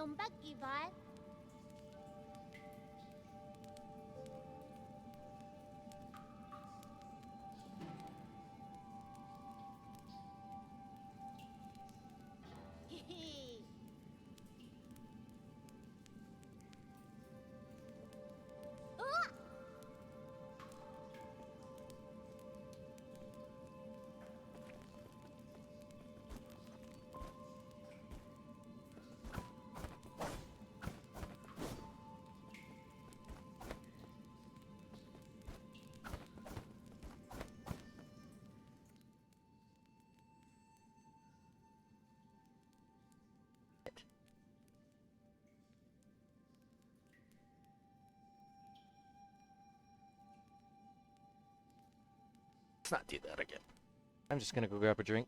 tombak, Ivan. Hehe. Oh! Let's not do that again. I'm just gonna go grab a drink.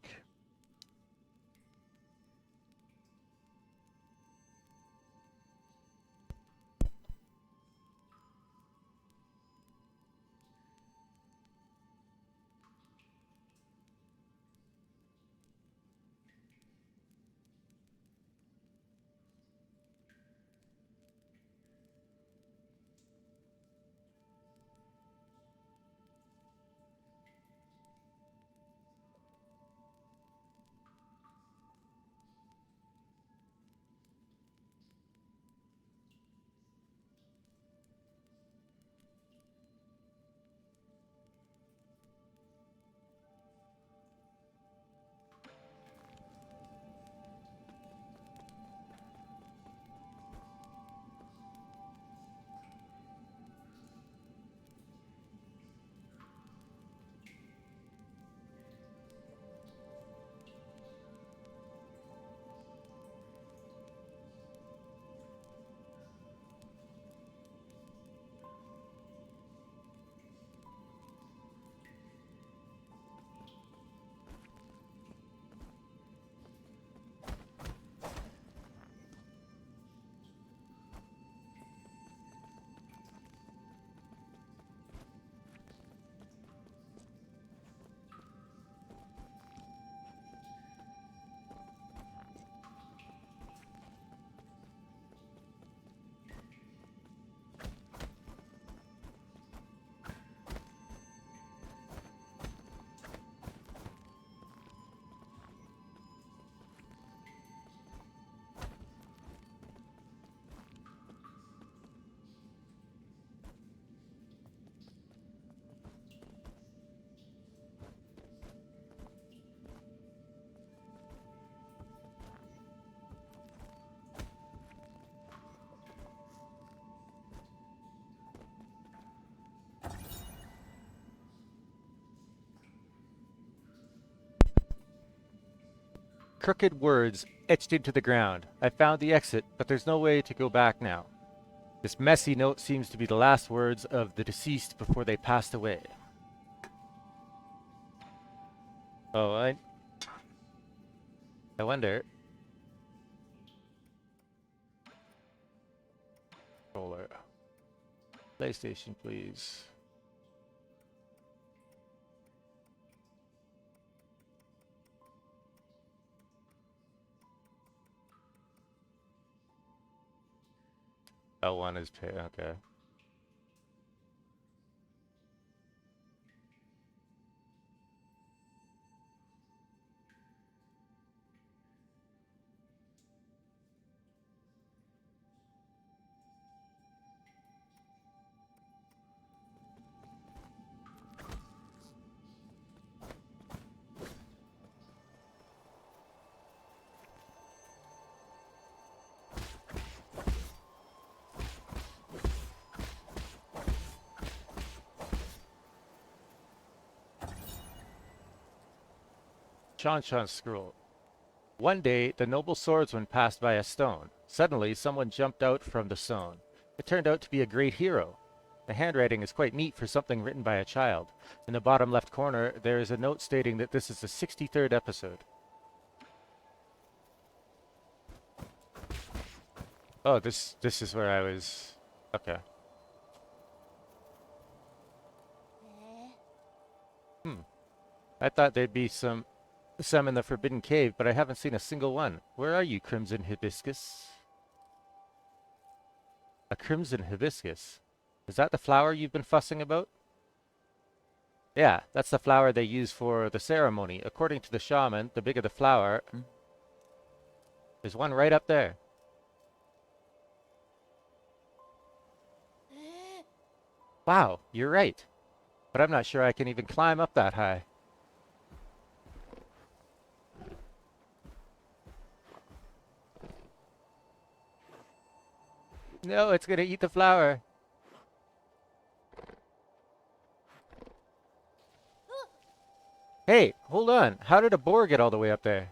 Crooked words etched into the ground. I found the exit, but there's no way to go back now. This messy note seems to be the last words of the deceased before they passed away. Oh, I wonder. Controller. PlayStation, please. L1 is pay. Okay. Shanshan's scroll. One day, the noble swordsman passed by a stone. Suddenly, someone jumped out from the stone. It turned out to be a great hero. The handwriting is quite neat for something written by a child. In the bottom left corner, there is a note stating that this is the 63rd episode. Oh, this is where I was. Okay. Hmm. I thought there'd be some in the Forbidden Cave, but I haven't seen a single one. Where are you, Crimson Hibiscus? A crimson hibiscus. Is that the flower you've been fussing about? Yeah, that's the flower they use for the ceremony. According to the shaman, the bigger the flower... There's one right up there. Wow, you're right. But I'm not sure I can even climb up that high. No, it's gonna eat the flower. Hey, hold on. How did a boar get all the way up there?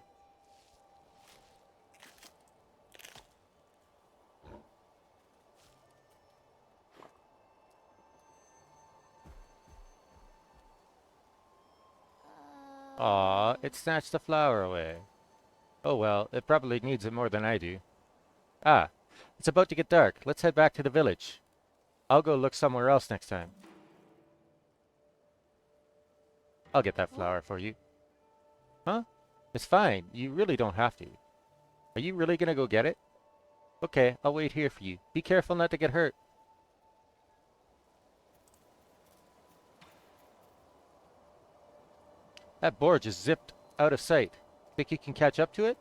Aw, it snatched the flower away. Oh well, it probably needs it more than I do. Ah, it's about to get dark. Let's head back to the village. I'll go look somewhere else next time. I'll get that flower for you. Huh? It's fine. You really don't have to. Are you really gonna go get it? Okay, I'll wait here for you. Be careful not to get hurt. That boar just zipped out of sight. Think you can catch up to it?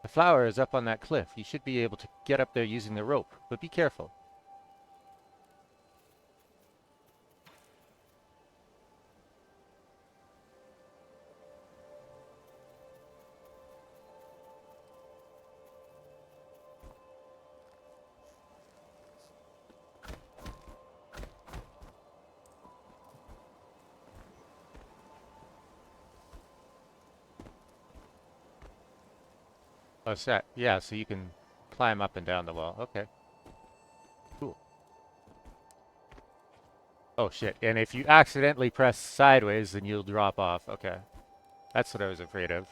The flower is up on that cliff. You should be able to get up there using the rope, but be careful. Oh, set. Yeah, so you can climb up and down the wall. Okay. Cool. Oh, shit. And if you accidentally press sideways, then you'll drop off. Okay. That's what I was afraid of.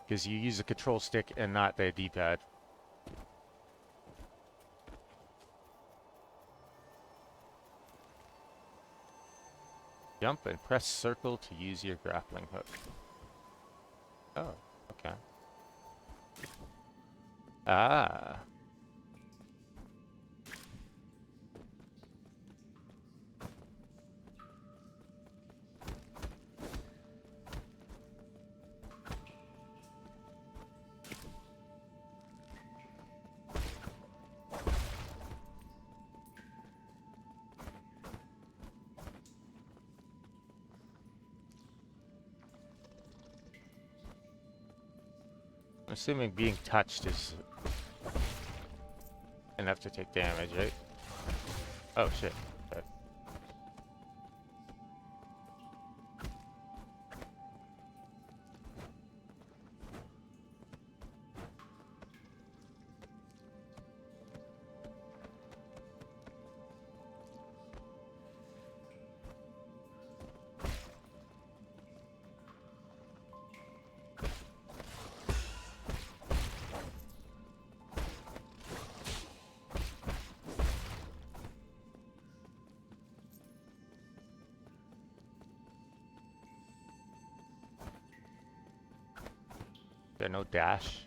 Because you use the control stick and not the D-pad. Jump and press circle to use your grappling hook. Oh, okay. Ah. I'm assuming being touched is enough to take damage, right? Oh, shit. Okay. There no dash?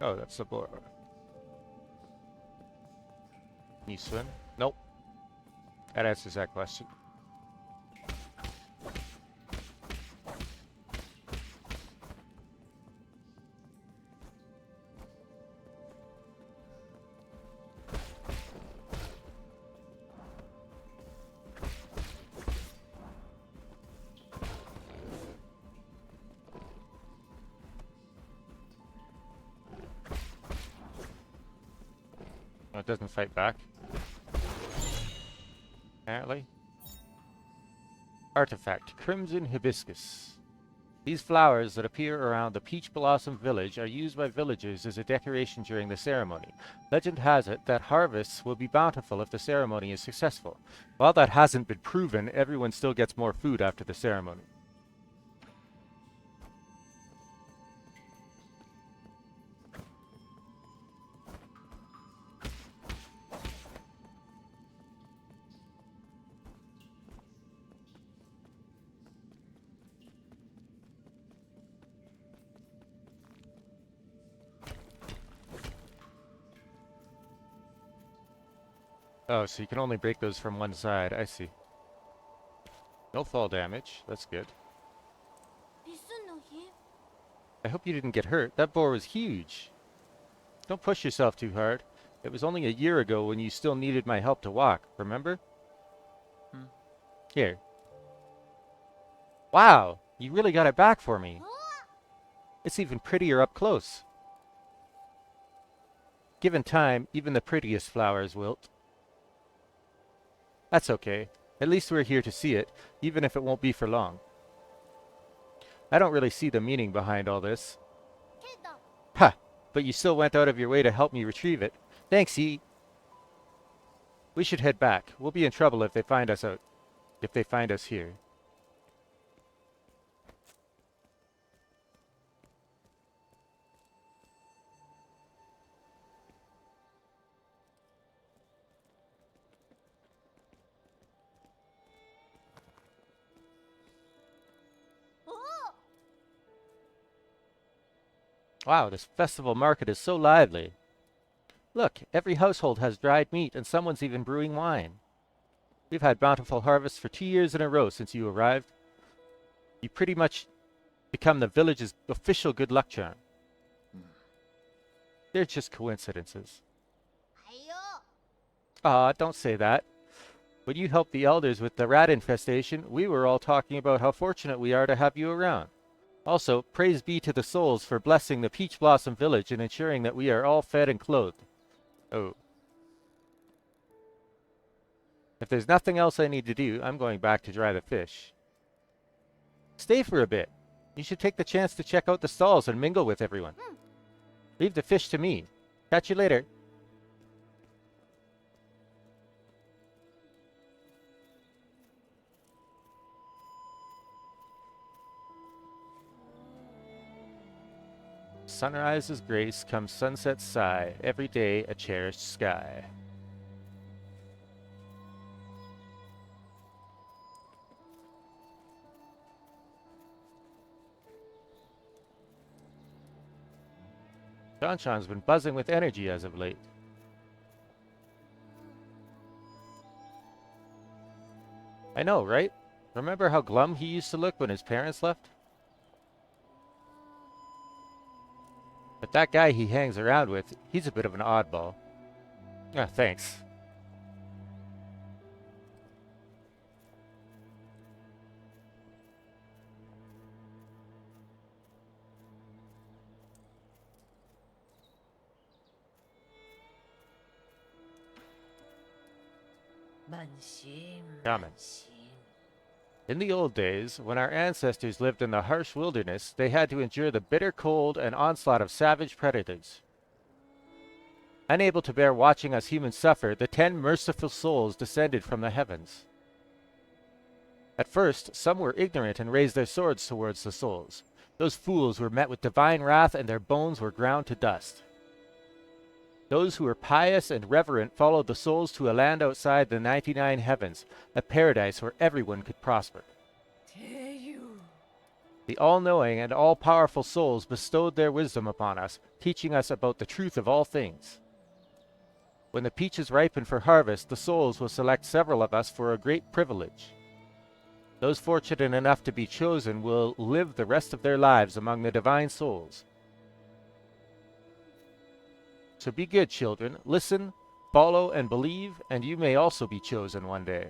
Oh, that's the boar. Can you swim? Nope. That answers that question. doesn't fight back. Apparently. Artifact. Crimson Hibiscus. These flowers that appear around the Peach Blossom Village are used by villagers as a decoration during the ceremony. Legend has it that harvests will be bountiful if the ceremony is successful. While that hasn't been proven, everyone still gets more food after the ceremony. Oh, so you can only break those from one side. I see. No fall damage. That's good. I hope you didn't get hurt. That boar was huge. Don't push yourself too hard. It was only a year ago when you still needed my help to walk, remember? Here. Wow, you really got it back for me. It's even prettier up close. Given time, even the prettiest flowers wilt. That's okay. At least we're here to see it, even if it won't be for long. I don't really see the meaning behind all this. Ha! But you still went out of your way to help me retrieve it. Thanks, E. We should head back. We'll be in trouble if they find us out. If they find us here. Wow, this festival market is so lively. Look, every household has dried meat and someone's even brewing wine. We've had bountiful harvests for 2 years in a row since you arrived. You pretty much become the village's official good luck charm. They're just coincidences. Ah, don't say that. When you helped the elders with the rat infestation, we were all talking about how fortunate we are to have you around. Also, praise be to the souls for blessing the Peach Blossom Village and ensuring that we are all fed and clothed. Oh. If there's nothing else I need to do, I'm going back to dry the fish. Stay for a bit. You should take the chance to check out the stalls and mingle with everyone. Leave the fish to me. Catch you later. Sunrise's grace comes sunset's sigh, every day a cherished sky. Shanshan's been buzzing with energy as of late. I know, right? Remember how glum he used to look when his parents left? But that guy he hangs around with, he's a bit of an oddball. Ah, thanks. Coming. In the old days, when our ancestors lived in the harsh wilderness, they had to endure the bitter cold and onslaught of savage predators. Unable to bear watching us humans suffer, the 10 merciful souls descended from the heavens. At first, some were ignorant and raised their swords towards the souls. Those fools were met with divine wrath and their bones were ground to dust. Those who were pious and reverent followed the souls to a land outside the 99 heavens, a paradise where everyone could prosper. The all-knowing and all-powerful souls bestowed their wisdom upon us, teaching us about the truth of all things. When the peaches ripen for harvest, the souls will select several of us for a great privilege. Those fortunate enough to be chosen will live the rest of their lives among the divine souls. So be good, children. Listen, follow, and believe, and you may also be chosen one day.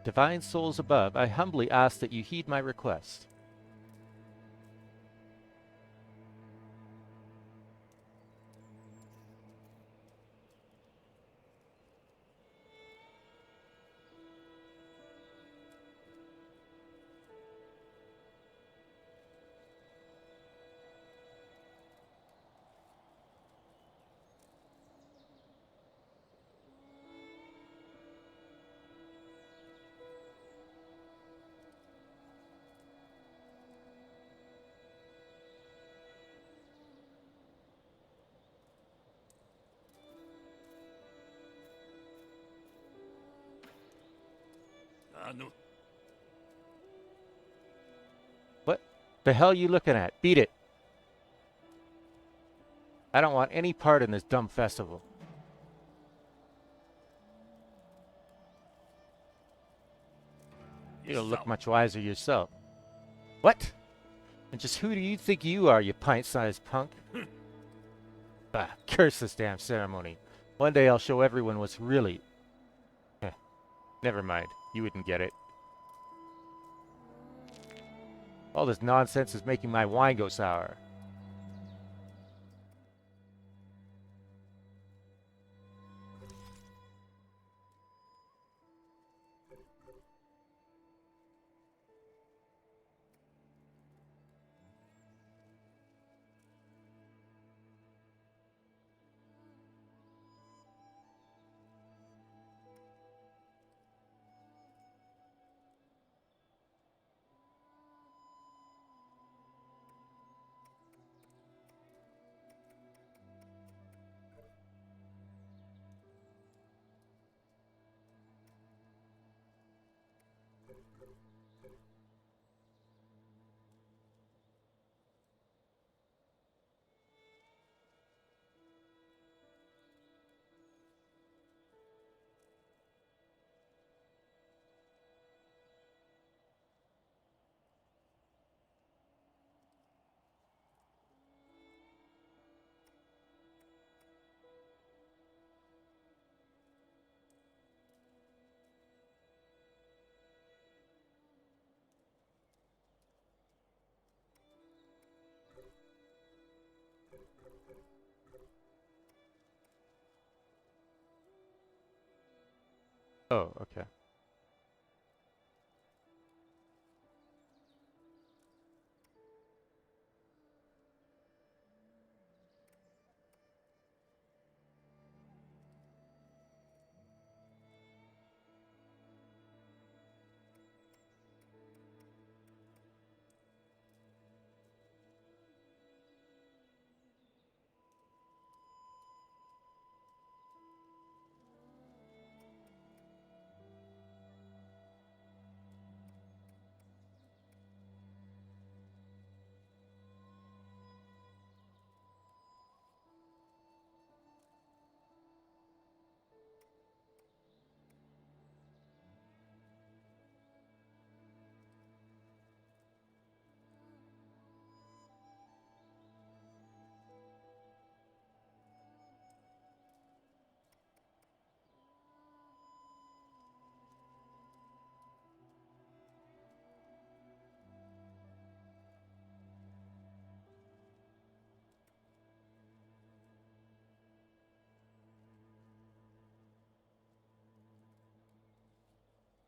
Divine souls above, I humbly ask that you heed my request. What the hell are you looking at? Beat it. I don't want any part in this dumb festival. You don't look much wiser yourself. What? And just who do you think you are, you pint-sized punk? Curse this damn ceremony. One day I'll show everyone what's really... Never mind. You wouldn't get it. All this nonsense is making my wine go sour. Oh, okay.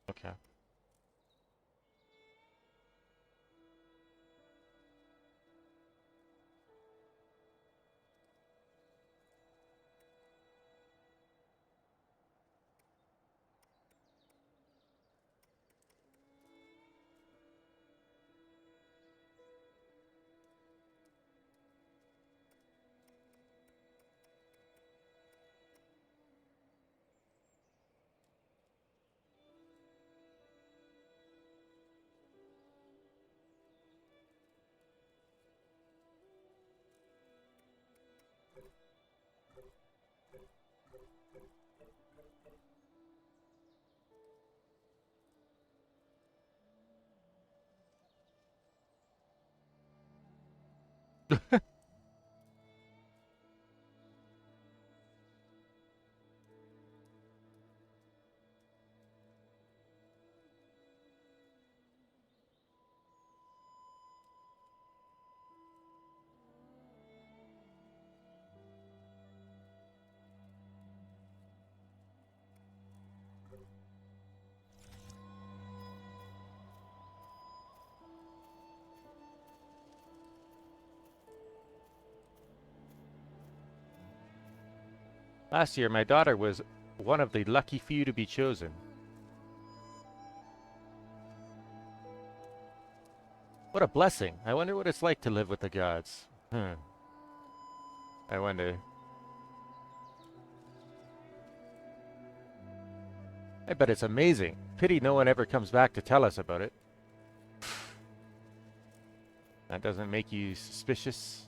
Okay. Last year, my daughter was one of the lucky few to be chosen. What a blessing. I wonder what it's like to live with the gods. I wonder. I bet it's amazing. Pity no one ever comes back to tell us about it. That doesn't make you suspicious?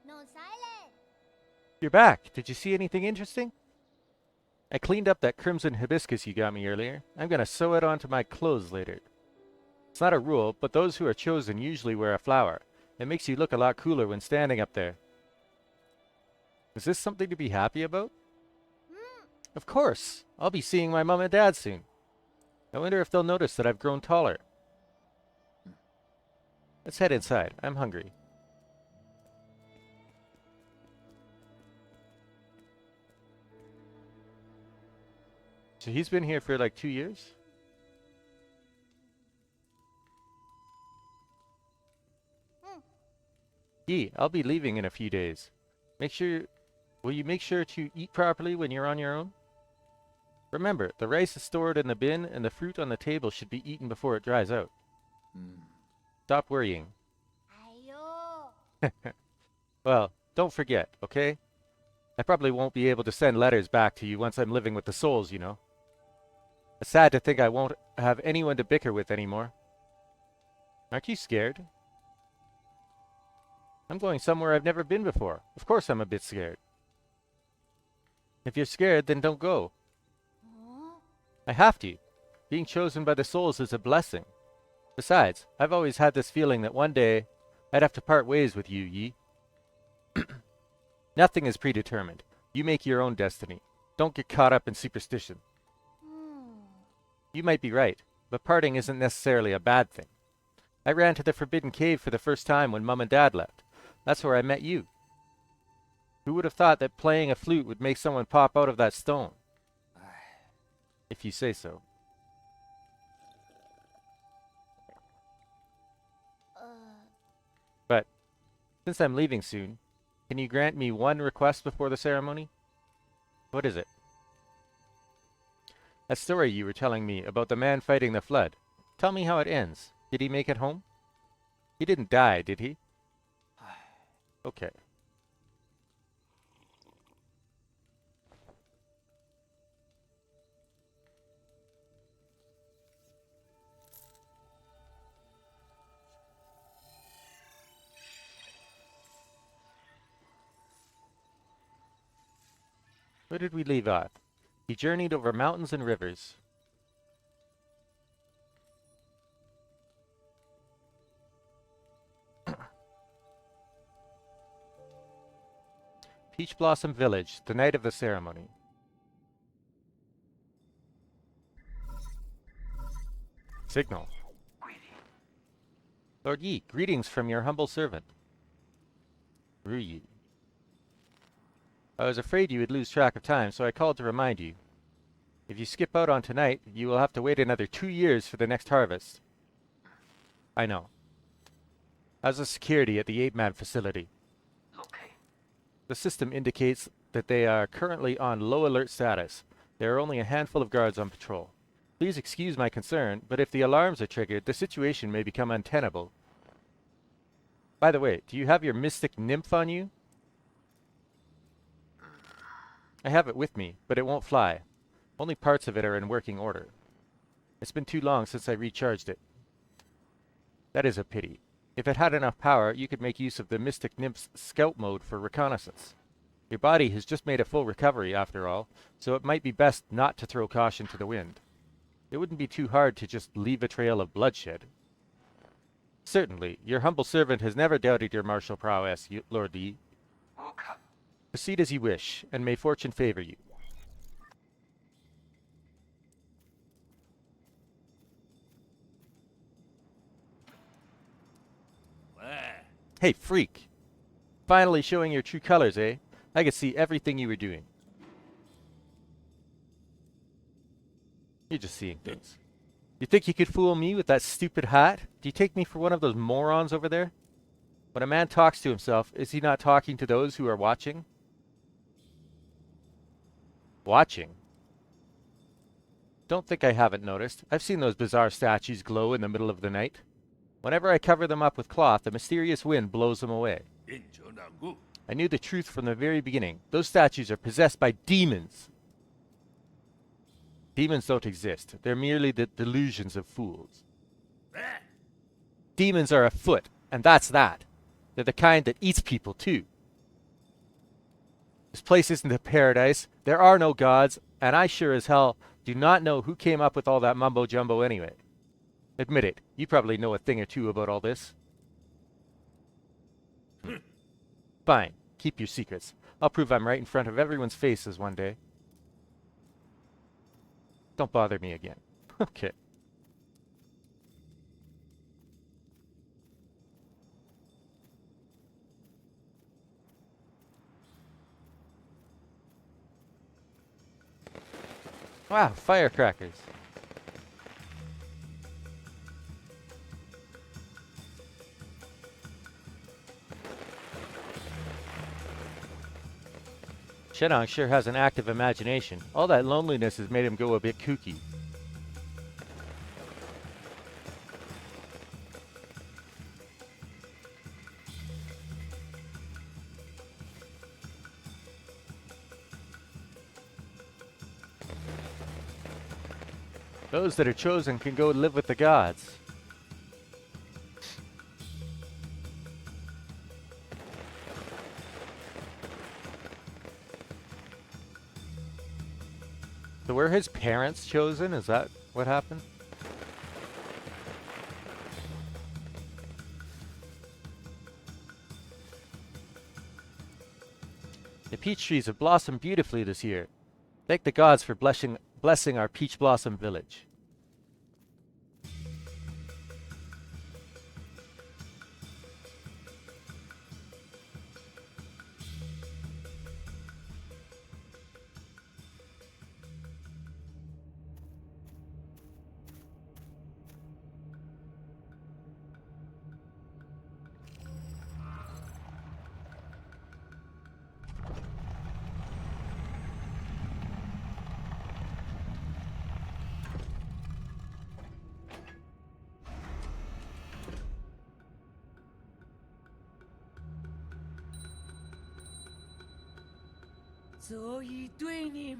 No silent. You're back. Did you see anything interesting? I cleaned up that crimson hibiscus you got me earlier. I'm gonna sew it onto my clothes later. It's not a rule, but those who are chosen usually wear a flower. It makes you look a lot cooler when standing up there. Is this something to be happy about? Of course. I'll be seeing my mom and dad soon. I wonder if they'll notice that I've grown taller. Let's head inside. I'm hungry. So he's been here for like 2 years? Yi, I'll be leaving in a few days. Will you make sure to eat properly when you're on your own? Remember, the rice is stored in the bin and the fruit on the table should be eaten before it dries out. Stop worrying. Ayo. Well, don't forget, okay? I probably won't be able to send letters back to you once I'm living with the souls, you know. It's sad to think I won't have anyone to bicker with anymore. Aren't you scared? I'm going somewhere I've never been before. Of course I'm a bit scared. If you're scared, then don't go. I have to. Being chosen by the souls is a blessing. Besides, I've always had this feeling that one day I'd have to part ways with you, Yi. Nothing is predetermined. You make your own destiny. Don't get caught up in superstition. You might be right, but parting isn't necessarily a bad thing. I ran to the Forbidden Cave for the first time when Mum and Dad left. That's where I met you. Who would have thought that playing a flute would make someone pop out of that stone? If you say so. But, since I'm leaving soon, can you grant me one request before the ceremony? What is it? That story you were telling me about the man fighting the flood. Tell me how it ends. Did he make it home? He didn't die, did he? Okay. Where did we leave off? He journeyed over mountains and rivers. Peach Blossom Village, the night of the ceremony. Signal. Lord Yi, greetings from your humble servant. Ruyi. I was afraid you would lose track of time, so I called to remind you. If you skip out on tonight, you will have to wait another 2 years for the next harvest. I know. How's the security at the 8-man facility? Okay. The system indicates that they are currently on low alert status. There are only a handful of guards on patrol. Please excuse my concern, but if the alarms are triggered, the situation may become untenable. By the way, do you have your mystic nymph on you? I have it with me, but it won't fly. Only parts of it are in working order. It's been too long since I recharged it. That is a pity. If it had enough power, you could make use of the Mystic Nymph's scout mode for reconnaissance. Your body has just made a full recovery, after all, so it might be best not to throw caution to the wind. It wouldn't be too hard to just leave a trail of bloodshed. Certainly, your humble servant has never doubted your martial prowess, Lord Yi. Okay. Proceed as you wish, and may fortune favor you. Hey, freak! Finally showing your true colors, eh? I could see everything you were doing. You're just seeing things. You think you could fool me with that stupid hat? Do you take me for one of those morons over there? When a man talks to himself, is he not talking to those who are watching? Watching? Don't think I haven't noticed. I've seen those bizarre statues glow in the middle of the night. Whenever I cover them up with cloth, a mysterious wind blows them away. I knew the truth from the very beginning. Those statues are possessed by demons. Demons don't exist. They're merely the delusions of fools. Demons are afoot, and that's that. They're the kind that eats people, too. This place isn't a paradise. There are no gods, and I sure as hell do not know who came up with all that mumbo-jumbo anyway. Admit it, you probably know a thing or two about all this. Fine, keep your secrets. I'll prove I'm right in front of everyone's faces one day. Don't bother me again. Okay. Wow, firecrackers. Shenong sure has an active imagination. All that loneliness has made him go a bit kooky. Those that are chosen can go live with the gods. So were his parents chosen? Is that what happened? The peach trees have blossomed beautifully this year. Thank the gods for blessing our peach blossom village.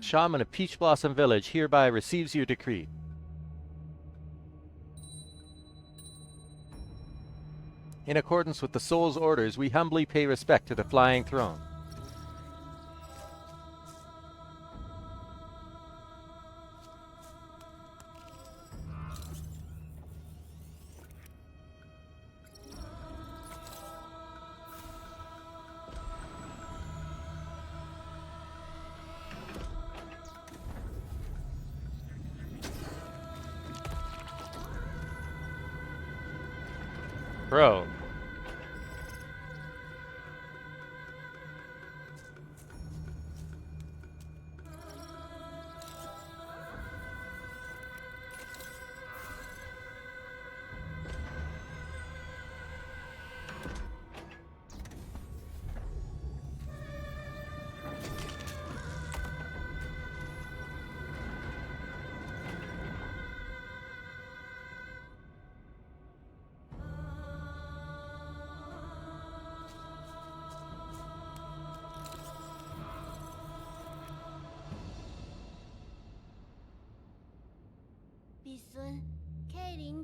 Shaman of Peach Blossom Village hereby receives your decree. In accordance with the soul's orders, we humbly pay respect to the flying throne. Bro.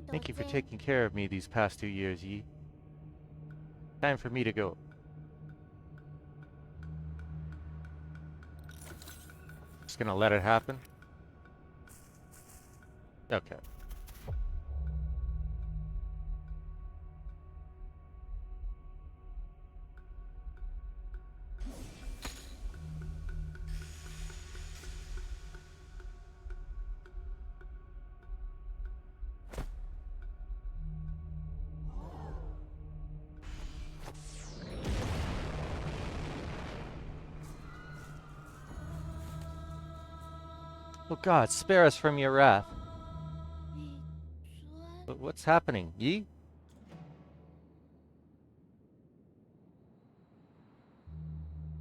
Thank you for taking care of me these past 2 years, Yi. Time for me to go. Just gonna let it happen? Okay. Oh God, spare us from your wrath. 你说 What's happening, Yi?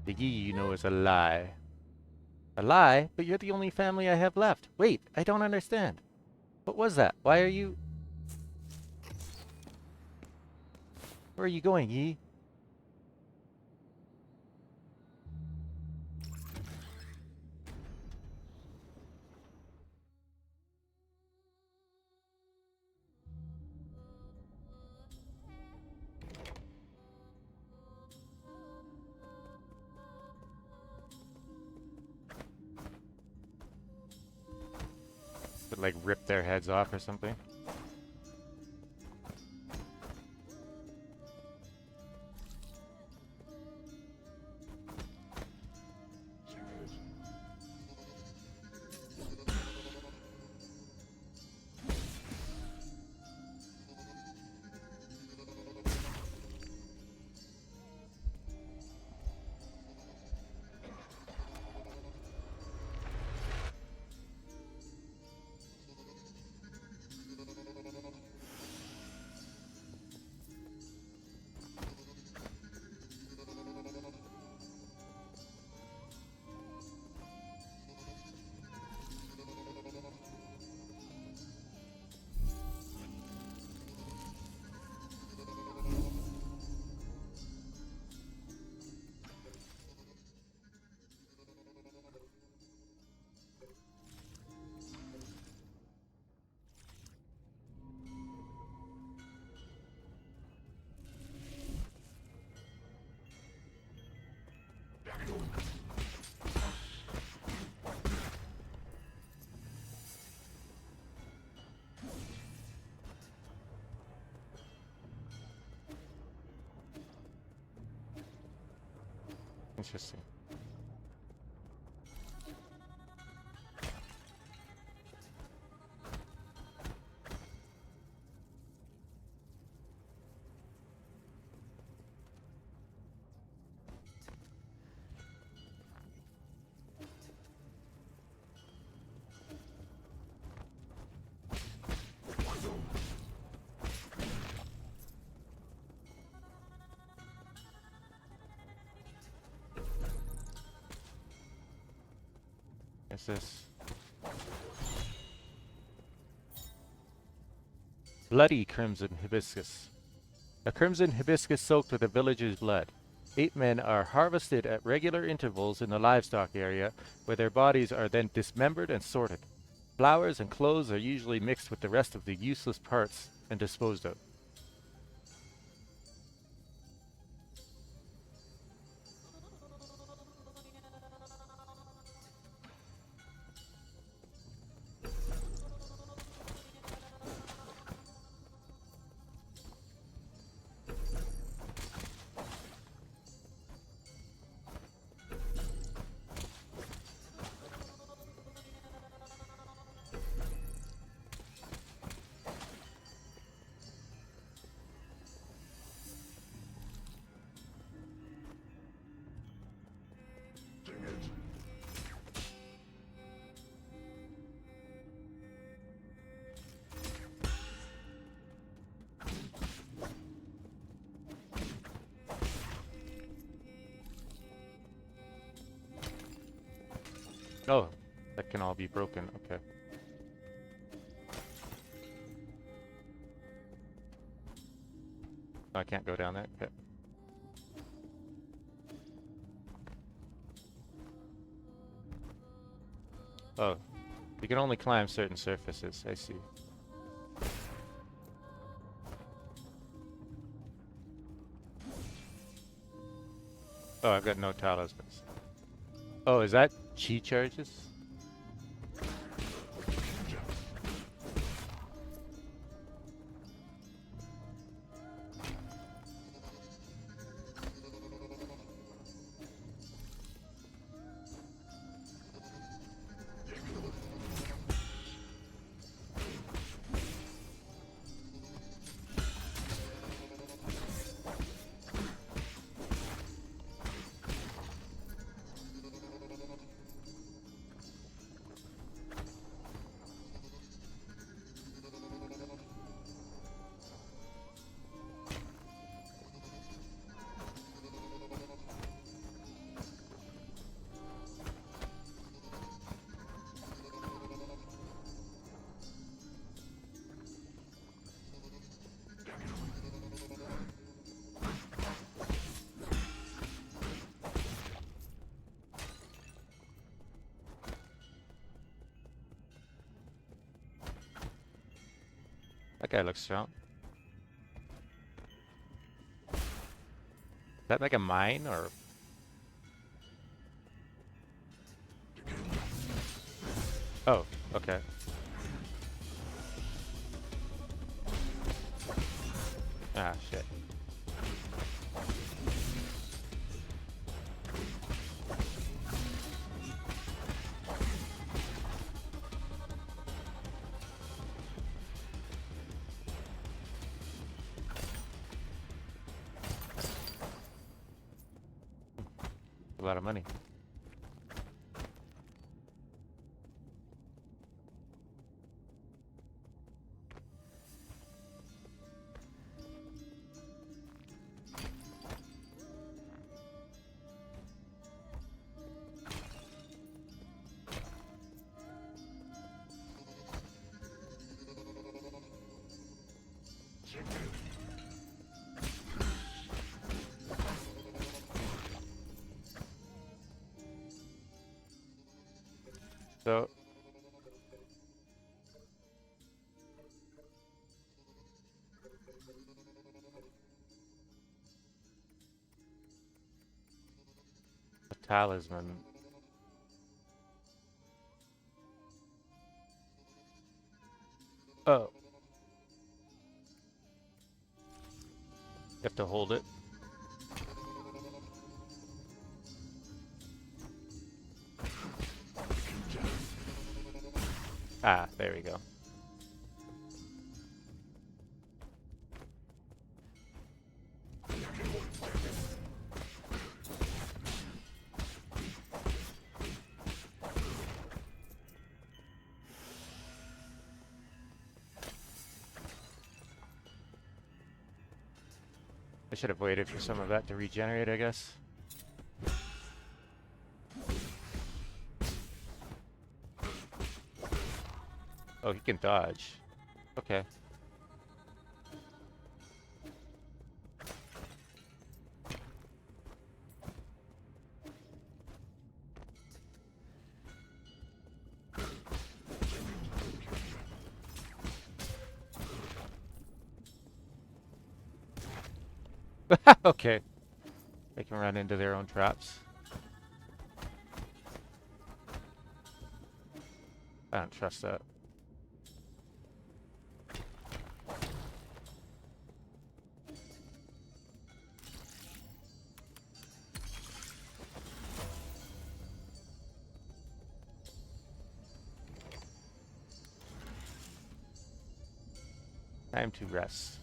The Yi you know is a lie. A lie? But you're the only family I have left. Wait, I don't understand. What was that? Why are you... Where are you going, Yi? Would like rip their heads off or something? Interesting. What's this? Bloody crimson hibiscus. A crimson hibiscus soaked with the villager's blood. 8 men are harvested at regular intervals in the livestock area, where their bodies are then dismembered and sorted. Flowers and clothes are usually mixed with the rest of the useless parts and disposed of. Oh, that can all be broken. Okay. Oh, I can't go down that. Okay. Oh, you can only climb certain surfaces. I see. Oh, I've got no talismans. Oh, is that chi charges? guy looks strong. Is that like a mine or? Oh, okay. Ah, shit. A lot of money. So, a talisman. Oh, you have to hold it. Ah, there we go. I should have waited for some of that to regenerate, I guess. Oh, he can dodge. Okay. Okay. They can run into their own traps. I don't trust that. Time to rest.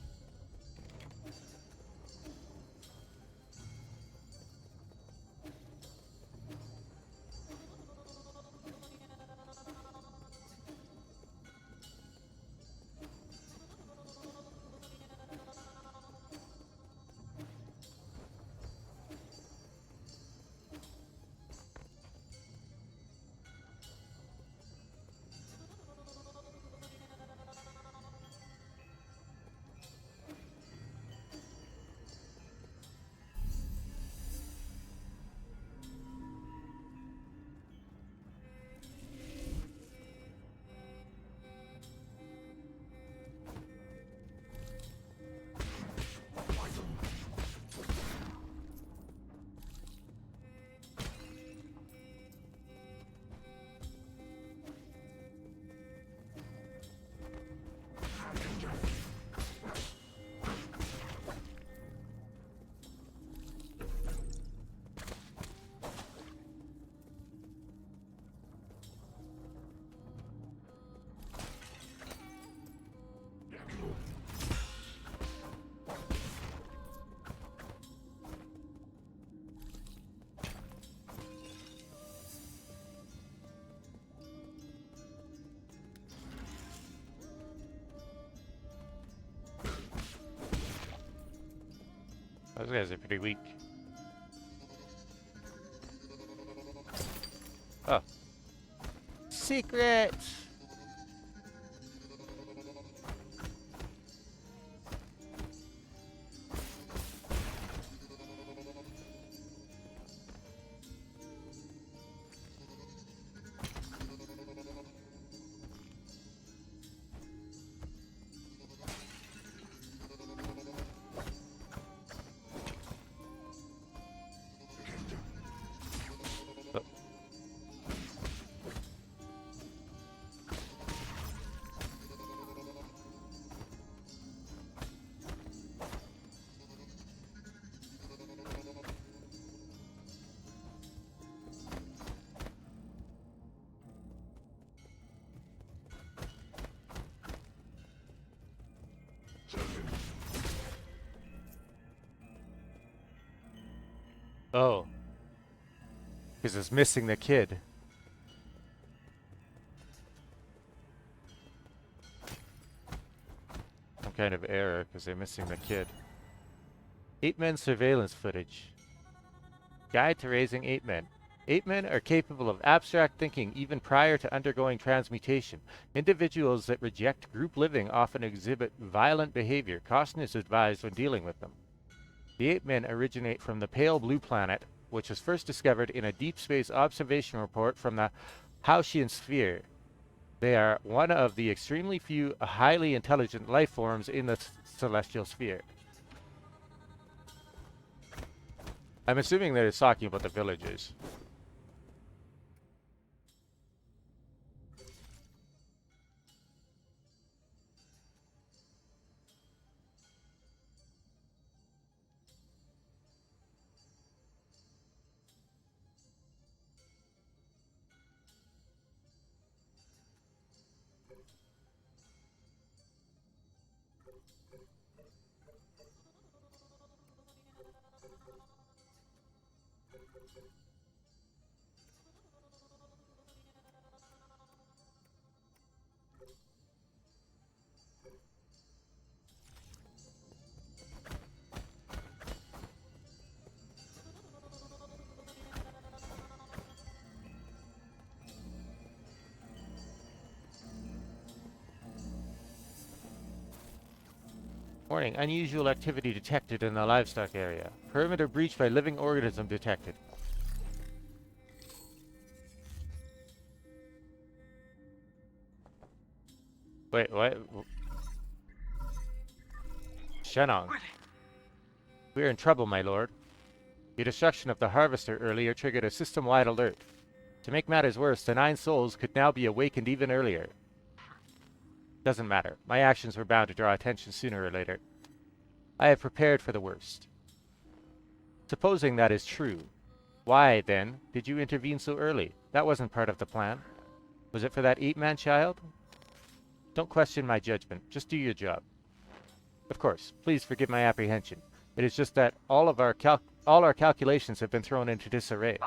Those guys are pretty weak. Oh. Secret! Oh, because it's missing the kid. Some kind of error because they're missing the kid. 8-men surveillance footage. Guide to raising 8-men. 8-men are capable of abstract thinking even prior to undergoing transmutation. Individuals that reject group living often exhibit violent behavior. Caution is advised when dealing with them. The 8-men originate from the pale blue planet, which was first discovered in a deep space observation report from the Hautian sphere. They are one of the extremely few highly intelligent life forms in the celestial sphere. I'm assuming that it's talking about the villagers. Warning, unusual activity detected in the livestock area. Perimeter breach by living organism detected. Wait, what? Shenong. We're in trouble, my lord. The destruction of the harvester earlier triggered a system-wide alert. To make matters worse, the 9 souls could now be awakened even earlier. Doesn't matter. My actions were bound to draw attention sooner or later. I have prepared for the worst. Supposing that is true, why, then, did you intervene so early? That wasn't part of the plan. Was it for that 8-man child? Don't question my judgment. Just do your job. Of course, please forgive my apprehension. It is just that all our calculations have been thrown into disarray.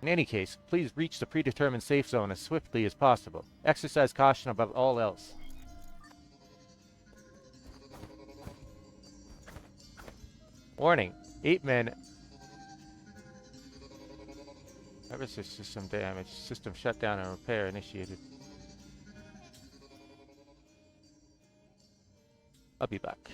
In any case, please reach the predetermined safe zone as swiftly as possible. Exercise caution above all else. Warning. 8-men. Harvester system damage. System shutdown and repair initiated. I'll be back.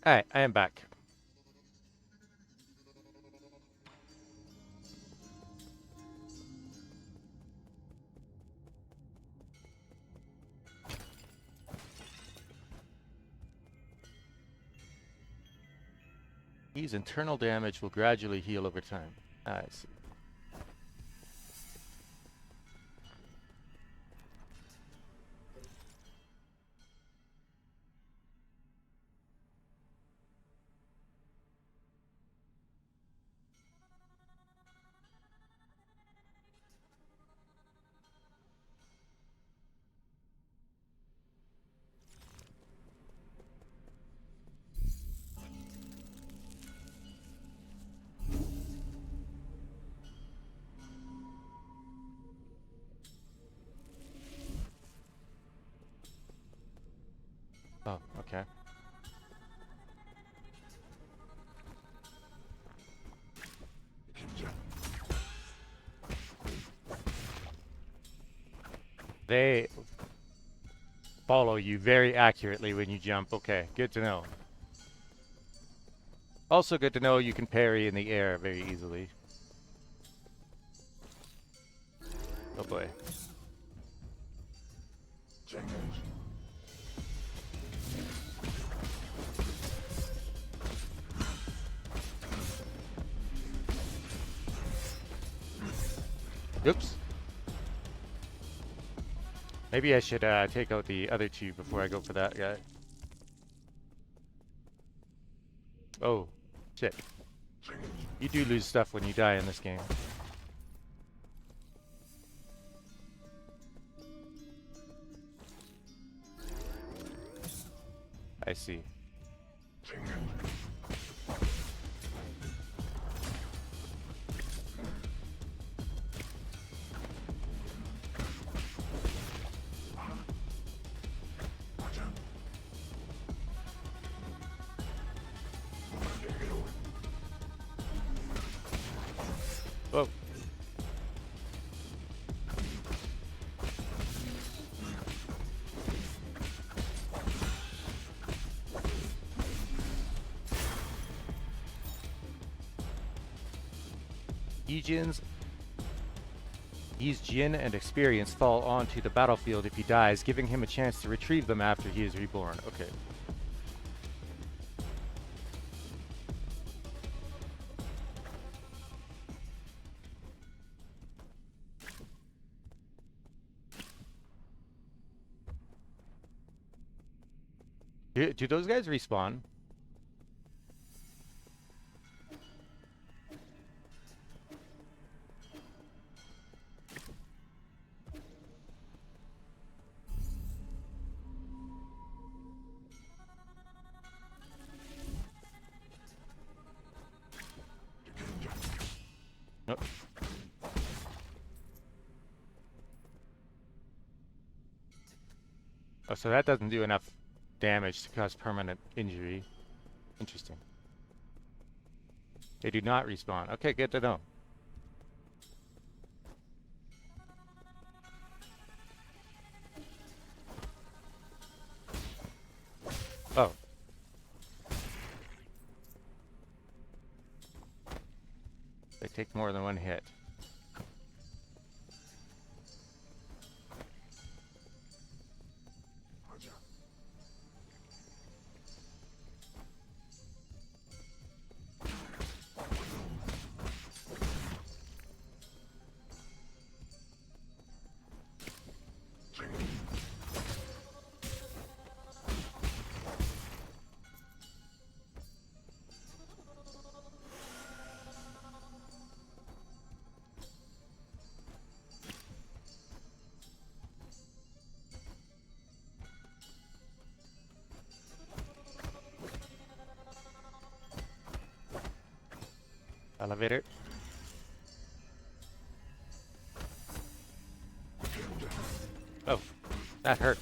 Alright, I am back. These internal damage will gradually heal over time. I see. Oh, okay. They follow you very accurately when you jump. Okay, good to know. Also good to know you can parry in the air very easily. Oh boy. Oops. Maybe I should take out the other two before I go for that guy. Oh, shit. You do lose stuff when you die in this game. I see. Whoa. Yi's Jin and experience fall onto the battlefield if he dies, giving him a chance to retrieve them after he is reborn. Okay. Do those guys respawn? Nope. Oh, so that doesn't do enough damage to cause permanent injury. Interesting. They do not respawn. Okay, good to know. Oh. They take more than one hit. Elevator. Oh, that hurt.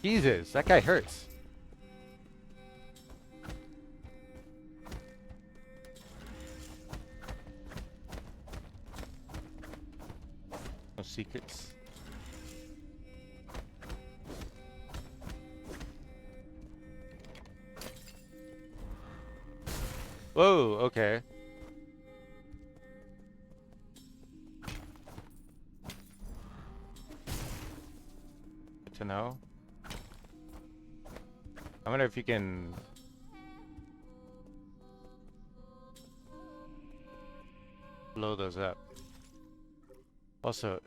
Jesus, that guy hurts. No secrets. Whoa, okay. Good to know. I wonder if you can blow those up. Also,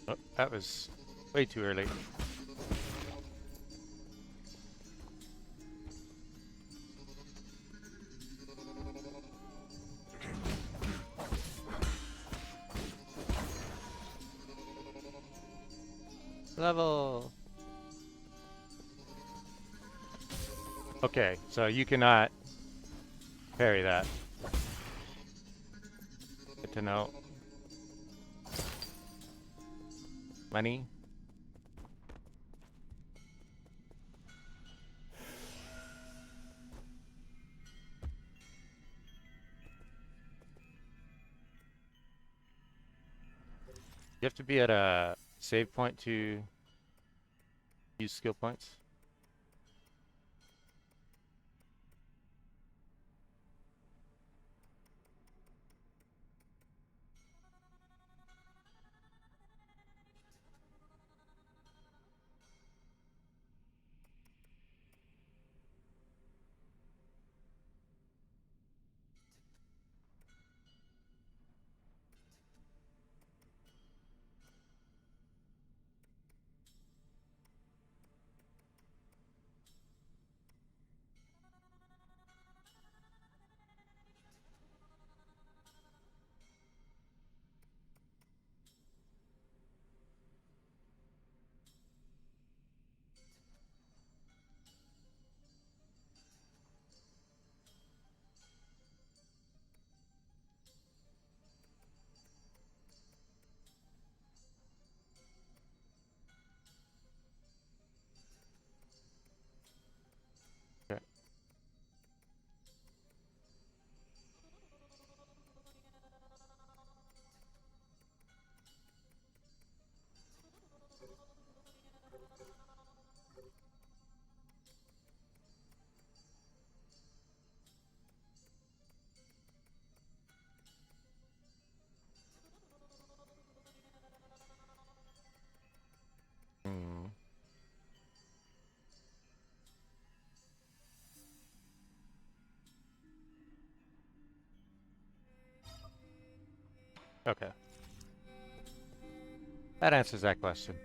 oh, that was way too early. Level. Okay, so you cannot parry that. Good to know. Money. You have to be at a save point to use skill points. Okay. Hmm. Okay. That answers that question.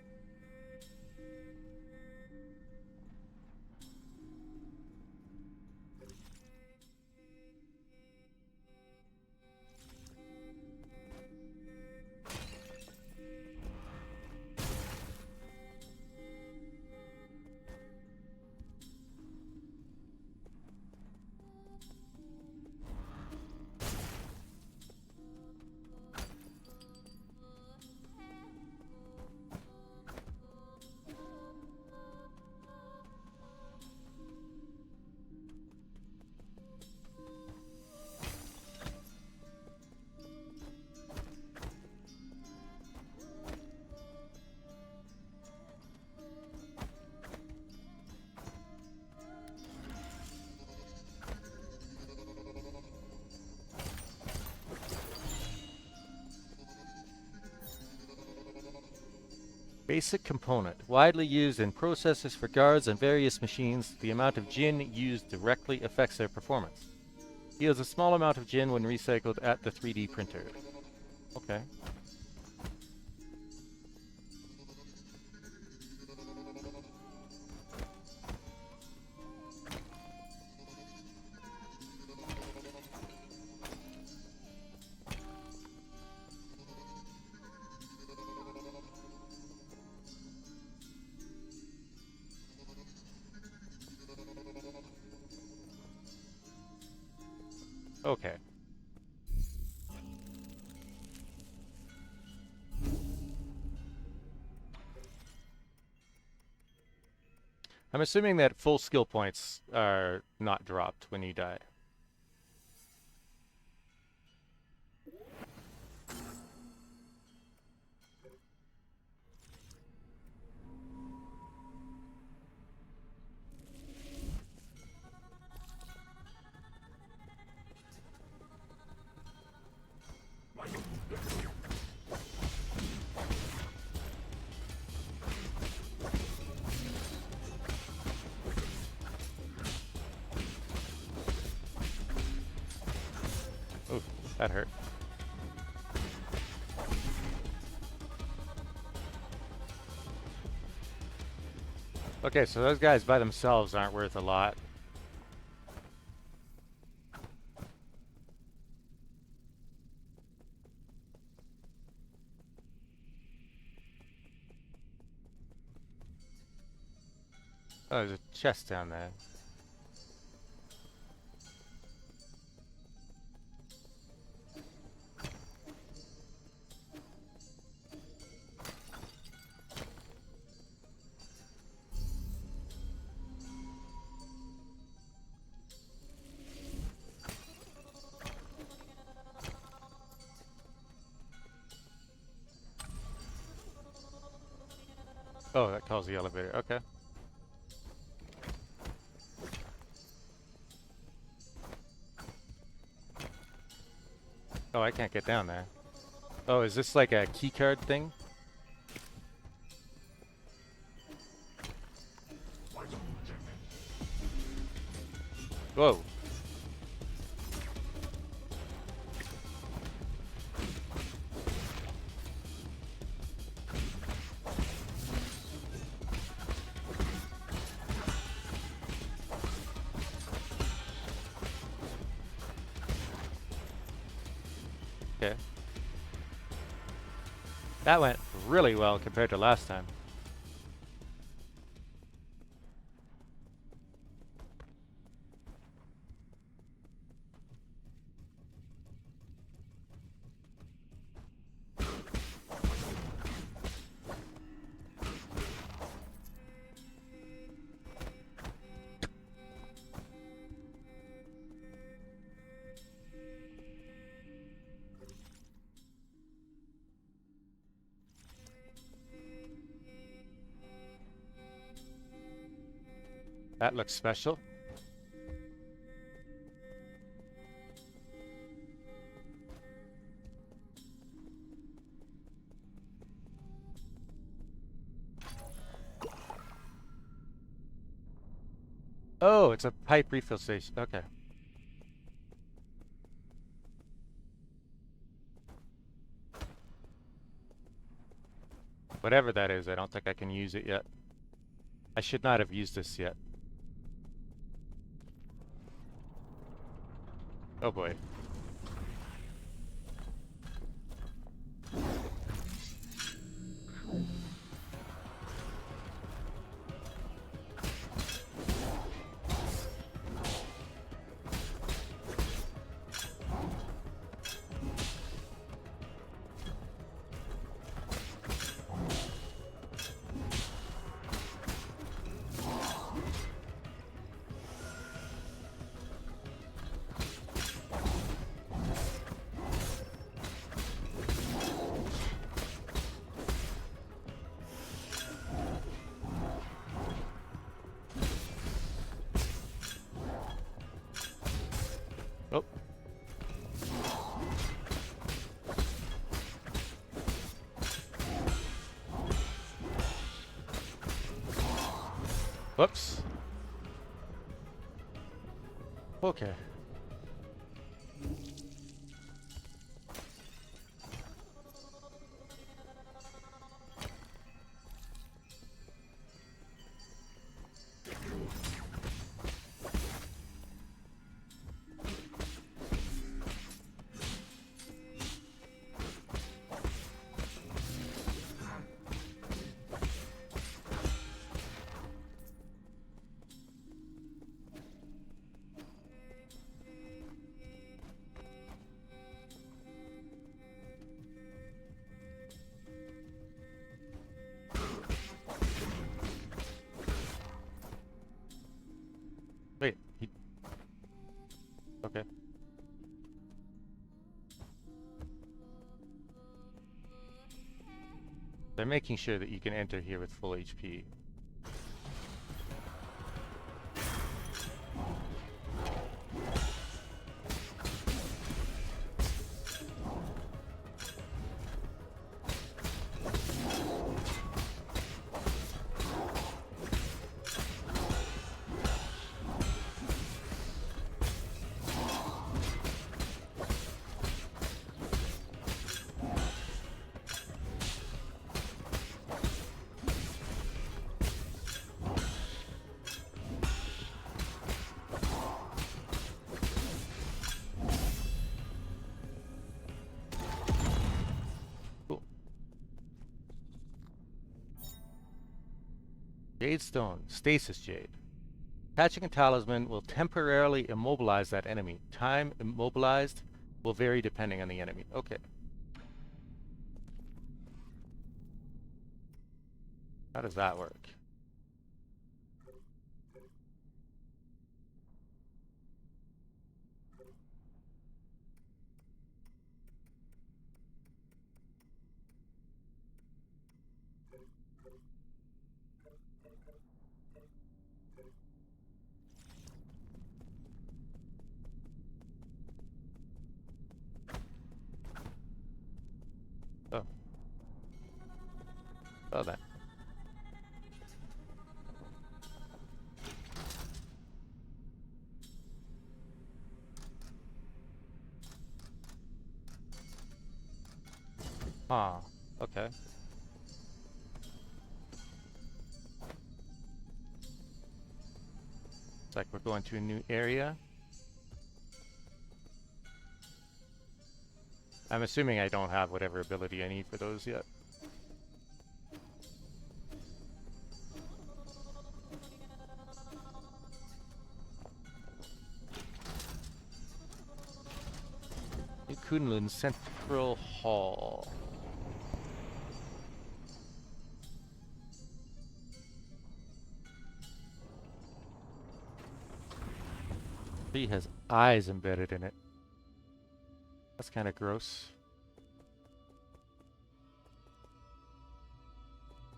Basic component. Widely used in processors for guards and various machines, the amount of Jin used directly affects their performance. Yields a small amount of Jin when recycled at the 3D printer. Okay. Okay. I'm assuming that full skill points are not dropped when you die. Ooh, that hurt. Okay, so those guys by themselves aren't worth a lot. Oh, there's a chest down there. Oh, that calls the elevator. Okay. Oh, I can't get down there. Oh, is this like a key card thing? Whoa. Okay. That went really well compared to last time. That looks special. Oh, it's a pipe refill station. Okay. Whatever that is, I don't think I can use it yet. I should not have used this yet. Oh boy. Oh. Whoops. Okay. They're making sure that you can enter here with full HP. Jade Stone, Stasis Jade. Attaching a talisman will temporarily immobilize that enemy. Time immobilized will vary depending on the enemy. Okay. How does that work? Oh. Oh, then. Ah, okay. It's like we're going to a new area. I'm assuming I don't have whatever ability I need for those yet. New Kunlun Central Hall. He has eyes embedded in it. That's kind of gross.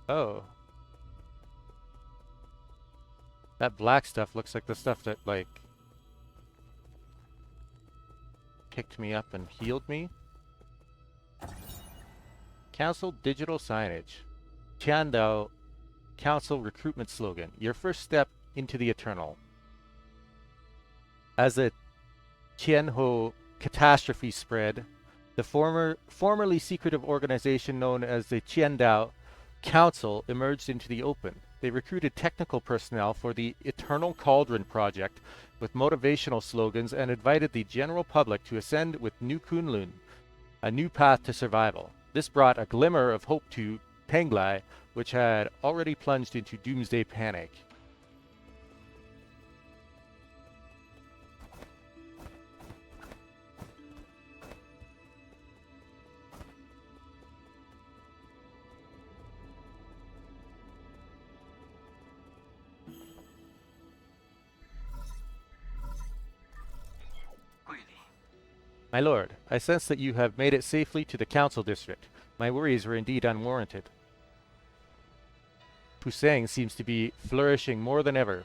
Oh. That black stuff looks like the stuff that, like, picked me up and healed me. Council digital signage. Tiandao Council recruitment slogan. Your first step into the eternal. As the Tianho catastrophe spread, the formerly secretive organization known as the Tiandao Council emerged into the open. They recruited technical personnel for the Eternal Cauldron project with motivational slogans and invited the general public to ascend with New Kunlun, a new path to survival. This brought a glimmer of hope to Penglai, which had already plunged into doomsday panic. My lord, I sense that you have made it safely to the council district. My worries were indeed unwarranted. Pusang seems to be flourishing more than ever.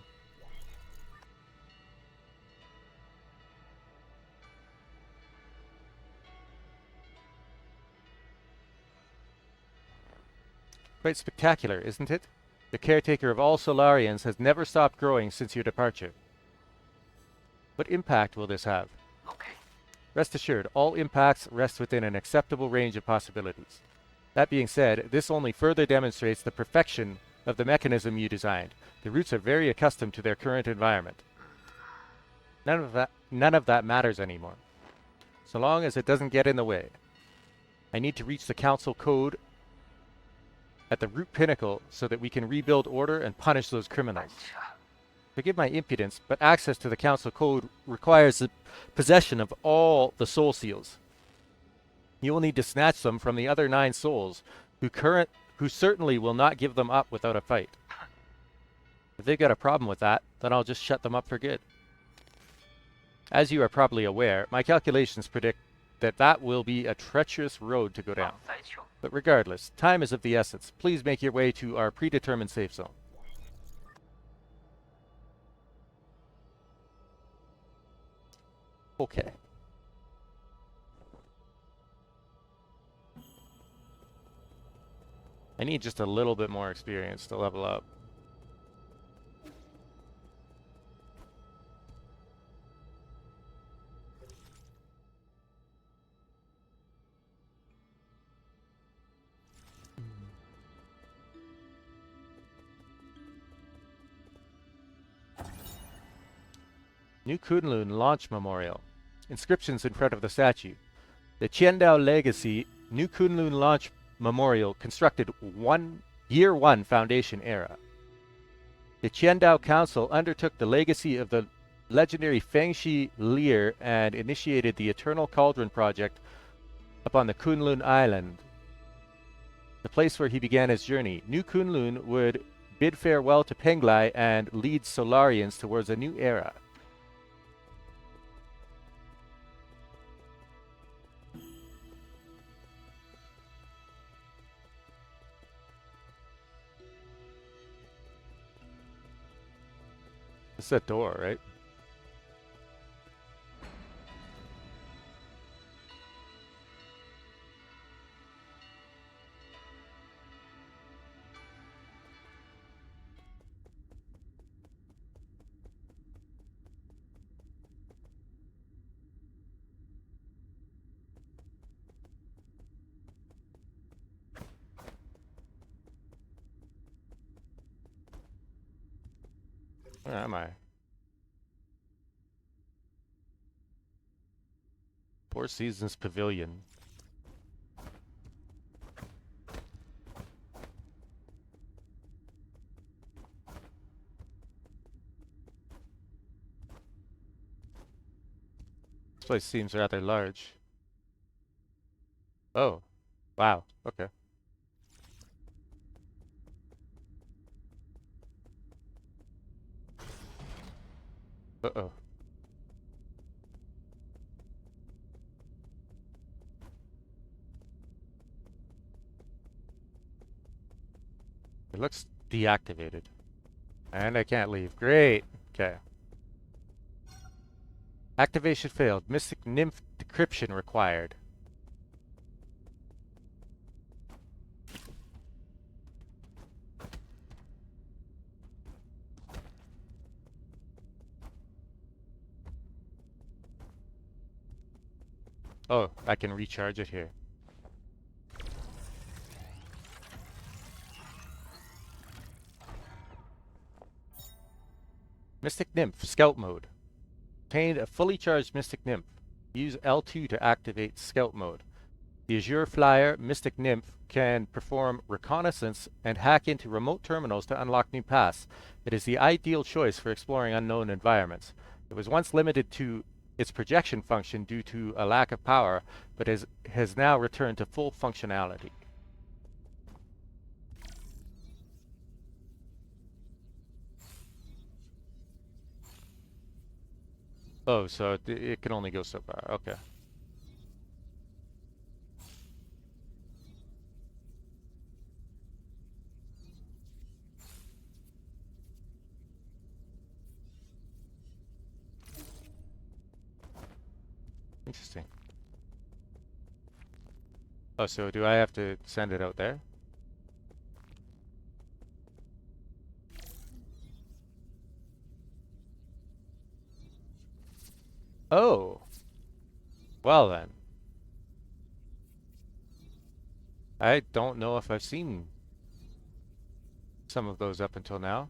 Quite spectacular, isn't it? The caretaker of all Solarians has never stopped growing since your departure. What impact will this have? Okay. Rest assured, all impacts rest within an acceptable range of possibilities. That being said, this only further demonstrates the perfection of the mechanism you designed. The roots are very accustomed to their current environment. None of that matters anymore, so long as it doesn't get in the way. I need to reach the council code at the root pinnacle so that we can rebuild order and punish those criminals. Forgive my impudence, but access to the council code requires the possession of all the soul seals. You will need to snatch them from the other 9 souls, who certainly will not give them up without a fight. If they've got a problem with that, then I'll just shut them up for good. As you are probably aware, my calculations predict that will be a treacherous road to go down. But regardless, time is of the essence. Please make your way to our predetermined safe zone. Okay. I need just a little bit more experience to level up. New Kunlun Launch Memorial. Inscriptions in front of the statue. The Qiandao Legacy New Kunlun Launch Memorial constructed Year 1 Foundation era. The Qiandao Council undertook the legacy of the legendary Fengshi Leer and initiated the Eternal Cauldron project upon the Kunlun Island, the place where he began his journey. New Kunlun would bid farewell to Penglai and lead Solarians towards a new era. It's that door, right? Where am I? Four Seasons Pavilion. This place seems rather large. Oh, wow. Okay. Uh-oh. It looks deactivated. And I can't leave. Great. Okay. Activation failed. Mystic Nymph decryption required. Oh, I can recharge it here. Mystic Nymph, Scout Mode. Obtained a fully charged Mystic Nymph. Use L2 to activate Scout Mode. The Azure Flyer Mystic Nymph can perform reconnaissance and hack into remote terminals to unlock new paths. It is the ideal choice for exploring unknown environments. It was once limited to its projection function due to a lack of power, but has now returned to full functionality. Oh, so it can only go so far. Okay. Interesting. Oh, so do I have to send it out there? Oh, well then. I don't know if I've seen some of those up until now.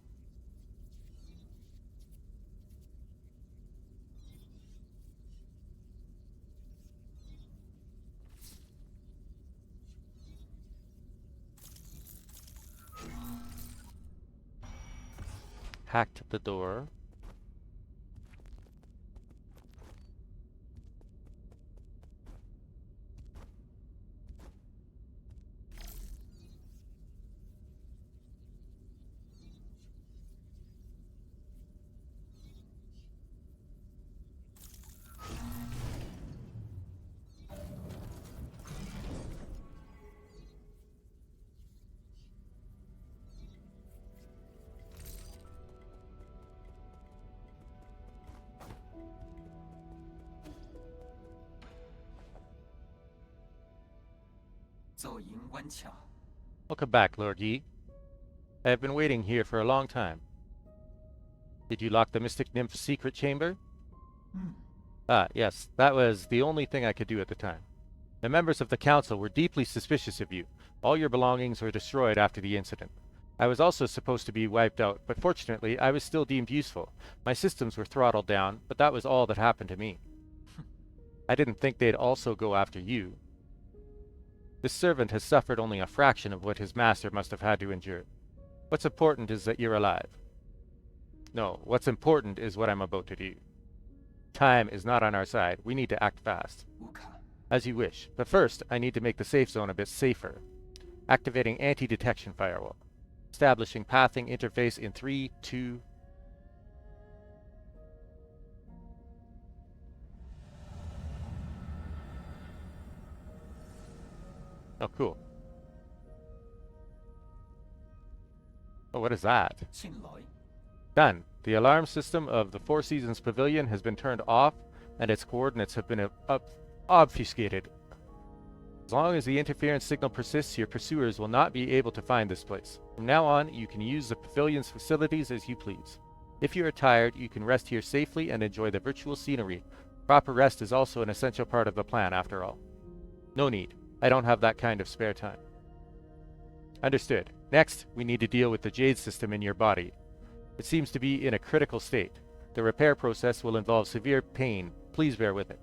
Hacked the door. Welcome back, Lord Yi. I have been waiting here for a long time. Did you lock the Mystic Nymph's secret chamber? Ah, yes, that was the only thing I could do at the time. The members of the council were deeply suspicious of you. All your belongings were destroyed after the incident. I was also supposed to be wiped out, but fortunately I was still deemed useful. My systems were throttled down, but that was all that happened to me. I didn't think they'd also go after you. This servant has suffered only a fraction of what his master must have had to endure. What's important is that you're alive. No, what's important is what I'm about to do. Time is not on our side. We need to act fast. As you wish, but first I need to make the safe zone a bit safer. Activating anti-detection firewall. Establishing pathing interface in 3, 2... Oh, cool. Oh, what is that? Done. The alarm system of the Four Seasons Pavilion has been turned off, and its coordinates have been obfuscated. As long as the interference signal persists, your pursuers will not be able to find this place. From now on, you can use the pavilion's facilities as you please. If you are tired, you can rest here safely and enjoy the virtual scenery. Proper rest is also an essential part of the plan, after all. No need. I don't have that kind of spare time. Understood. Next, we need to deal with the Jade system in your body. It seems to be in a critical state. The repair process will involve severe pain. Please bear with it.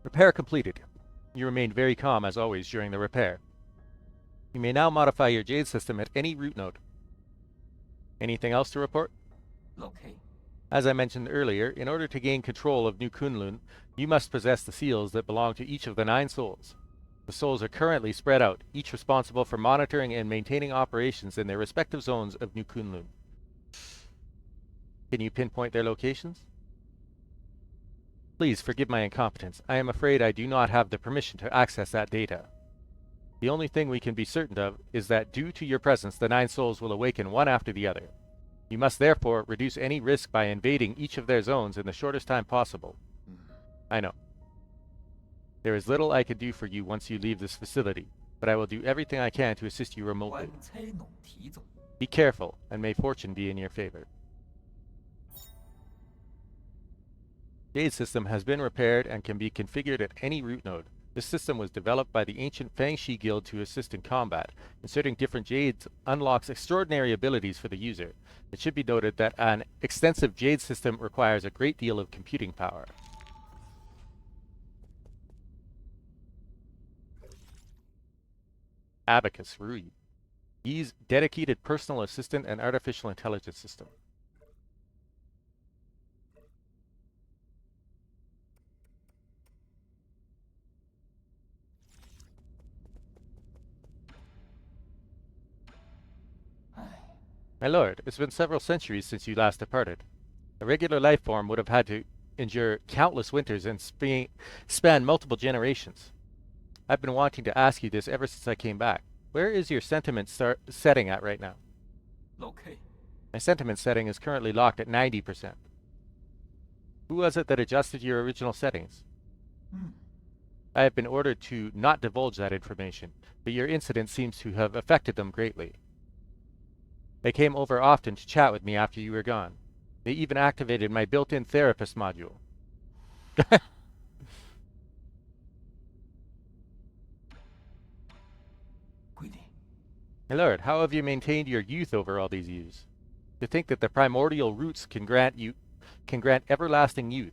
Repair completed. You remained very calm as always during the repair. You may now modify your Jade system at any root node. Anything else to report? As I mentioned earlier, in order to gain control of New Kunlun, you must possess the seals that belong to each of the 9 souls. The souls are currently spread out, each responsible for monitoring and maintaining operations in their respective zones of New Kunlun. Can you pinpoint their locations? Please forgive my incompetence. I am afraid I do not have the permission to access that data. The only thing we can be certain of is that due to your presence, the 9 souls will awaken one after the other. You must therefore reduce any risk by invading each of their zones in the shortest time possible. I know. There is little I can do for you once you leave this facility, but I will do everything I can to assist you remotely. Be careful, and may fortune be in your favor. Jade system has been repaired and can be configured at any root node. This system was developed by the ancient Fangshi Guild to assist in combat. Inserting different Jades unlocks extraordinary abilities for the user. It should be noted that an extensive Jade system requires a great deal of computing power. Abacus Rui. Yi's dedicated personal assistant and artificial intelligence system. My lord, it's been several centuries since you last departed. A regular life form would have had to endure countless winters and span multiple generations. I've been wanting to ask you this ever since I came back. Where is your sentiment setting at right now? My sentiment setting is currently locked at 90%. Who was it that adjusted your original settings? I have been ordered to not divulge that information, but your incident seems to have affected them greatly. They came over often to chat with me after you were gone. They even activated my built-in therapist module. My lord, how have you maintained your youth over all these years? To think that the primordial roots can grant everlasting youth.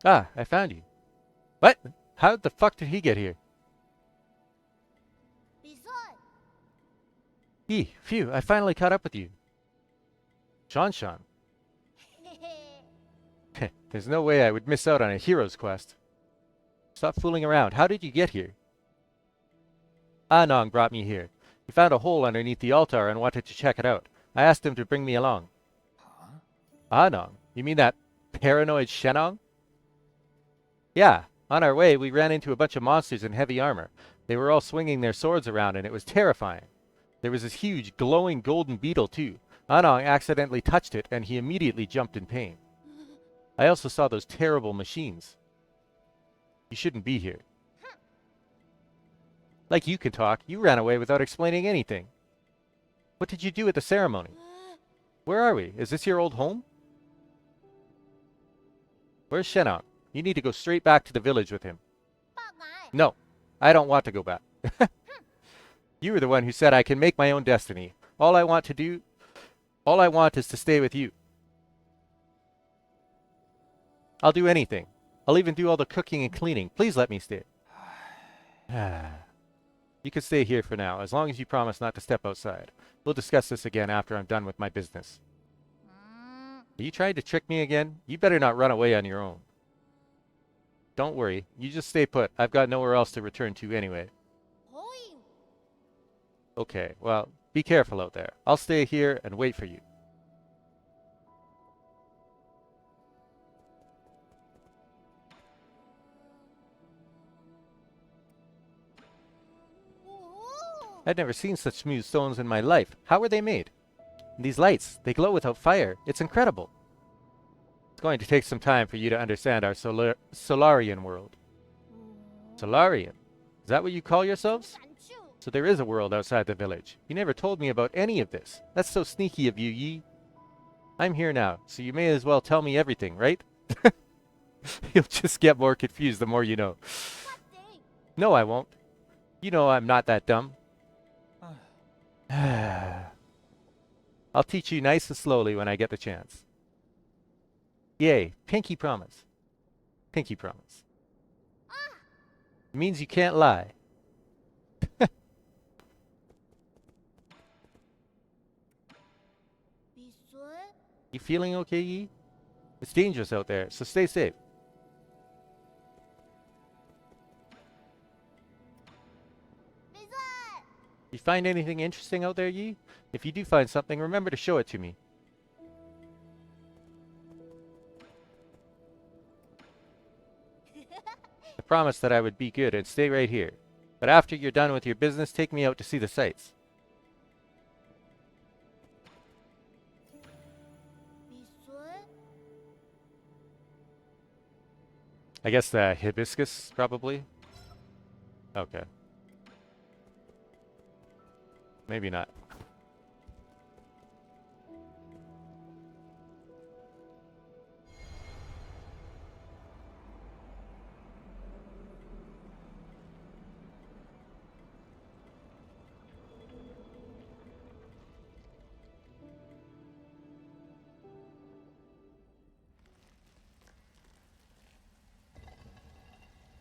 Ah, I found you. What? How the fuck did he get here? Phew, I finally caught up with you. Shanshan. There's no way I would miss out on a hero's quest. Stop fooling around. How did you get here? Anong brought me here. He found a hole underneath the altar and wanted to check it out. I asked him to bring me along. Huh? Anong? You mean that paranoid Shenong? Yeah. On our way, we ran into a bunch of monsters in heavy armor. They were all swinging their swords around, and it was terrifying. There was this huge, glowing golden beetle, too. Anong accidentally touched it, and he immediately jumped in pain. I also saw those terrible machines. You shouldn't be here. Like you can talk, you ran away without explaining anything. What did you do at the ceremony? Where are we? Is this your old home? Where's Shenong? You need to go straight back to the village with him. No, I don't want to go back. You were the one who said I can make my own destiny. All I want is to stay with you. I'll do anything. I'll even do all the cooking and cleaning. Please let me stay. You can stay here for now, as long as you promise not to step outside. We'll discuss this again after I'm done with my business. Are you trying to trick me again? You better not run away on your own. Don't worry. You just stay put. I've got nowhere else to return to anyway. Okay, well, be careful out there. I'll stay here and wait for you. I'd never seen such smooth stones in my life. How were they made? These lights, they glow without fire. It's incredible. It's going to take some time for you to understand our Solarian world. Solarian? Is that what you call yourselves? So there is a world outside the village. You never told me about any of this. That's so sneaky of you, Yi. I'm here now, so you may as well tell me everything, right? You'll just get more confused the more you know. No, I won't. You know I'm not that dumb. I'll teach you nice and slowly when I get the chance. Yay, pinky promise. Pinky promise. It means you can't lie. You feeling okay, Yi? It's dangerous out there, so stay safe. You find anything interesting out there, Yi? If you do find something, remember to show it to me. I promised that I would be good and stay right here. But after you're done with your business, take me out to see the sights. I guess the hibiscus, probably. Okay. Maybe not.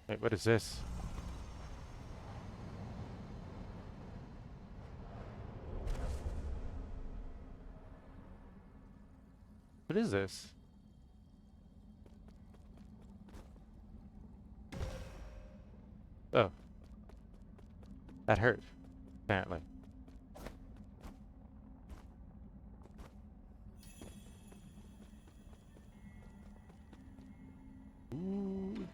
Wait, what is this? What is this? Oh. That hurt, apparently. Ooh.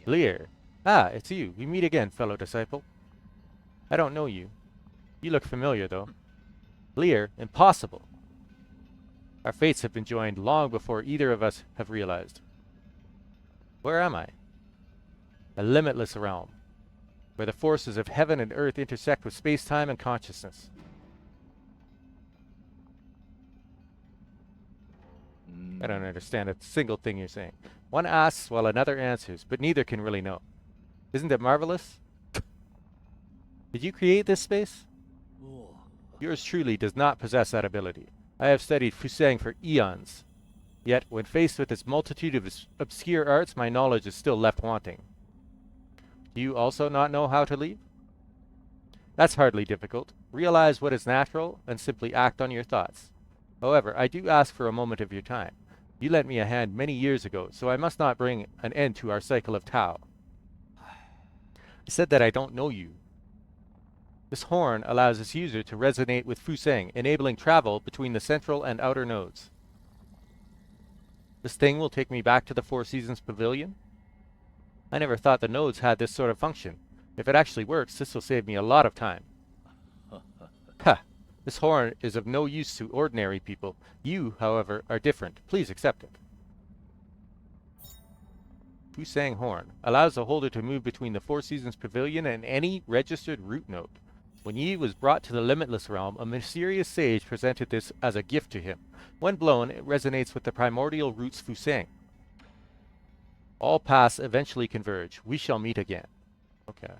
Lear. Ah, it's you. We meet again, fellow disciple. I don't know you. You look familiar, though. Lear, impossible. Our fates have been joined long before either of us have realized. Where am I? A limitless realm, where the forces of heaven and earth intersect with space-time and consciousness. I don't understand a single thing you're saying. One asks while another answers, but neither can really know. Isn't it marvelous? Did you create this space? Yours truly does not possess that ability. I have studied Fusang for eons. Yet, when faced with its multitude of obscure arts, my knowledge is still left wanting. Do you also not know how to leave? That's hardly difficult. Realize what is natural and simply act on your thoughts. However, I do ask for a moment of your time. You lent me a hand many years ago, so I must not bring an end to our cycle of Tao. I I said that I don't know you. This horn allows its user to resonate with Fusang, enabling travel between the central and outer nodes. This thing will take me back to the Four Seasons Pavilion? I never thought the nodes had this sort of function. If it actually works, this will save me a lot of time. Ha! This horn is of no use to ordinary people. You, however, are different. Please accept it. Fusang Horn allows the holder to move between the Four Seasons Pavilion and any registered root node. When Yi was brought to the Limitless Realm, a mysterious sage presented this as a gift to him. When blown, it resonates with the primordial roots Fusang. All paths eventually converge. We shall meet again. Okay.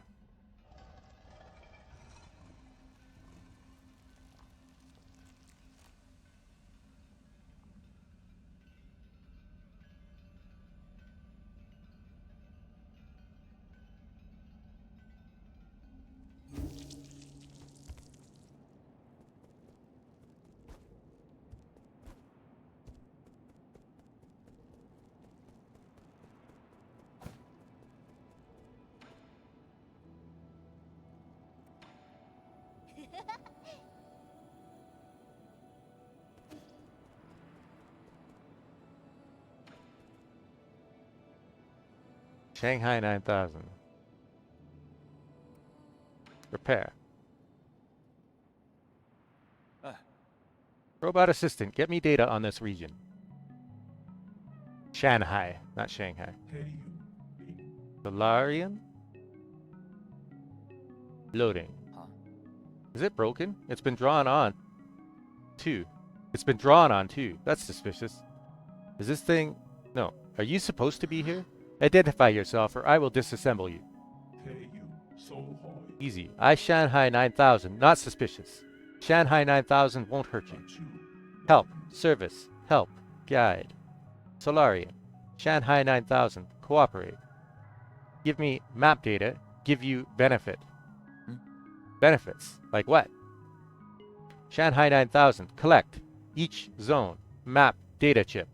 Shanghai 9000. Repair. Robot assistant, get me data on this region. Shanghai, not Shanghai. Solarian? Loading. Is it broken? It's been drawn on. Too. It's been drawn on too. That's suspicious. Is this thing... No. Are you supposed to be here? Identify yourself or I will disassemble you. Easy. I Shanghai 9000. Not suspicious. Shanghai 9000 won't hurt you. Help. Service. Help. Guide. Solarian. Shanghai 9000. Cooperate. Give me map data. Give you benefit. Benefits. Like what? Shanghai 9000. Collect. Each zone. Map data chip.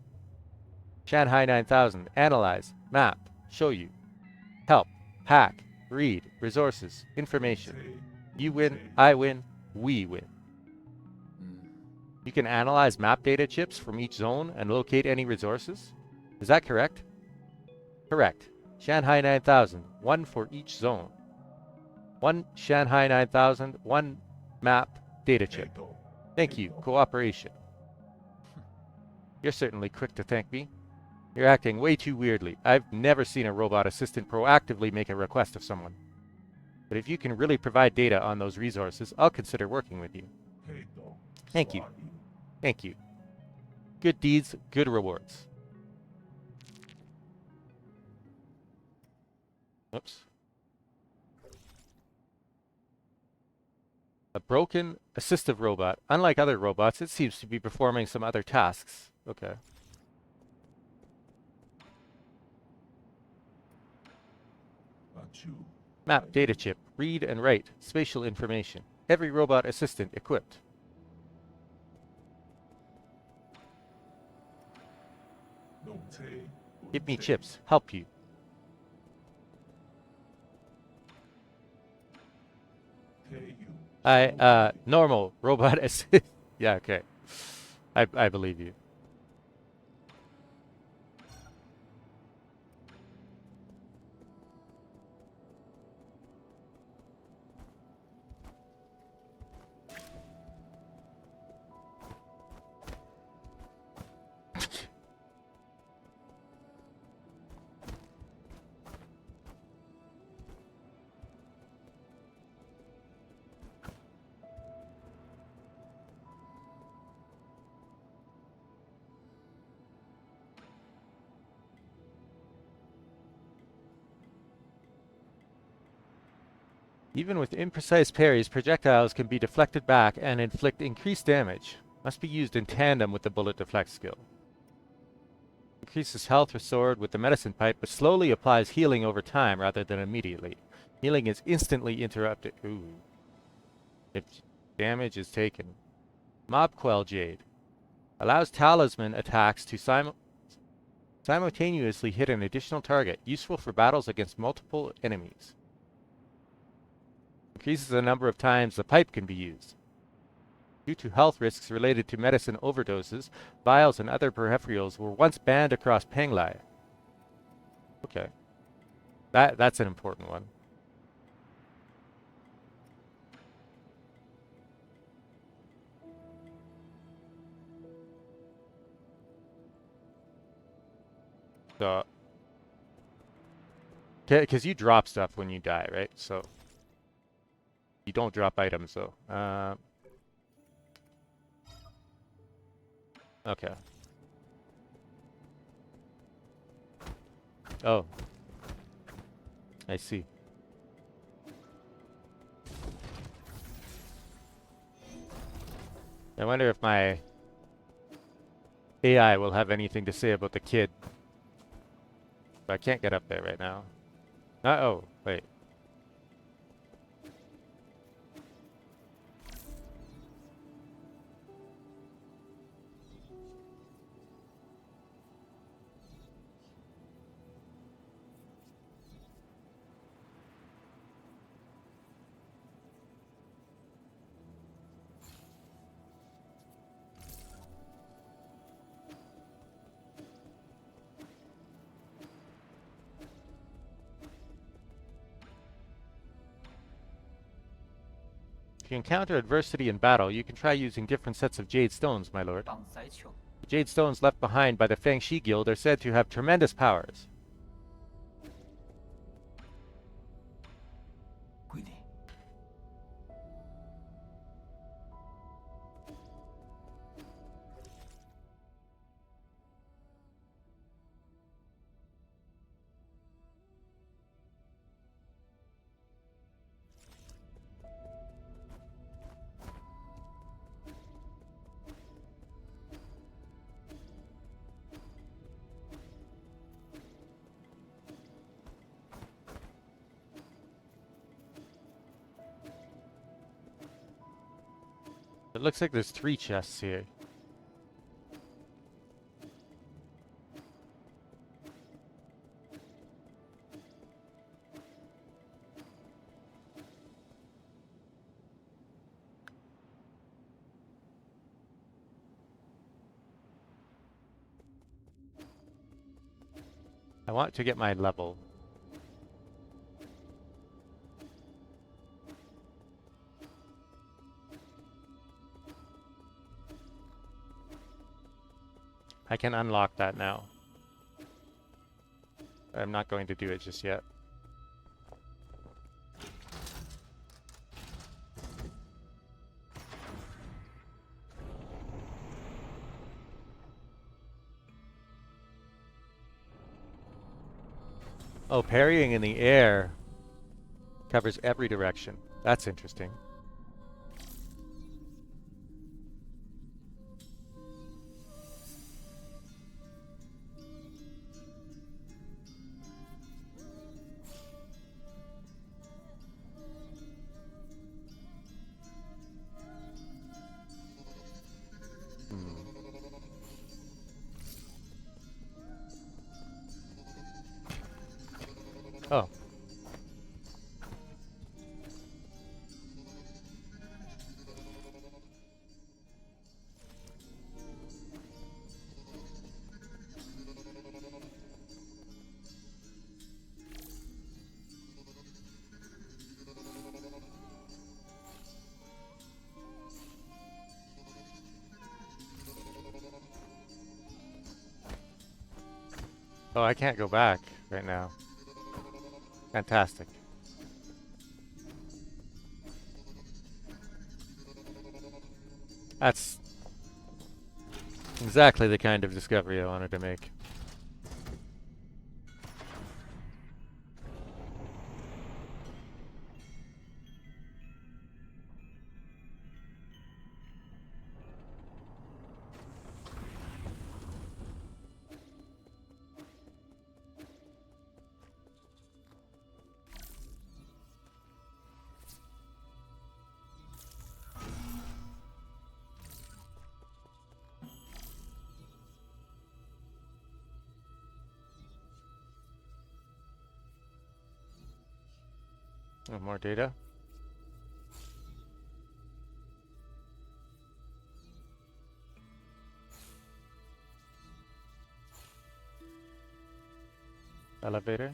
Shanghai 9000. Analyze. Map. Show you. Help. Hack. Read. Resources. Information. You win. I win. We win. You can analyze map data chips from each zone and locate any resources? Is that correct? Correct. Shanghai 9000. One for each zone. One Shanghai 9000. One map data chip. Thank you. Cooperation. You're certainly quick to thank me. You're acting way too weirdly. I've never seen a robot assistant proactively make a request of someone. But if you can really provide data on those resources, I'll consider working with you. Thank you. Thank you. Good deeds, good rewards. Oops. A broken assistive robot. Unlike other robots, it seems to be performing some other tasks. Okay. Map data chip. Read and write. Spatial information. Every robot assistant equipped. Give me chips. Help you. Normal robot assist. Yeah, okay. I believe you. Even with imprecise parries, projectiles can be deflected back and inflict increased damage. Must be used in tandem with the bullet deflect skill. Increases health restored with the medicine pipe, but slowly applies healing over time rather than immediately. Healing is instantly interrupted. Ooh. If damage is taken. Mob Quell Jade. Allows talisman attacks to simultaneously hit an additional target. Useful for battles against multiple enemies. Increases the number of times the pipe can be used. Due to health risks related to medicine overdoses, vials and other peripherals were once banned across Penglai. Okay. That's an important one. So, because you drop stuff when you die, right? So, you don't drop items, though. Okay. Oh. I see. I wonder if my AI will have anything to say about the kid. But I can't get up there right now. Oh, wait. If you encounter adversity in battle, you can try using different sets of jade stones, my lord. The jade stones left behind by the Fangshi Guild are said to have tremendous powers. It looks like there's 3 chests here. I want to get my level. I can unlock that now. I'm not going to do it just yet. Oh, parrying in the air covers every direction. That's interesting. Oh. Oh, I can't go back right now. Fantastic. That's exactly the kind of discovery I wanted to make. Oh, more data. Elevator.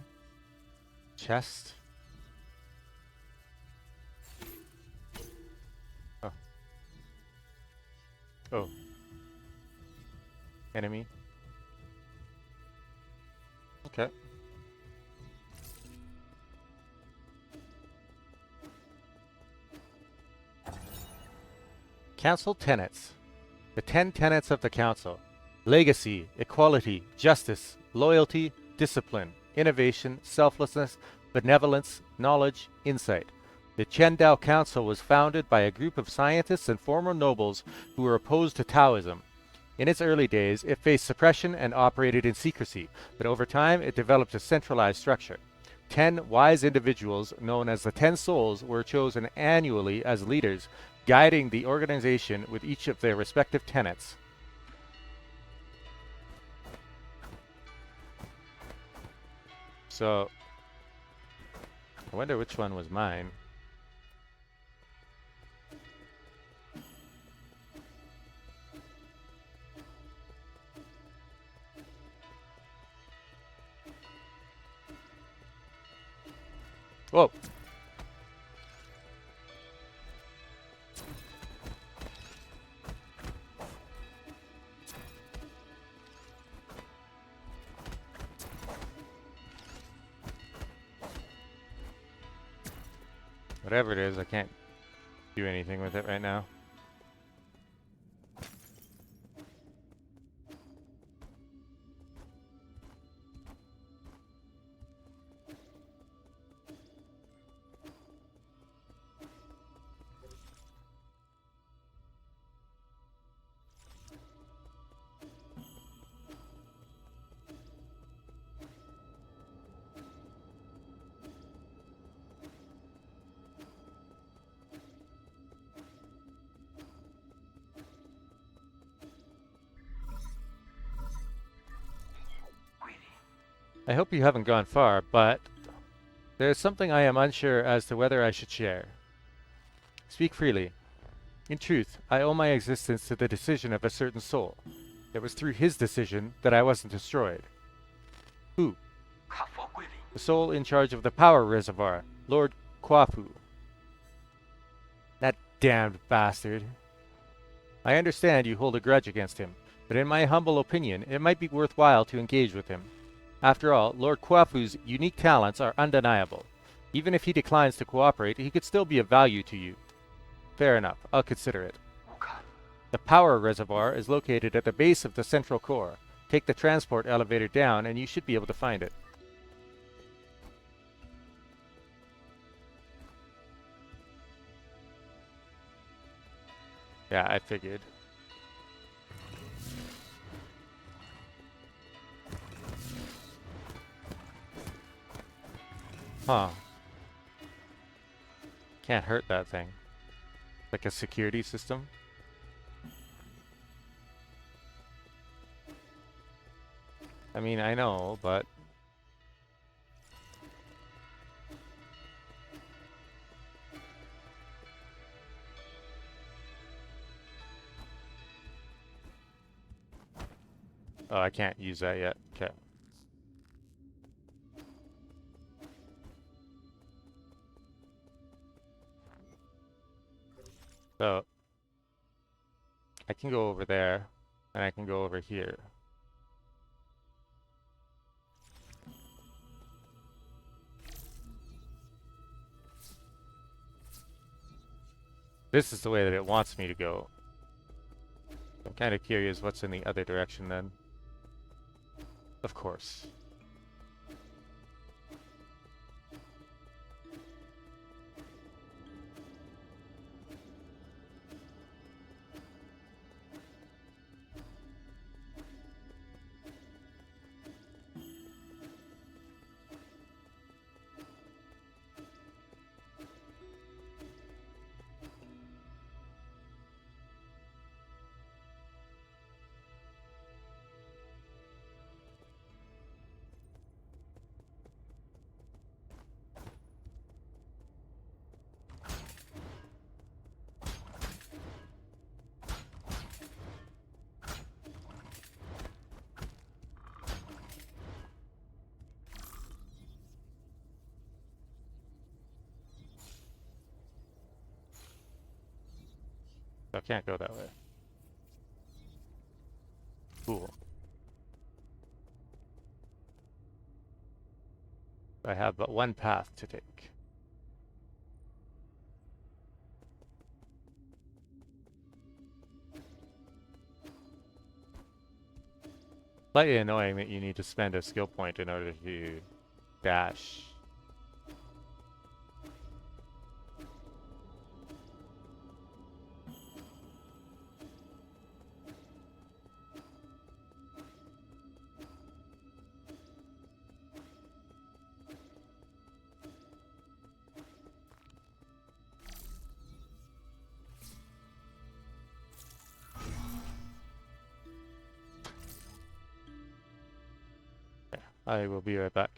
Chest. Oh. Oh. Enemy. Okay. Council tenets. The 10 tenets of the Council. Legacy, equality, justice, loyalty, discipline, innovation, selflessness, benevolence, knowledge, insight. The Chendao Council was founded by a group of scientists and former nobles who were opposed to Taoism. In its early days, it faced suppression and operated in secrecy, but over time it developed a centralized structure. 10 wise individuals, known as the 10 Souls, were chosen annually as leaders, guiding the organization with each of their respective tenets. So, I wonder which one was mine. Whoa! Whatever it is, I can't do anything with it right now. I hope you haven't gone far, but there is something I am unsure as to whether I should share. Speak freely. In truth, I owe my existence to the decision of a certain soul. It was through his decision that I wasn't destroyed. Who? The soul in charge of the power reservoir, Lord Kwafu. That damned bastard. I understand you hold a grudge against him, but in my humble opinion, it might be worthwhile to engage with him. After all, Lord Kwafu's unique talents are undeniable. Even if he declines to cooperate, he could still be of value to you. Fair enough, I'll consider it. The power reservoir is located at the base of the central core. Take the transport elevator down and you should be able to find it. Yeah, I figured. Huh. Can't hurt that thing. Like a security system? I mean, I know, but... Oh, I can't use that yet. Okay. So, I can go over there, and I can go over here. This is the way that it wants me to go. I'm kind of curious what's in the other direction then. Of course. I can't go that way. Cool. I have but one path to take. Slightly annoying that you need to spend a skill point in order to dash. I will be right back.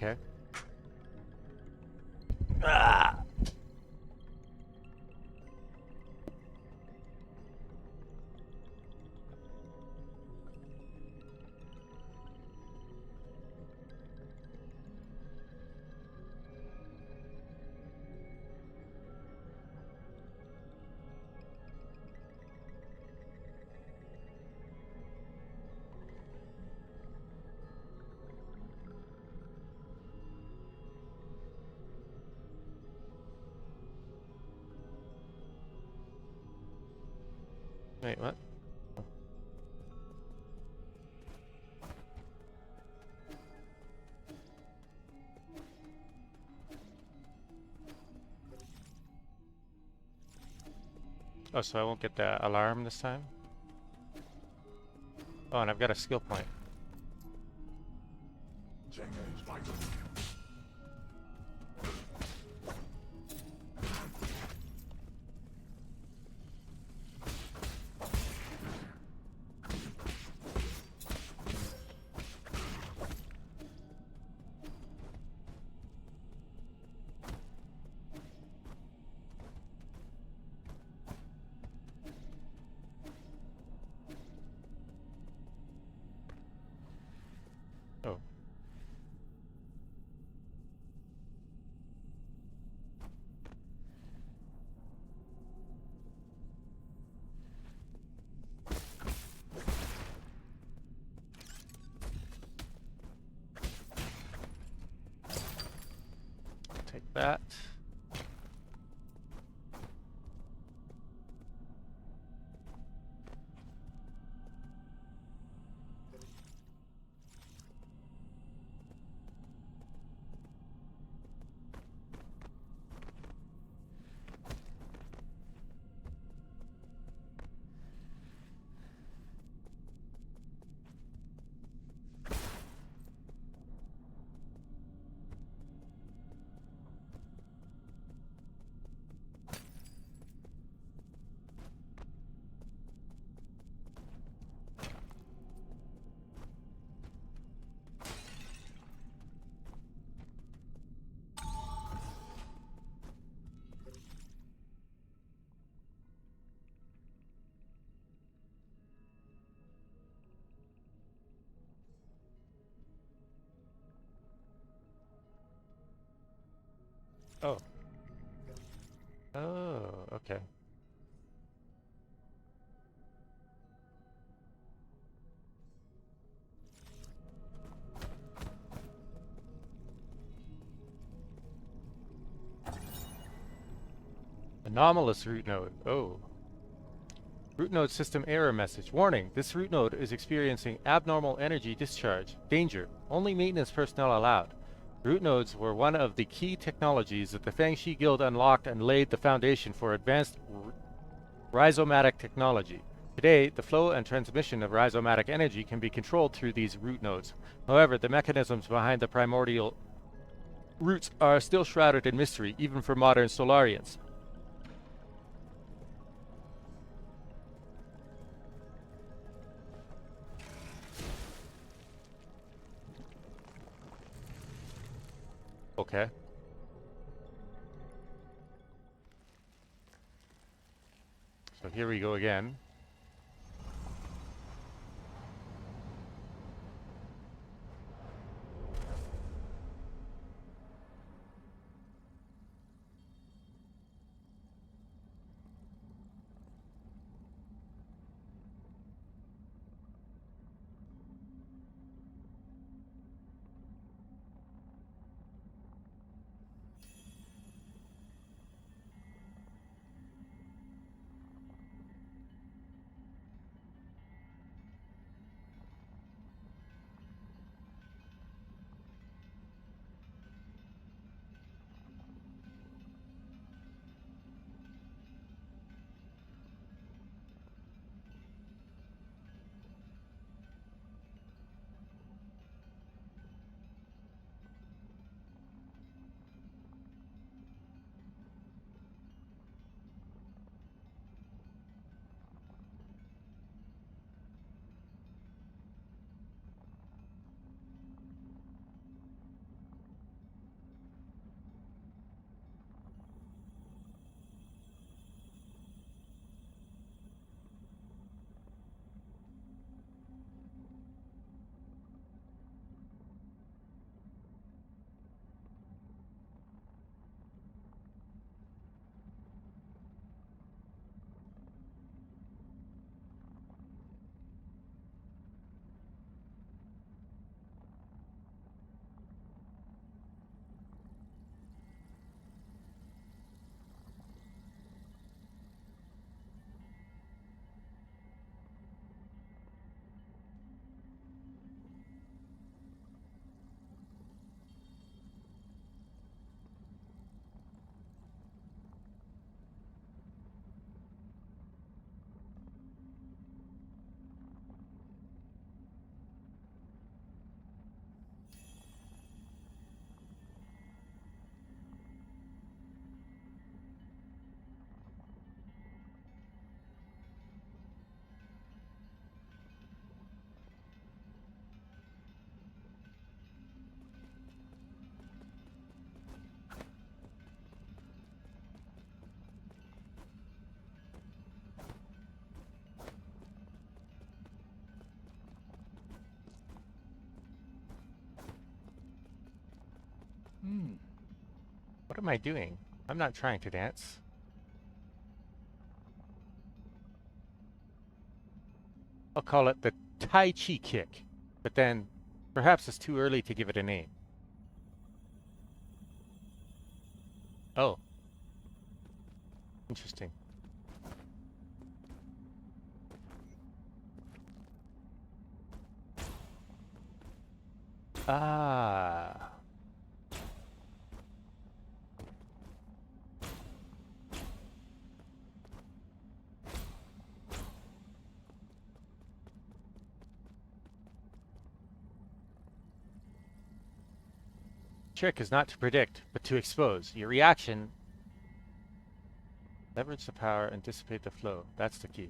Okay. Ah! Wait, what? Oh, so I won't get the alarm this time? Oh, and I've got a skill point. Oh. Take that. Oh. Oh, okay. Anomalous root node. Oh. Root node system error message. Warning, this root node is experiencing abnormal energy discharge. Danger. Only maintenance personnel allowed. Root nodes were one of the key technologies that the Fangxi Guild unlocked and laid the foundation for advanced rhizomatic technology. Today, the flow and transmission of rhizomatic energy can be controlled through these root nodes. However, the mechanisms behind the primordial roots are still shrouded in mystery, even for modern Solarians. Okay. So here we go again. am I doing? I'm not trying to dance. I'll call it the Tai Chi kick. But then, perhaps it's too early to give it a name. Oh, interesting. Ah. Trick is not to predict, but to expose. Your reaction, leverage the power and dissipate the flow. That's the key.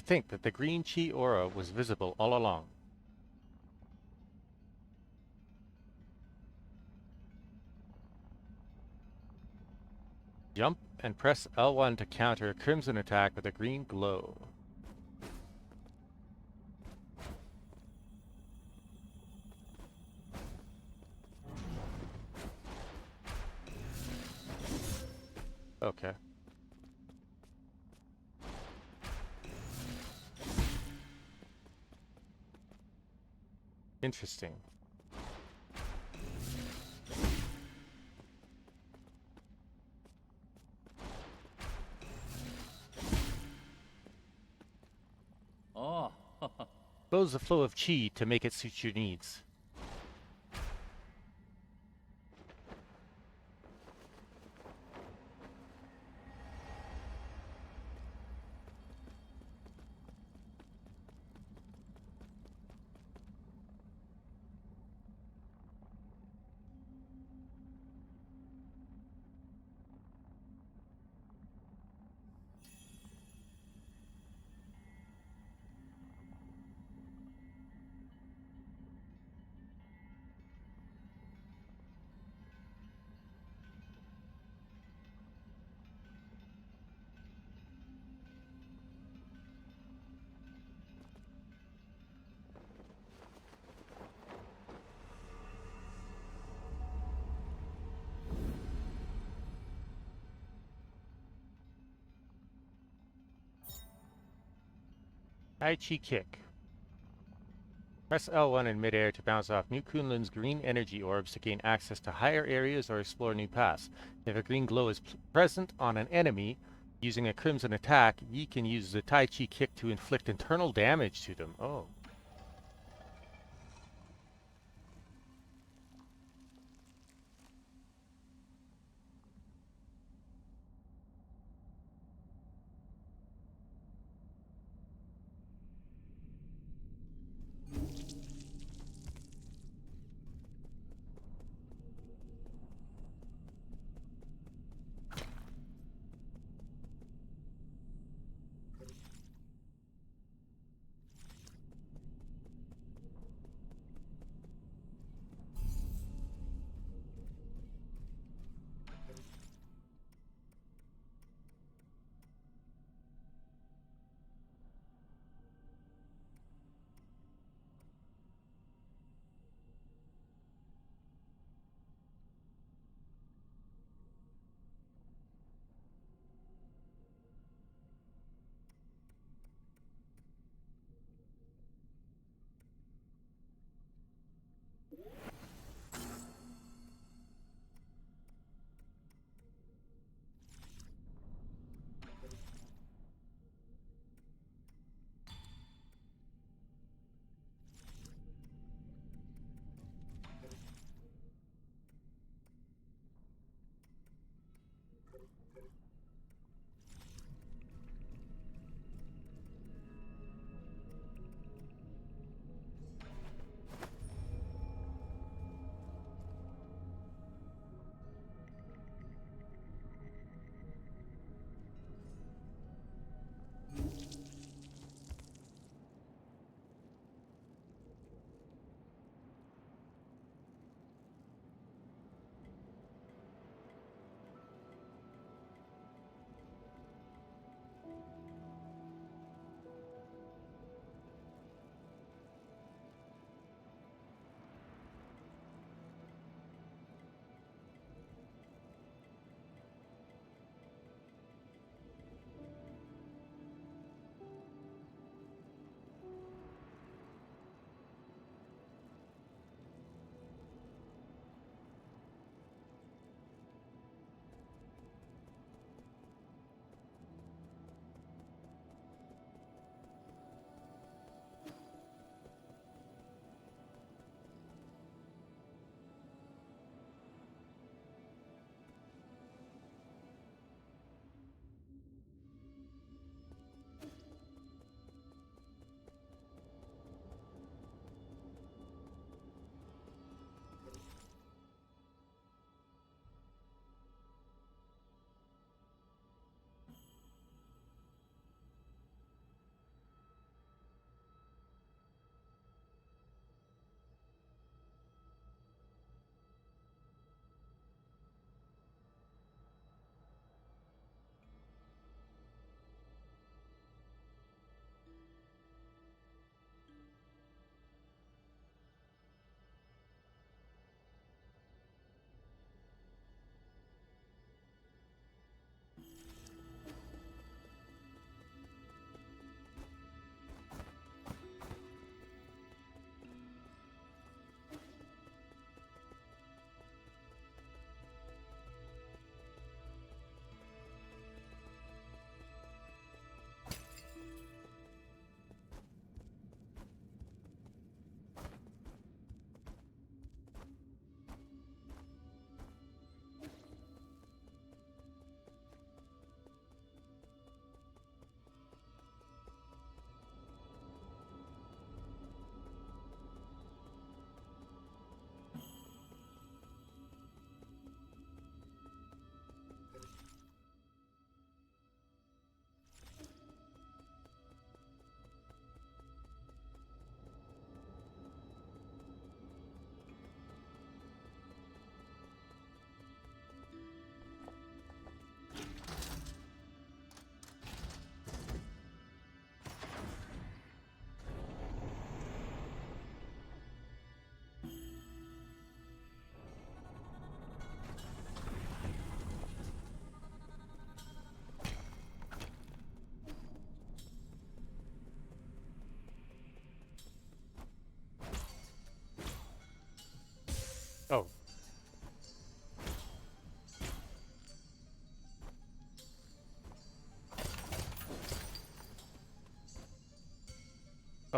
think that the green chi aura was visible all along. Jump and press L1 to counter a crimson attack with a green glow. Okay. Interesting. Oh. Close the flow of chi to make it suit your needs. Tai Chi Kick. Press L1 in midair to bounce off New Kunlun's green energy orbs to gain access to higher areas or explore new paths. If a green glow is present on an enemy using a crimson attack, Yi can use the Tai Chi Kick to inflict internal damage to them. Oh.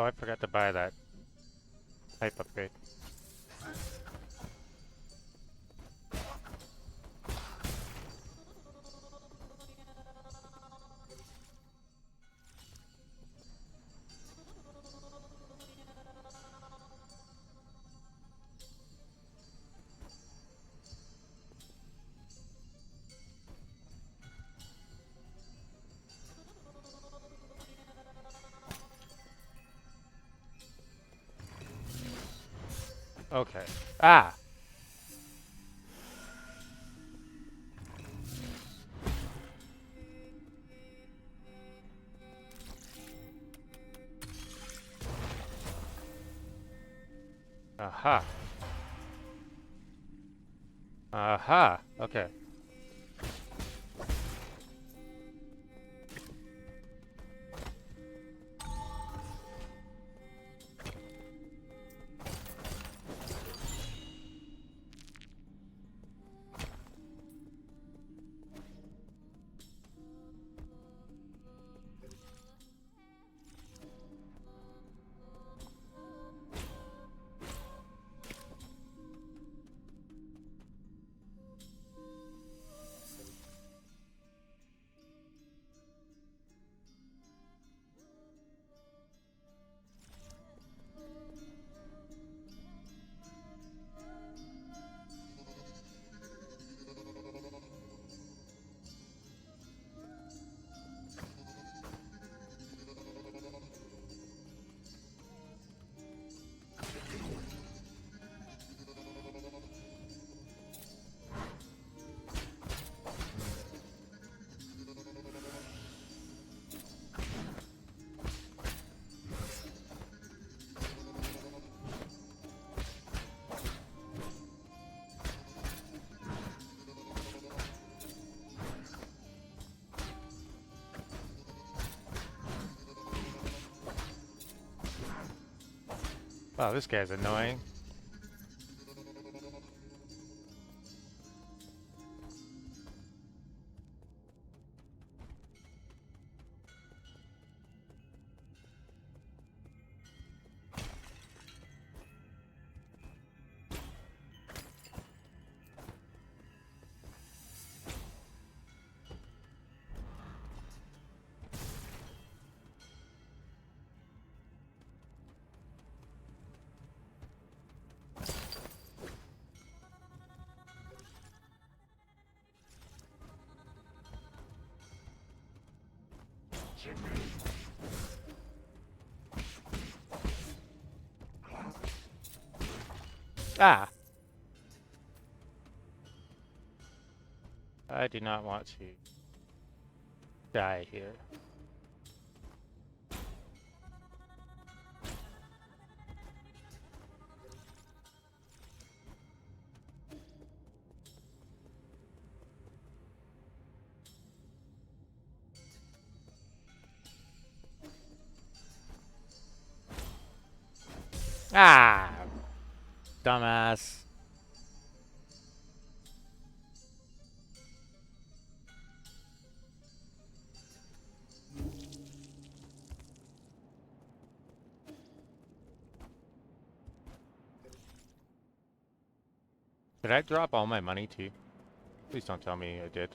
I forgot to buy that type upgrade. Okay. Ah! Aha. Aha. Okay. Wow, this guy's annoying. Ah! I do not want to die here. Ah! Dumbass. Did I drop all my money too? Please don't tell me I did.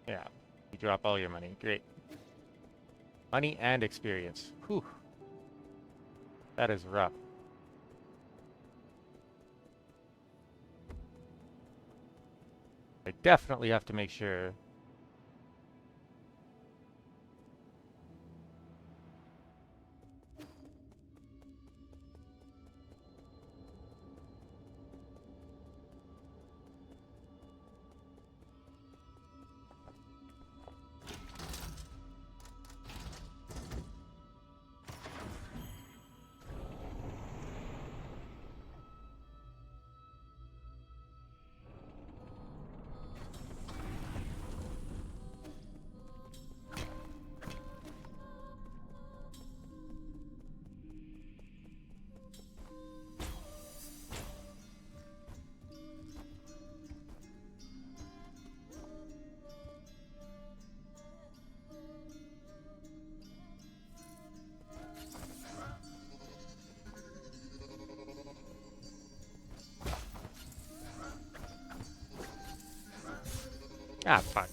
Yeah, you drop all your money. Great. Money and experience. Whew. That is rough. I definitely have to make sure. Ah, fuck.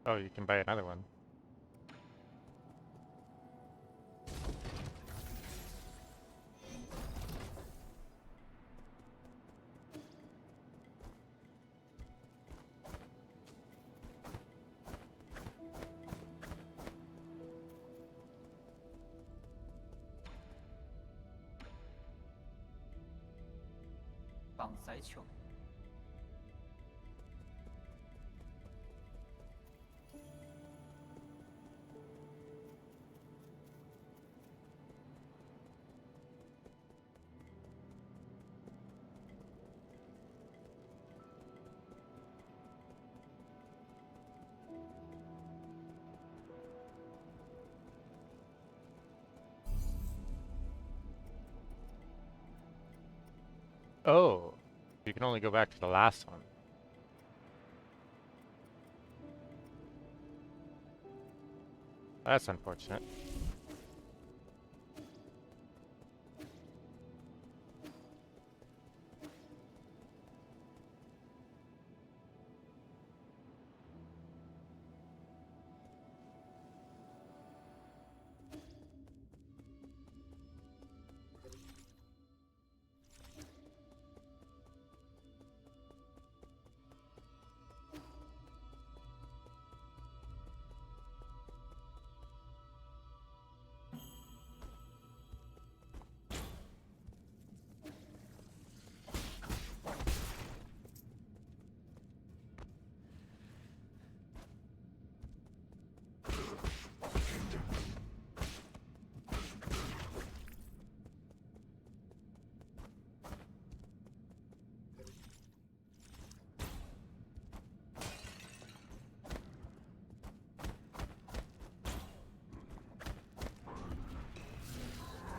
Oh, you can buy another one. Oh, you can only go back to the last one. That's unfortunate.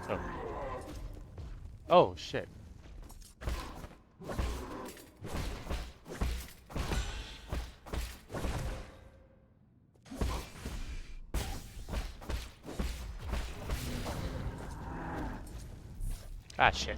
So. Oh, shit. Ah, shit.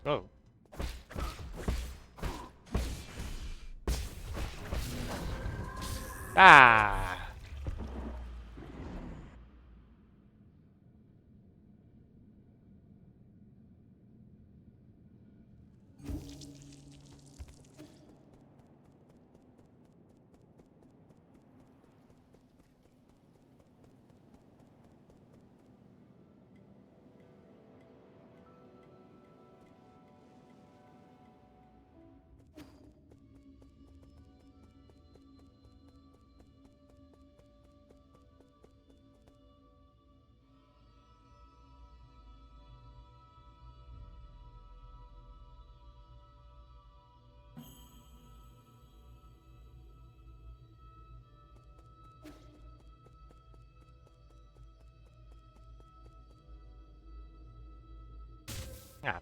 Oh. Ah! Ah.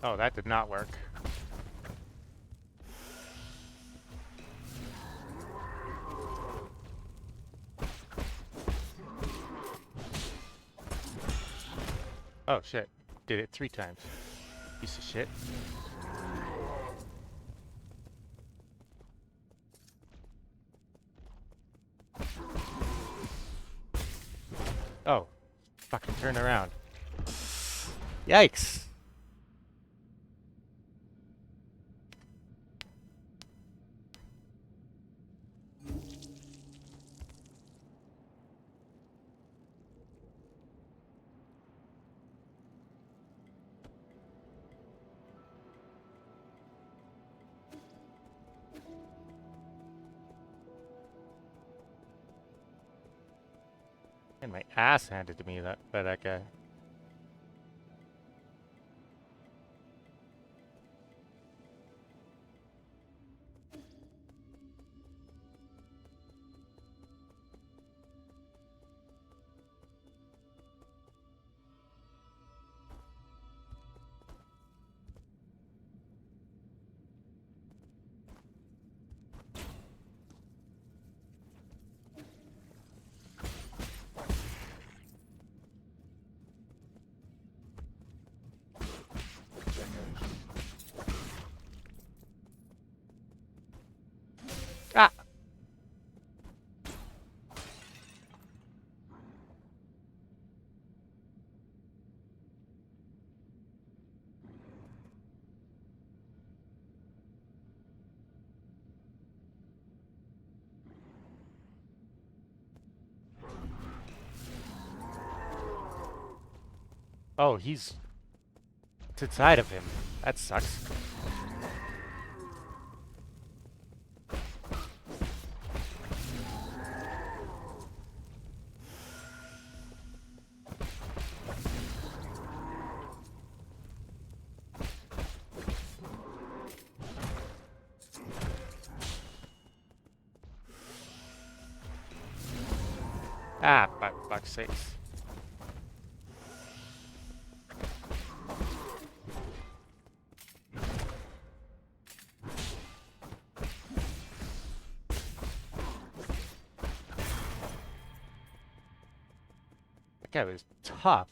Oh, that did not work. Oh, shit. Did it 3 times. Piece of shit. Oh. Fucking turn around. Yikes! And my ass handed to me by that guy. Ah! Oh, he's to the side of him. That sucks. Ah, for fuck's sakes. That guy was tough.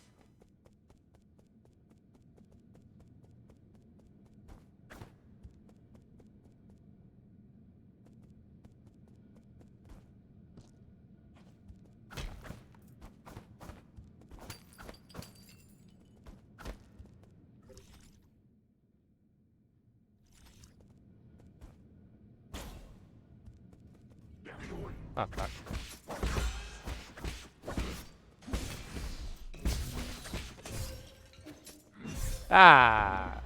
Oh, fuck. Ah!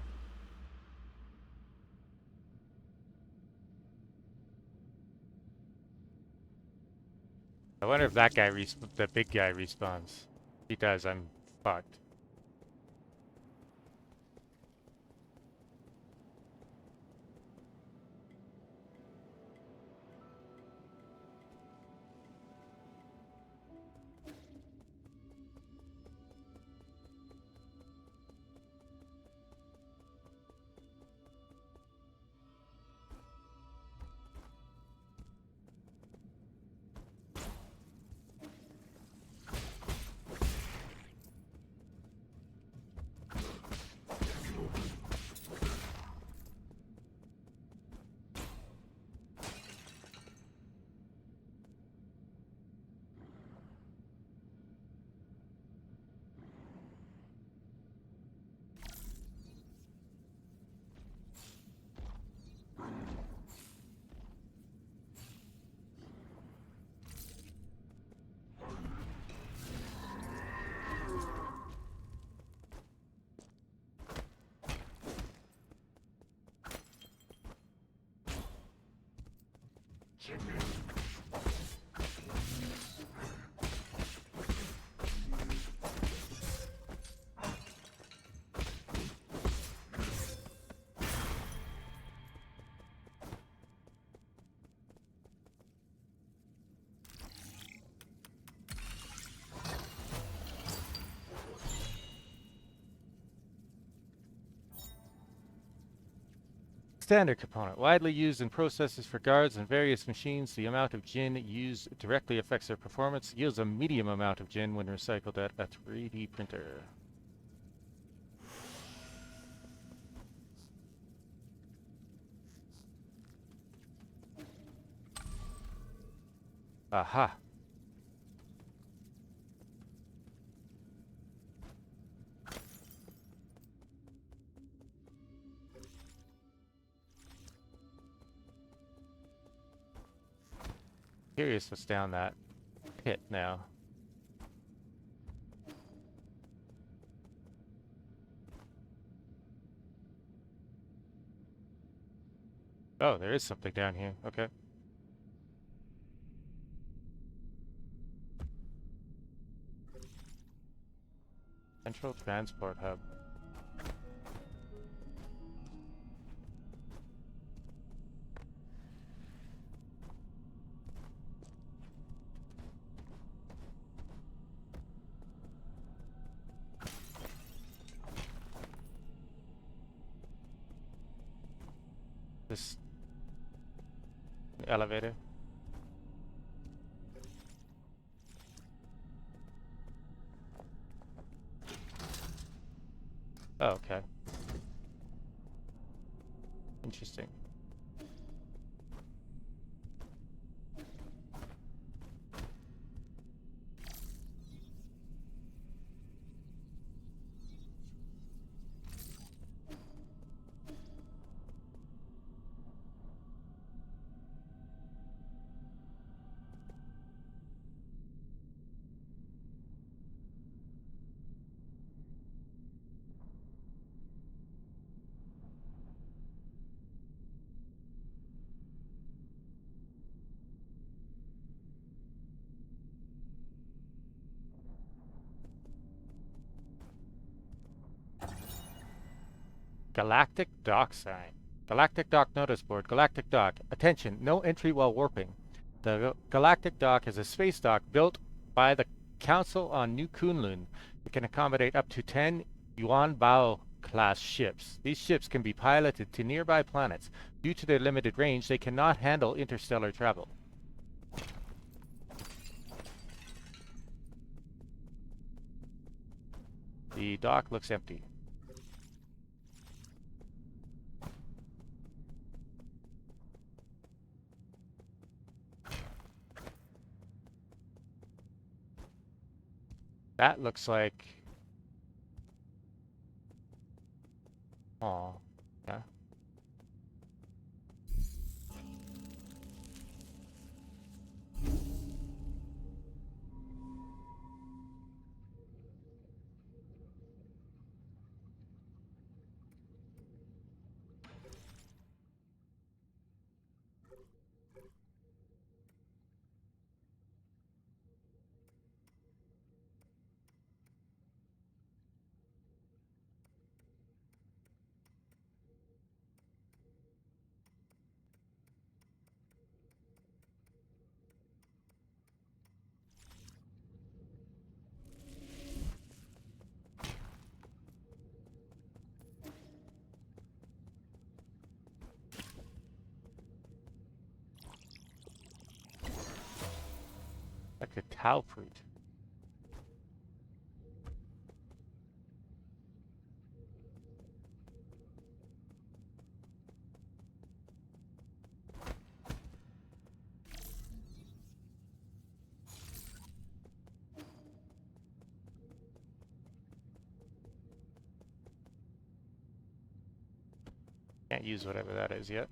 I wonder if that guy the big guy respawns. If he does, I'm fucked. Standard component. Widely used in processes for guards and various machines, the amount of gin used directly affects their performance. Yields a medium amount of gin when recycled at a 3D printer. Aha. Curious what's down that pit now. Oh, there is something down here. Okay. Central Transport Hub. This elevator. Oh, okay. Interesting. Galactic Dock Sign. Galactic Dock Notice Board. Galactic Dock. Attention, no entry while warping. The Galactic Dock is a space dock built By the Council on New Kunlun, it can accommodate up to 10 Yuan Bao class ships. These ships can be piloted to nearby planets. Due to their limited range, they cannot handle interstellar travel. The dock looks empty. That looks like... Oh, yeah. Like a Tau fruit. Can't use whatever that is yet.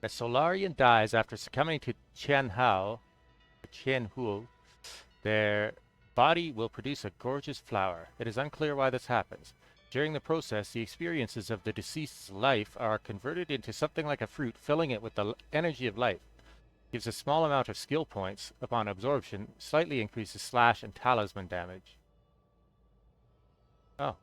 A Solarian dies after succumbing to Qianhu. Their body will produce a gorgeous flower. It is unclear why this happens. During the process, the experiences of the deceased's life are converted into something like a fruit, filling it with the energy of life. Gives a small amount of skill points upon absorption, slightly increases slash and talisman damage. Oh.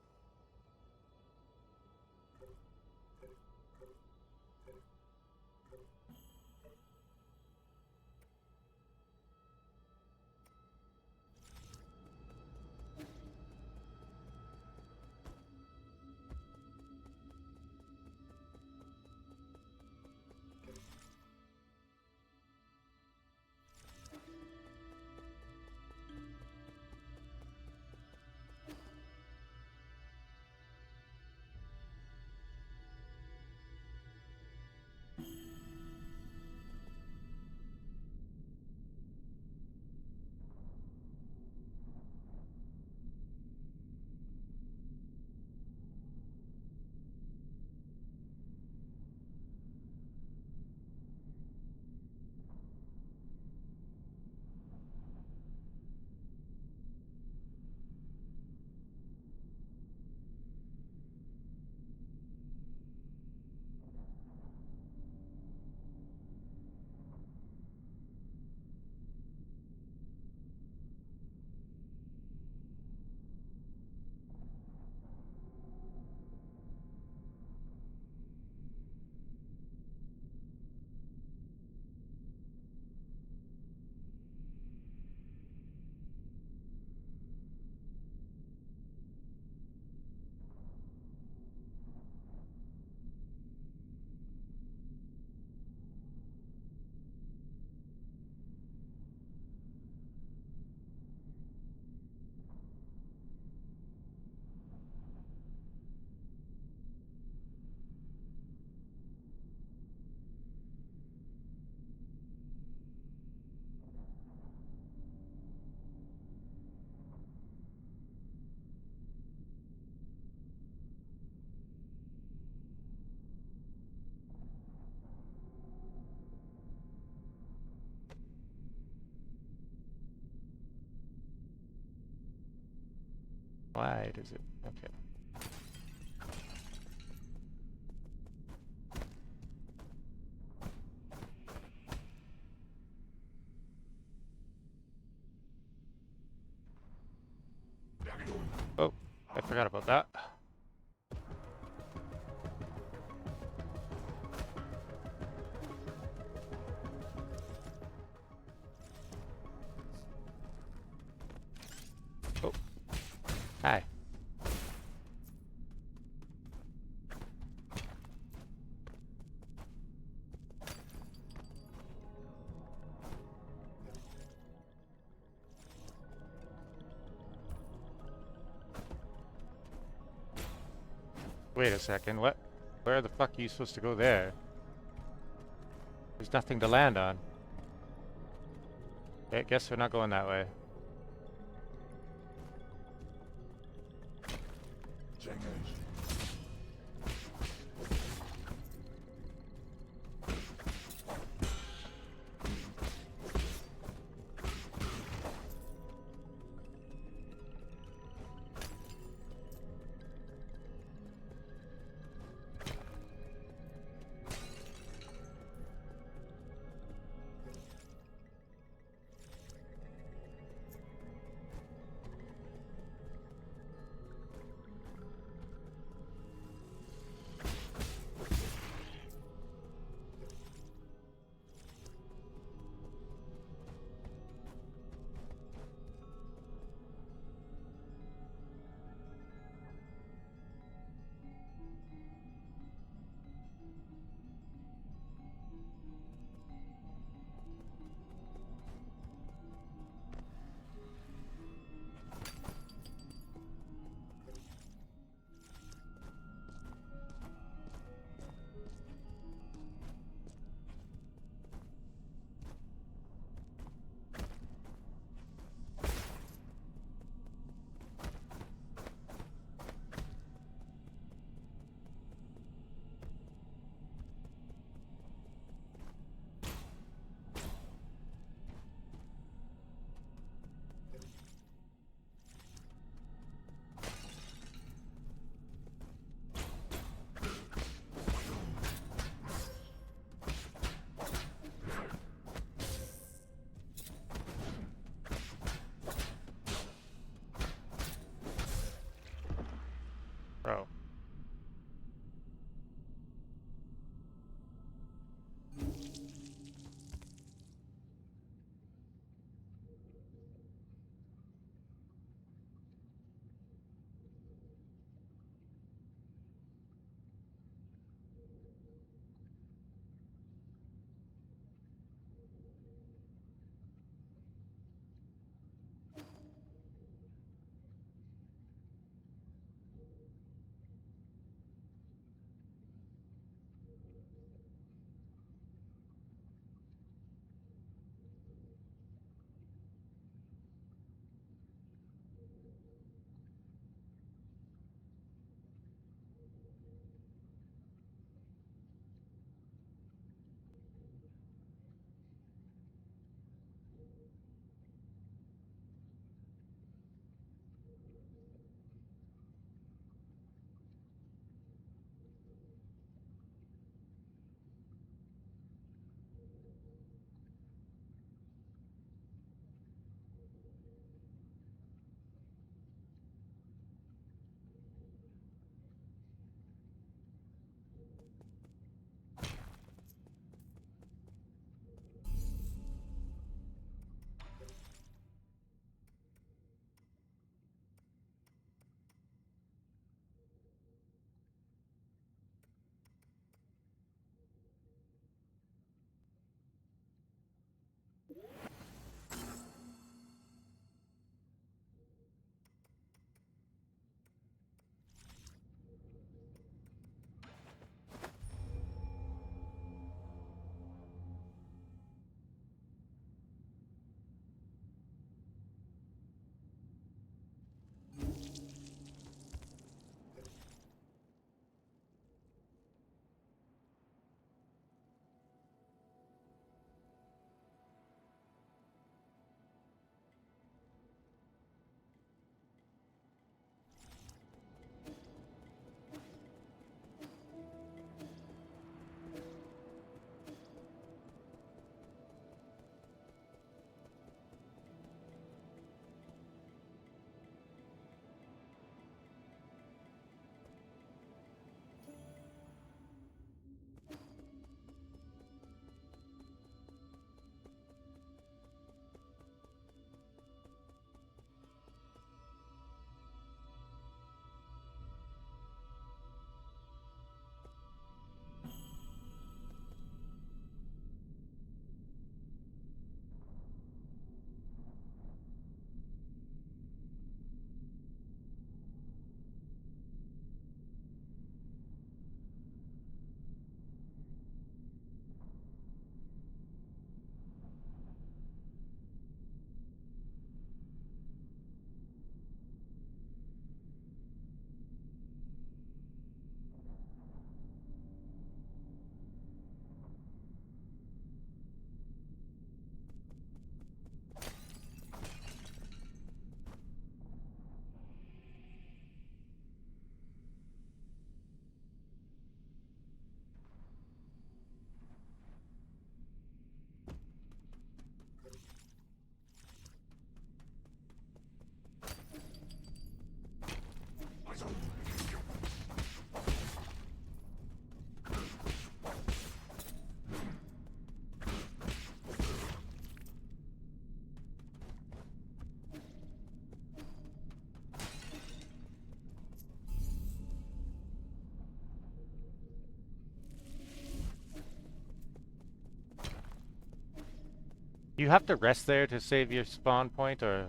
Why does it? Okay. Oh, I forgot about that. Oh, hi. Wait a second, what? Where the fuck are you supposed to go there? There's nothing to land on. Okay, guess we're not going that way. Do you have to rest there to save your spawn point, or?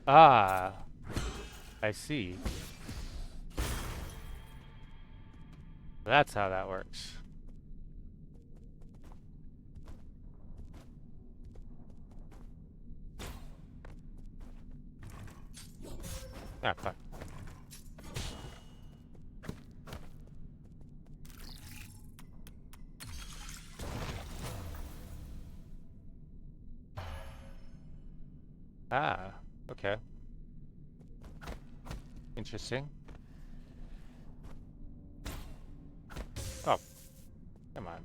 Ah, I see. That's how that works. Ah, fuck. Ah, okay. Interesting. Oh, come on.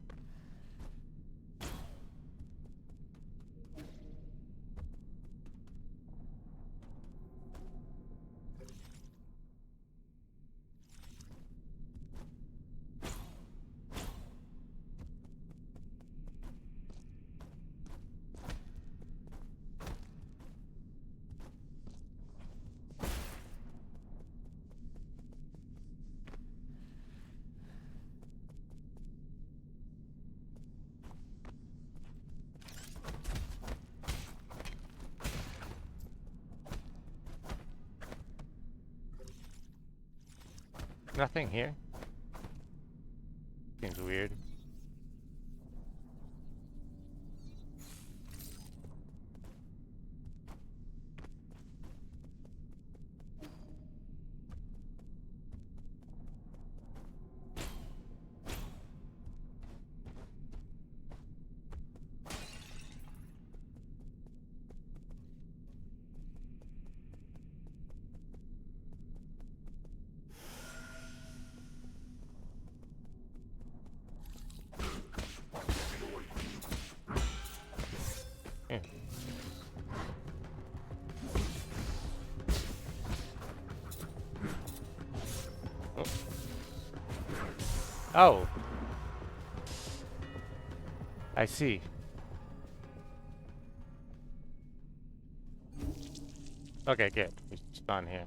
Nothing here. Seems weird. Here. Oh, I see. Okay, good. We spawn here.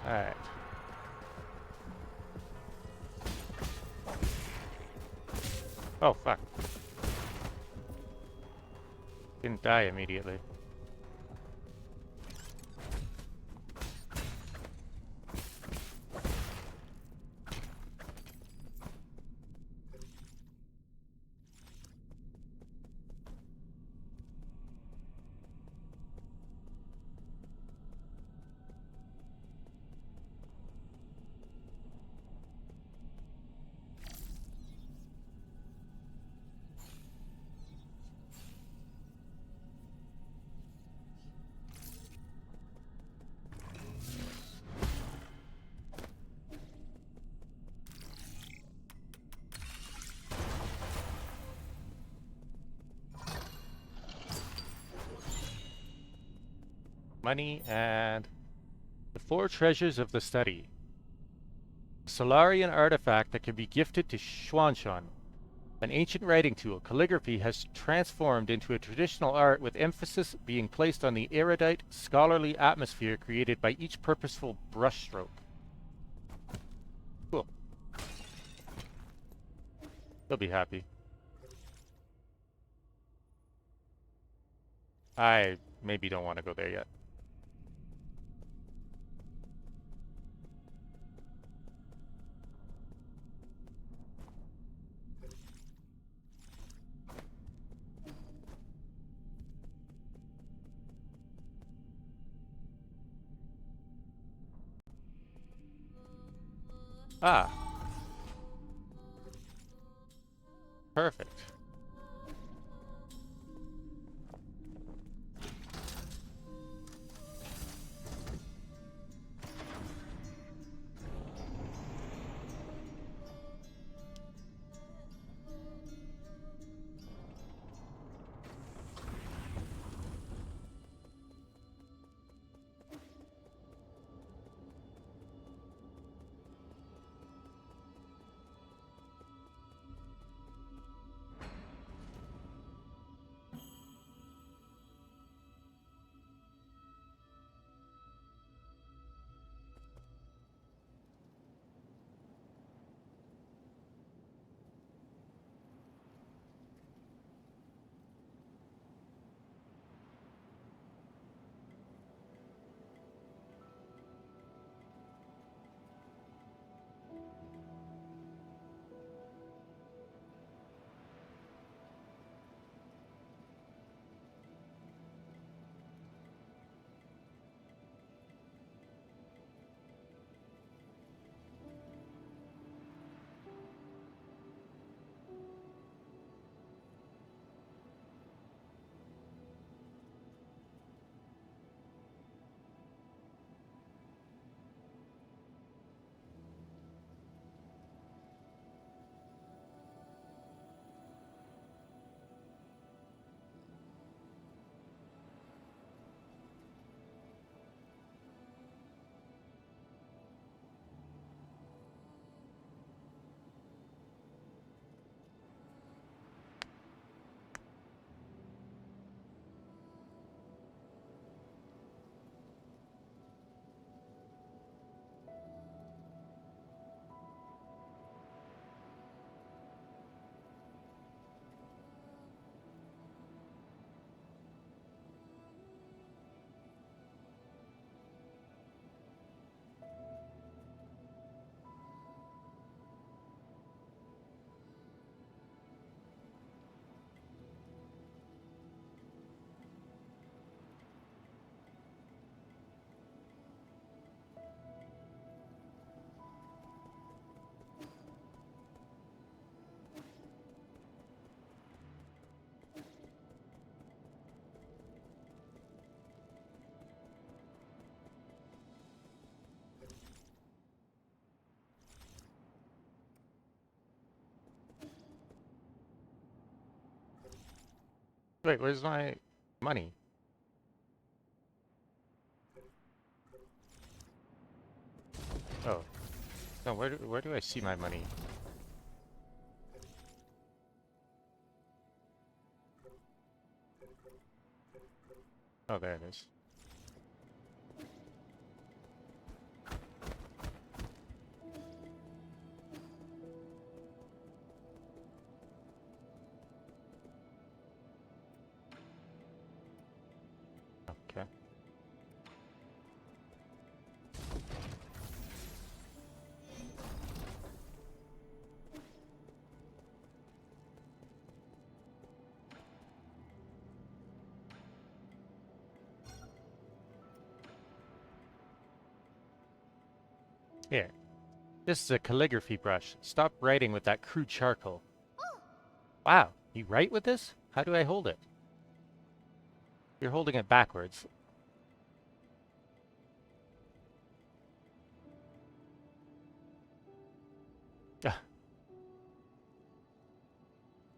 Alright. Oh, fuck. Didn't die immediately. Money and the 4 treasures of the study. Solarian artifact that can be gifted to Xuanshan. An ancient writing tool, calligraphy has transformed into a traditional art with emphasis being placed on the erudite, scholarly atmosphere created by each purposeful brushstroke. Cool. He'll be happy. I maybe don't want to go there yet. Ah, perfect. Wait, where's my money? Oh, no, where do I see my money? Oh, there it is. Okay. Here. This is a calligraphy brush. Stop writing with that crude charcoal. Wow, you write with this? How do I hold it? You're holding it backwards. Ah,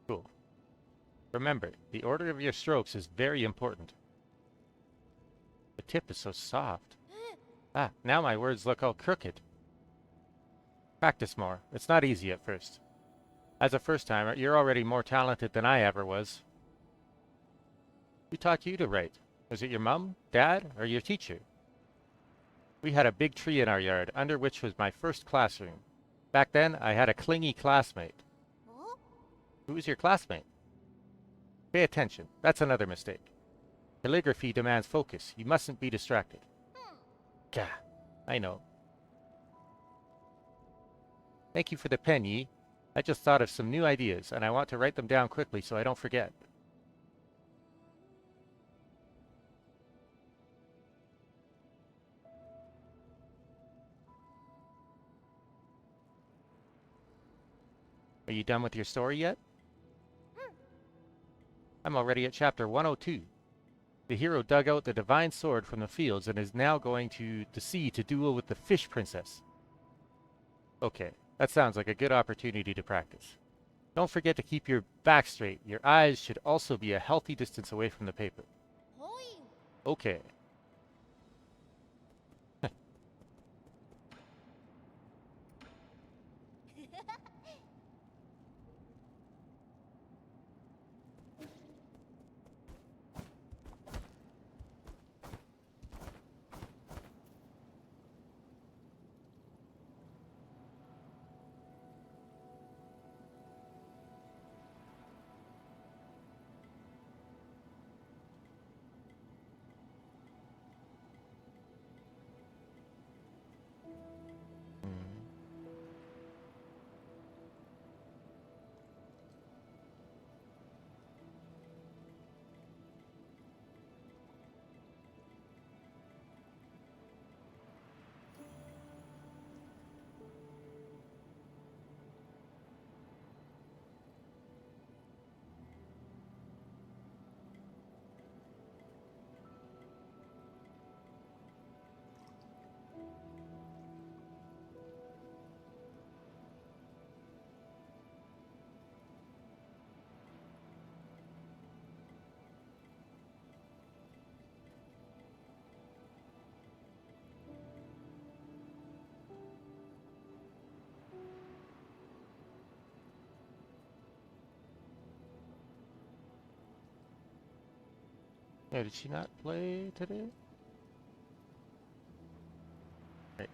cool. Remember, the order of your strokes is very important. The tip is so soft. Ah, now my words look all crooked. Practice more. It's not easy at first. As a first-timer, you're already more talented than I ever was. Who taught you to write? Was it your mom, dad, or your teacher? We had a big tree in our yard, under which was my first classroom. Back then, I had a clingy classmate. Who was your classmate? Pay attention. That's another mistake. Calligraphy demands focus. You mustn't be distracted. Gah, I know. Thank you for the pen, Yi. I just thought of some new ideas, and I want to write them down quickly so I don't forget. you done with your story yet? I'm already at chapter 102. The hero dug out the divine sword from the fields and is now going to the sea to duel with the fish princess. Okay, that sounds like a good opportunity to practice. Don't forget to keep your back straight. Your eyes should also be a healthy distance away from the paper. Okay. Yeah, did she not play today? Right.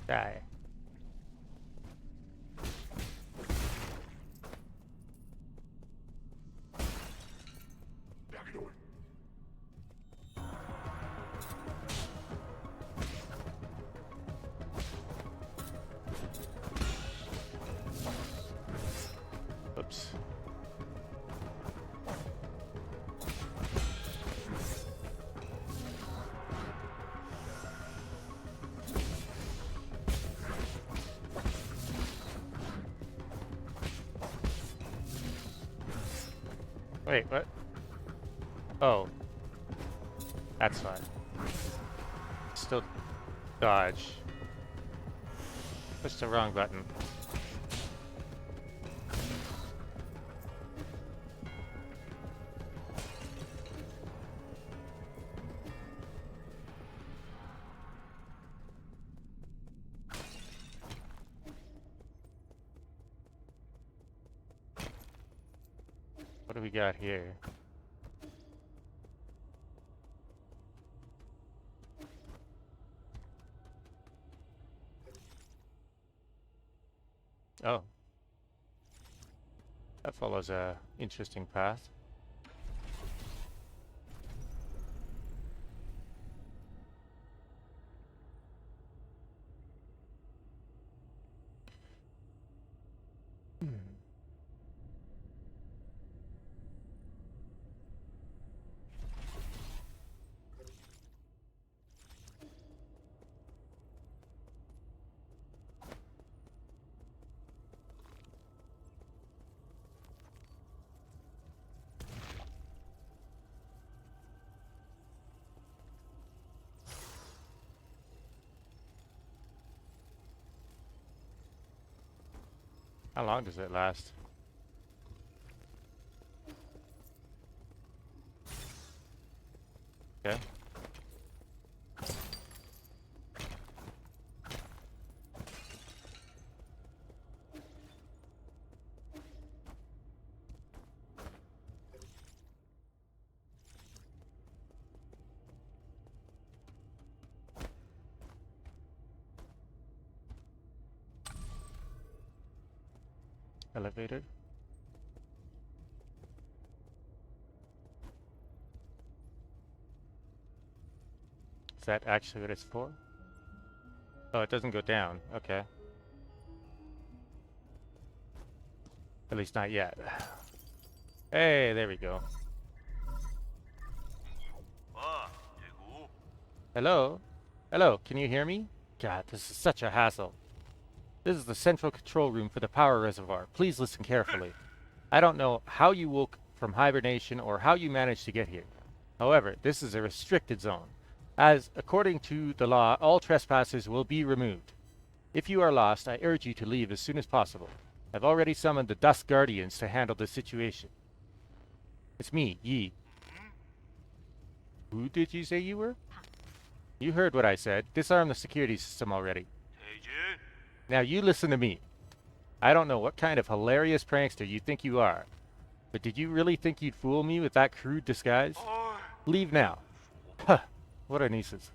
Die. Oops. Wait, what? Oh. That's fine. Still dodge. Pushed the wrong button. What do we got here? Oh. That follows a interesting path. How long does it last? Okay. Elevator. Is that actually what it's for? Oh, it doesn't go down. Okay. At least not yet. Hey, there we go. Hello? Hello, can you hear me? God, this is such a hassle. This is the central control room for the power reservoir. Please listen carefully. I don't know how you woke from hibernation or how you managed to get here. However, this is a restricted zone, as according to the law, all trespassers will be removed. If you are lost, I urge you to leave as soon as possible. I've already summoned the Dusk Guardians to handle the situation. It's me, Yi. Who did you say you were? You heard what I said. Disarm the security system already. Now you listen to me. I don't know what kind of hilarious prankster you think you are, but did you really think you'd fool me with that crude disguise? Leave now. Huh. What are nieces?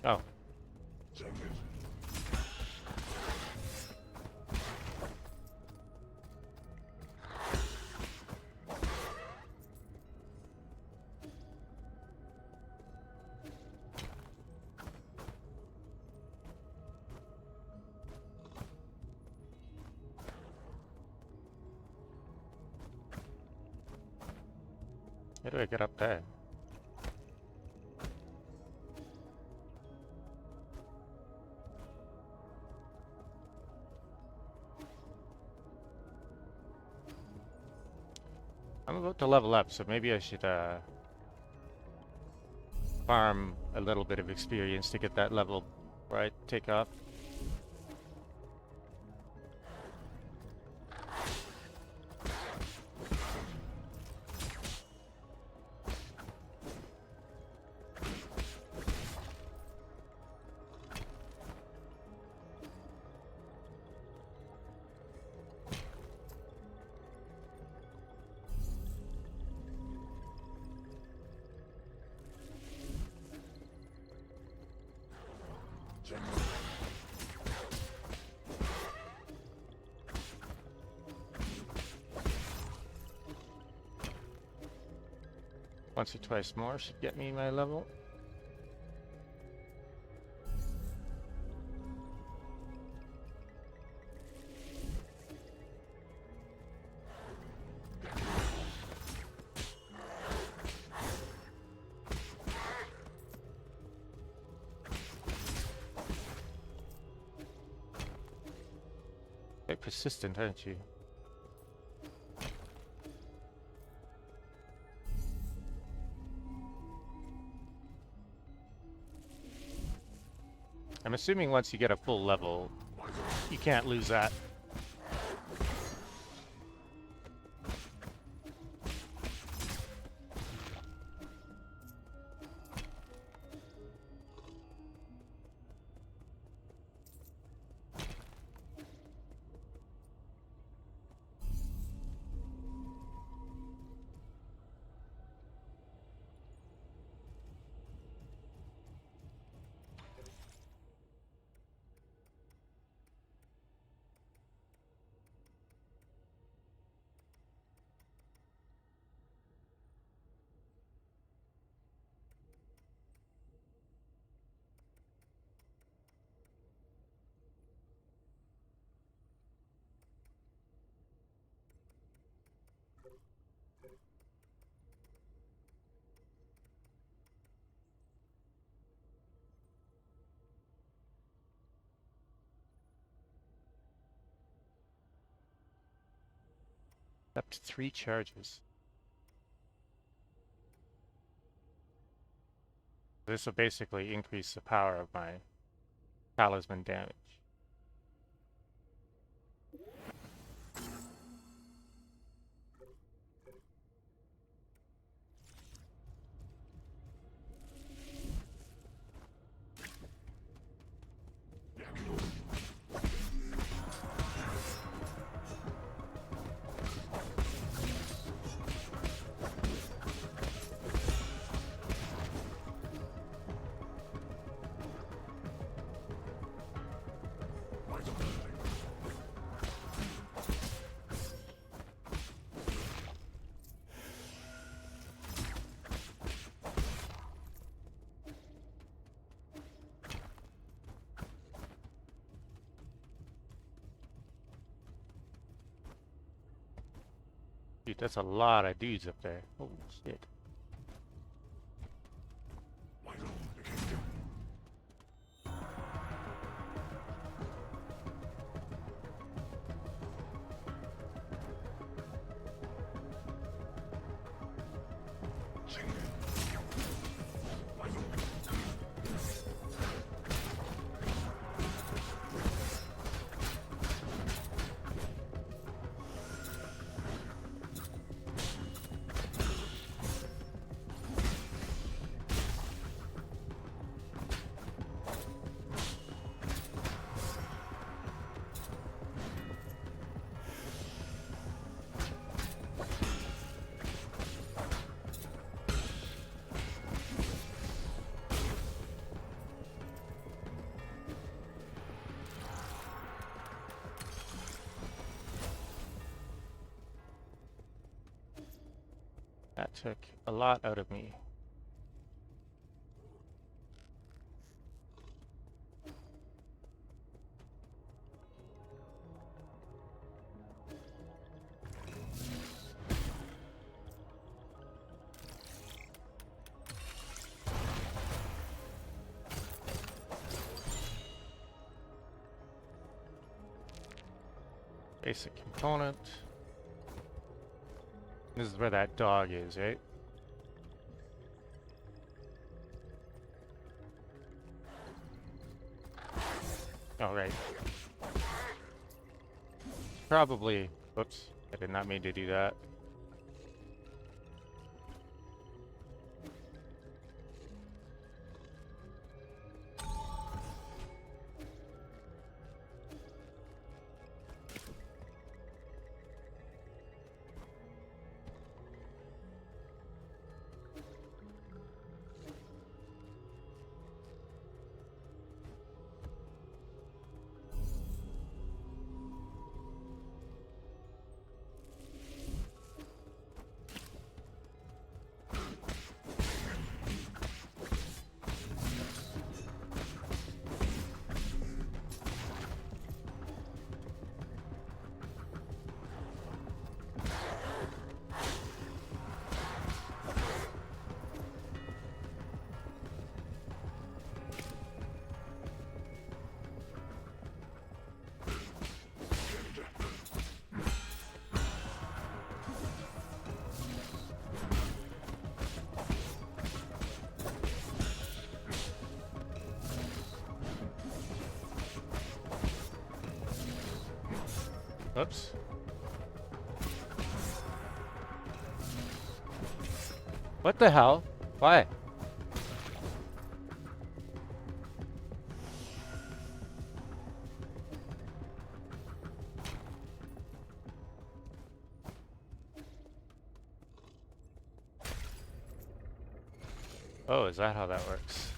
Oh. How do I get up there? I'm about to level up, so maybe I should farm a little bit of experience to get that level where I take off. Once or twice more should get me my level. Quite persistent, aren't you? I'm assuming once you get a full level, you can't lose that. Up to 3 charges. This will basically increase the power of my talisman damage. Dude, that's a lot of dudes up there. Holy shit. That took a lot out of me. Basic component. This is where that dog is, right? Oh, right. Probably. Whoops. I did not mean to do that. Oops. What the hell? Why? Oh, is that how that works?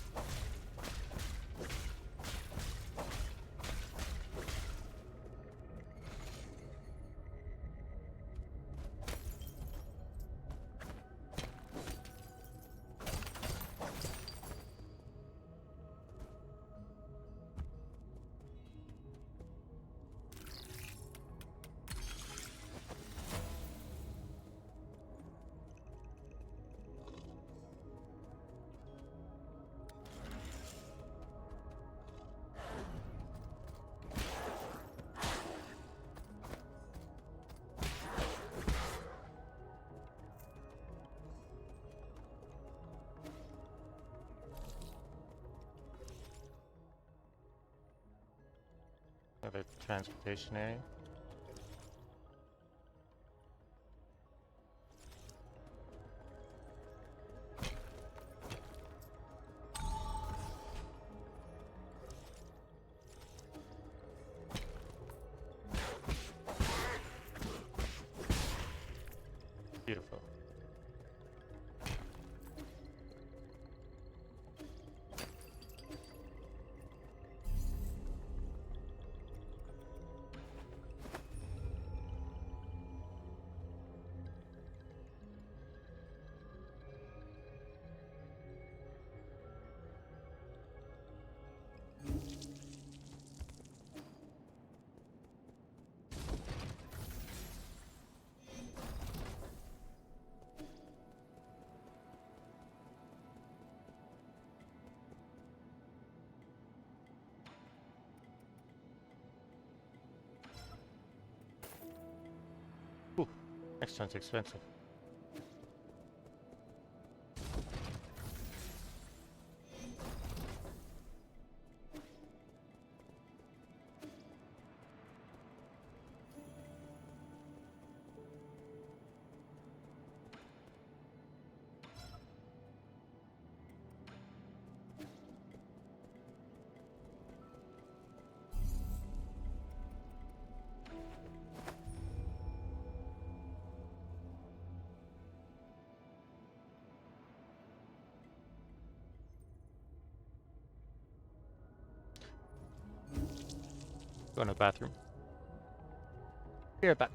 Another transportation area. Beautiful. Ooh, next one's expensive. Go in the bathroom. Be right back.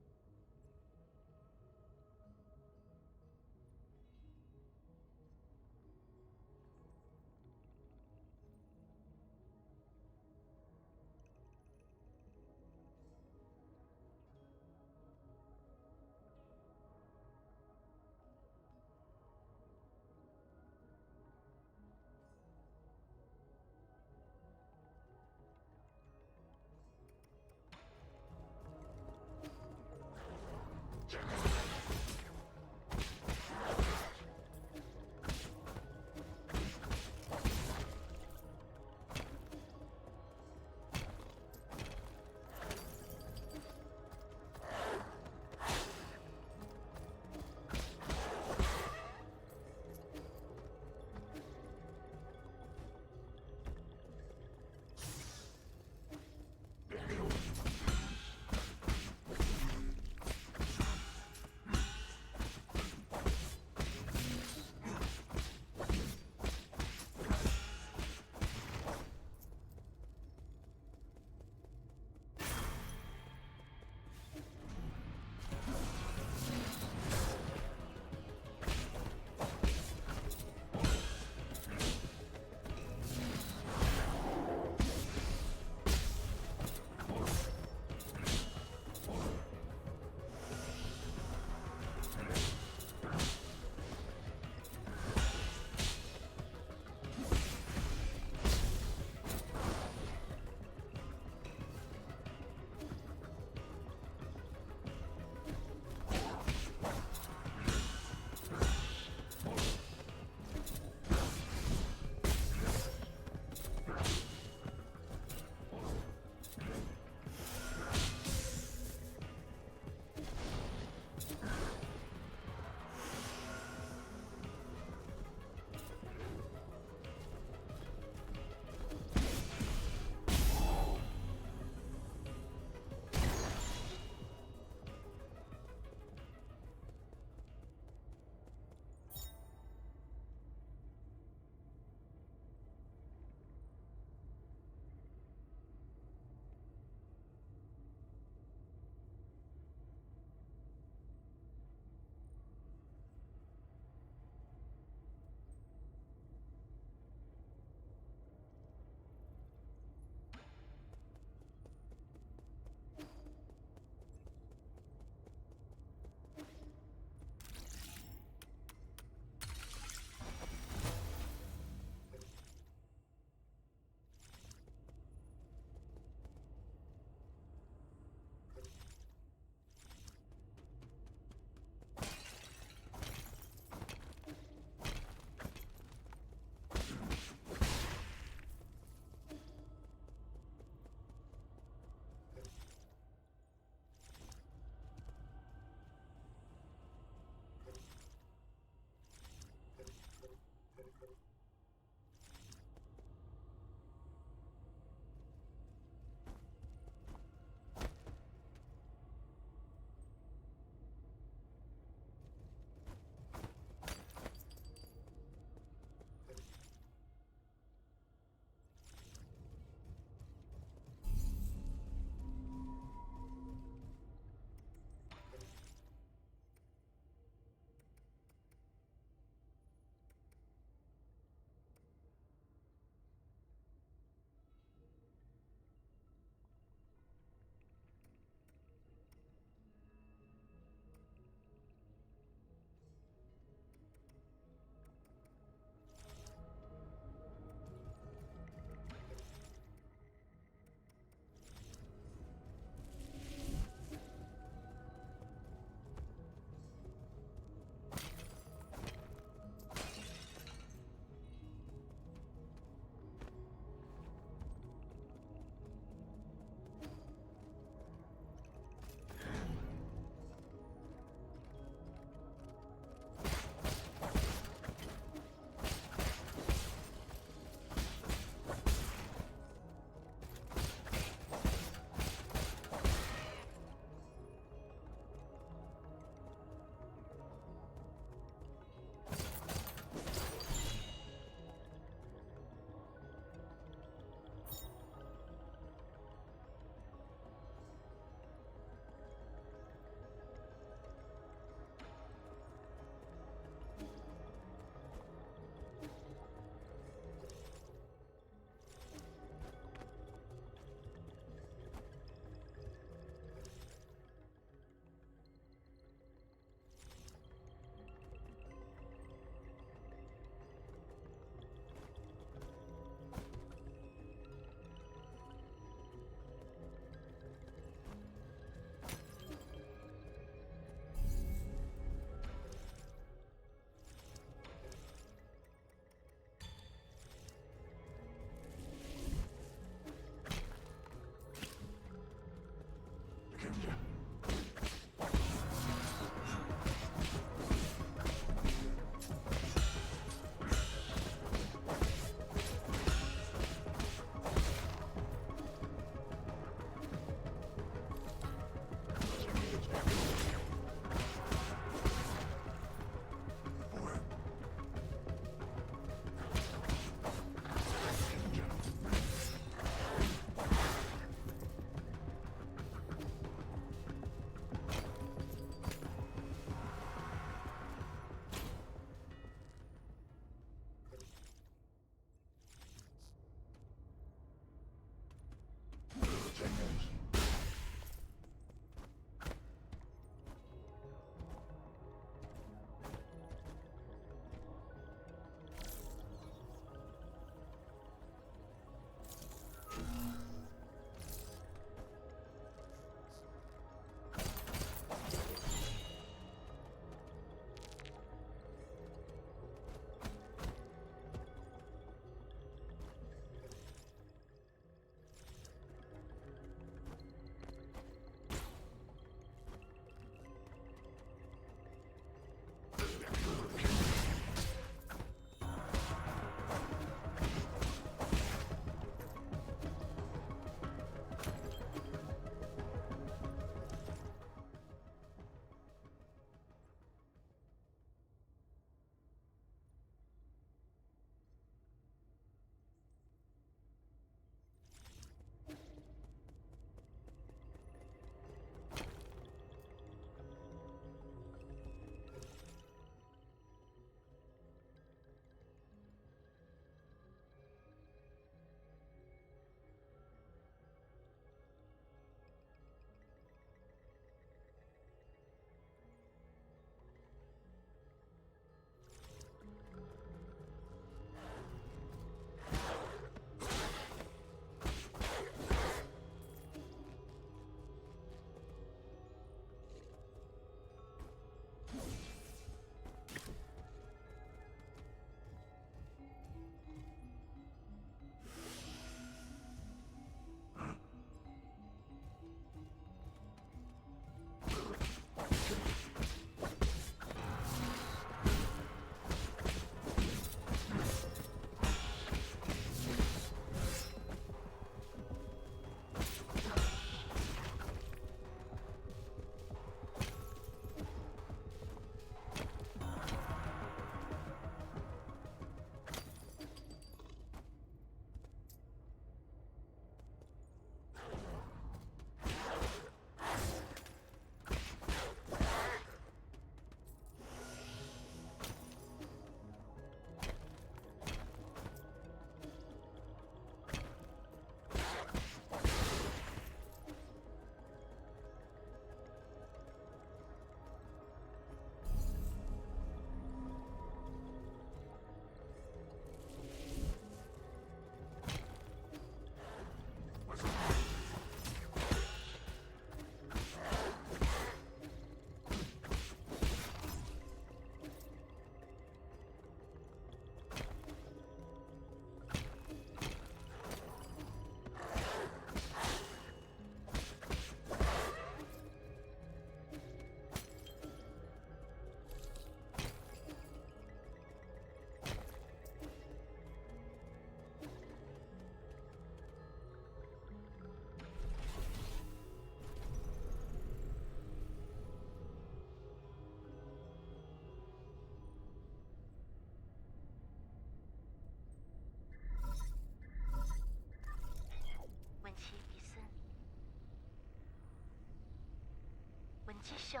闻鸡声。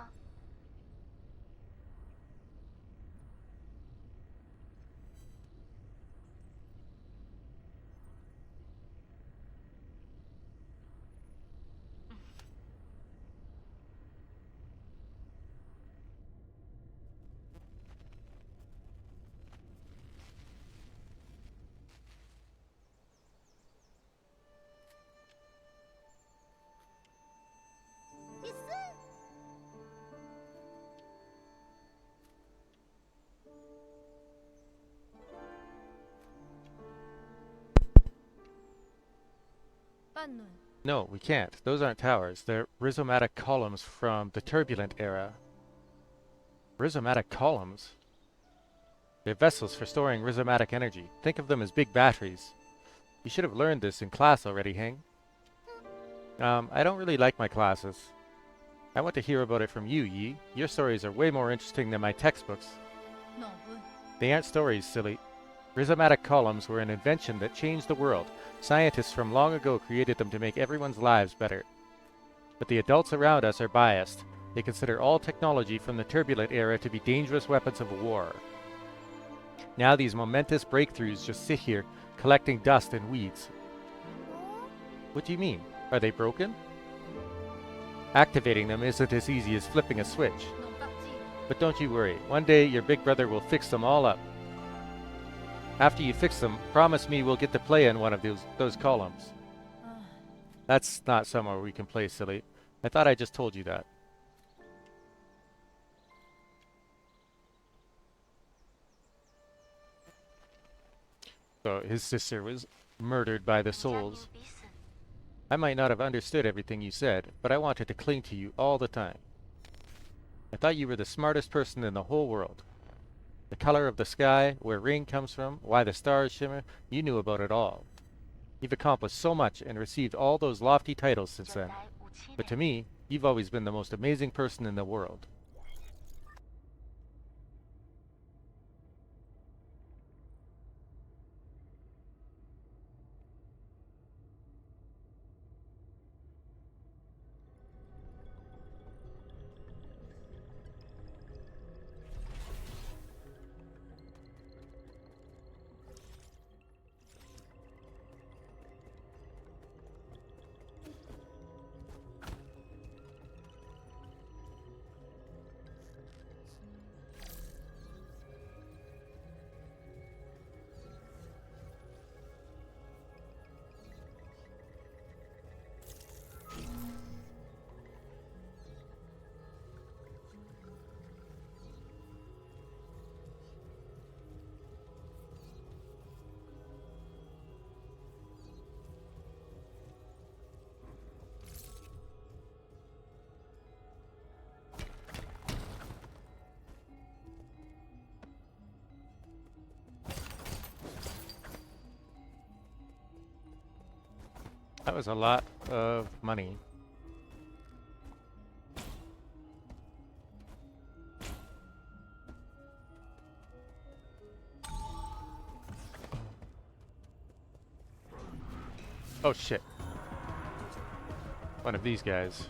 半轮。 No, we can't. Those aren't towers. They're rhizomatic columns from the turbulent era. Rhizomatic columns? They're vessels for storing rhizomatic energy. Think of them as big batteries. You should have learned this in class already, Heng. I don't really like my classes. I want to hear about it from you, Yi. Your stories are way more interesting than my textbooks. 脑问。 They aren't stories, silly. Rhizomatic columns were an invention that changed the world. Scientists from long ago created them to make everyone's lives better. But the adults around us are biased. They consider all technology from the turbulent era to be dangerous weapons of war. Now these momentous breakthroughs just sit here, collecting dust and weeds. What do you mean? Are they broken? Activating them isn't as easy as flipping a switch. 能忘记。 But don't you worry. One day your big brother will fix them all up. After you fix them, promise me we'll get to play in one of those columns. 唉， That's not somewhere we can play, silly. I thought I just told you that. So his sister was murdered by the 家 souls. 明彼此。 I might not have understood everything you said, but I wanted to cling to you all the time. I thought you were the smartest person in the whole world. The color of the sky, where rain comes from, why the stars shimmer, you knew about it all. You've accomplished so much and received all those lofty titles since 原 then. 来57 But to 年。 me, you've always been the most amazing person in the world. That was a lot of money. Oh shit. One of these guys.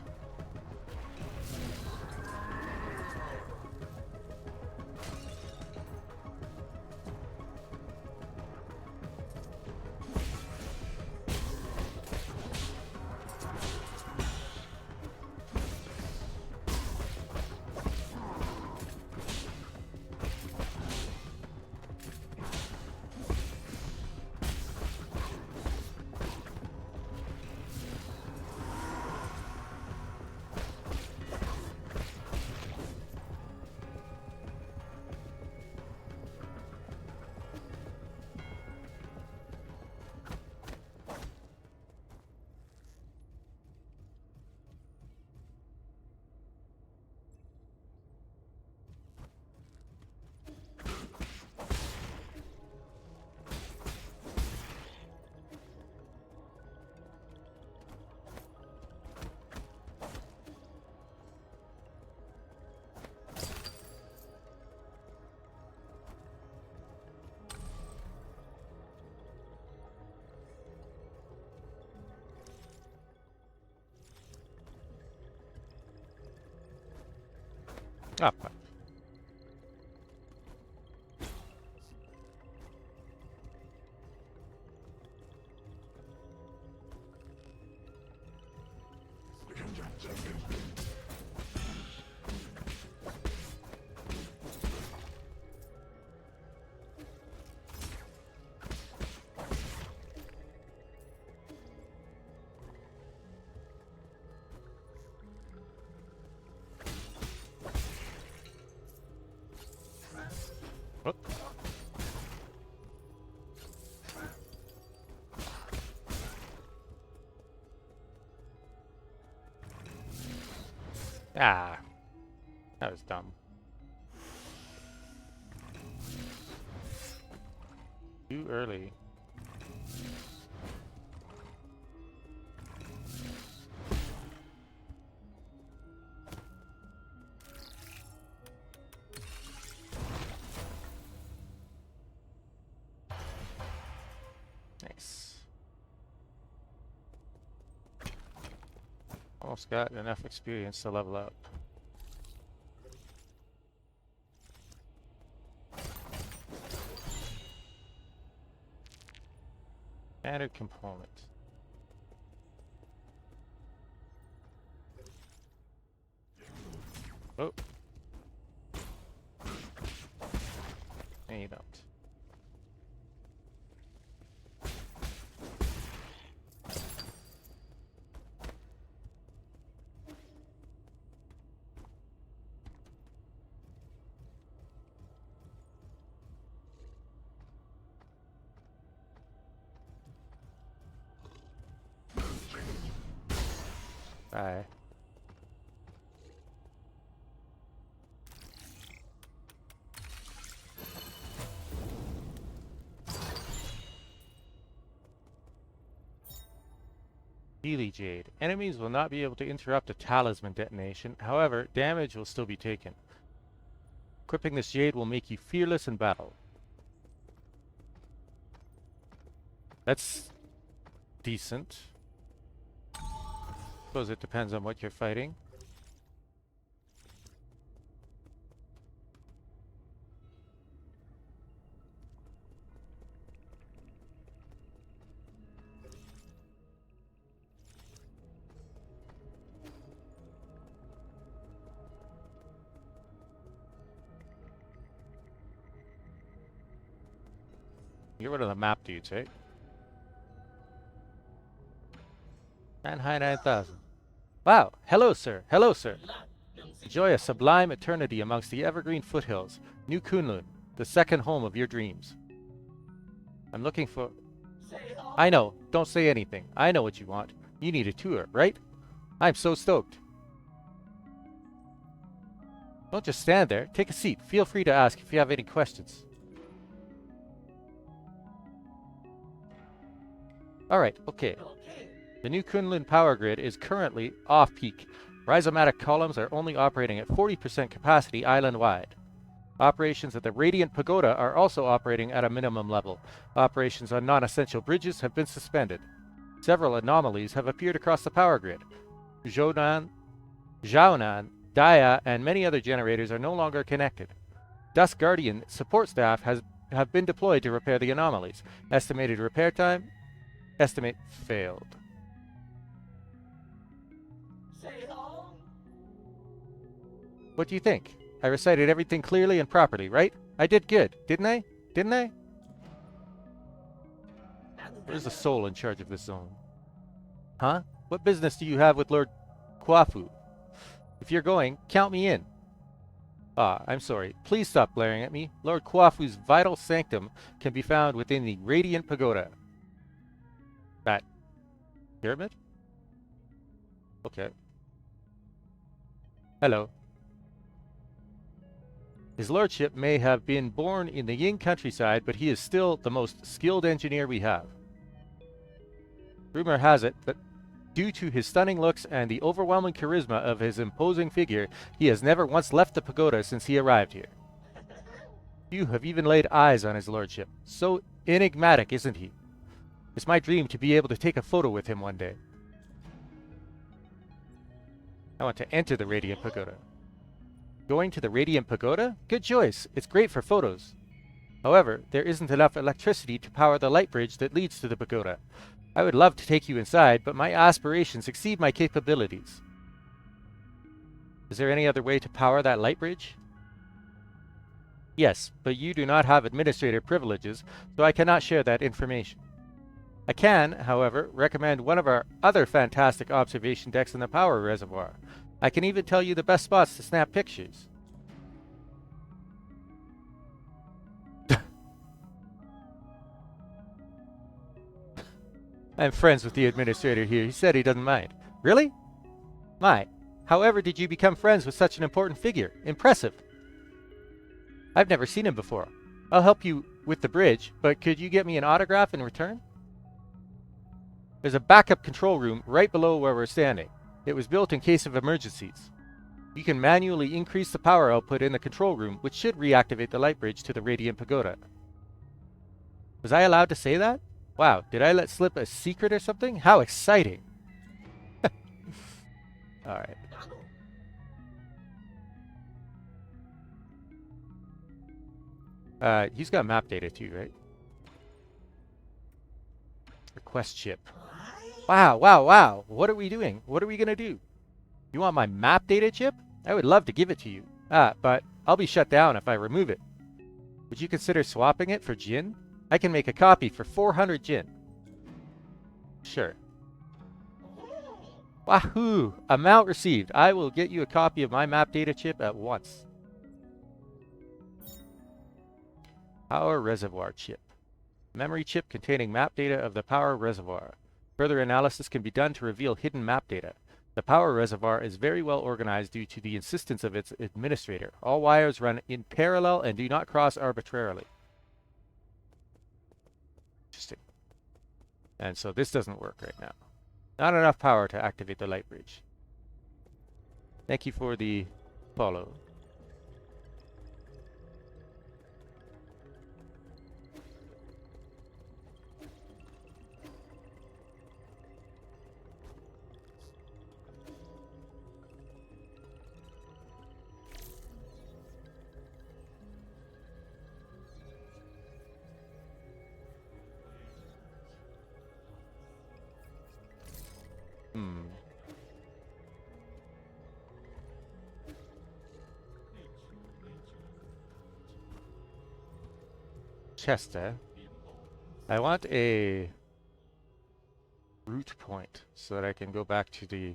Ah, fine. Oh. Ah, that was dumb. Too early. Nice. Almost got enough experience to level up. Standard component. Oh. And you don't. Bye. Healy Jade. Enemies will not be able to interrupt a talisman detonation. However, damage will still be taken. Equipping this jade will make you fearless in battle. That's decent. Suppose it depends on what you're fighting. Get rid of the map dudes, right? High 9000. Wow! Hello, sir! Hello, sir! Enjoy a sublime eternity amongst the evergreen foothills. New Kunlun, the second home of your dreams. I'm looking for... I know. Don't say anything. I know what you want. You need a tour, right? I'm so stoked. Don't just stand there. Take a seat. Feel free to ask if you have any questions. Alright, okay. The new Kunlun power grid is currently off-peak. Rhizomatic columns are only operating at 40% capacity island-wide. Operations at the Radiant Pagoda are also operating at a minimum level. Operations on non-essential bridges have been suspended. Several anomalies have appeared across the power grid. Zhaonan, Daya, and many other generators are no longer connected. Dusk Guardian support staff have been deployed to repair the anomalies. Estimated repair time? Estimate failed. What do you think? I recited everything clearly and properly, right? I did good, didn't I? Didn't I? Where's the soul in charge of this zone? Huh? What business do you have with Lord Kwafu? If you're going, count me in. Ah, I'm sorry. Please stop glaring at me. Lord Kwafu's vital sanctum can be found within the Radiant Pagoda. That pyramid? Okay. Hello. His lordship may have been born in the Ying countryside, but he is still the most skilled engineer we have. Rumor has it that due to his stunning looks and the overwhelming charisma of his imposing figure, he has never once left the pagoda since he arrived here. You have even laid eyes on his lordship. So enigmatic, isn't he? It's my dream to be able to take a photo with him one day. I want to enter the Radiant Pagoda. Going to the Radiant Pagoda? Good choice. It's great for photos. However, there isn't enough electricity to power the light bridge that leads to the pagoda. I would love to take you inside, but my aspirations exceed my capabilities. Is there any other way to power that light bridge? Yes, but you do not have administrator privileges, so I cannot share that information. I can, however, recommend one of our other fantastic observation decks in the power reservoir. I can even tell you the best spots to snap pictures. I'm friends with the administrator here. He said he doesn't mind. Really? My. However did you become friends with such an important figure? Impressive. I've never seen him before. I'll help you with the bridge, but could you get me an autograph in return? There's a backup control room right below where we're standing. It was built in case of emergencies. You can manually increase the power output in the control room, which should reactivate the light bridge to the Radiant Pagoda. Was I allowed to say that? Wow, did I let slip a secret or something? How exciting! Alright. He's got map data too, right? Request chip. Wow, wow, wow! What are we doing? What are we gonna do? You want my map data chip? I would love to give it to you. But I'll be shut down if I remove it. Would you consider swapping it for Jin? I can make a copy for 400 Jin. Sure. Wahoo! Amount received. I will get you a copy of my map data chip at once. Power reservoir chip. Memory chip containing map data of the power reservoir. Further analysis can be done to reveal hidden map data. The power reservoir is very well organized due to the insistence of its administrator. All wires run in parallel and do not cross arbitrarily. Interesting. And so this doesn't work right now. Not enough power to activate the light bridge. Thank you for the follow. Chester. I want a root point so that I can go back to the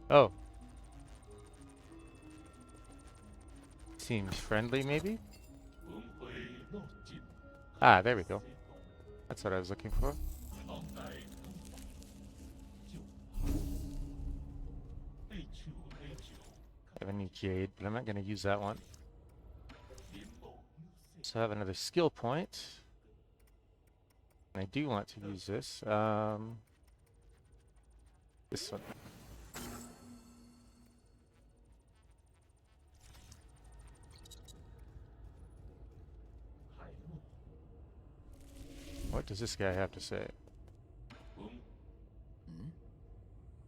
Oh. Seems friendly, maybe? Ah, there we go. That's what I was looking for. I have any jade, but I'm not going to use that one. So I have another skill point. And I do want to use this. This one. What does this guy have to say?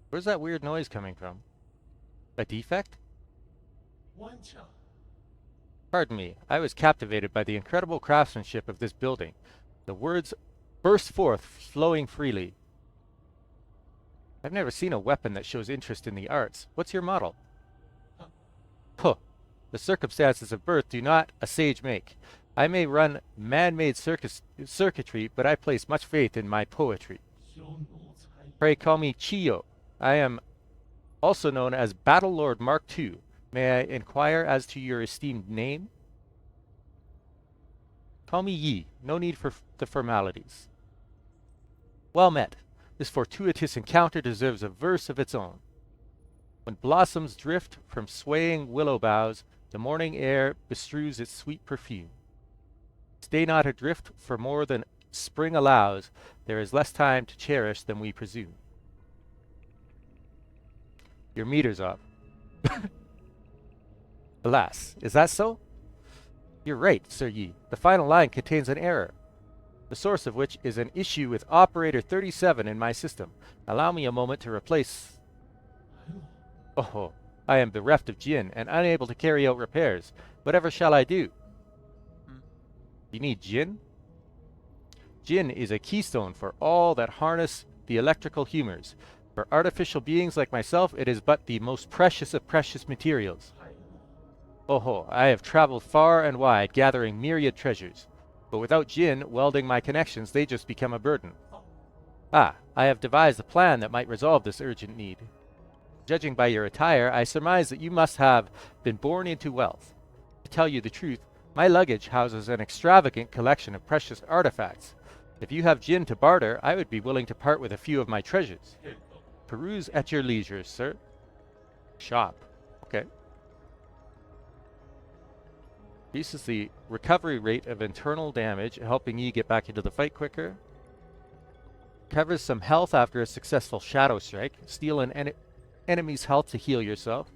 Where's that weird noise coming from? A defect? Pardon me, I was captivated by the incredible craftsmanship of this building. The words burst forth, flowing freely. I've never seen a weapon that shows interest in the arts. What's your model? Huh. The circumstances of birth do not a sage make. I may run man-made circuitry, but I place much faith in my poetry. Pray call me Chiyo. I am also known as Battle Lord Mark II. May I inquire as to your esteemed name? Call me Yi. No need for the formalities. Well met. This fortuitous encounter deserves a verse of its own. When blossoms drift from swaying willow boughs, the morning air bestrews its sweet perfume. Stay not adrift for more than spring allows. There is less time to cherish than we presume. Your meter's up. Alas, is that so? You're right, Sir Yi. The final line contains an error, the source of which is an issue with operator 37 in my system. Allow me a moment to replace... Oh, I am bereft of Jin and unable to carry out repairs. Whatever shall I do? You need Jin? Jin is a keystone for all that harness the electrical humors. For artificial beings like myself, it is but the most precious of precious materials. Oh, I have traveled far and wide, gathering myriad treasures. But without Jin welding my connections, they just become a burden. Ah, I have devised a plan that might resolve this urgent need. Judging by your attire, I surmise that you must have been born into wealth. To tell you the truth, my luggage houses an extravagant collection of precious artifacts. If you have Jin to barter, I would be willing to part with a few of my treasures. Peruse at your leisure, sir. Shop. Okay. Increases the recovery rate of internal damage, helping you get back into the fight quicker. Covers some health after a successful shadow strike. Steal an enemy's health to heal yourself.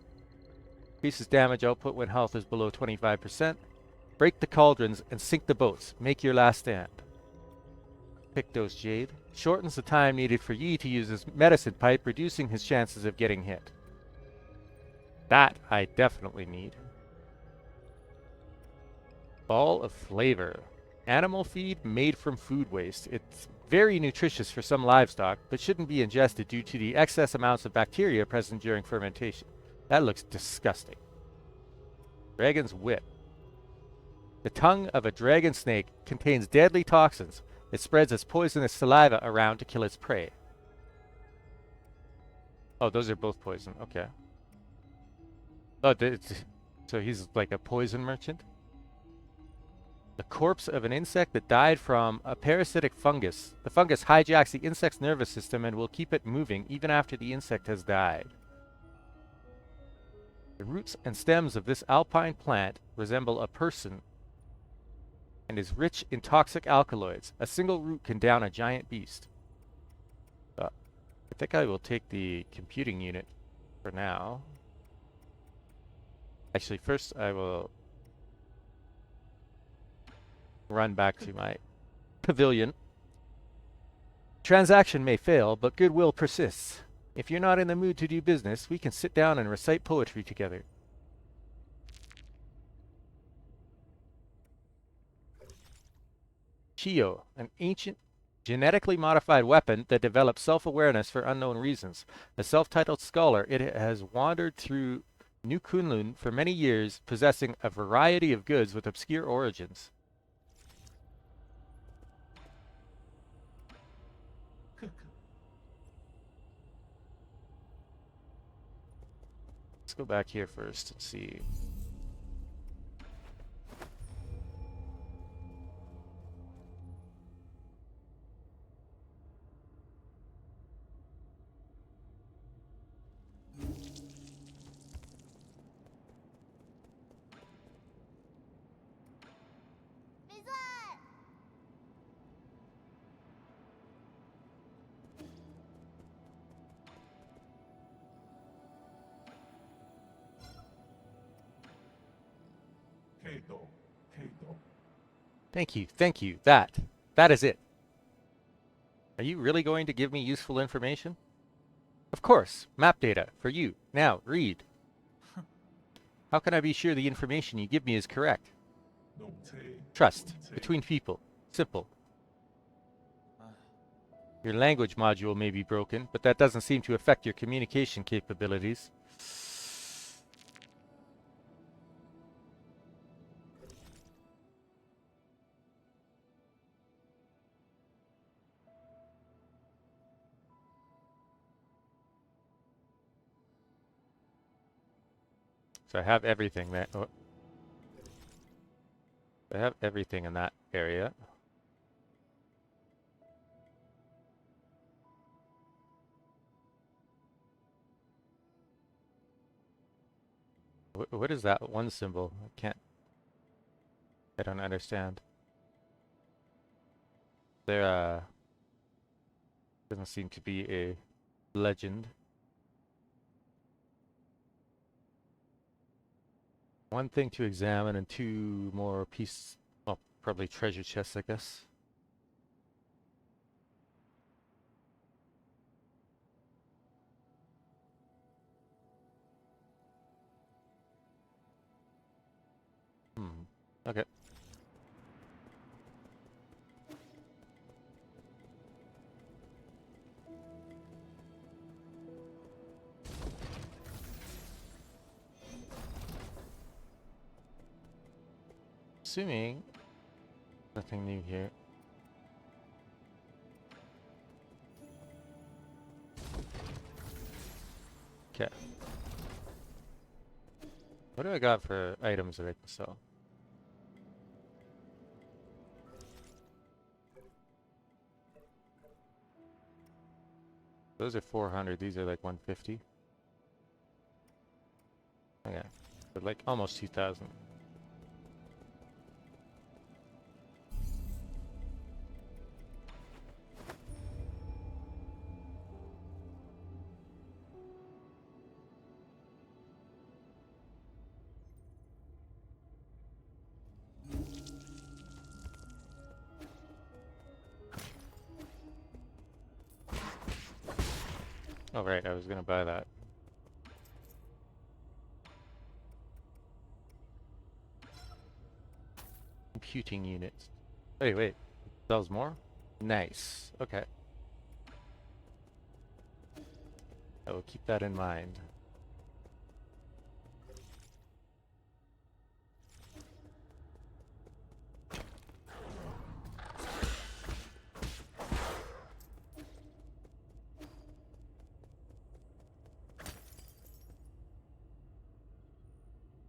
Increases damage output when health is below 25%. Break the cauldrons and sink the boats. Make your last stand. Pictos Jade. Shortens the time needed for Yi to use his medicine pipe, reducing his chances of getting hit. That I definitely need. Ball of flavor. Animal feed made from food waste. It's very nutritious for some livestock, but shouldn't be ingested due to the excess amounts of bacteria present during fermentation. That looks disgusting. Dragon's Whip. The tongue of a dragon snake contains deadly toxins. It spreads its poisonous saliva around to kill its prey. Oh, those are both poison. Okay. Oh, so he's like a poison merchant? The corpse of an insect that died from a parasitic fungus. The fungus hijacks the insect's nervous system and will keep it moving even after the insect has died. The roots and stems of this alpine plant resemble a person and is rich in toxic alkaloids. A single root can down a giant beast. I think I will take the computing unit for now. Actually, first I will run back to my pavilion. Transaction may fail, but goodwill persists. If you're not in the mood to do business, we can sit down and recite poetry together. Chio, an ancient genetically modified weapon that develops self-awareness for unknown reasons. A self-titled scholar, it has wandered through New Kunlun for many years, possessing a variety of goods with obscure origins. Let's go back here first and see. Thank you. That is it. Are you really going to give me useful information? Of course, map data, for you. Now, read. How can I be sure the information you give me is correct? Trust, between people. Simple. Your language module may be broken, but that doesn't seem to affect your communication capabilities. So I have everything there. Oh. I have everything in that area. What is that one symbol? I don't understand. There doesn't seem to be a legend. One thing to examine and 2 more pieces. Oh, probably treasure chests, I guess. Okay. Assuming nothing new here. Okay. What do I got for items that I can sell? Those are 400. These are like 150. Okay. But like almost 2,000. Oh right, I was gonna buy that. Computing units. Hey, wait. Sells more? Nice. Okay. I will keep that in mind.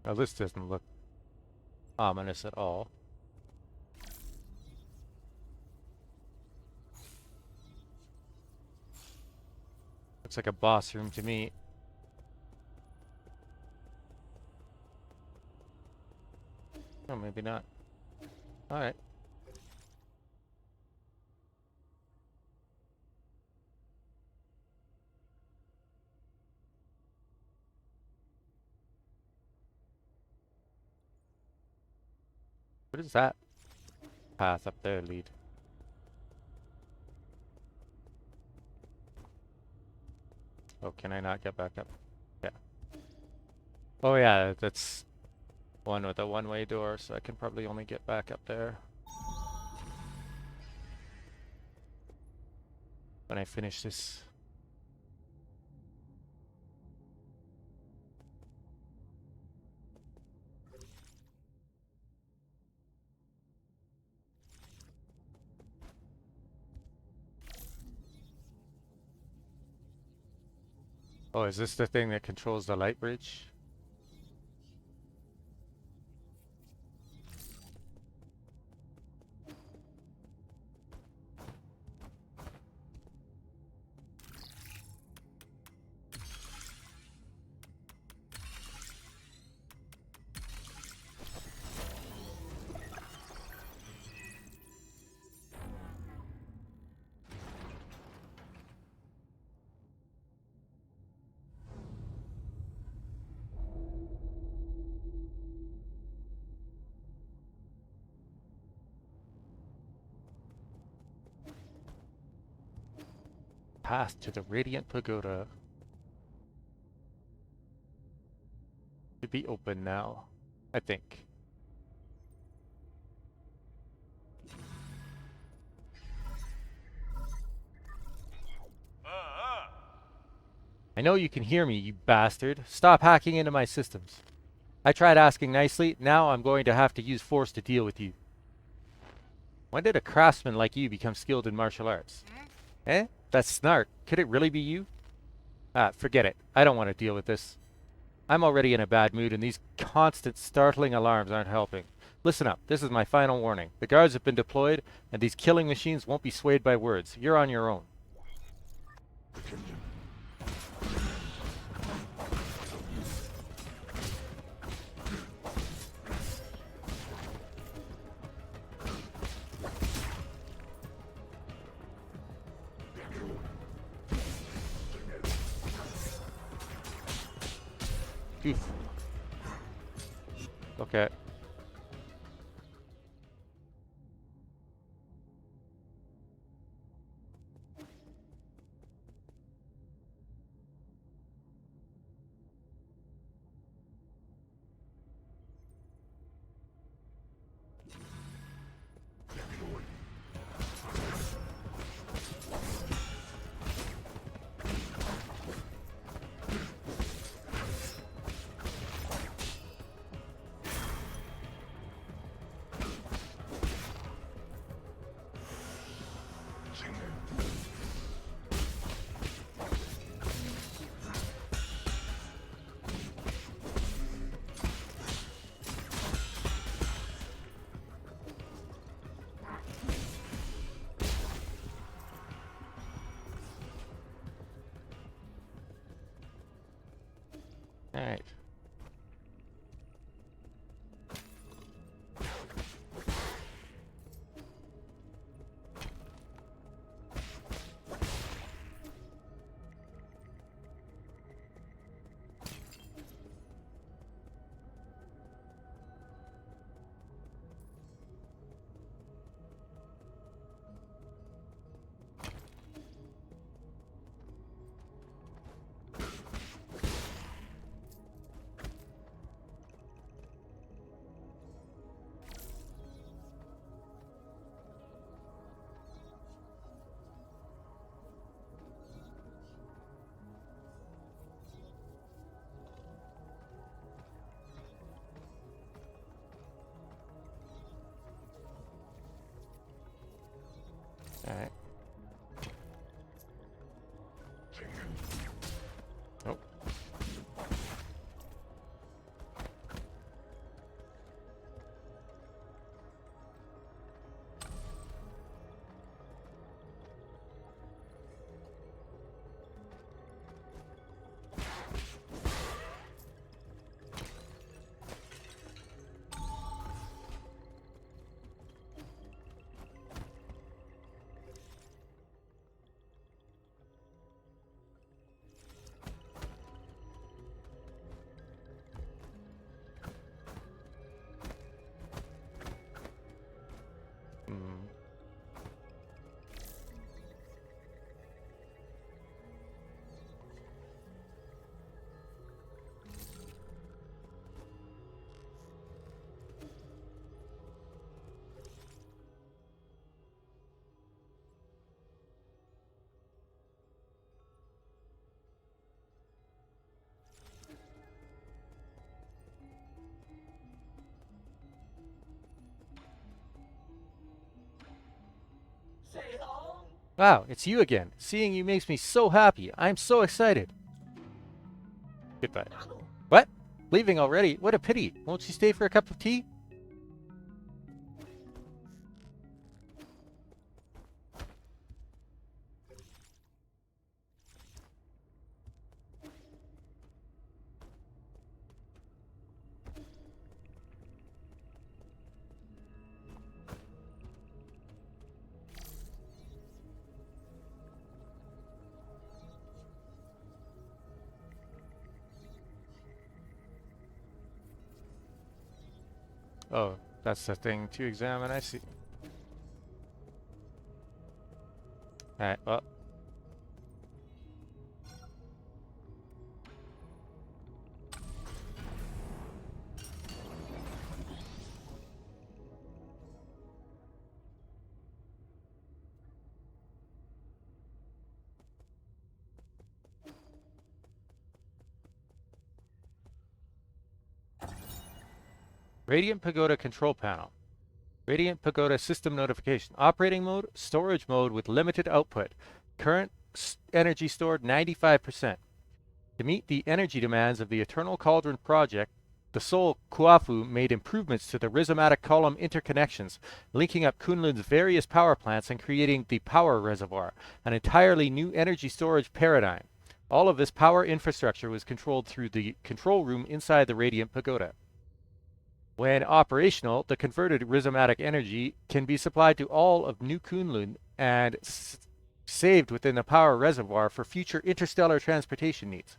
Now this doesn't look ominous at all. Looks like a boss room to me. Oh, maybe not. Alright. What does that path up there lead? Oh, can I not get back up? Yeah. Oh yeah, that's one with a one-way door, so I can probably only get back up there when I finish this. Oh, is this the thing that controls the light bridge? Path to the Radiant Pagoda. Should be open now, I think. I know you can hear me, you bastard. Stop hacking into my systems. I tried asking nicely, now I'm going to have to use force to deal with you. When did a craftsman like you become skilled in martial arts? Eh? That snark, could it really be you? Ah, forget it. I don't want to deal with this. I'm already in a bad mood and these constant startling alarms aren't helping. Listen up, this is my final warning. The guards have been deployed and these killing machines won't be swayed by words. You're on your own. Oof. Okay. All right. All right. Oh. Hmm. Wow, it's you again. Seeing you makes me so happy. I'm so excited. Goodbye. What? Leaving already? What a pity. Won't you stay for a cup of tea? Oh, that's the thing to examine. I see. Alright, well. Radiant Pagoda control panel. Radiant Pagoda system notification. Operating mode, storage mode with limited output. Current energy stored 95%. To meet the energy demands of the Eternal Cauldron project, the Soul Kuafu made improvements to the rhizomatic column interconnections, linking up Kunlun's various power plants and creating the power reservoir, an entirely new energy storage paradigm. All of this power infrastructure was controlled through the control room inside the Radiant Pagoda. When operational, the converted rhizomatic energy can be supplied to all of New Kunlun and saved within the power reservoir for future interstellar transportation needs.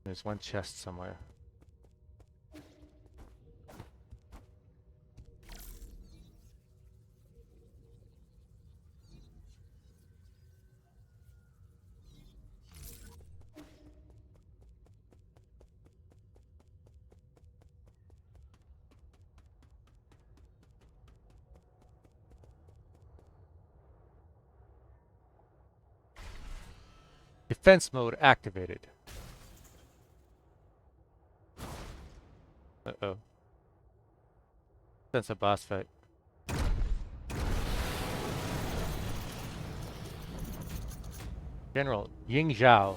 There's one chest somewhere. Defense mode activated. Uh-oh. That's a boss fight. General Ying Zhao.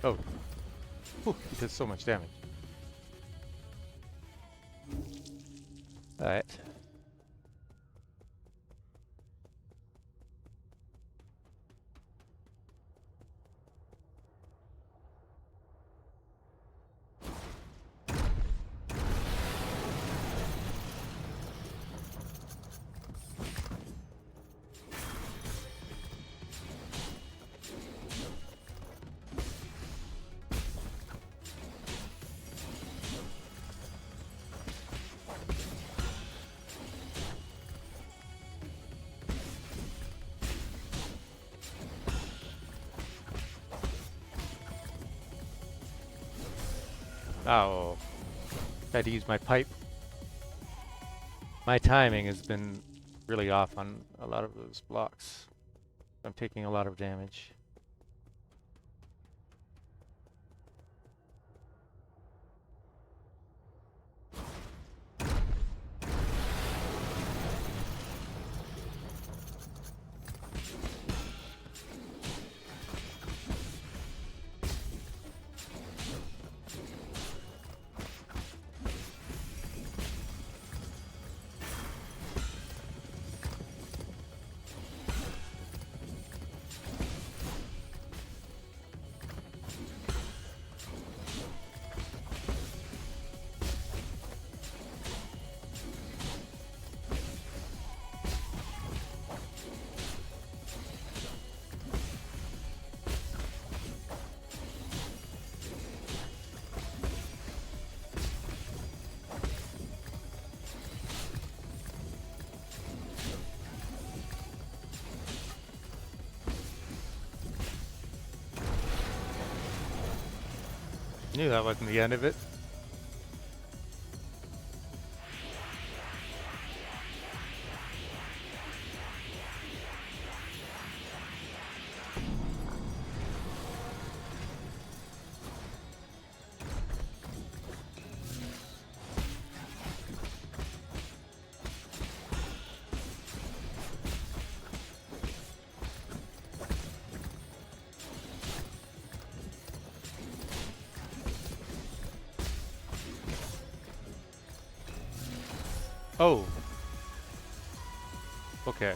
Oh. Whew, he did so much damage. Alright. Oh. Tried to use my pipe. My timing has been really off on a lot of those blocks. I'm taking a lot of damage. Knew that wasn't the end of it. Oh. Okay.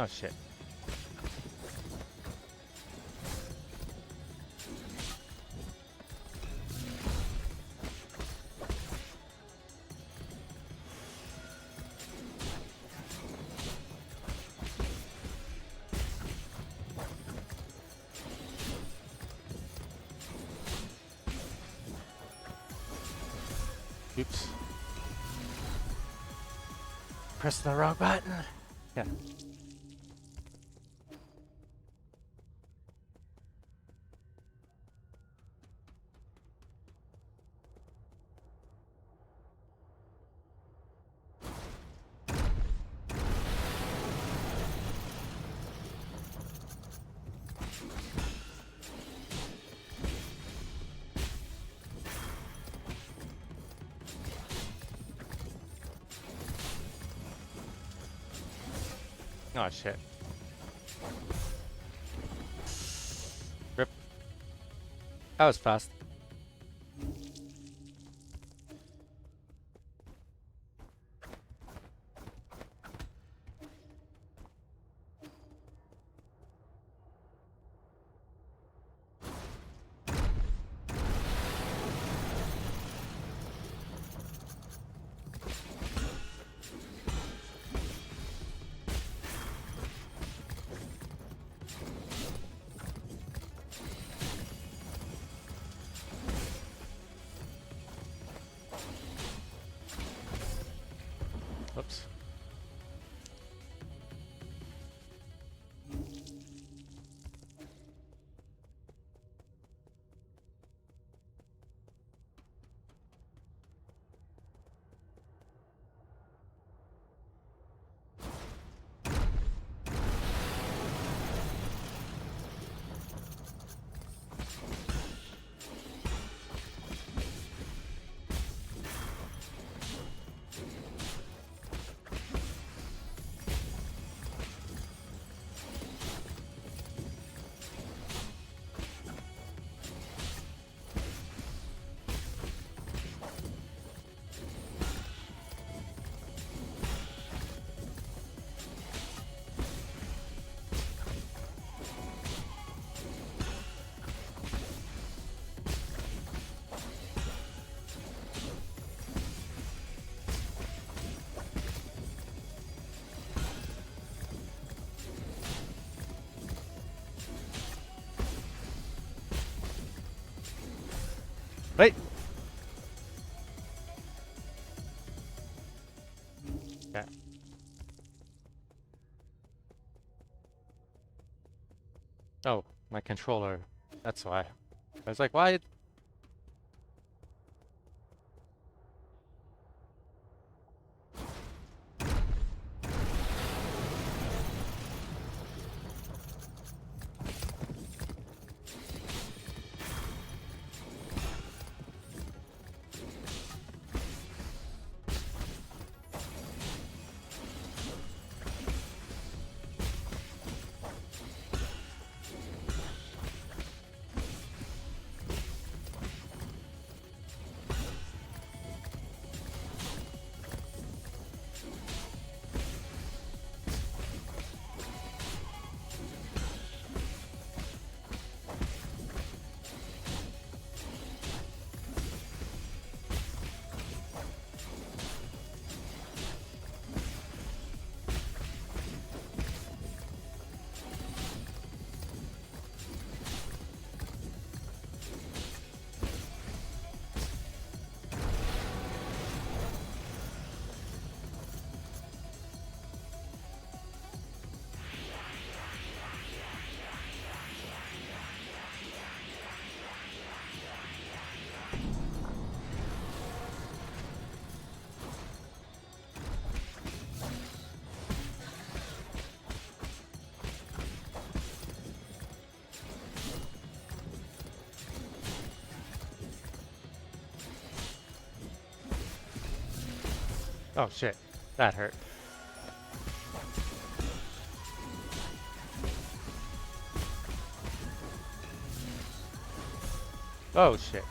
Oh shit. Oops. Press the wrong button. Yeah. Oh shit. Rip. That was fast. Oops. Wait. Yeah. Oh, my controller. That's why. I was like, why? Oh shit. That hurt. Oh shit.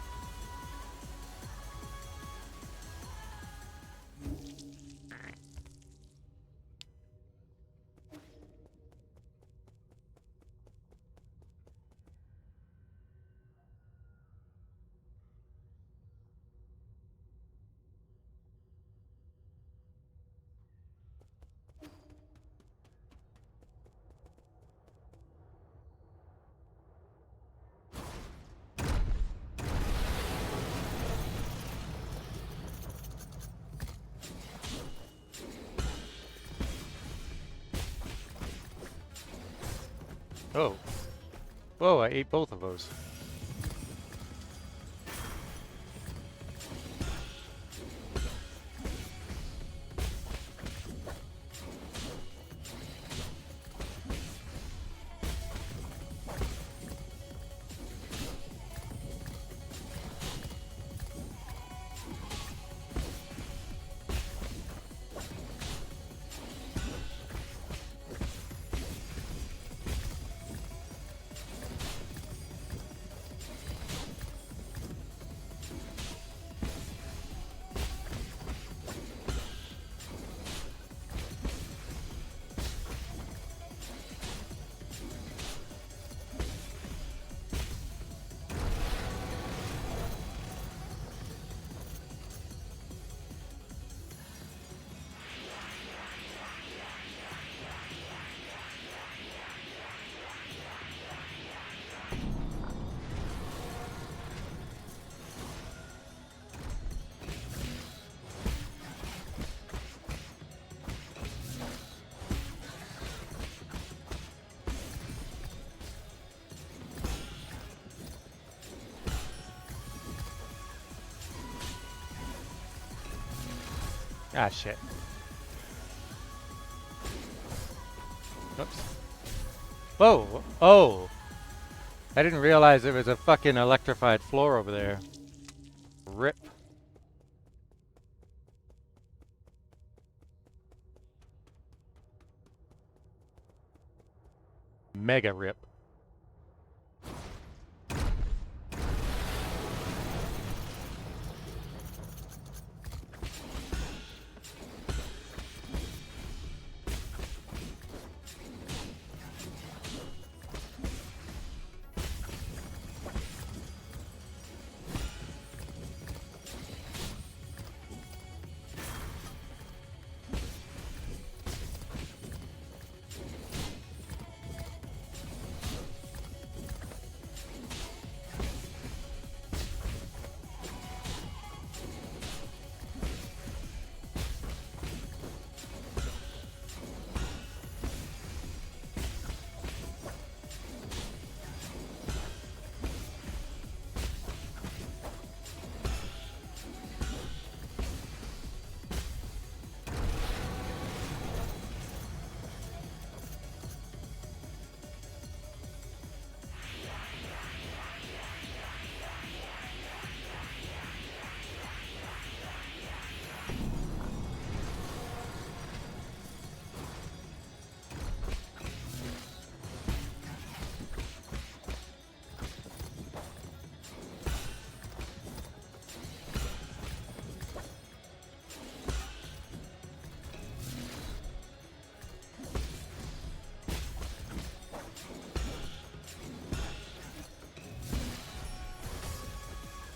Oh. Whoa, I ate both of those. Ah, shit. Oops. Whoa! Oh! I didn't realize there was a fucking electrified floor over there. Rip. Mega rip.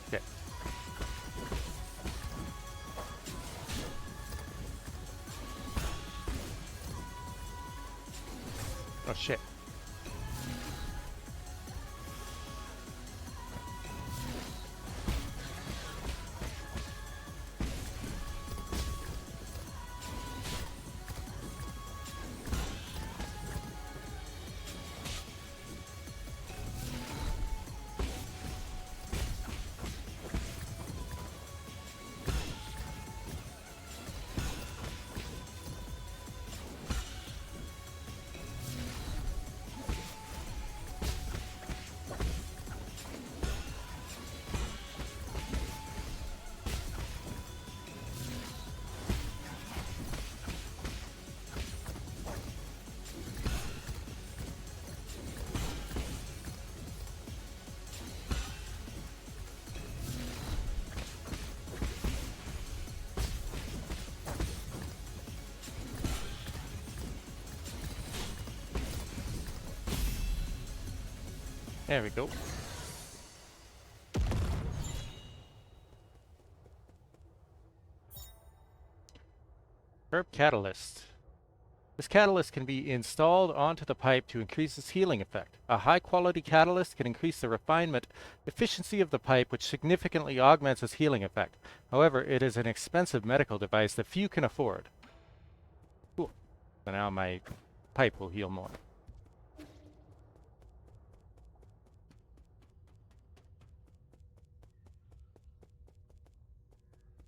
Okay. Oh shit. There we go. Herb catalyst. This catalyst can be installed onto the pipe to increase its healing effect. A high-quality catalyst can increase the refinement efficiency of the pipe, which significantly augments its healing effect. However, it is an expensive medical device that few can afford. Cool. So now my pipe will heal more.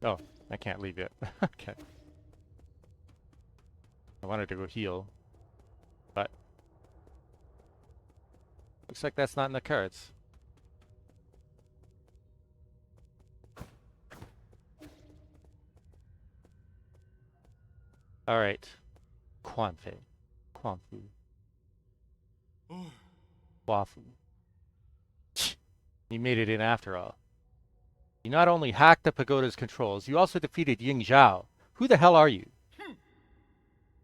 Oh, I can't leave yet. Okay. I wanted to go heal, but looks like that's not in the cards. Alright. Quanfei. Quanfu. Wafu. You made it in after all. You not only hacked the pagoda's controls, you also defeated Ying Zhao. Who the hell are you?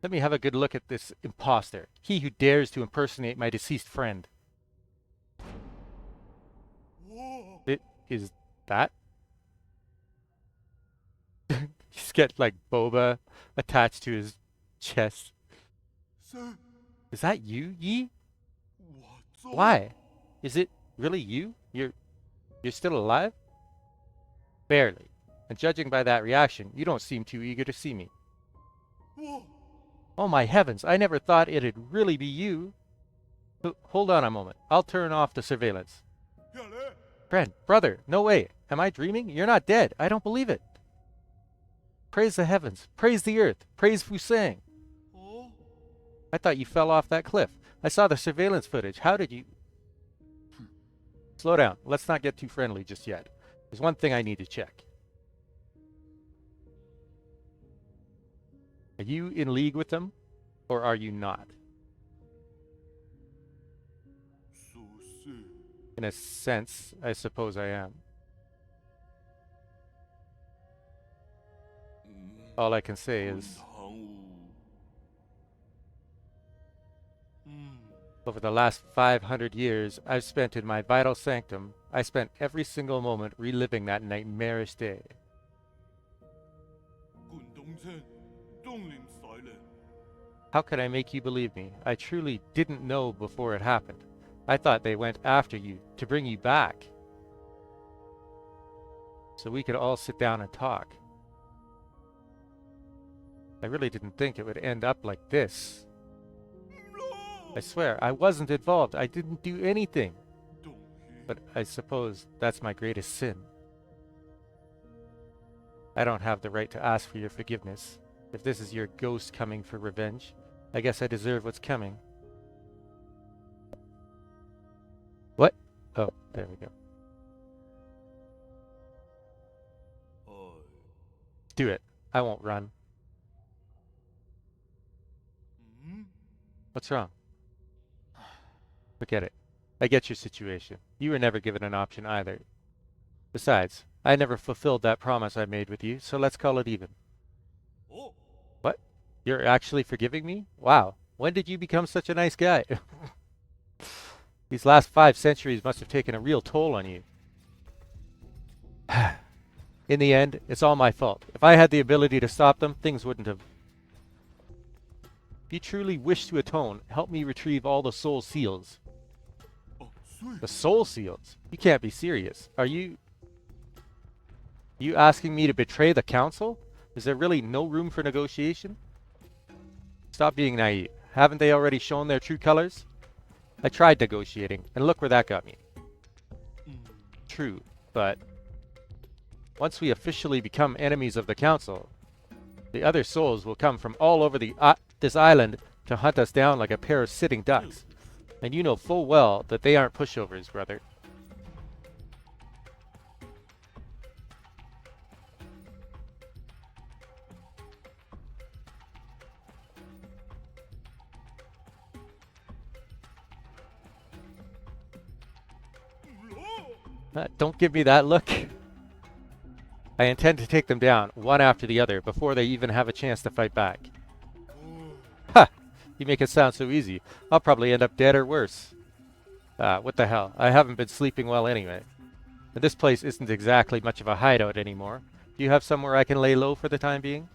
Let me have a good look at this imposter. He who dares to impersonate my deceased friend. It is that? He's got like boba attached to his chest. Is that you, Yi? Why? Is it really you? You're still alive? Barely. And judging by that reaction, you don't seem too eager to see me. Oh my heavens, I never thought it'd really be you. Hold on a moment. I'll turn off the surveillance. Friend, brother, no way. Am I dreaming? You're not dead. I don't believe it. Praise the heavens. Praise the earth. Praise Fusang. I thought you fell off that cliff. I saw the surveillance footage. How did you... Slow down. Let's not get too friendly just yet. There's one thing I need to check. Are you in league with them, or are you not? In a sense, I suppose I am. All I can say is, over the last 500 years I've spent in my vital sanctum, I spent every single moment reliving that nightmarish day. How could I make you believe me? I truly didn't know before it happened. I thought they went after you to bring you back, so we could all sit down and talk. I really didn't think it would end up like this. I swear, I wasn't involved. I didn't do anything. But I suppose that's my greatest sin. I don't have the right to ask for your forgiveness. If this is your ghost coming for revenge, I guess I deserve what's coming. What? Oh, there we go. Do it. I won't run. What's wrong? Forget it. I get your situation. You were never given an option either. Besides, I never fulfilled that promise I made with you, so let's call it even. What? You're actually forgiving me? Wow. When did you become such a nice guy? These last 5 centuries must have taken a real toll on you. In the end, it's all my fault. If I had the ability to stop them, things wouldn't have. If you truly wish to atone, help me retrieve all the soul seals. The soul seals? You can't be serious. Are you asking me to betray the council? Is there really no room for negotiation? Stop being naive. Haven't they already shown their true colors? I tried negotiating, and look where that got me. True, but once we officially become enemies of the council, the other souls will come from all over this island to hunt us down like a pair of sitting ducks. And you know full well that they aren't pushovers, brother. Don't give me that look. I intend to take them down, one after the other, before they even have a chance to fight back. Ha! You make it sound so easy. I'll probably end up dead or worse. What the hell? I haven't been sleeping well anyway. And this place isn't exactly much of a hideout anymore. Do you have somewhere I can lay low for the time being?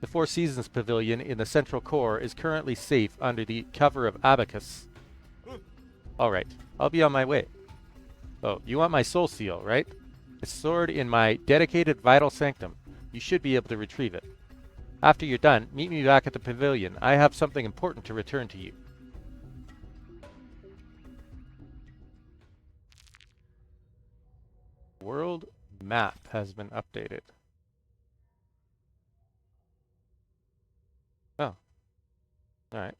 The Four Seasons Pavilion in the central core is currently safe under the cover of Abacus. Alright, I'll be on my way. Oh, you want my soul seal, right? It's stored in my dedicated vital sanctum. You should be able to retrieve it. After you're done, meet me back at the pavilion. I have something important to return to you. World Map has been updated. Oh, alright.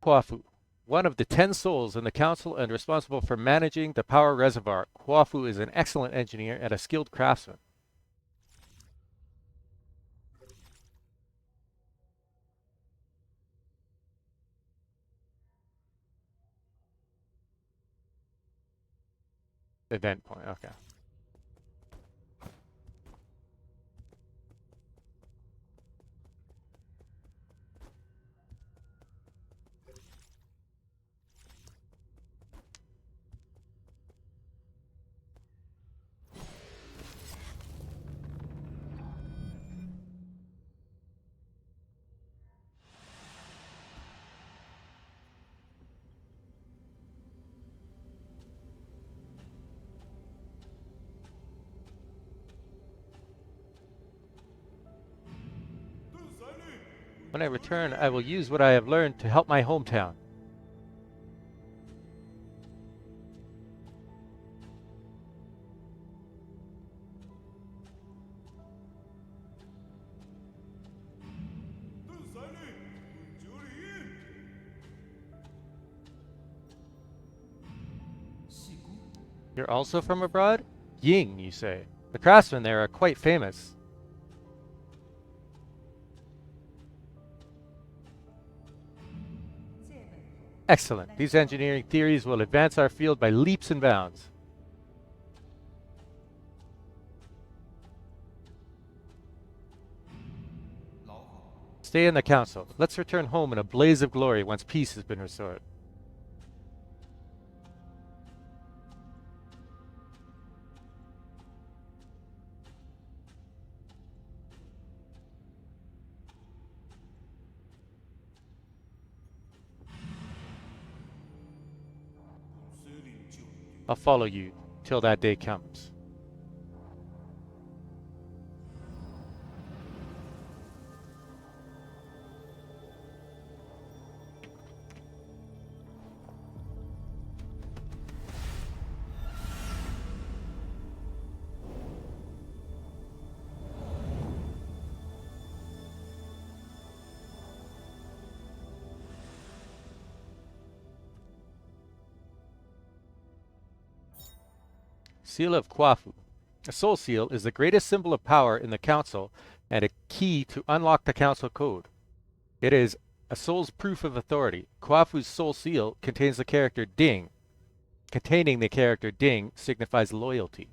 Kwafu. One of the 10 souls in the council and responsible for managing the power reservoir. Kwafu is an excellent engineer and a skilled craftsman. Event point, okay. When I return, I will use what I have learned to help my hometown. You're also from abroad? Ying, you say. The craftsmen there are quite famous. Excellent. These engineering theories will advance our field by leaps and bounds. Stay in the council. Let's return home in a blaze of glory once peace has been restored. I'll follow you till that day comes. Seal of Kwafu. A soul seal is the greatest symbol of power in the council and a key to unlock the council code. It is a soul's proof of authority. Kwafu's soul seal contains the character Ding. Containing the character Ding signifies loyalty.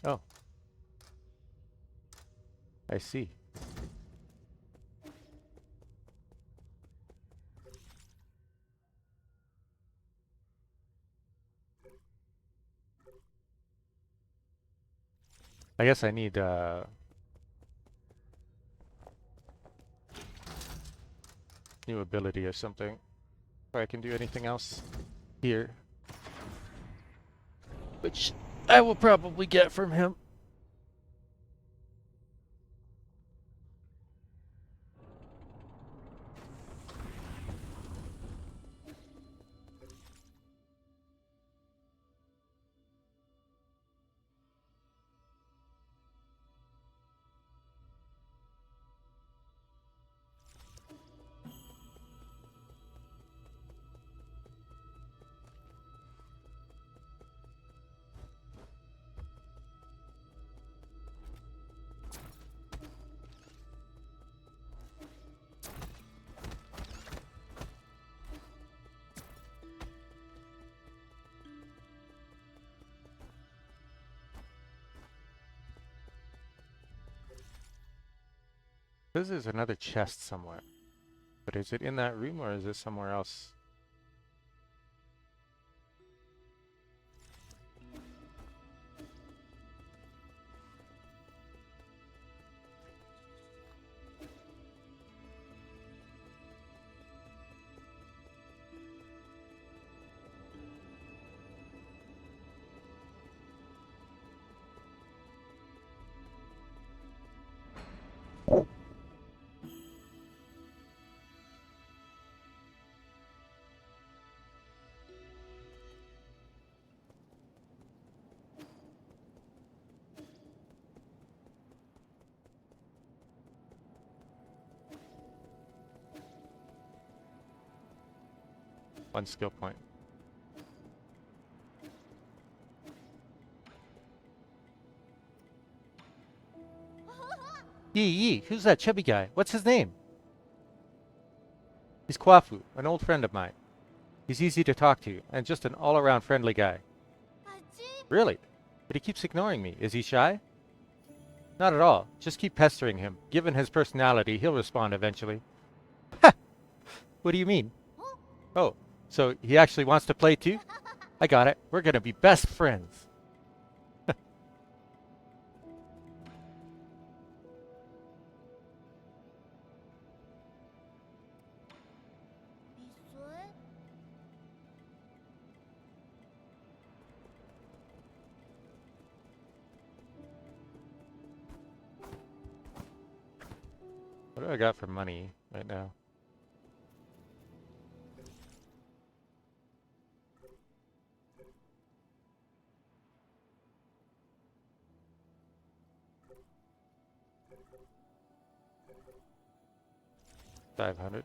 Oh. I see. I guess I need new ability or something. Or I can do anything else here. Which I will probably get from him. This is another chest somewhere. But is it in that room or is it somewhere else? 1 skill point. Yi, who's that chubby guy? What's his name? He's Kwafu, an old friend of mine. He's easy to talk to, and just an all-around friendly guy. Really? But he keeps ignoring me. Is he shy? Not at all. Just keep pestering him. Given his personality, he'll respond eventually. Ha! What do you mean? Oh, so he actually wants to play too? I got it. We're gonna be best friends. What do I got for money right now? $500.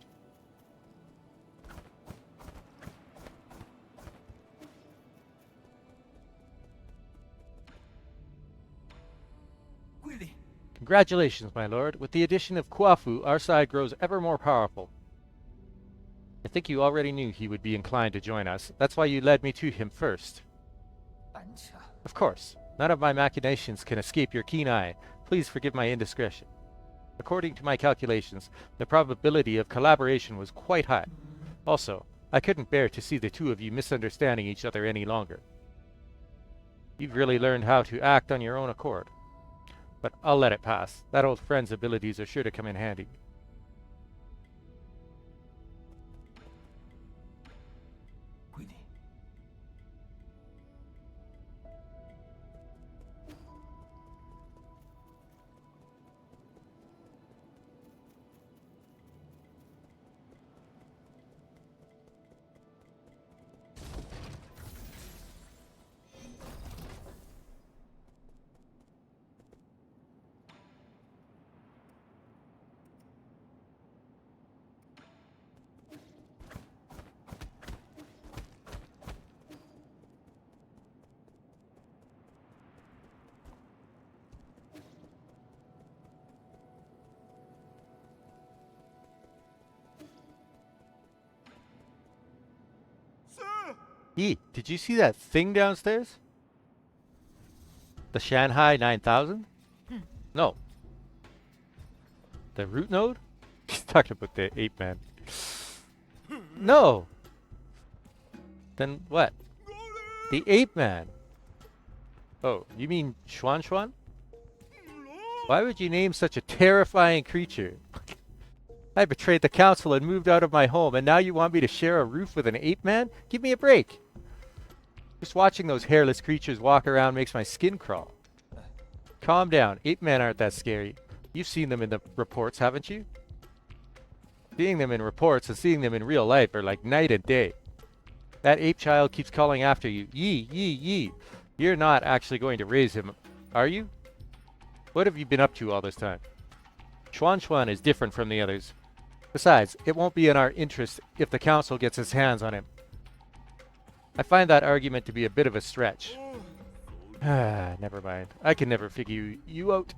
Congratulations, my lord. With the addition of Kwafu, our side grows ever more powerful. I think you already knew he would be inclined to join us. That's why you led me to him first. Of course. None of my machinations can escape your keen eye. Please forgive my indiscretion. According to my calculations, the probability of collaboration was quite high. Also, I couldn't bear to see the two of you misunderstanding each other any longer. You've really learned how to act on your own accord. But I'll let it pass. That old friend's abilities are sure to come in handy. Did you see that thing downstairs? The Shanghai 9000? No. The root node? He's talking about the ape man. No! Then what? The ape man! Oh, you mean Xuan Xuan? Why would you name such a terrifying creature? I betrayed the council and moved out of my home, and now you want me to share a roof with an ape man? Give me a break! Just watching those hairless creatures walk around makes my skin crawl. Calm down. Ape men aren't that scary. You've seen them in the reports, haven't you? Seeing them in reports and seeing them in real life are like night and day. That ape child keeps calling after you. Yi. You're not actually going to raise him, are you? What have you been up to all this time? Xuan Xuan is different from the others. Besides, it won't be in our interest if the council gets its hands on him. I find that argument to be a bit of a stretch. Never mind. I can never figure you out.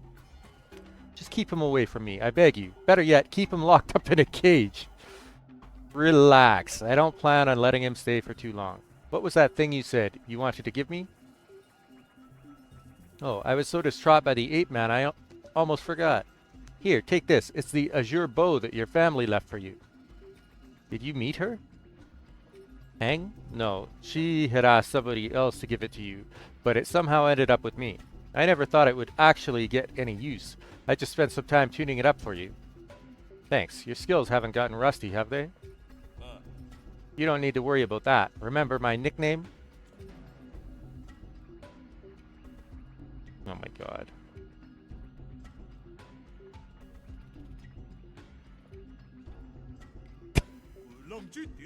Just keep him away from me, I beg you. Better yet, keep him locked up in a cage. Relax. I don't plan on letting him stay for too long. What was that thing you said you wanted to give me? Oh, I was so distraught by the ape man I almost forgot. Here, take this. It's the azure bow that your family left for you. Did you meet her? Hang? No, she had asked somebody else to give it to you, but it somehow ended up with me. I never thought it would actually get any use. I just spent some time tuning it up for you. Thanks. Your skills haven't gotten rusty, have they? You don't need to worry about that. Remember my nickname? Oh my god.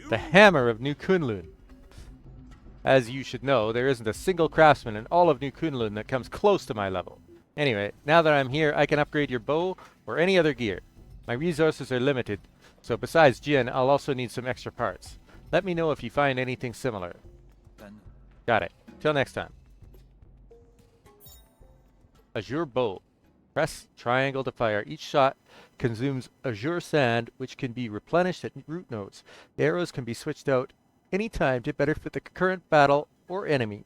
The Hammer of New Kunlun. As you should know, there isn't a single craftsman in all of New Kunlun that comes close to my level. Anyway, now that I'm here, I can upgrade your bow or any other gear. My resources are limited, so besides Jin, I'll also need some extra parts. Let me know if you find anything similar. 丹怒 Got it. Till next time. Azure Bow. Press triangle to fire. Each shot consumes azure sand, which can be replenished at root nodes. The arrows can be switched out anytime to better fit the current battle or enemy.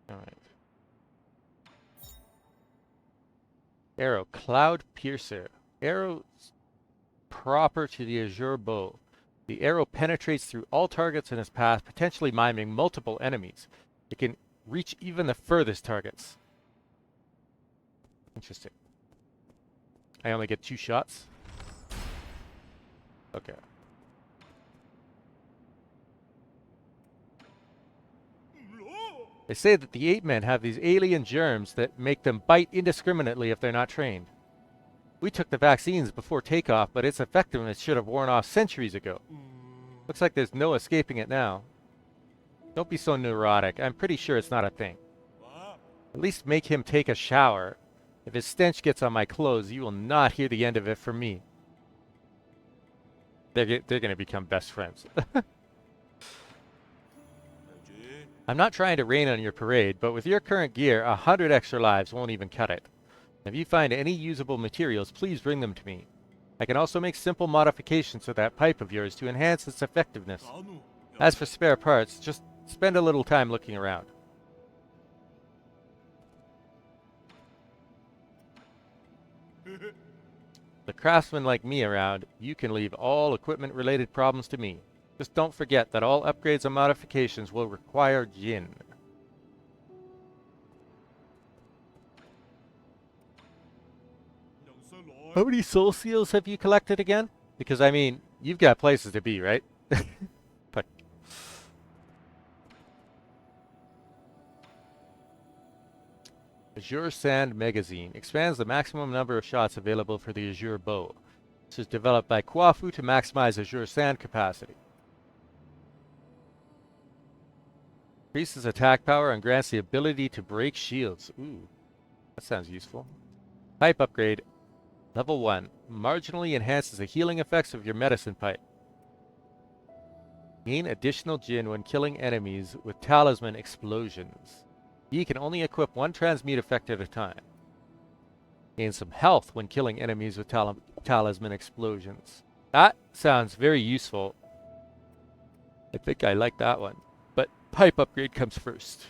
All right. Arrow. Cloud Piercer. Arrows proper to the Azure Bow. The arrow penetrates through all targets in its path, potentially miming multiple enemies. It can reach even the furthest targets. Interesting. I only get 2 shots. Okay. They say that the ape men have these alien germs that make them bite indiscriminately if they're not trained. We took the vaccines before takeoff, but its effectiveness should have worn off centuries ago. Looks like there's no escaping it now. Don't be so neurotic. I'm pretty sure it's not a thing. At least make him take a shower. If his stench gets on my clothes, you will not hear the end of it from me. They're going to become best friends. I'm not trying to rain on your parade, but with your current gear, 100 extra lives won't even cut it. If you find any usable materials, please bring them to me. I can also make simple modifications to that pipe of yours to enhance its effectiveness. As for spare parts, just spend a little time looking around. The craftsmen like me around, you can leave all equipment-related problems to me. Just don't forget that all upgrades and modifications will require Jin. How many soul seals have you collected again? Because, I mean, you've got places to be, right? But Azure Sand Magazine expands the maximum number of shots available for the Azure Bow. This is developed by Kwafu to maximize Azure Sand capacity. Increases attack power and grants the ability to break shields. Ooh, that sounds useful. Pipe upgrade. Level 1. Marginally enhances the healing effects of your medicine pipe. Gain additional Jin when killing enemies with talisman explosions. You can only equip 1 transmute effect at a time. Gain some health when killing enemies with talisman explosions. That sounds very useful. I think I like that one. But pipe upgrade comes first.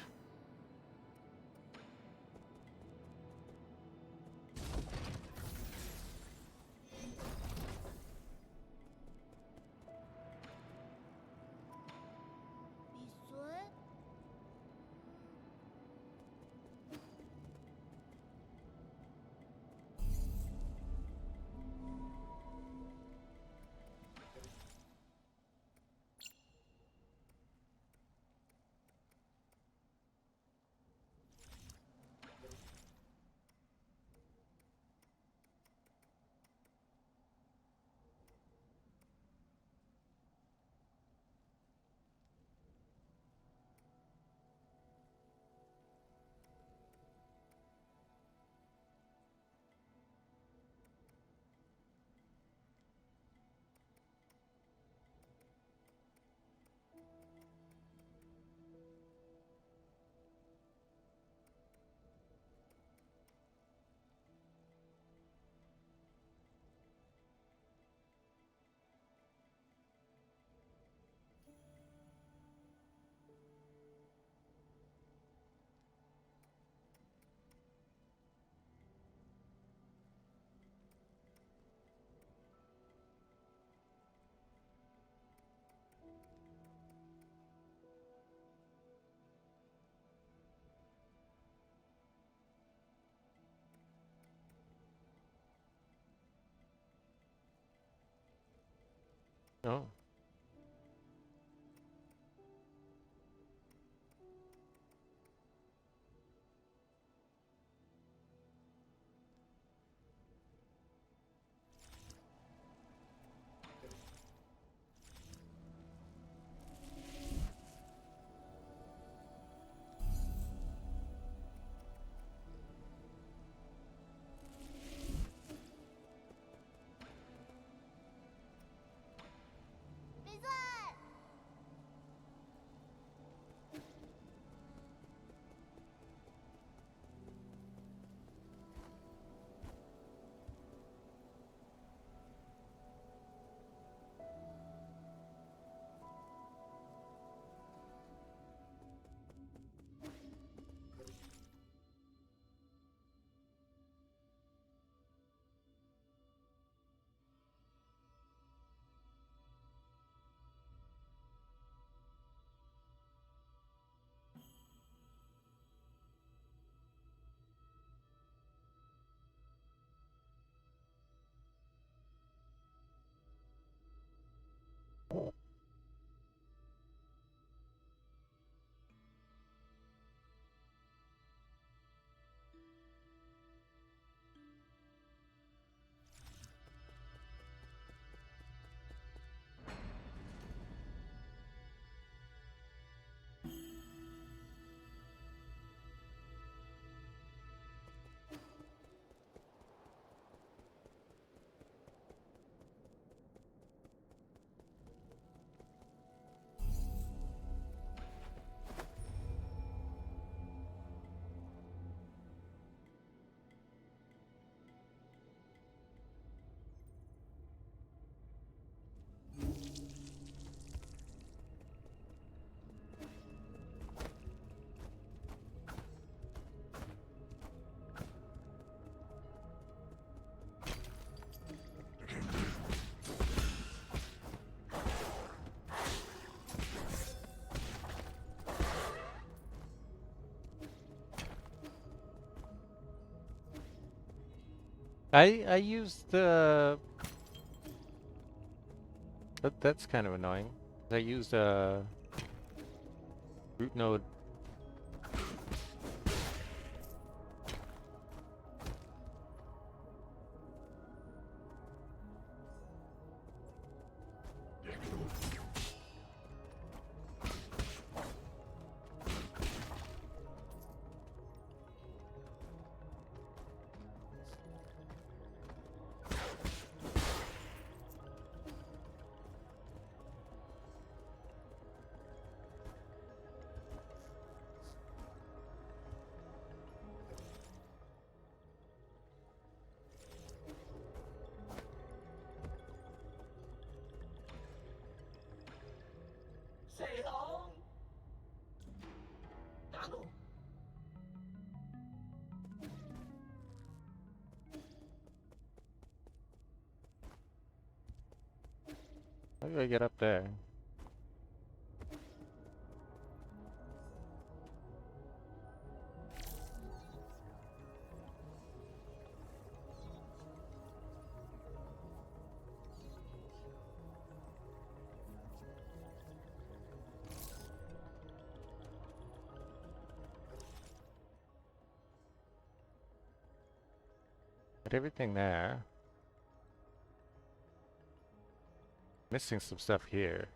Oh. I used the that's kind of annoying. I used a root node. How do I get up there? Got everything there. Missing some stuff here.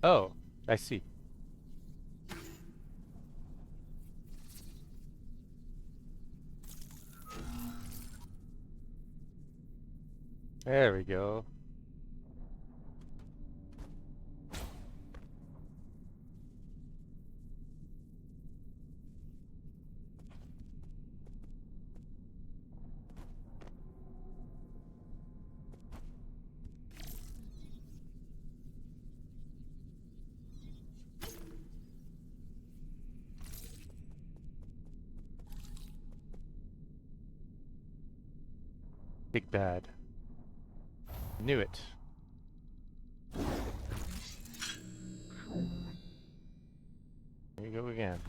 Oh, I see. There we go. Big bad. Knew it. Here you go again.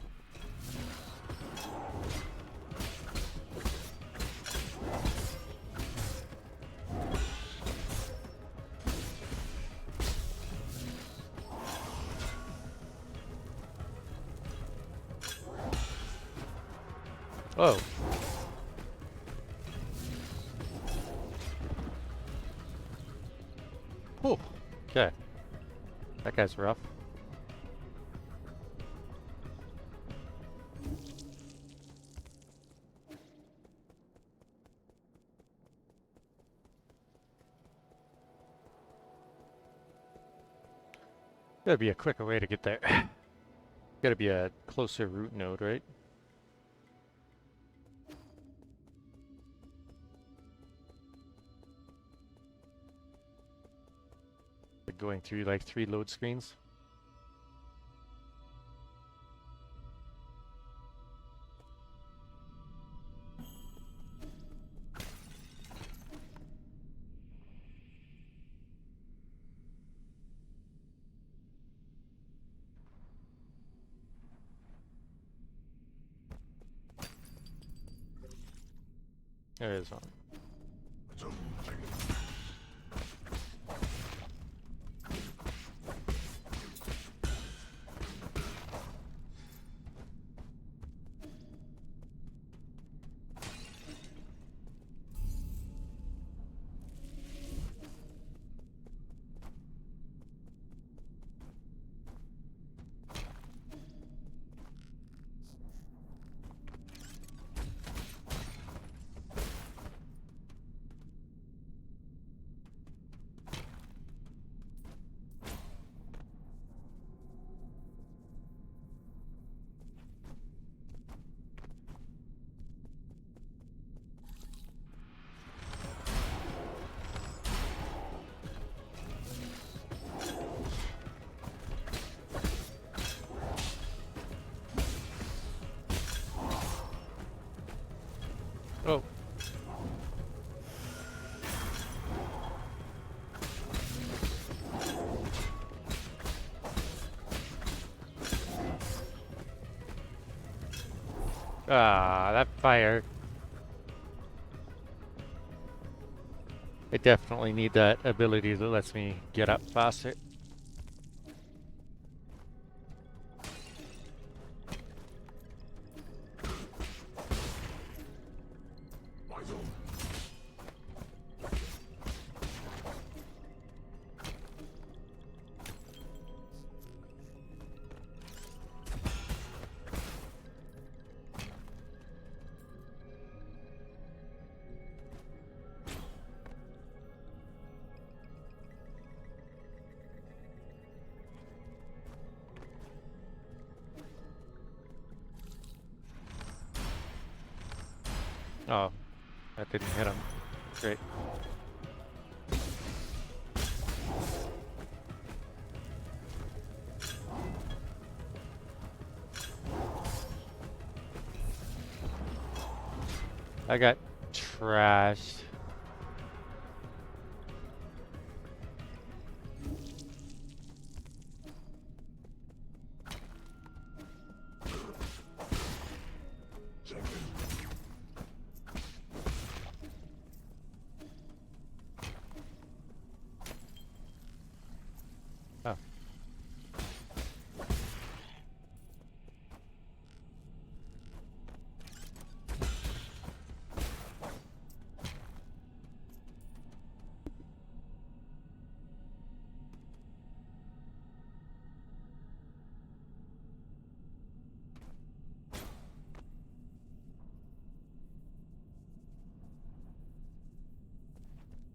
Oh. Whew. Okay. That guy's rough. Gotta be a quicker way to get there. Gotta be a closer route node, right? Like going through like 3 load screens. There is one. Oh. Ah, that fire. I definitely need that ability that lets me get up faster. Oh, that didn't hit him. Great. I got trashed. Oh.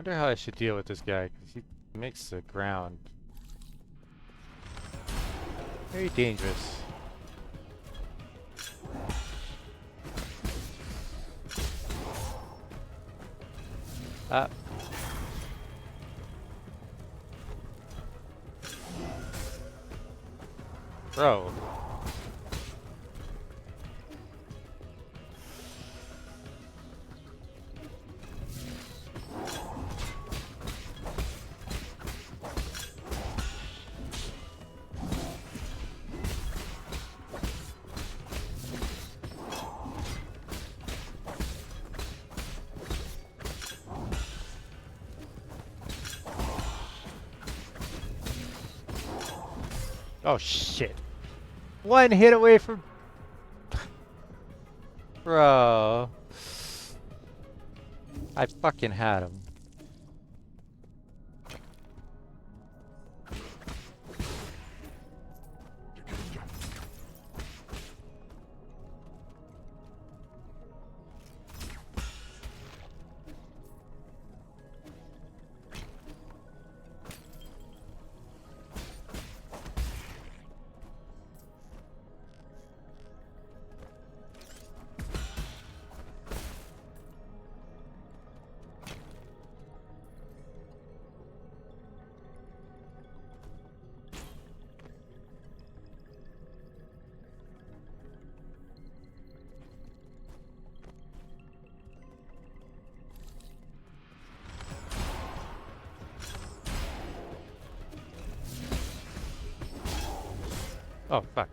Wonder how I should deal with this guy, because he makes the ground very dangerous. Ah. Bro. Oh shit. One hit away from... Bro. I fucking had him. Oh, fuck.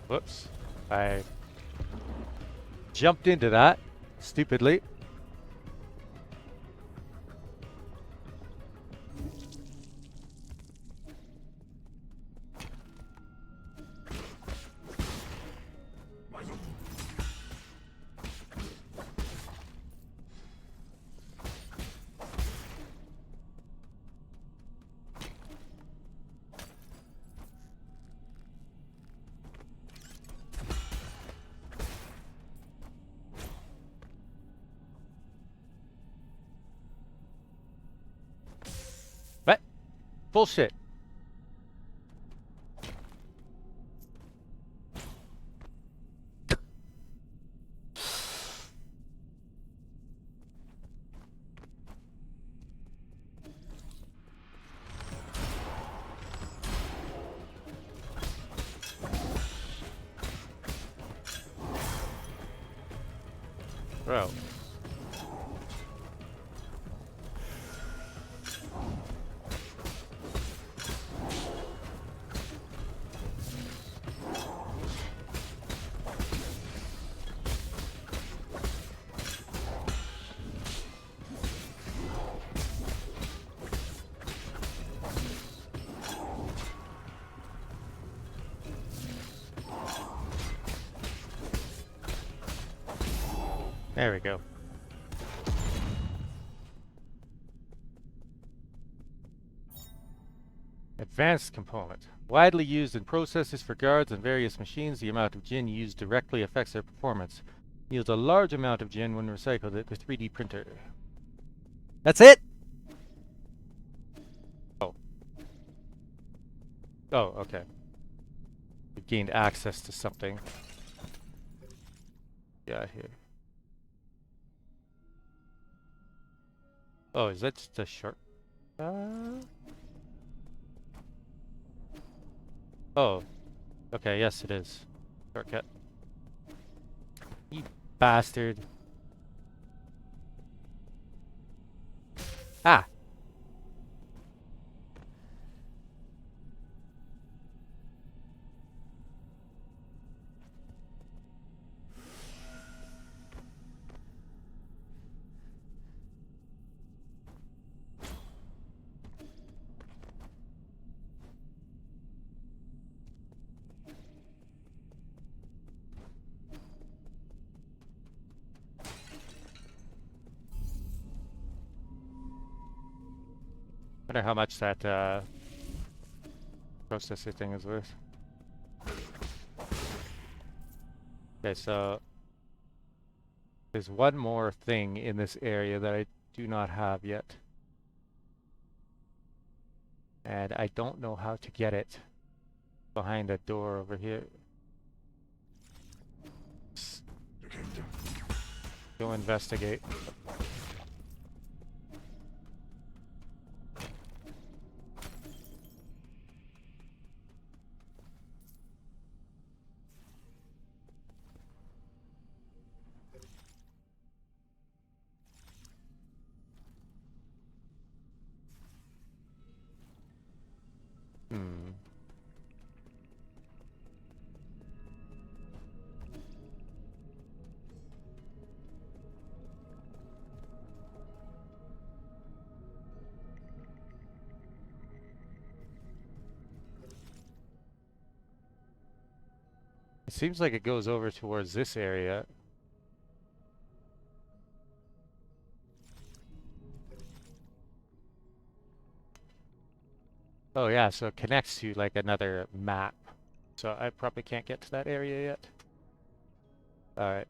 Whoops. I jumped into that stupidly. What? Bullshit. Bro. There we go. Advanced component. Widely used in processes for guards and various machines, the amount of Jin used directly affects their performance. Yields a large amount of Jin when recycled at the 3D printer. That's it? Oh. Oh, okay. We gained access to something. Yeah, here. Oh, is that just a short? Oh. Okay, yes it is. Shortcut. You bastard. Ah! Wonder how much that processor thing is worth. Okay, so there's one more thing in this area that I do not have yet. And I don't know how to get it behind a door over here. Go investigate. Hmm. It seems like it goes over towards this area. Oh yeah, so it connects to like another map. So I probably can't get to that area yet. Alright.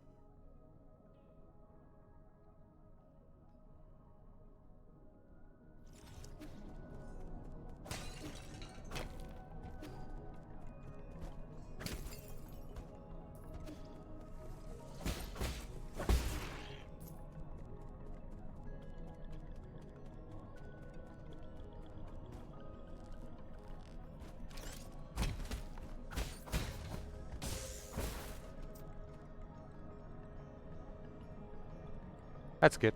That's good.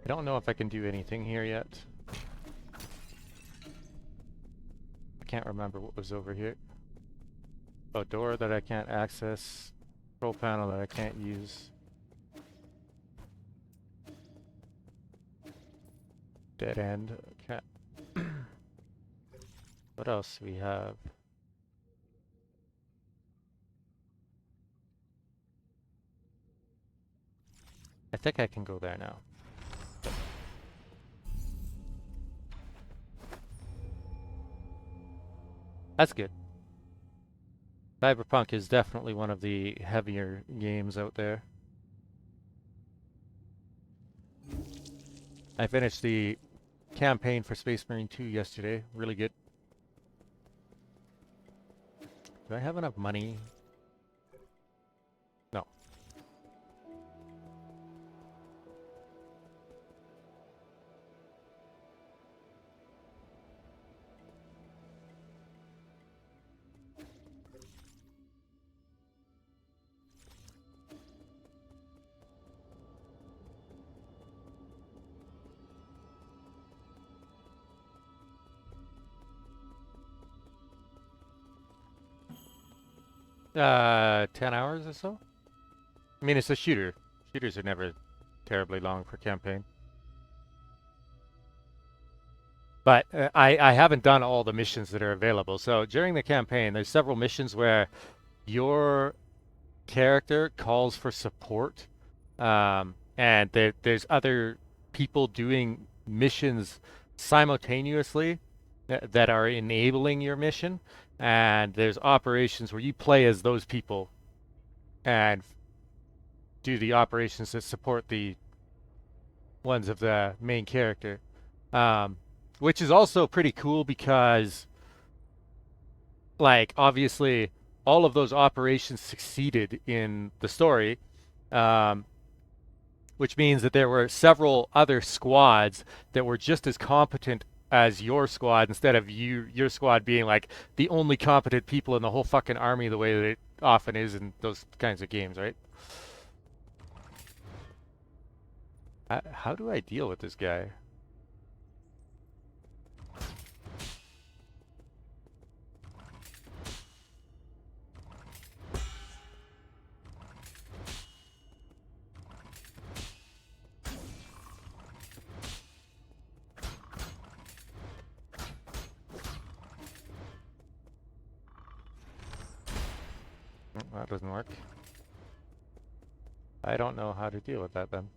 I don't know if I can do anything here yet. I can't remember what was over here. Oh, door that I can't access. Control panel that I can't use. Dead end. Okay. What else do we have? I think I can go there now. That's good. Cyberpunk is definitely one of the heavier games out there. I finished the campaign for Space Marine 2 yesterday. Really good. Do I have enough money? No. 10 hours or so? I mean, it's a shooter. Shooters are never terribly long for campaign. But I haven't done all the missions that are available. So during the campaign, there's several missions where your character calls for support, and there's other people doing missions simultaneously that are enabling your mission, and there's operations where you play as those people and do the operations that support the ones of the main character, which is also pretty cool because, like, obviously all of those operations succeeded in the story, um, which means that there were several other squads that were just as competent as your squad, instead of your squad being like the only competent people in the whole fucking army, the way that it often is in those kinds of games, right? How do I deal with this guy? that doesn't work. I don't know how to deal with that then.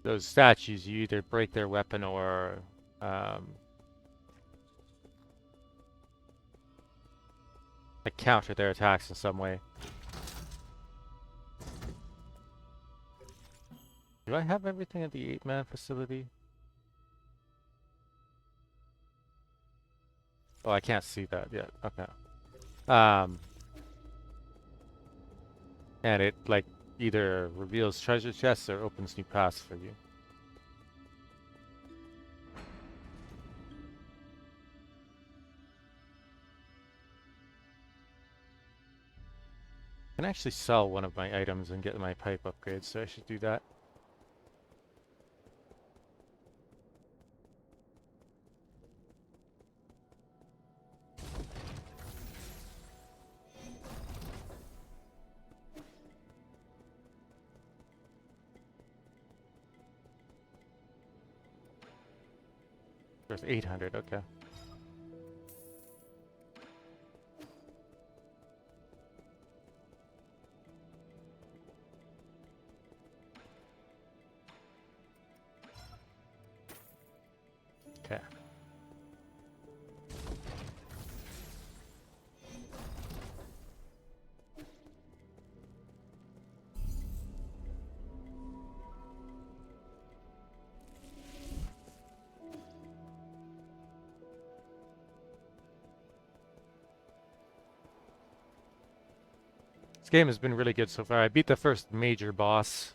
Those statues, you either break their weapon or like counter their attacks in some way. Do I have everything at the 8-man facility? Oh, I can't see that yet. Okay. And it like either reveals treasure chests or opens new paths for you. I can actually sell one of my items and get my pipe upgrade, so I should do that. There's 800, okay. Okay. This game has been really good so far. I beat the first major boss.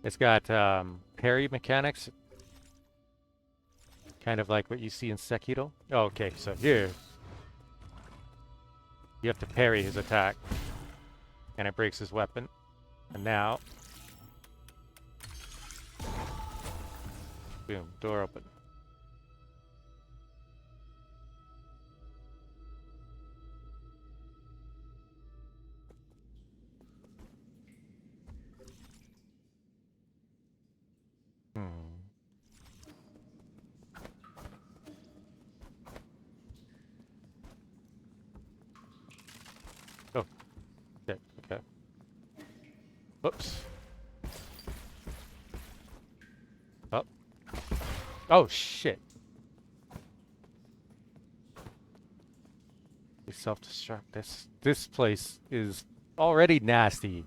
It's got parry mechanics, kind of like what you see in Sekiro. Oh, okay, so here you have to parry his attack, and it breaks his weapon. And now, boom, door open. Oh, okay, okay. Whoops. Oh. Oh, shit. We self-destruct. This place is already nasty.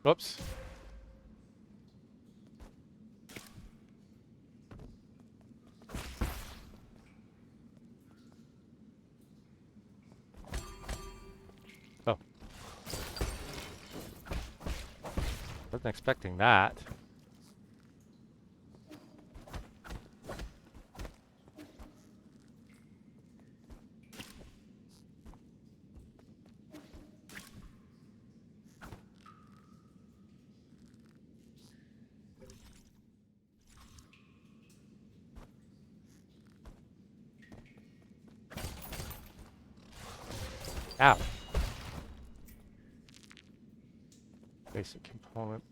Whoops. Oh. Wasn't expecting that. Ow. Basic component.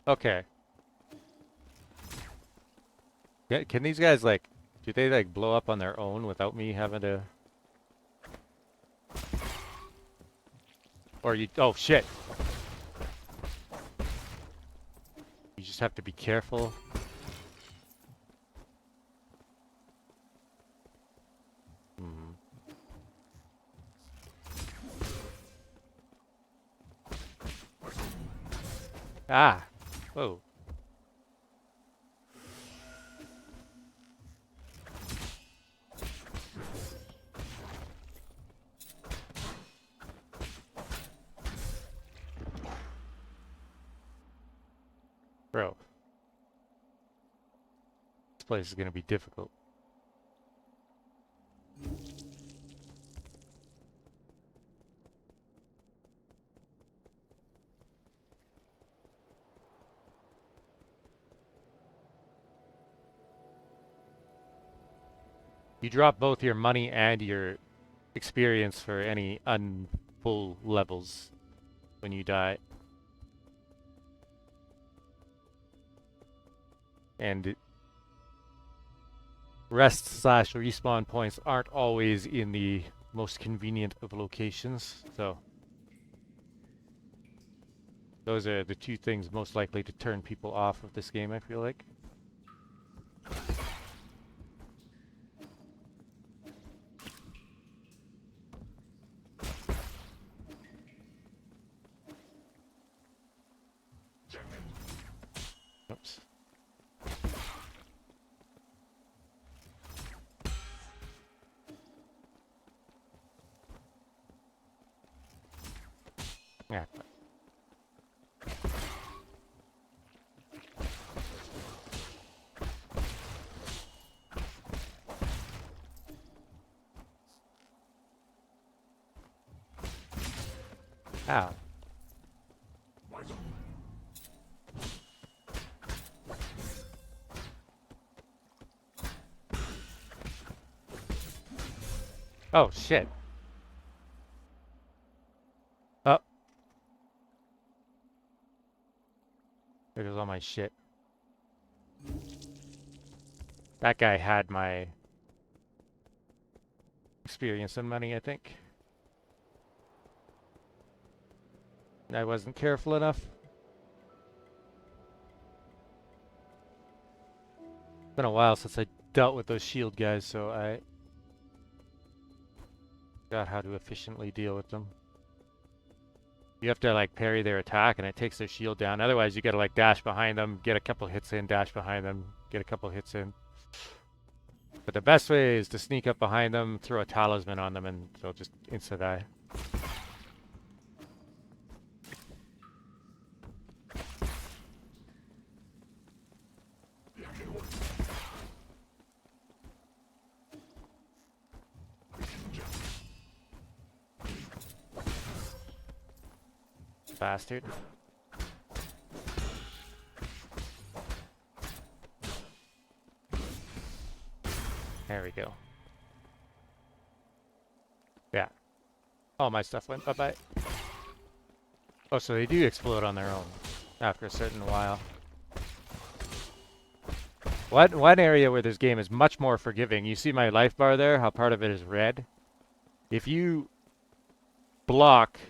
Okay. Okay. Can these guys like, do they like blow up on their own without me having to? Or you, oh shit. You just have to be careful. Hmm. Ah. Whoa. Bro, this place is gonna be difficult. You drop both your money and your experience for any unfull levels when you die. And rest slash respawn points aren't always in the most convenient of locations, so those are the two things most likely to turn people off of this game, I feel like. Oops. Yeah. Ow. Oh, shit. Oh. There goes all my shit. That guy had my experience and money, I think. I wasn't careful enough. Been a while since I dealt with those shield guys, so I forgot how to efficiently deal with them. You have to like parry their attack and it takes their shield down. Otherwise you gotta like dash behind them, get a couple hits in, dash behind them, get a couple hits in. But the best way is to sneak up behind them, throw a talisman on them, and they'll just insta-die. Bastard. There we go. Yeah. All my stuff went bye-bye. Oh, so they do explode on their own after a certain while. One area where this game is much more forgiving, you see my life bar there, how part of it is red? If you block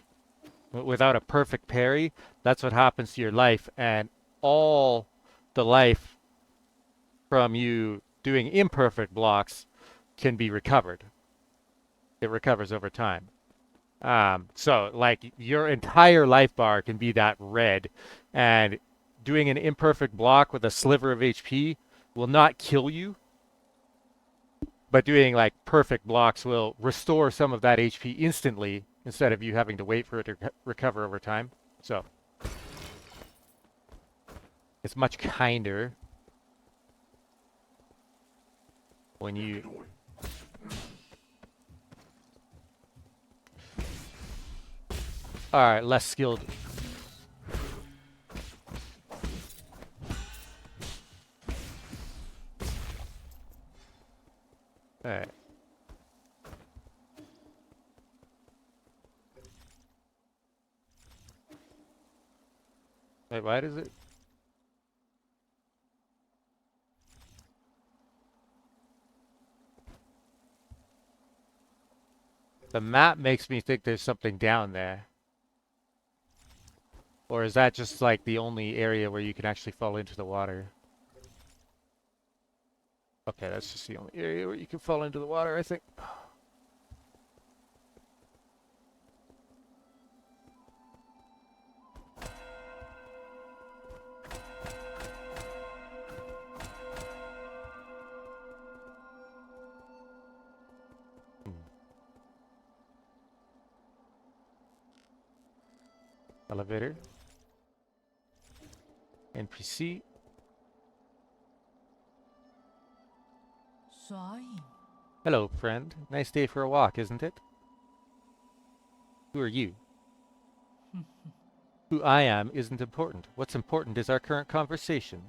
without a perfect parry, that's what happens to your life, and all the life from you doing imperfect blocks can be recovered. It recovers over time. So like your entire life bar can be that red, and doing an imperfect block with a sliver of HP will not kill you, but doing like perfect blocks will restore some of that HP instantly instead of you having to wait for it to recover over time. So it's much kinder when you are less skilled. Alright. Wait, why does it? The map makes me think there's something down there. Or is that just like the only area where you can actually fall into the water? Okay, that's just the only area where you can fall into the water, I think. Elevator. NPC. Hello, friend. Nice day for a walk, isn't it? Who are you? Who I am isn't important. What's important is our current conversation.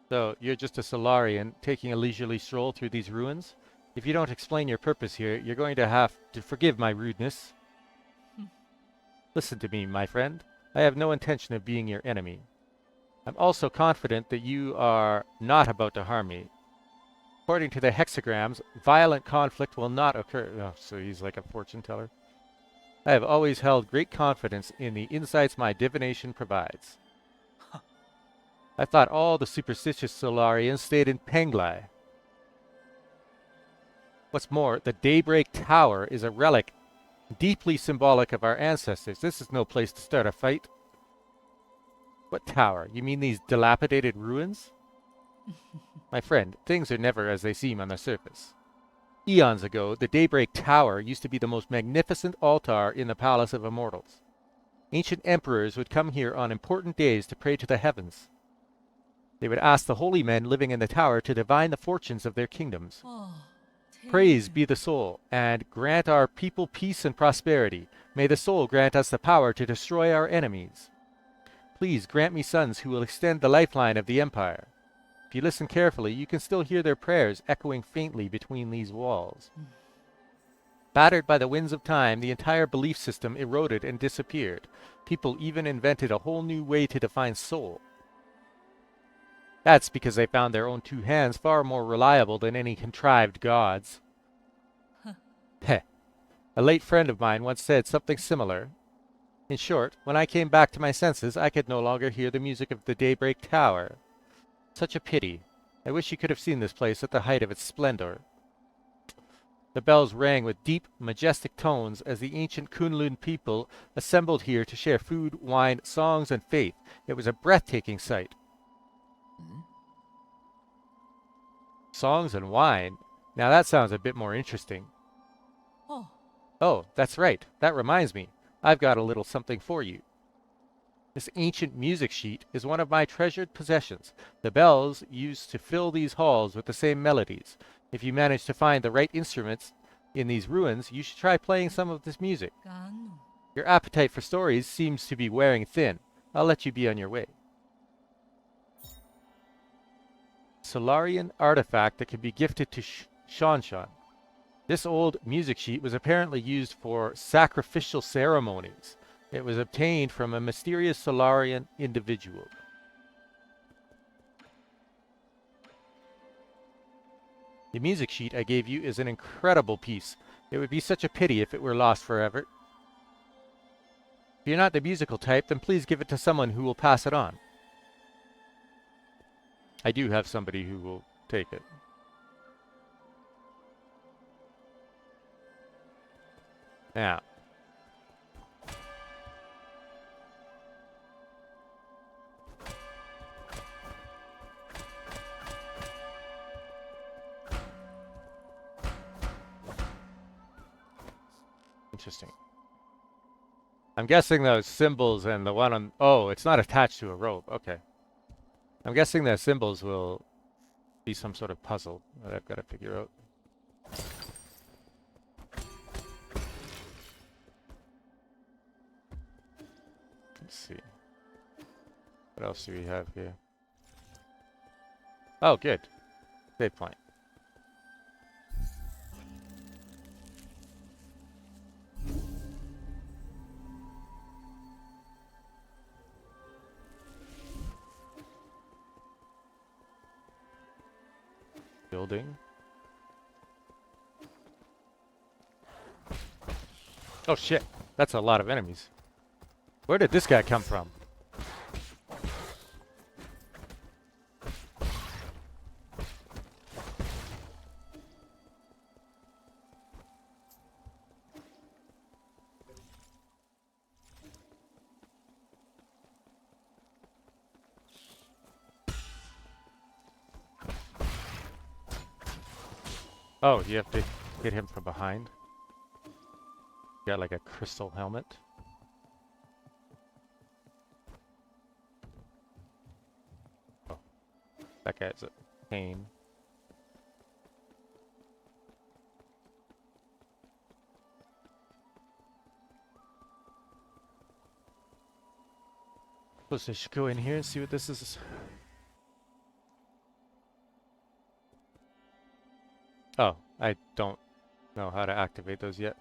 So, you're just a Solarian taking a leisurely stroll through these ruins? If you don't explain your purpose here, you're going to have to forgive my rudeness. Listen to me, my friend. I have no intention of being your enemy. I'm also confident that you are not about to harm me. According to the hexagrams, violent conflict will not occur. Oh, so he's like a fortune teller. I have always held great confidence in the insights my divination provides. I thought all the superstitious Solarians stayed in Penglai. What's more, the Daybreak Tower is a relic deeply symbolic of our ancestors. This is no place to start a fight. What tower? You mean these dilapidated ruins? My friend, things are never as they seem on the surface. Eons ago, the Daybreak Tower used to be the most magnificent altar in the Palace of Immortals. Ancient emperors would come here on important days to pray to the heavens. They would ask the holy men living in the tower to divine the fortunes of their kingdoms. Praise be the soul, and grant our people peace and prosperity. May the soul grant us the power to destroy our enemies. Please grant me sons who will extend the lifeline of the empire. If you listen carefully, you can still hear their prayers echoing faintly between these walls. Battered by the winds of time, the entire belief system eroded and disappeared. People even invented a whole new way to define soul. That's because they found their own two hands far more reliable than any contrived gods. Heh. A late friend of mine once said something similar. In short, when I came back to my senses, I could no longer hear the music of the Daybreak Tower. Such a pity. I wish you could have seen this place at the height of its splendor. The bells rang with deep, majestic tones as the ancient Kunlun people assembled here to share food, wine, songs, and faith. It was a breathtaking sight. Songs and wine? Now that sounds a bit more interesting. Oh, that's right. That reminds me. I've got a little something for you. This ancient music sheet is one of my treasured possessions. The bells used to fill these halls with the same melodies. If you manage to find the right instruments in these ruins, you should try playing some of this music. Your appetite for stories seems to be wearing thin. I'll let you be on your way. Solarian artifact that can be gifted to Shanshan. This old music sheet was apparently used for sacrificial ceremonies. It was obtained from a mysterious Solarian individual. The music sheet I gave you is an incredible piece. It would be such a pity if it were lost forever. If you're not the musical type, then please give it to someone who will pass it on. I do have somebody who will take it. Now. Interesting. I'm guessing those symbols and the one on... Oh, it's not attached to a rope. Okay. I'm guessing the symbols will be some sort of puzzle that I've got to figure out. Let's see. What else do we have here? Oh, good. Save point. Building. Oh shit, that's a lot of enemies. Where did this guy come from? Oh, you have to hit him from behind. Got like a crystal helmet. That guy's a pain. Suppose I should go in here and see what this is. Oh, I don't know how to activate those yet.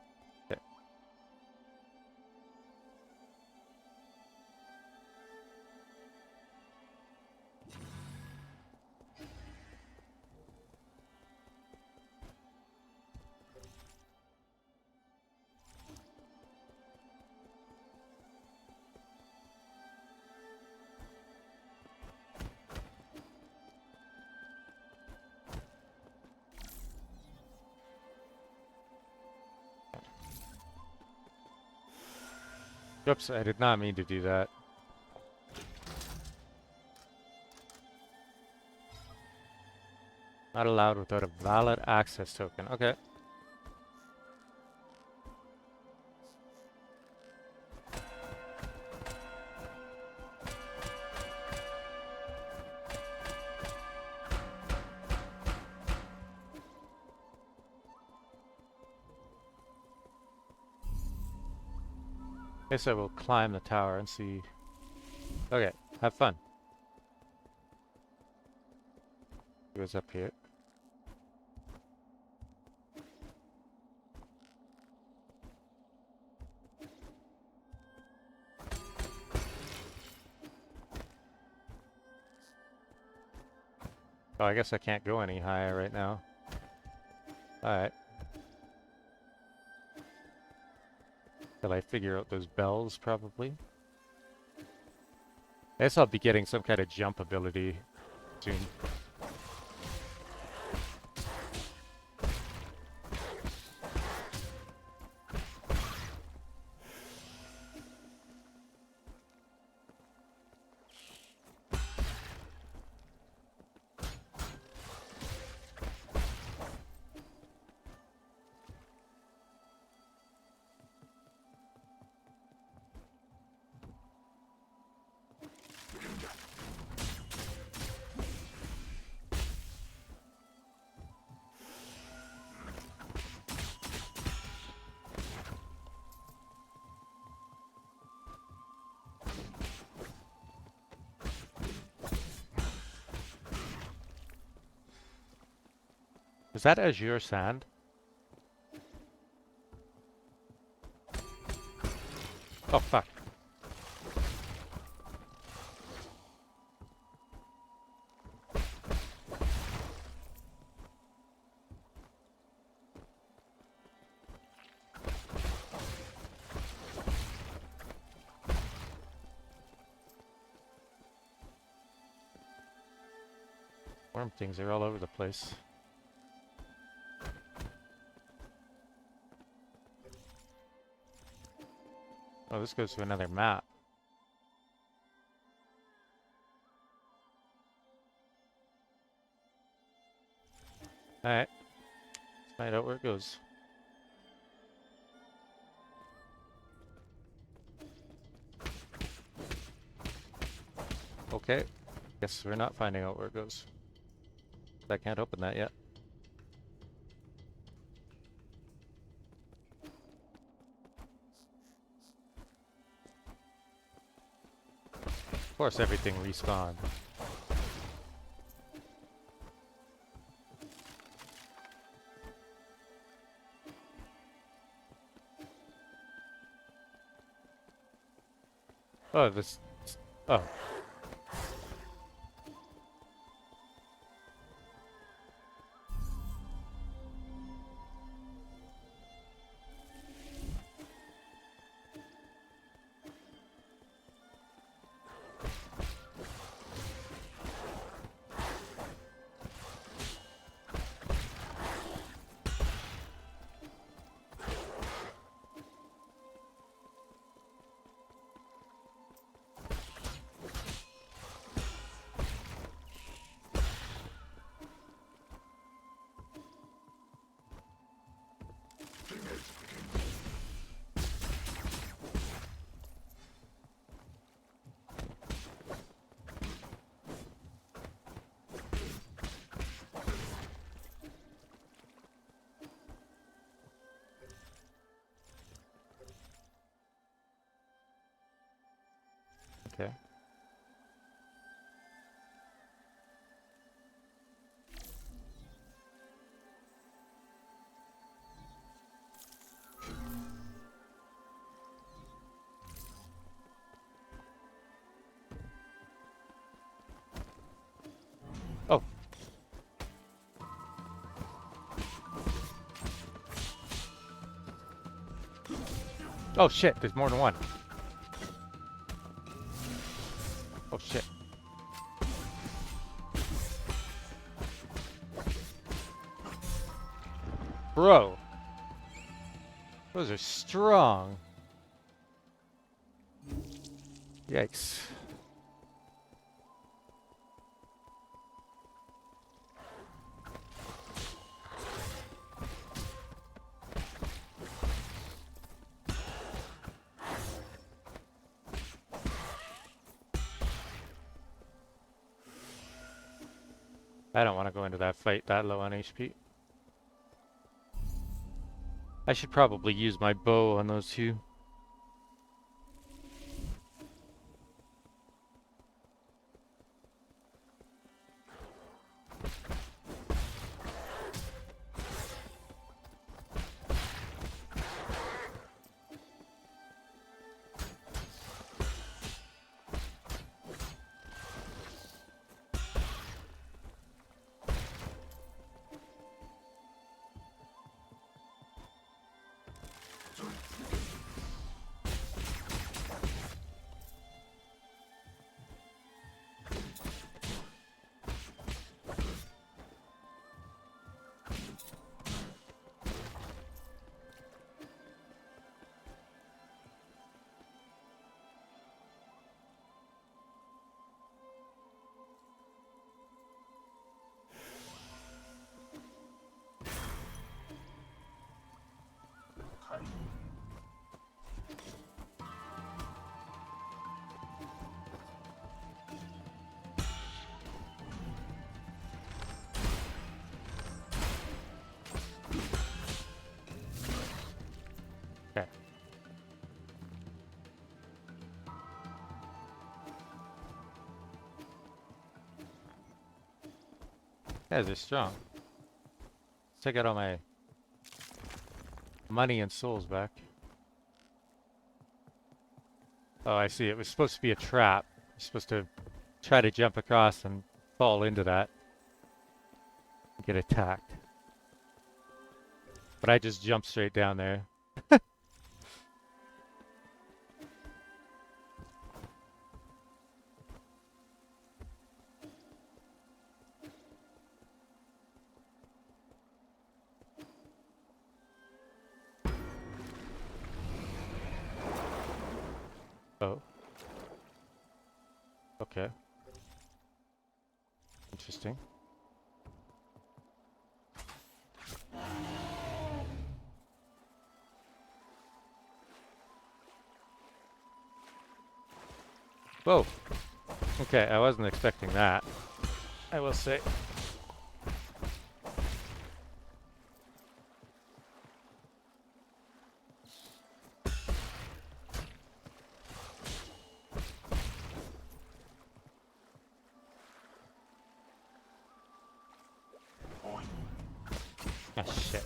Okay. Oops, I did not mean to do that. Not allowed without a valid access token. Okay. Guess I will climb the tower and see. Okay, have fun. He goes up here. Oh, I guess I can't go any higher right now. Alright. Till I figure out those bells, probably. I guess I'll be getting some kind of jump ability soon. Is that azure sand? Oh, fuck. Worm things are all over the place. Oh, this goes to another map. Alright. Let's find out where it goes. Okay. Guess we're not finding out where it goes. I can't open that yet. Of course everything respawned. Oh, this... Oh. Oh shit, there's more than one. Oh shit. Bro. Those are strong. Yikes. I don't want to go into that fight that low on HP. I should probably use my bow on those two. Okay. Yeah, they're strong. Let's take out all my money and souls back. Oh, I see. It was supposed to be a trap. You're supposed to try to jump across and fall into that. And get attacked. But I just jumped straight down there. Oh. Okay. Interesting. Whoa. Okay, I wasn't expecting that. I will say. Ah, shit.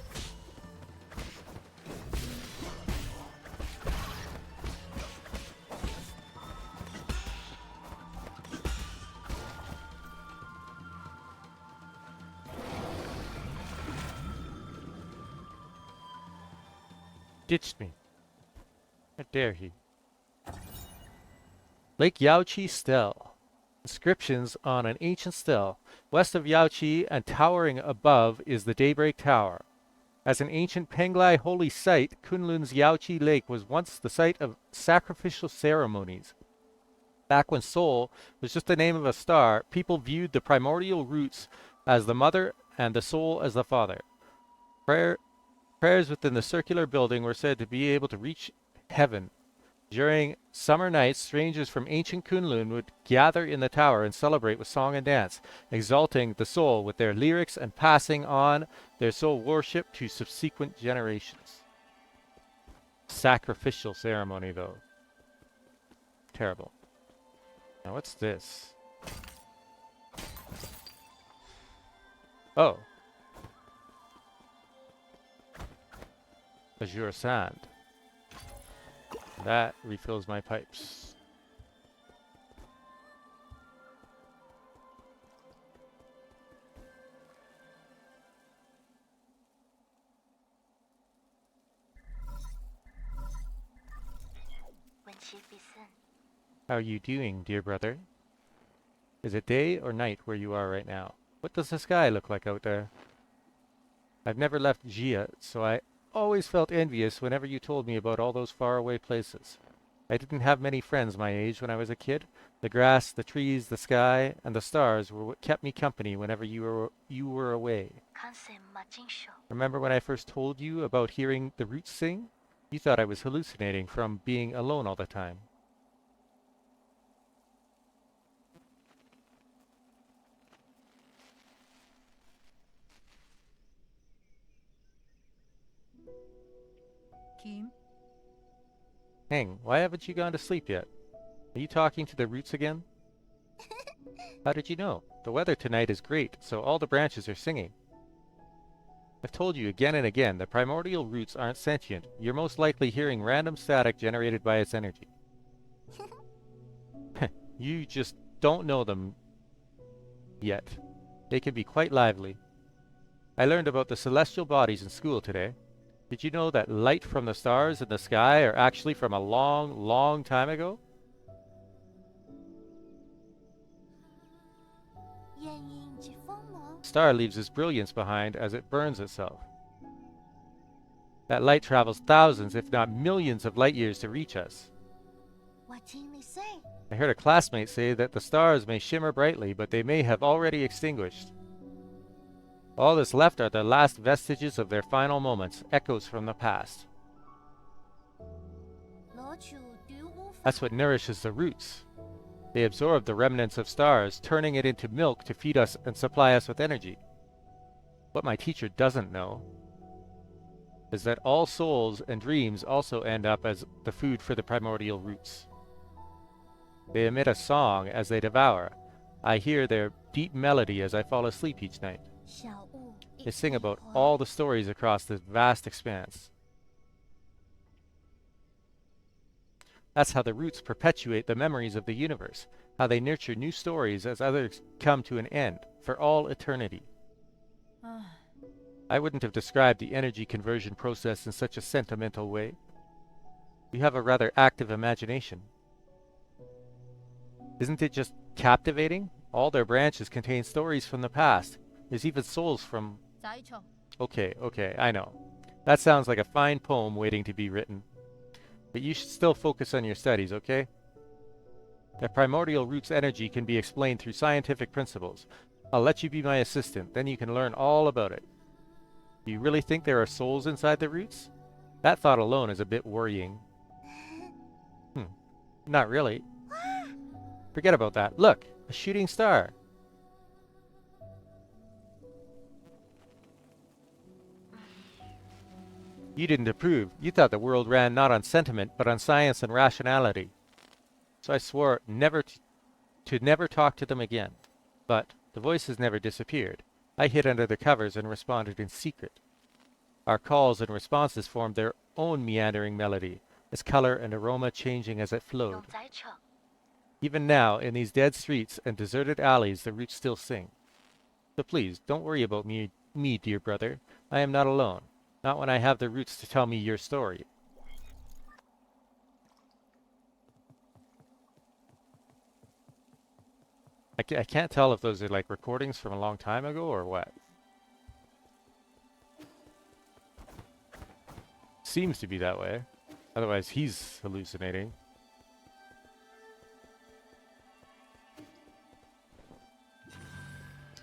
Ditched me. How dare he? Lake Yaochi Stele. Inscriptions on an ancient stele. West of Yaochi and towering above is the Daybreak Tower. As an ancient Penglai holy site, Kunlun's Yaochi Lake was once the site of sacrificial ceremonies. Back when Seoul was just the name of a star, people viewed the primordial roots as the mother and the soul as the father. Prayers within the circular building were said to be able to reach heaven. During summer nights, strangers from ancient Kunlun would gather in the tower and celebrate with song and dance, exalting the soul with their lyrics and passing on their soul worship to subsequent generations. Sacrificial ceremony, though. Terrible. Now, what's this? Oh. Azure sand. That refills my pipes. How are you doing, dear brother? Is it day or night where you are right now? What does the sky look like out there? I've never left Gia, so I always felt envious whenever you told me about all those faraway places. I didn't have many friends my age when I was a kid. The grass, the trees, the sky, and the stars were what kept me company whenever you were away. Remember when I first told you about hearing the roots sing? You thought I was hallucinating from being alone all the time. Kim? Hang, why haven't you gone to sleep yet? Are you talking to the roots again? How did you know? The weather tonight is great, so all the branches are singing. I've told you again and again, the primordial roots aren't sentient. You're most likely hearing random static generated by its energy. You just don't know them yet. They can be quite lively. I learned about the celestial bodies in school today. Did you know that light from the stars in the sky are actually from a long, long time ago? Star leaves its brilliance behind as it burns itself. That light travels thousands, if not millions of light years to reach us. I heard a classmate say that the stars may shimmer brightly, but they may have already extinguished. All that's left are the last vestiges of their final moments, echoes from the past. That's what nourishes the roots. They absorb the remnants of stars, turning it into milk to feed us and supply us with energy. What my teacher doesn't know is that all souls and dreams also end up as the food for the primordial roots. They emit a song as they devour. I hear their deep melody as I fall asleep each night. They sing about all the stories across this vast expanse. That's how the roots perpetuate the memories of the universe, how they nurture new stories as others come to an end, for all eternity. I wouldn't have described the energy conversion process in such a sentimental way. You have a rather active imagination. Isn't it just captivating? All their branches contain stories from the past. There's even souls from... Okay, I know. That sounds like a fine poem waiting to be written. But you should still focus on your studies, okay? The primordial root's energy can be explained through scientific principles. I'll let you be my assistant, then you can learn all about it. Do you really think there are souls inside the roots? That thought alone is a bit worrying. Not really. Forget about that. Look, a shooting star. You didn't approve. You thought the world ran not on sentiment, but on science and rationality. So I swore never to never talk to them again. But the voices never disappeared. I hid under the covers and responded in secret. Our calls and responses formed their own meandering melody, its color and aroma changing as it flowed. Even now, in these dead streets and deserted alleys, the roots still sing. So please, don't worry about me, dear brother. I am not alone. Not when I have the roots to tell me your story. I can't tell if those are like recordings from a long time ago or what. Seems to be that way. Otherwise, he's hallucinating.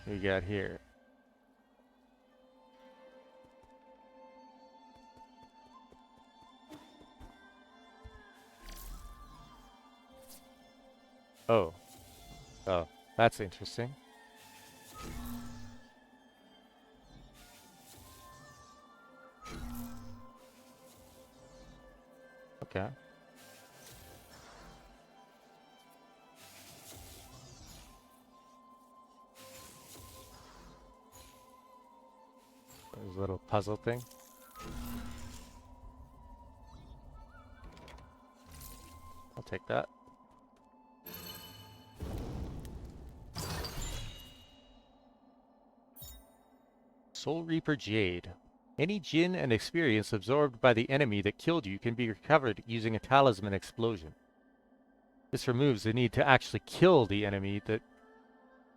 What we got here? Oh. Oh, that's interesting. Okay. There's a little puzzle thing. I'll take that. Soul Reaper Jade. Any Jinn and experience absorbed by the enemy that killed you can be recovered using a talisman explosion. This removes the need to actually kill the enemy that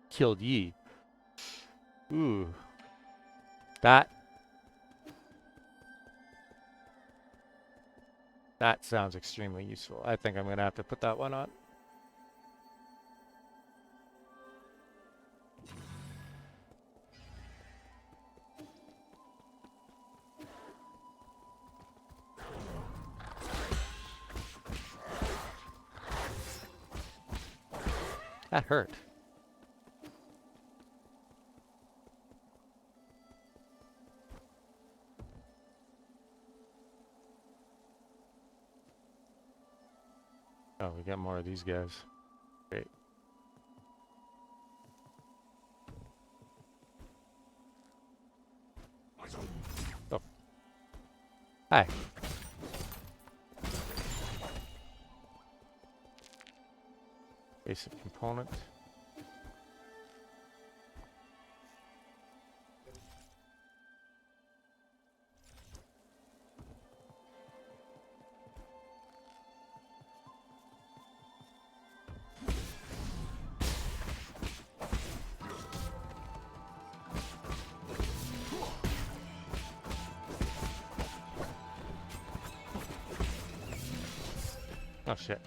killed Yi. Ooh. That sounds extremely useful. I think I'm going to have to put that one on. That hurt. Oh, we got more of these guys. Great. Oh. Hi. Basic component. Oh shit.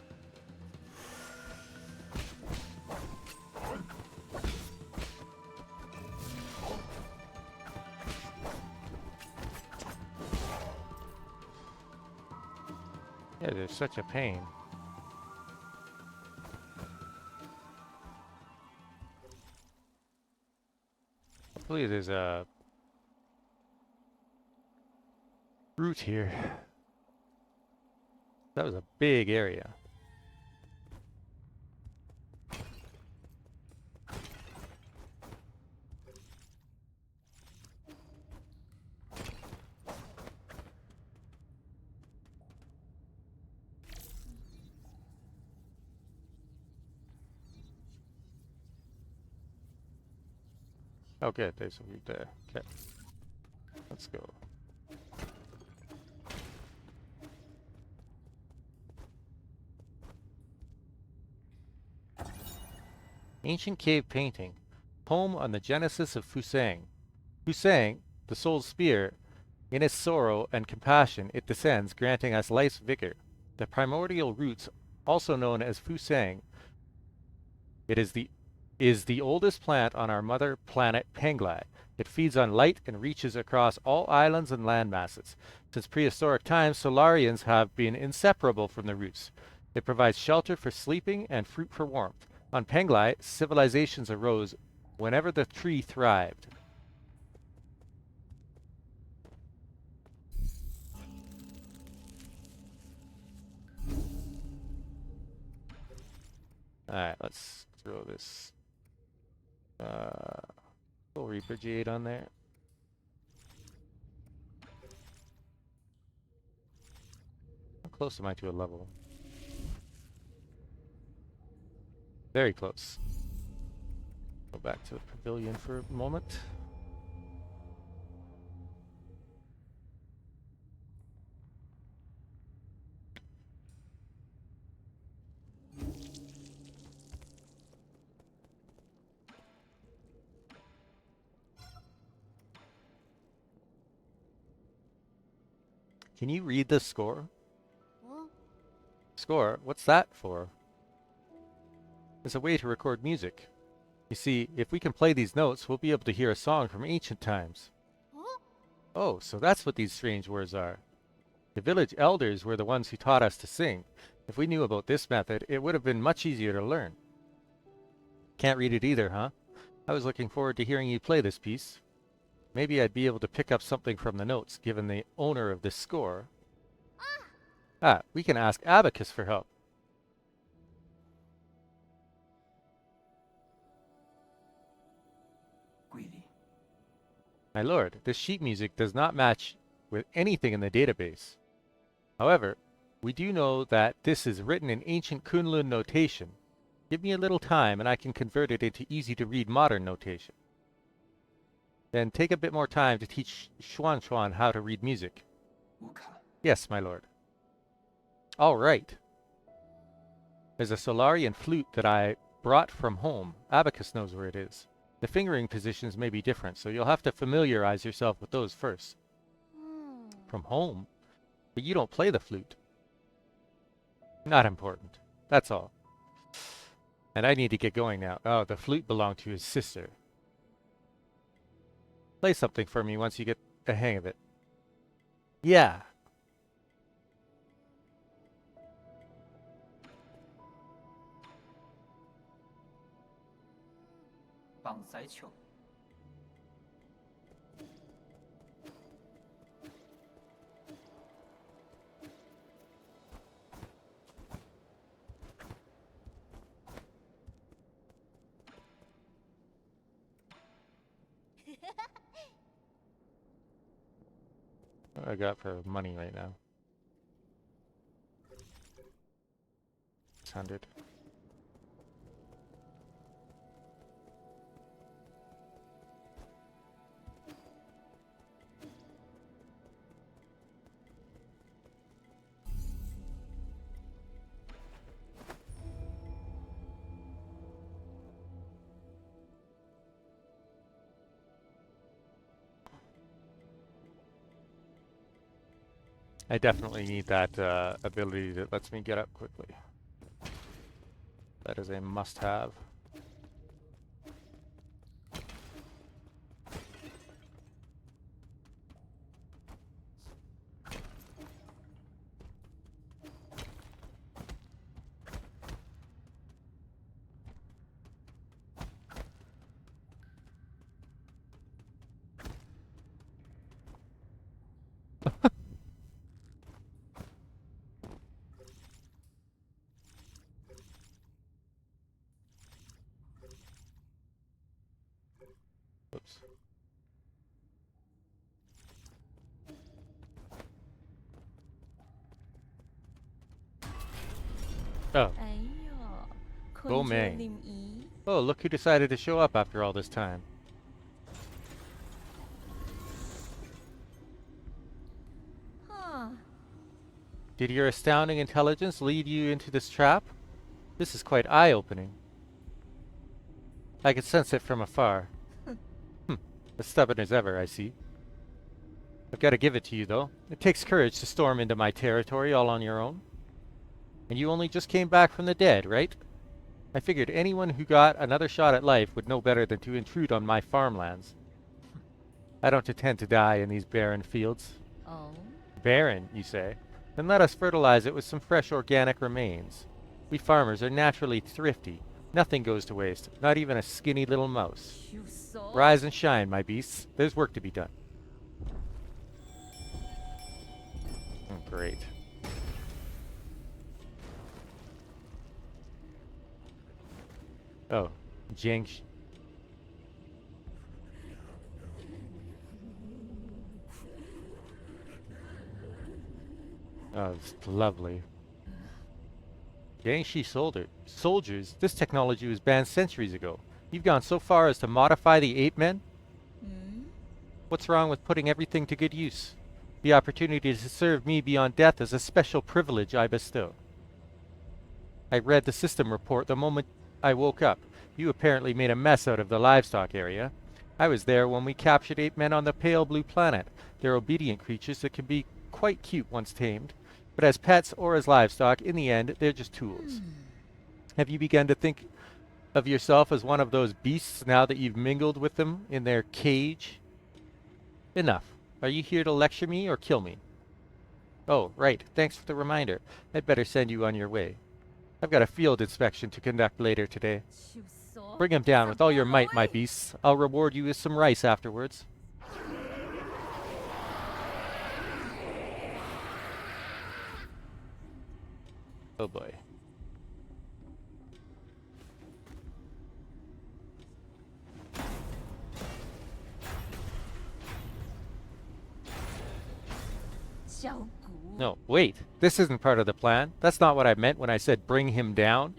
Yeah, they're such a pain. Hopefully there's a route here. That was a big area. Oh good, there's a route there. Okay. Let's go. Ancient cave painting. Poem on the genesis of Fusang. Fusang, the soul's spear, in its sorrow and compassion it descends, granting us life's vigor. The primordial roots, also known as Fusang, it is the oldest plant on our mother planet Penglai. It feeds on light and reaches across all islands and land masses. Since prehistoric times, Solarians have been inseparable from the roots. It provides shelter for sleeping and fruit for warmth. On Penglai, civilizations arose whenever the tree thrived. Alright, let's throw this full Reaper Jade on there. How close am I to a level? Very close. Go back to the pavilion for a moment. Can you read the score? Huh? Score? What's that for? It's a way to record music. You see, if we can play these notes, we'll be able to hear a song from ancient times. Huh? Oh, so that's what these strange words are. The village elders were the ones who taught us to sing. If we knew about this method, it would have been much easier to learn. Can't read it either, huh? I was looking forward to hearing you play this piece. Maybe I'd be able to pick up something from the notes, given the owner of this score. Ah, we can ask Abacus for help. Greedy. My lord, this sheet music does not match with anything in the database. However, we do know that this is written in ancient Kunlun notation. Give me a little time and I can convert it into easy-to-read modern notation. Then take a bit more time to teach Xuan Xuan how to read music. Uka. Yes, my lord. All right. There's a Solarian flute that I brought from home. Abacus knows where it is. The fingering positions may be different, so you'll have to familiarize yourself with those first. From home? But you don't play the flute. Not important. That's all. And I need to get going now. Oh, the flute belonged to his sister. Play something for me once you get the hang of it. Yeah. What I got for money right now? 600. I definitely need that ability that lets me get up quickly. That is a must-have. Oops. Oh, 哎呦， go control Mang. 念ý. Oh, look who decided to show up after all this time. Huh. Did your astounding intelligence lead you into this trap? This is quite eye-opening. I could sense it from afar. As stubborn as ever, I see. I've got to give it to you, though. It takes courage to storm into my territory all on your own. And you only just came back from the dead, right? I figured anyone who got another shot at life would know better than to intrude on my farmlands. I don't intend to die in these barren fields. Oh. Barren, you say? Then let us fertilize it with some fresh organic remains. We farmers are naturally thrifty. Nothing goes to waste, not even a skinny little mouse. You saw? Rise and shine, my beasts. There's work to be done. Oh, great. Oh, Jiang. Oh, it's lovely. Jiangxi soldiers, this technology was banned centuries ago. You've gone so far as to modify the ape men? Hmm? What's wrong with putting everything to good use? The opportunity to serve me beyond death is a special privilege I bestow. I read the system report the moment I woke up. You apparently made a mess out of the livestock area. I was there when we captured ape men on the pale blue planet. They're obedient creatures that can be quite cute once tamed. But as pets or as livestock, in the end, they're just tools. Have you begun to think of yourself as one of those beasts now that you've mingled with them in their cage? Enough. Are you here to lecture me or kill me? Oh, right. Thanks for the reminder. I'd better send you on your way. I've got a field inspection to conduct later today. You saw? Bring him down with all your might, my beasts. I'll reward you with some rice afterwards. Oh boy. No, wait. This isn't part of the plan. That's not what I meant when I said bring him down.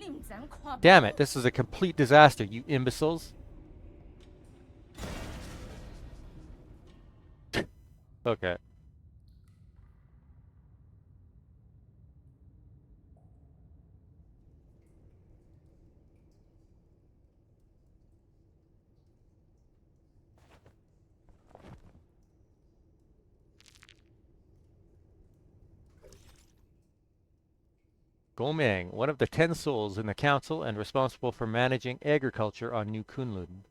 Damn it, this is a complete disaster, you imbeciles. Okay. Gomang, one of the 10 souls in the council and responsible for managing agriculture on New Kunlun.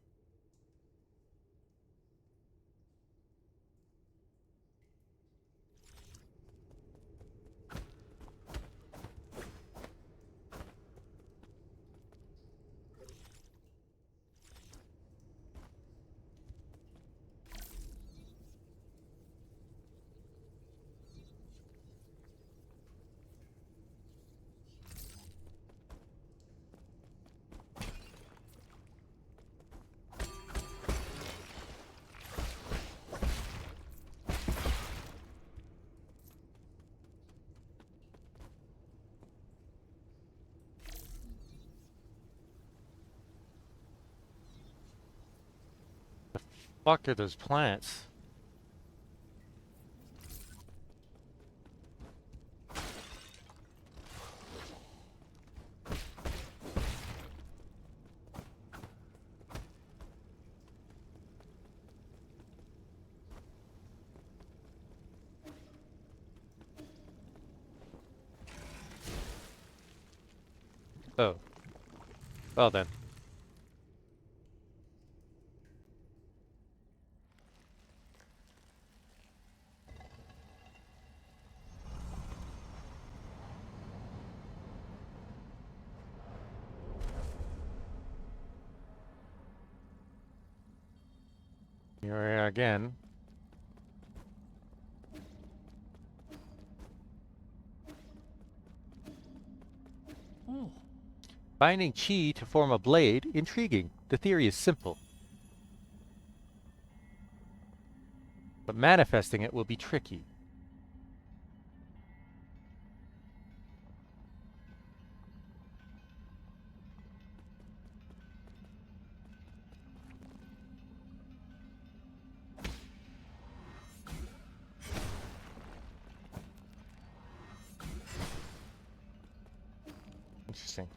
Fuck are those plants? Oh. Well then. Here again. Oh. Binding chi to form a blade? Intriguing. The theory is simple. But manifesting it will be tricky. Interesting.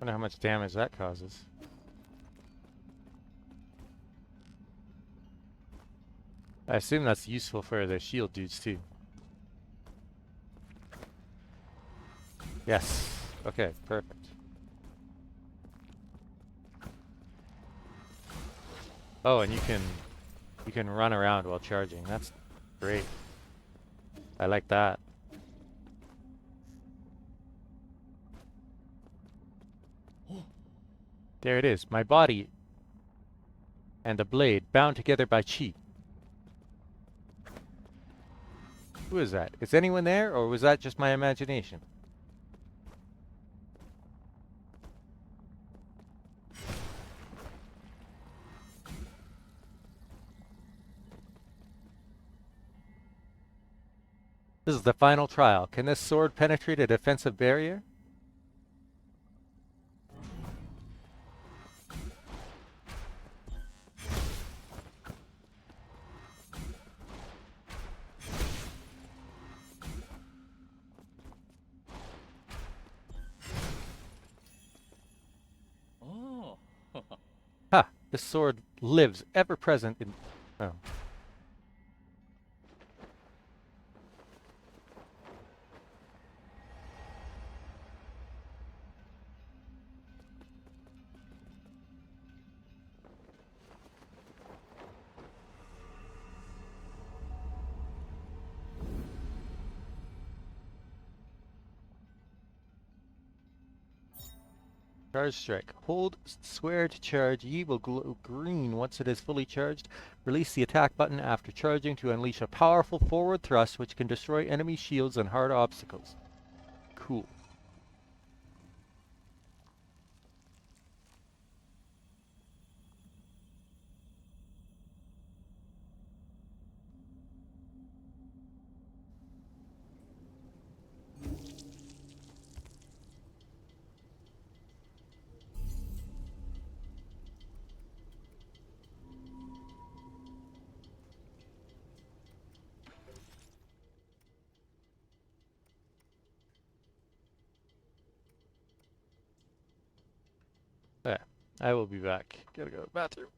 Wonder how much damage that causes. I assume that's useful for the shield dudes too. Yes. Okay, perfect. Oh, and you can run around while charging. That's great. I like that. There it is. My body and the blade bound together by chi. Who is that? Is anyone there, or was that just my imagination? This is the final trial. Can this sword penetrate a defensive barrier? Oh. Ha! This sword lives, ever present in... Oh. Charge strike. Hold square to charge. Yi will glow green once it is fully charged. Release the attack button after charging to unleash a powerful forward thrust which can destroy enemy shields and hard obstacles. Cool. Yeah, I will be back. Gotta go to the bathroom.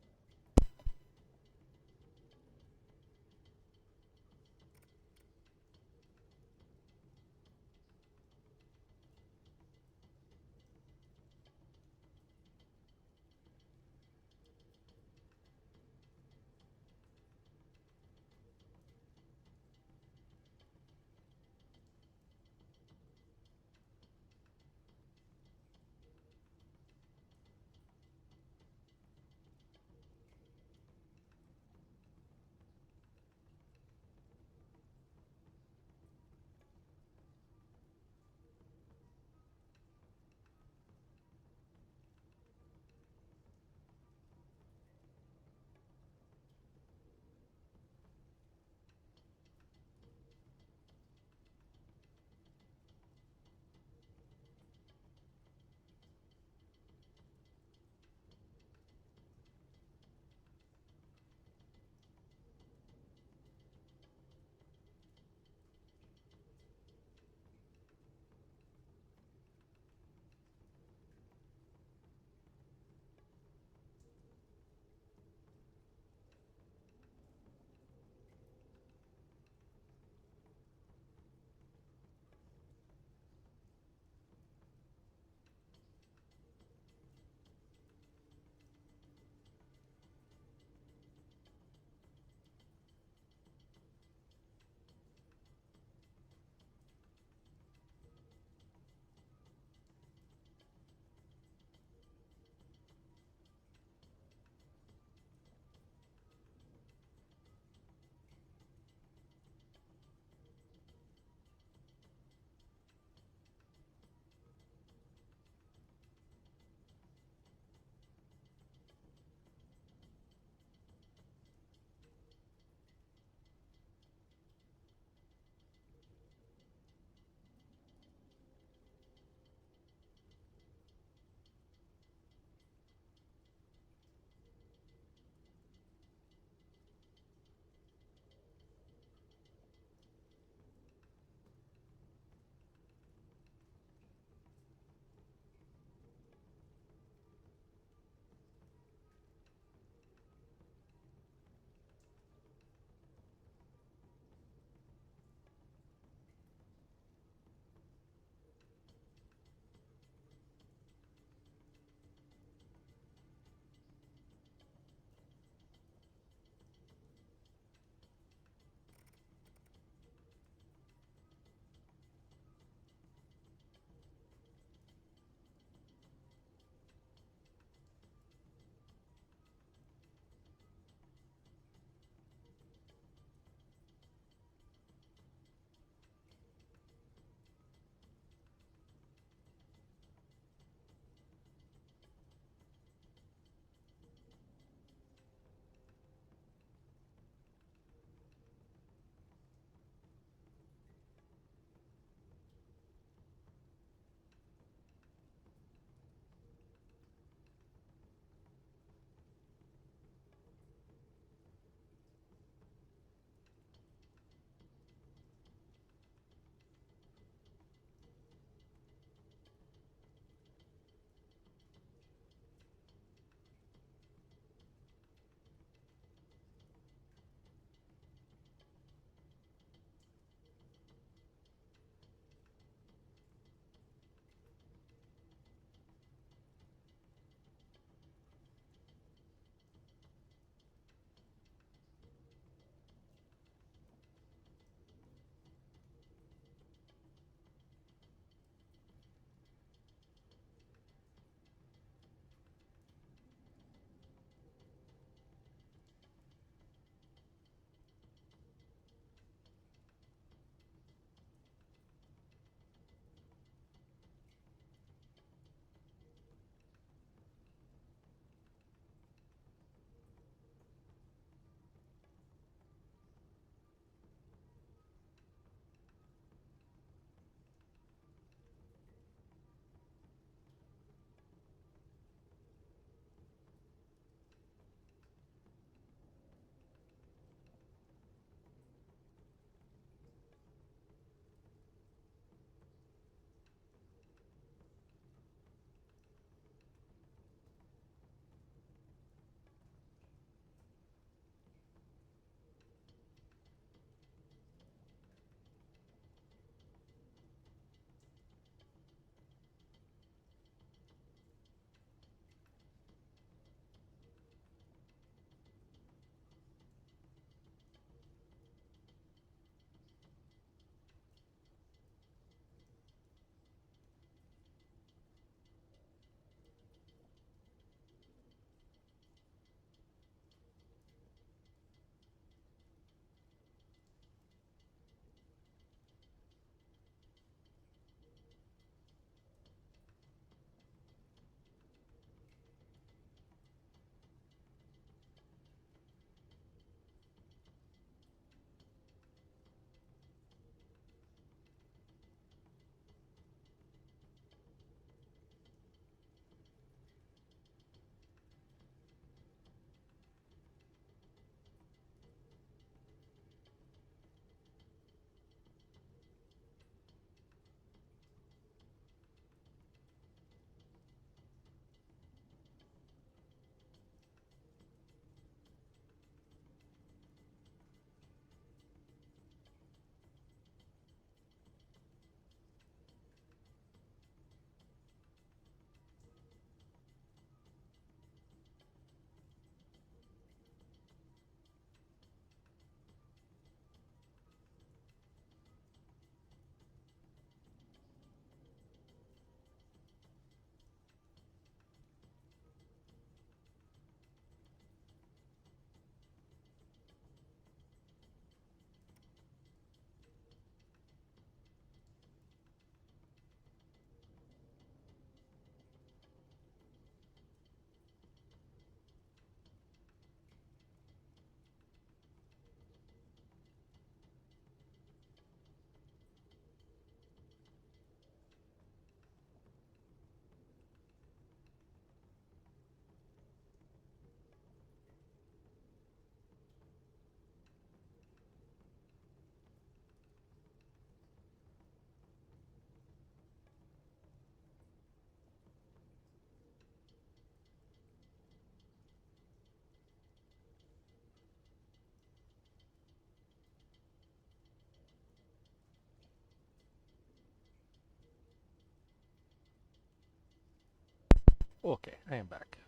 Okay, I am back.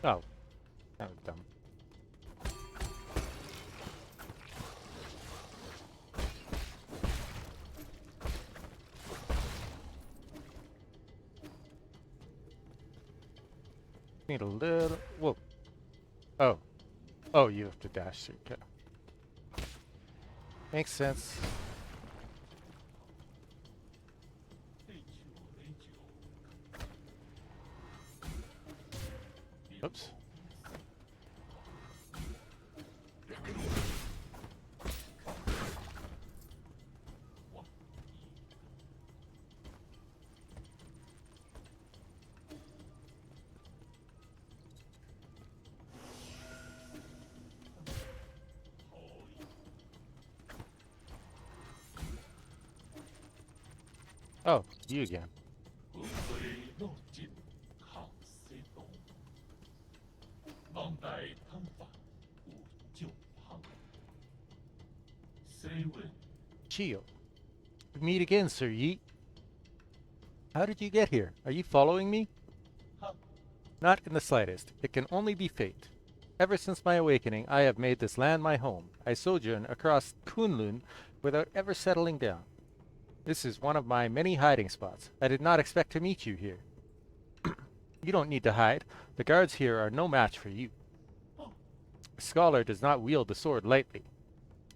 Oh, that was dumb. Need a little. Whoa. Oh. Oh, you have to dash through. Okay. Makes sense. Oops. Oh, you again. Chio. We meet again, Sir Yeet. How did you get here? Are you following me? Not in the slightest. It can only be fate. Ever since my awakening, I have made this land my home. I sojourn across Kunlun without ever settling down. This is one of my many hiding spots. I did not expect to meet you here. You don't need to hide. The guards here are no match for you. A scholar does not wield the sword lightly.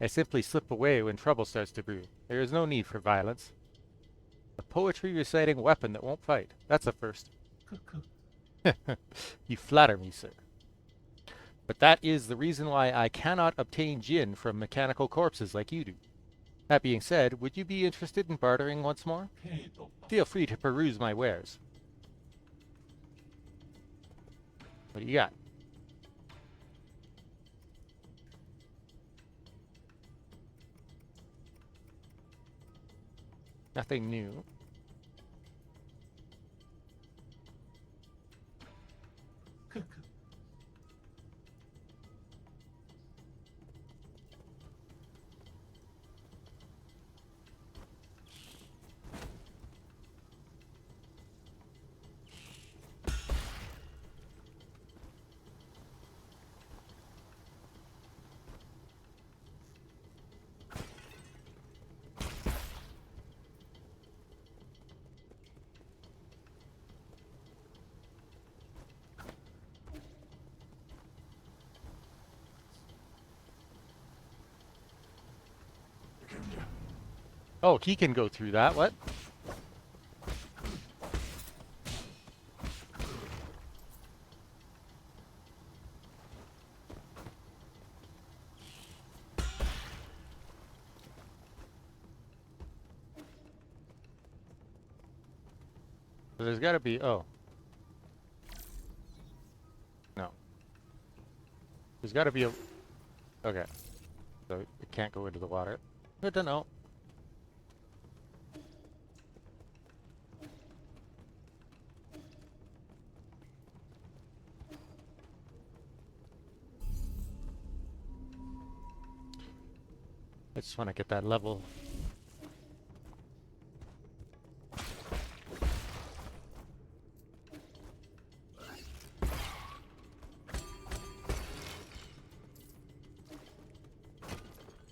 I simply slip away when trouble starts to brew. There is no need for violence. A poetry reciting weapon that won't fight. That's a first. You flatter me, sir. But that is the reason why I cannot obtain gin from mechanical corpses like you do. That being said, would you be interested in bartering once more? Feel free to peruse my wares. What do you got? Nothing new. Oh, he can go through that. What? So there's got to be. Oh. No. There's got to be a. Okay. So it can't go into the water. Good to know. I just want to get that level.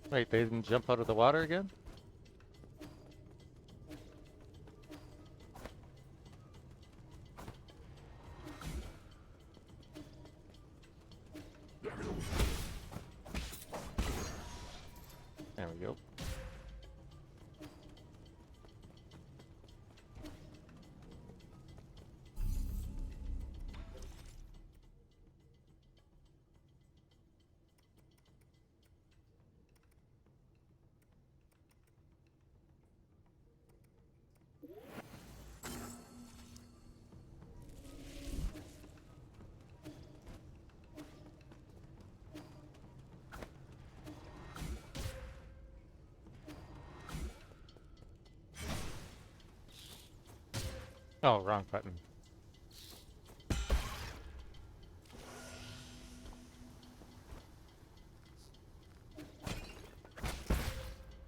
Wait, they didn't jump out of the water again? There we go. Oh, wrong button.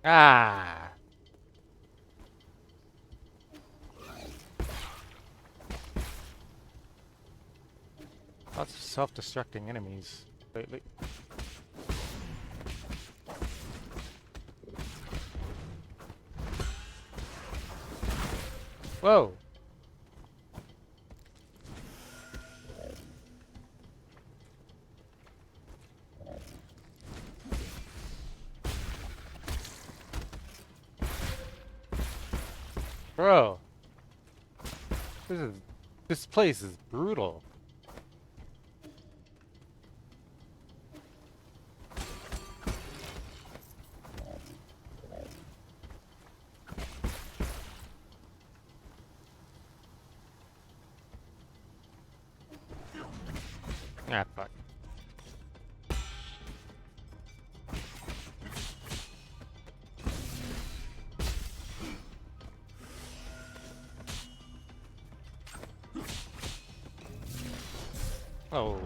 Ah! Lots of self-destructing enemies lately. Whoa! Bro! This place is brutal. Ah, fuck. Oh.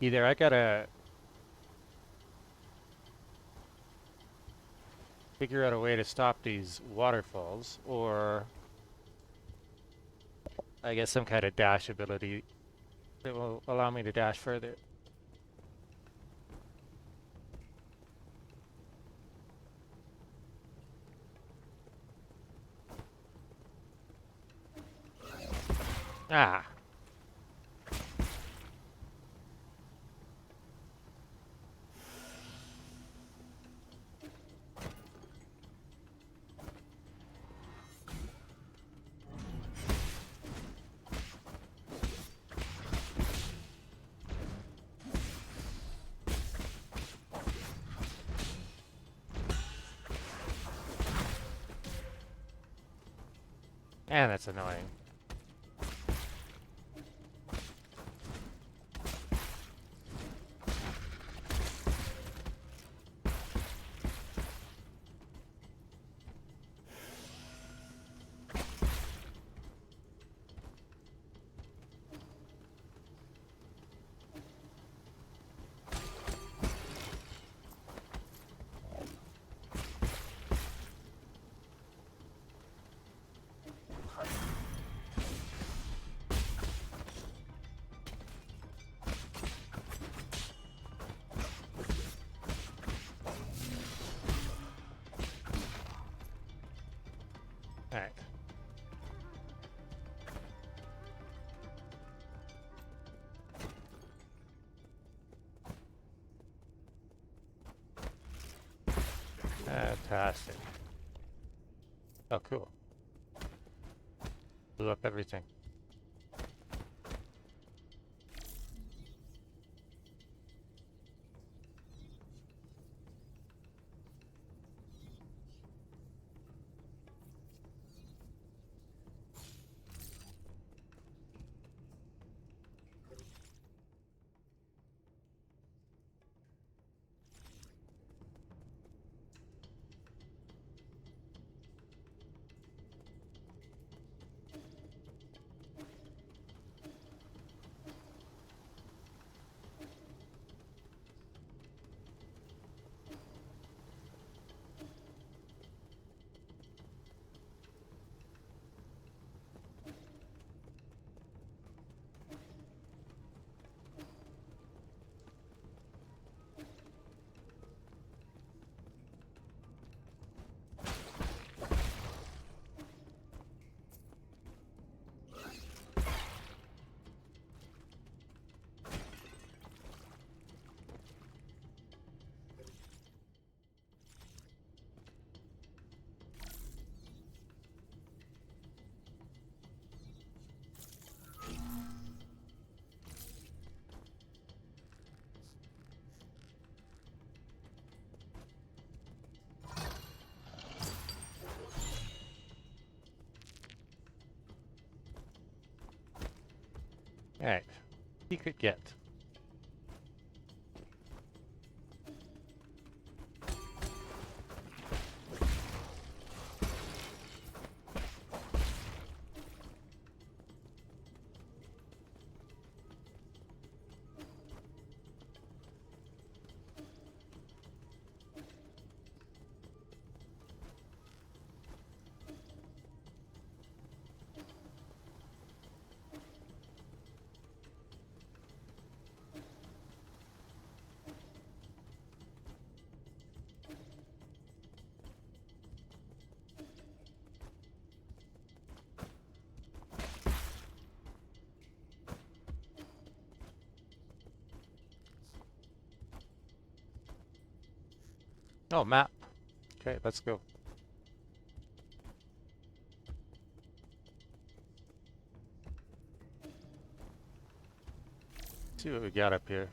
Either I gotta figure out a way to stop these waterfalls, or I get some kind of dash ability that will allow me to dash further. Ah. And that's annoying. Alright. Fantastic. Oh, cool. Blew up everything. Alright. He could get. Oh, map. Okay, let's go. See what we got up here.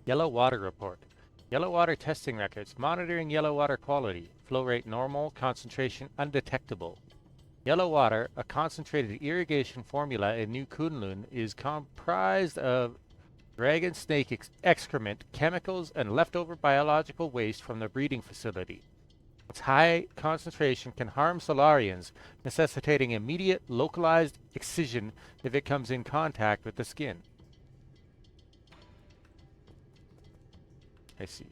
Yellow water report. Yellow water testing records. Monitoring yellow water quality. Flow rate normal. Concentration undetectable. Yellow water, a concentrated irrigation formula in New Kunlun, is comprised of dragon snake excrement, chemicals, and leftover biological waste from the breeding facility. Its high concentration can harm Solarians, necessitating immediate localized excision if it comes in contact with the skin. I see.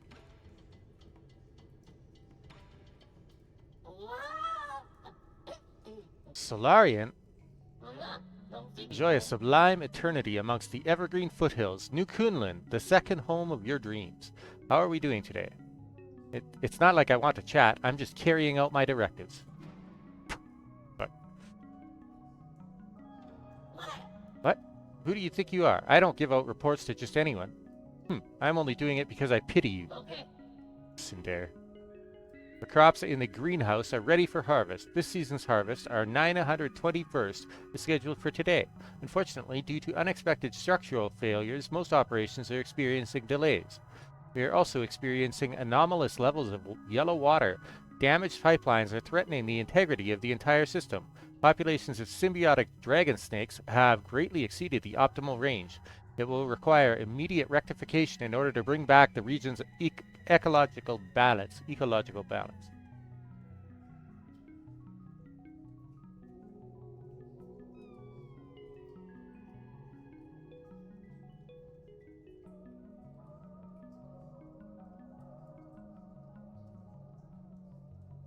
Solarian? Enjoy a sublime eternity amongst the evergreen foothills. New Kunlun, the second home of your dreams. How are we doing today? It's not like I want to chat. I'm just carrying out my directives. What? What? Who do you think you are? I don't give out reports to just anyone. I'm only doing it because I pity you. Okay. Cinder. The crops in the greenhouse are ready for harvest. This season's harvest, our 921st, is scheduled for today. Unfortunately, due to unexpected structural failures, most operations are experiencing delays. We are also experiencing anomalous levels of yellow water. Damaged pipelines are threatening the integrity of the entire system. Populations of symbiotic dragon snakes have greatly exceeded the optimal range. It will require immediate rectification in order to bring back the region's ecological balance.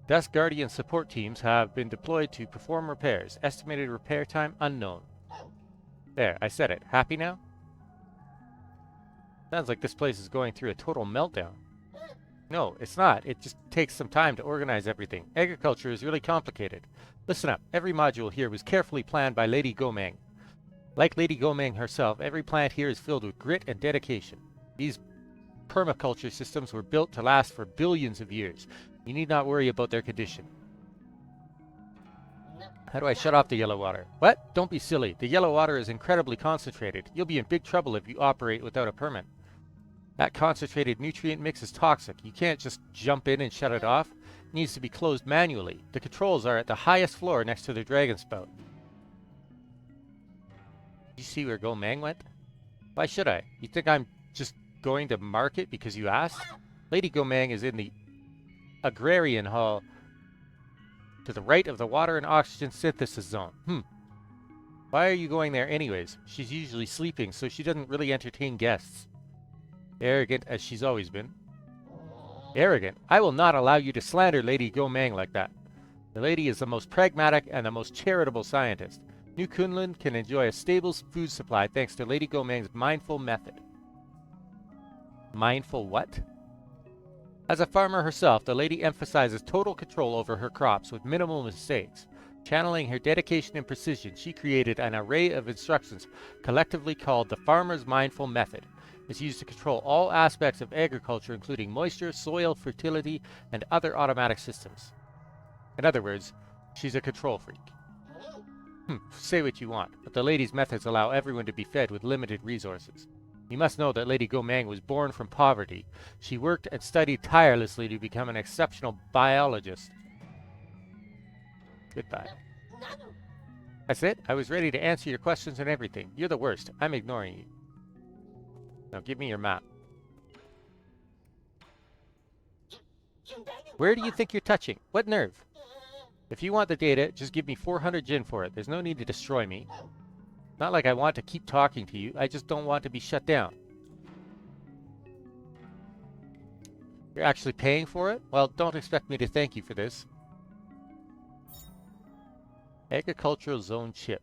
Dust Guardian support teams have been deployed to perform repairs. Estimated repair time unknown. There, I said it. Happy now? Sounds like this place is going through a total meltdown. No, it's not. It just takes some time to organize everything. Agriculture is really complicated. Listen up. Every module here was carefully planned by Lady Gomang. Like Lady Gomang herself, every plant here is filled with grit and dedication. These permaculture systems were built to last for billions of years. You need not worry about their condition. How do I shut off the yellow water? What? Don't be silly. The yellow water is incredibly concentrated. You'll be in big trouble if you operate without a permit. That concentrated nutrient mix is toxic. You can't just jump in and shut it off. It needs to be closed manually. The controls are at the highest floor next to the dragon spout. Did you see where Gomang went? Why should I? You think I'm just going to mark it because you asked? Lady Gomang is in the agrarian hall to the right of the water and oxygen synthesis zone. Why are you going there anyways? She's usually sleeping, so she doesn't really entertain guests. Arrogant as she's always been. Arrogant? I will not allow you to slander Lady Gomang like that. The lady is the most pragmatic and the most charitable scientist. New Kunlun can enjoy a stable food supply thanks to Lady Gomang's mindful method. Mindful what? As a farmer herself, the lady emphasizes total control over her crops with minimal mistakes. Channeling her dedication and precision, she created an array of instructions collectively called the Farmer's Mindful Method. It's used to control all aspects of agriculture, including moisture, soil, fertility, and other automatic systems. In other words, she's a control freak. Say what you want, but the lady's methods allow everyone to be fed with limited resources. You must know that Lady Gomang was born from poverty. She worked and studied tirelessly to become an exceptional biologist. Goodbye. That's it? I was ready to answer your questions and everything. You're the worst. I'm ignoring you. Now give me your map. Where do you think you're touching? What nerve? If you want the data, just give me 400 Jin for it. There's no need to destroy me. Not like I want to keep talking to you. I just don't want to be shut down. You're actually paying for it? Well, don't expect me to thank you for this. Agricultural Zone Chip.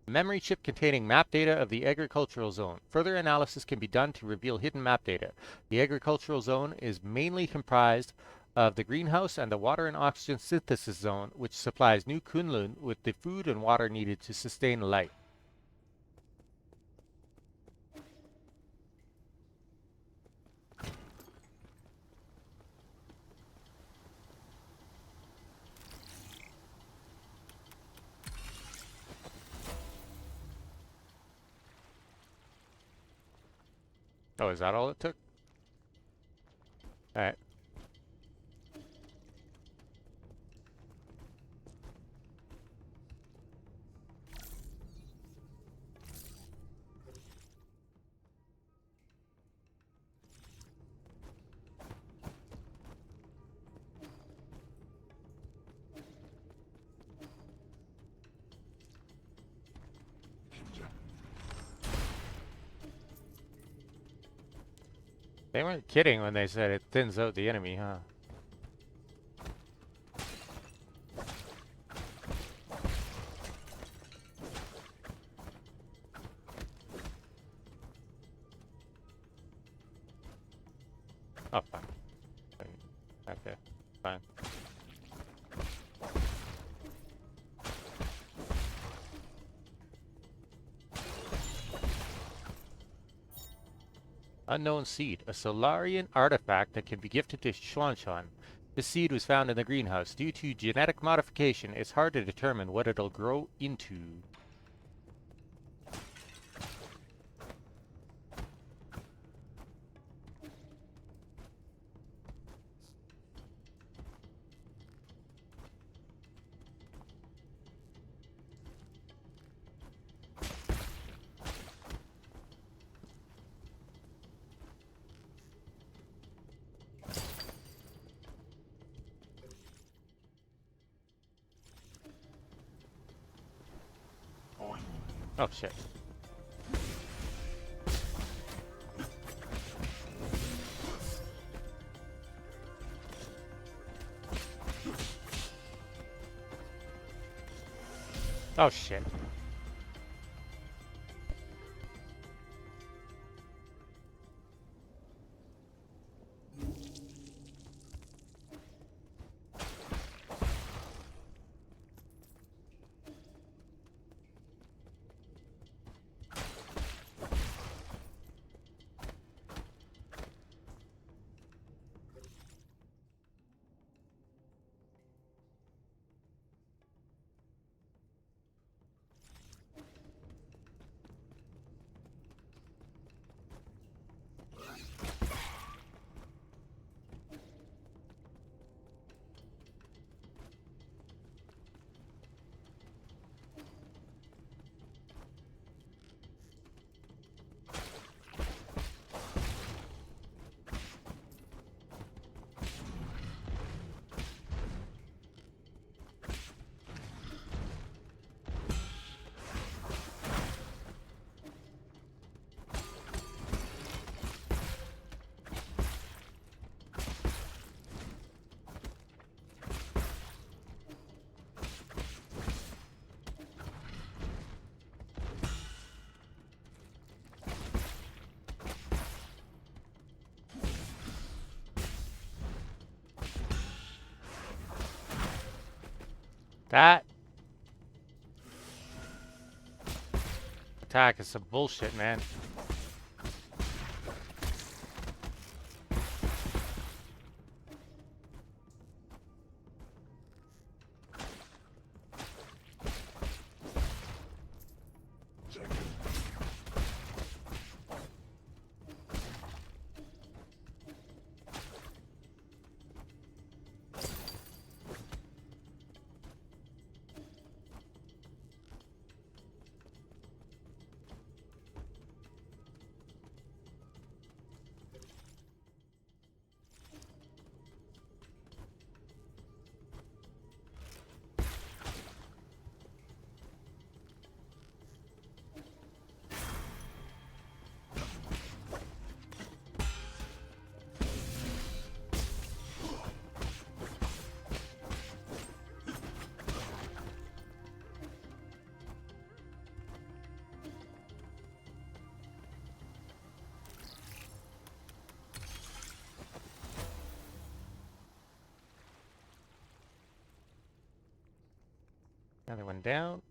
A memory chip containing map data of the agricultural zone. Further analysis can be done to reveal hidden map data. The agricultural zone is mainly comprised of the greenhouse and the water and oxygen synthesis zone, which supplies New Kunlun with the food and water needed to sustain life. Oh, is that all it took? Alright. They weren't kidding when they said it thins out the enemy, huh? Oh, fine. Okay, fine. Unknown seed, a Solarian artifact that can be gifted to Xuanshan. This seed was found in the greenhouse. Due to genetic modification, it's hard to determine what it'll grow into. Oh shit. Oh shit. That attack is some bullshit, man. Another one down.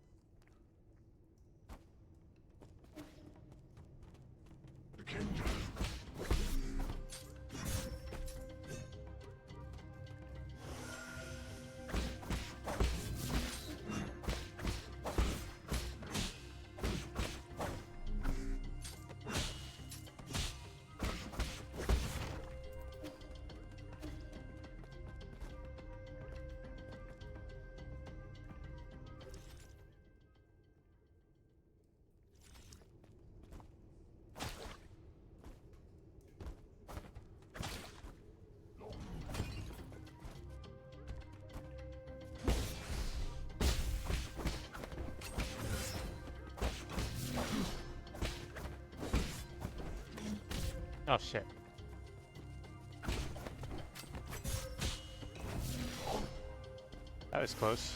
Oh shit. That was close.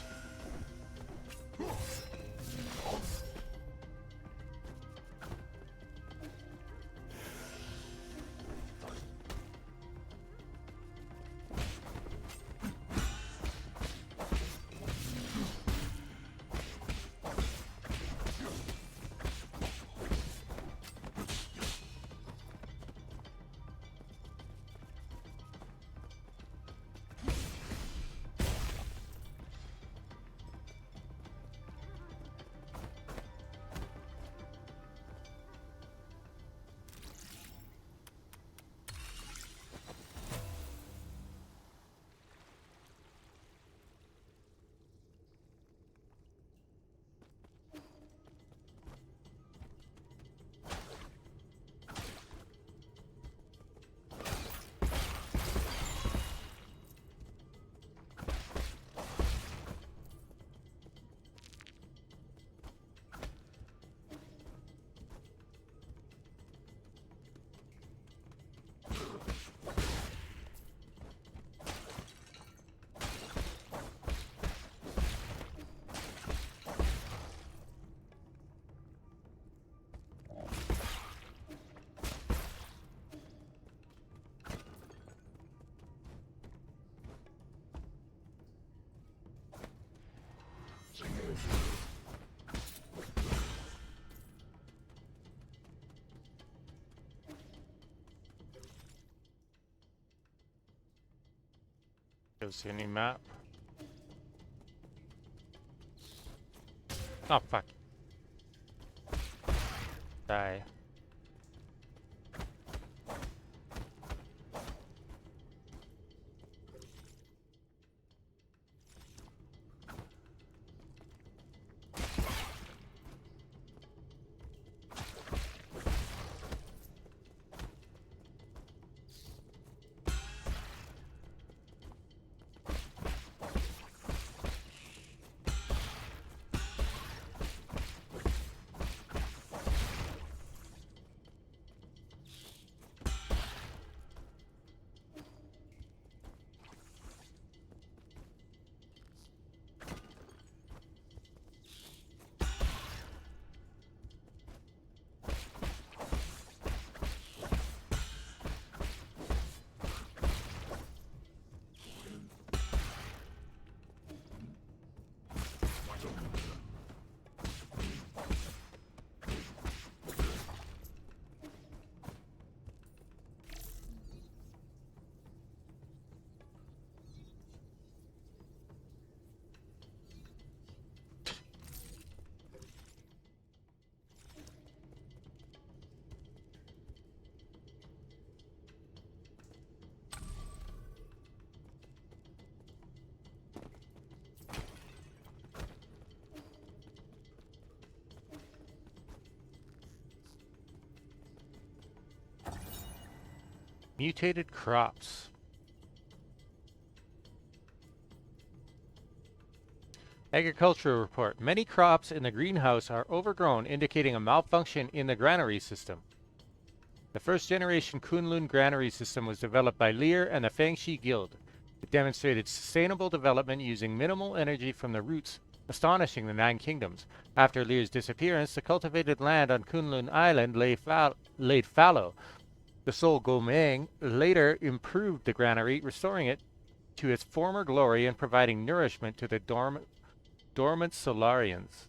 Go see any map. Oh fuck. Die. Mutated crops. Agricultural report. Many crops in the greenhouse are overgrown, indicating a malfunction in the granary system. The first generation Kunlun granary system was developed by Lear and the Fangxi Guild. It demonstrated sustainable development using minimal energy from the roots, astonishing the Nine Kingdoms. After Lear's disappearance, the cultivated land on Kunlun Island laid fallow. The Sol Gomeng later improved the granary, restoring it to its former glory and providing nourishment to the dormant Solarians.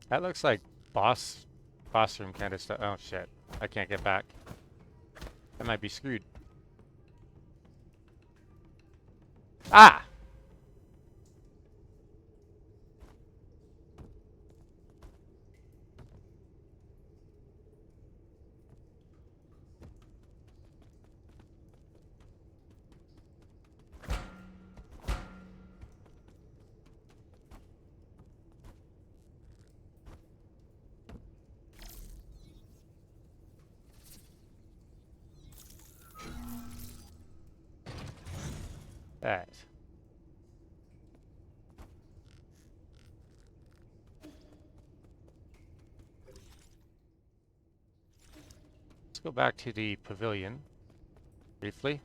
That looks like boss room kind of stuff. Oh shit, I can't get back. I might be screwed. Ah! Alright. Let's go back to the pavilion briefly.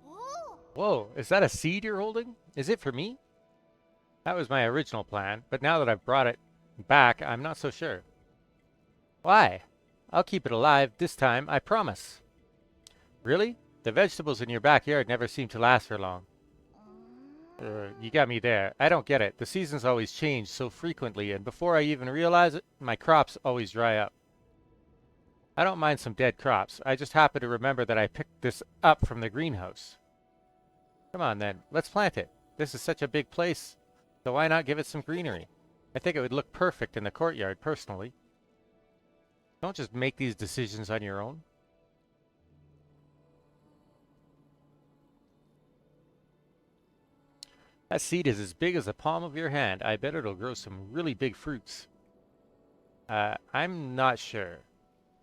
Oh. Whoa, is that a seed you're holding? Is it for me? That was my original plan, but now that I've brought it back, I'm not so sure. Why? I'll keep it alive this time, I promise. Really? The vegetables in your backyard never seem to last for long. You got me there. I don't get it. The seasons always change so frequently, and before I even realize it, my crops always dry up. I don't mind some dead crops. I just happen to remember that I picked this up from the greenhouse. Come on then, let's plant it. This is such a big place, so why not give it some greenery? I think it would look perfect in the courtyard, personally. Don't just make these decisions on your own. That seed is as big as the palm of your hand. I bet it'll grow some really big fruits. I'm not sure.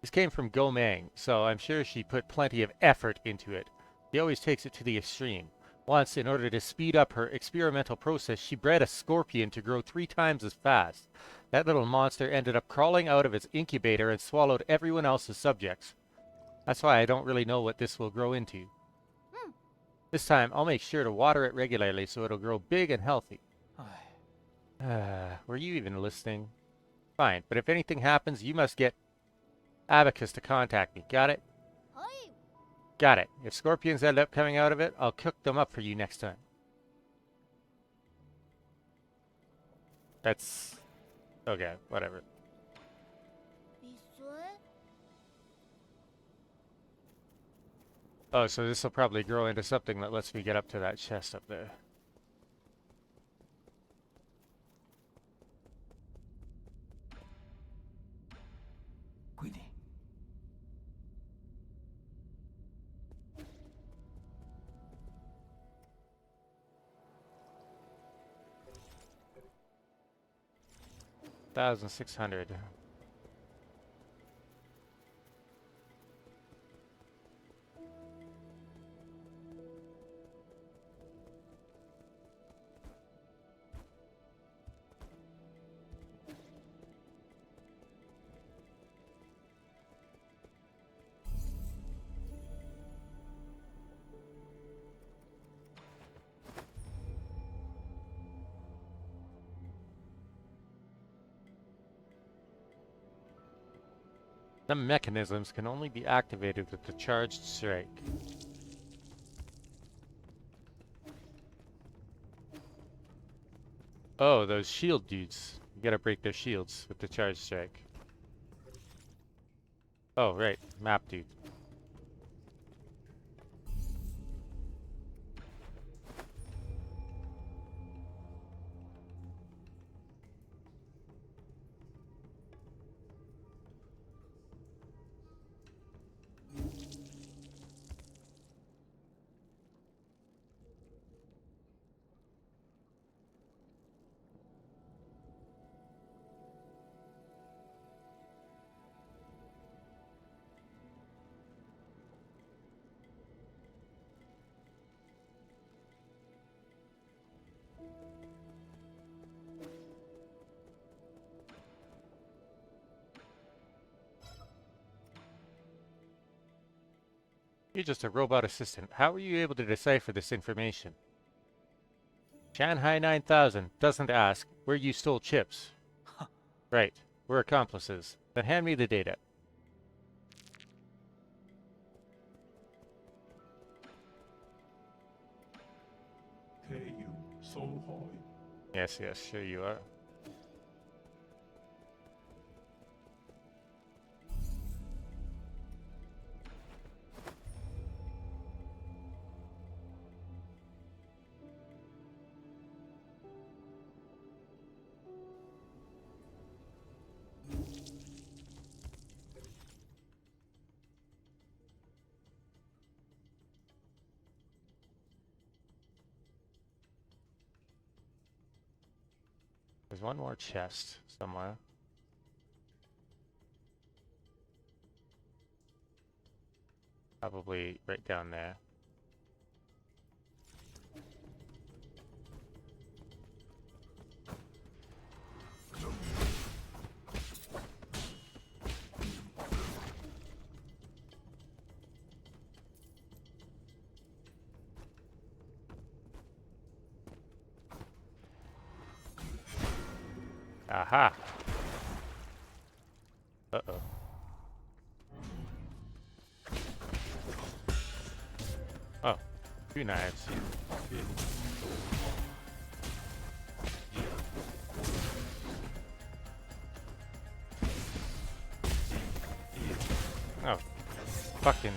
This came from Gomang, so I'm sure she put plenty of effort into it. She always takes it to the extreme. Once, in order to speed up her experimental process, she bred a scorpion to grow 3 times as fast. That little monster ended up crawling out of its incubator and swallowed everyone else's subjects. That's why I don't really know what this will grow into. This time, I'll make sure to water it regularly so it'll grow big and healthy. Were you even listening? Fine, but if anything happens, you must get Abacus to contact me. Got it? Hi. Got it. If scorpions end up coming out of it, I'll cook them up for you next time. That's... okay, whatever. Oh, so this will probably grow into something that lets me get up to that chest up there. Quindi. $1,600. Some mechanisms can only be activated with the charged strike. Oh, those shield dudes. You gotta break their shields with the charged strike. Oh, right. Map dude. You're just a robot assistant. How were you able to decipher this information? Shanghai 9000 doesn't ask where you stole chips. Right. We're accomplices. Then hand me the data. KU so high. Yes, yes, sure you are. There's one more chest somewhere. Probably right down there. Aha! Uh-oh. Oh, 2 knives. Oh, fucking...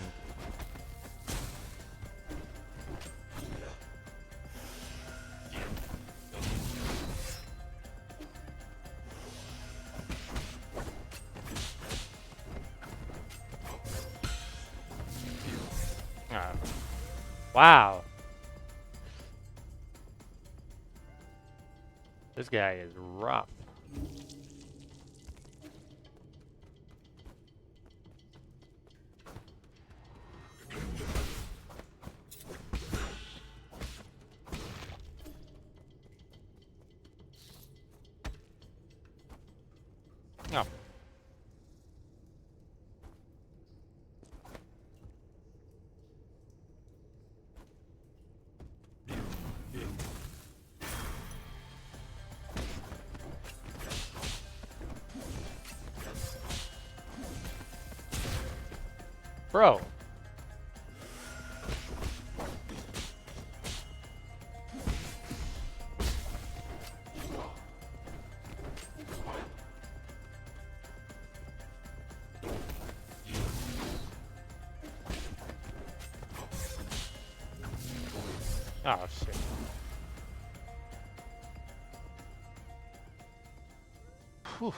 Oh. Wow! This guy is rough. Oh. Bro. Oh, shit. Whew.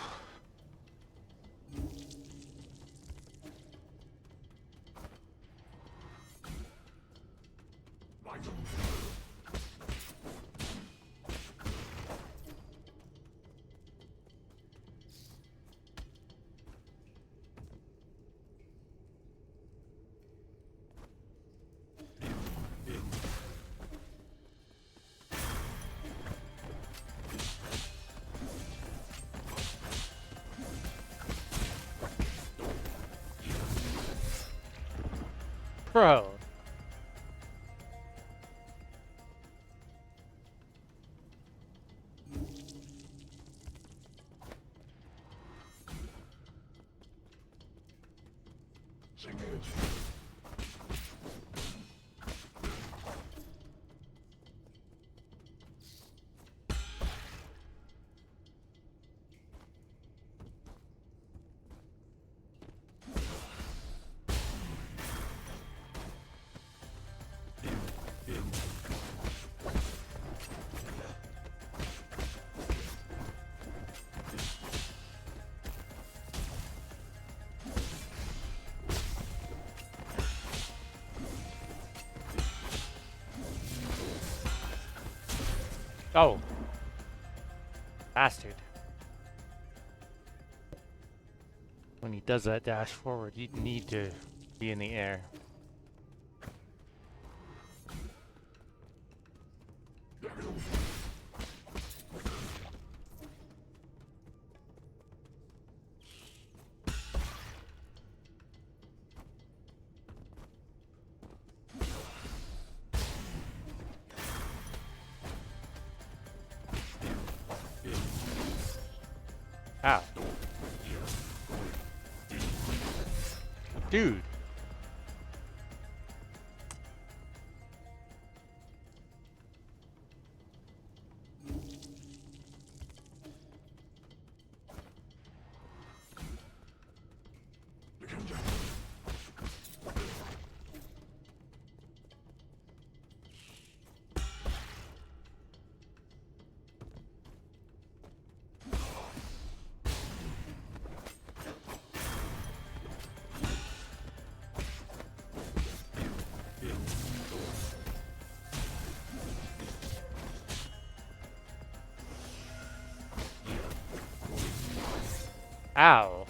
Bro. Oh. Bastard. When he does that dash forward, you need to be in the air. Ow. Dude. Ow.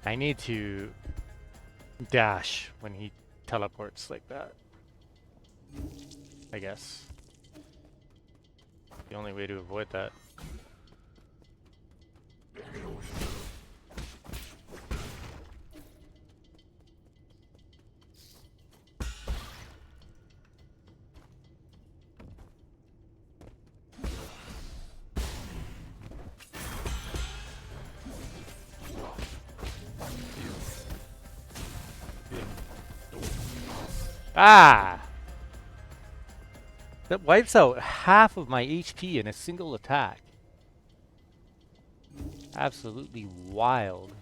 I need to dash when he teleports like that. I guess. The only way to avoid that. Ah! That wipes out half of my HP in a single attack. Absolutely wild.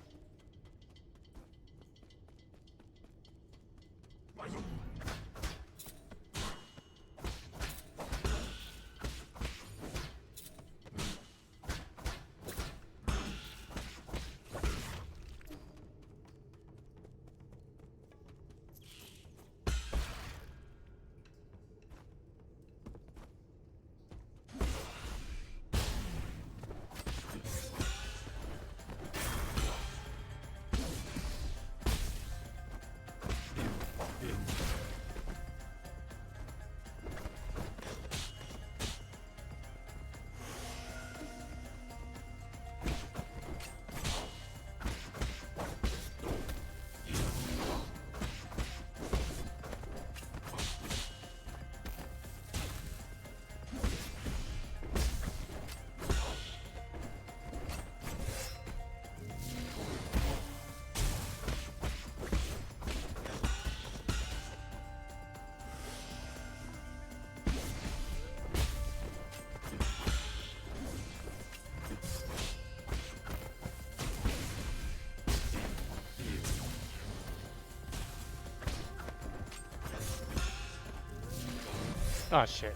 Oh shit.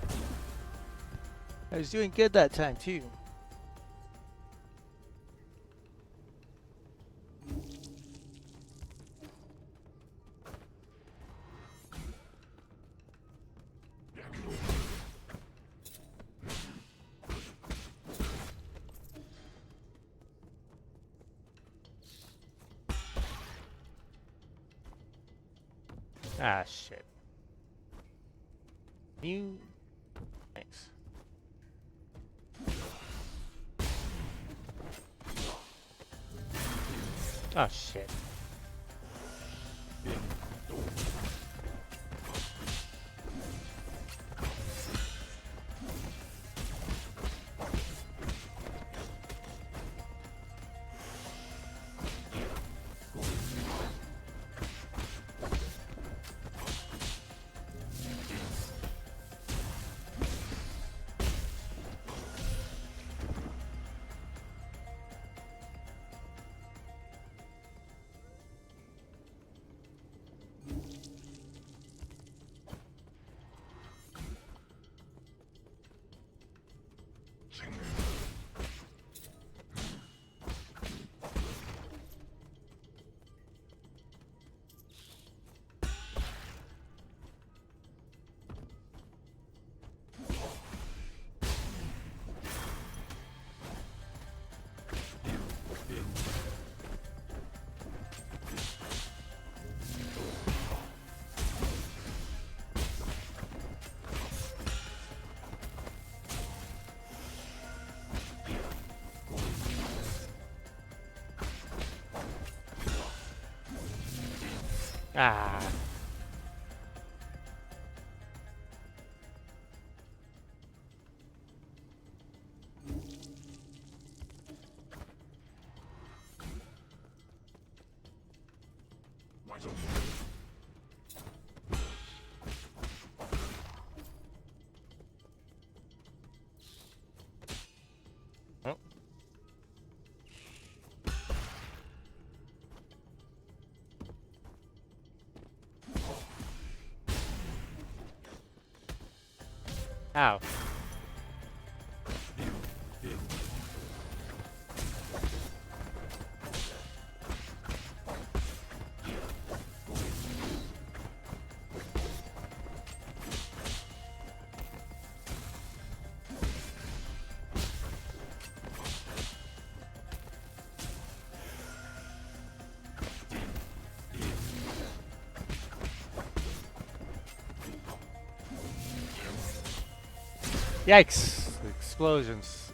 I was doing good that time too. Ah shit. You thanks. Oh shit. Ah. Oh. Ow. Yikes! Explosions.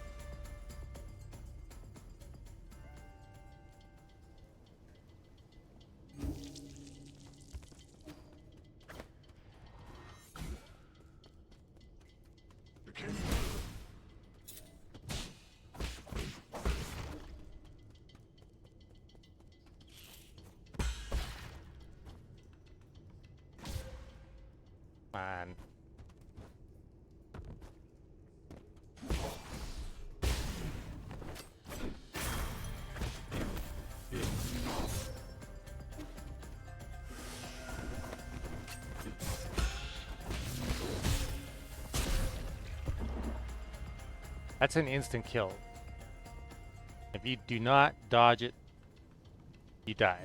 Man. That's an instant kill. If you do not dodge it, you die.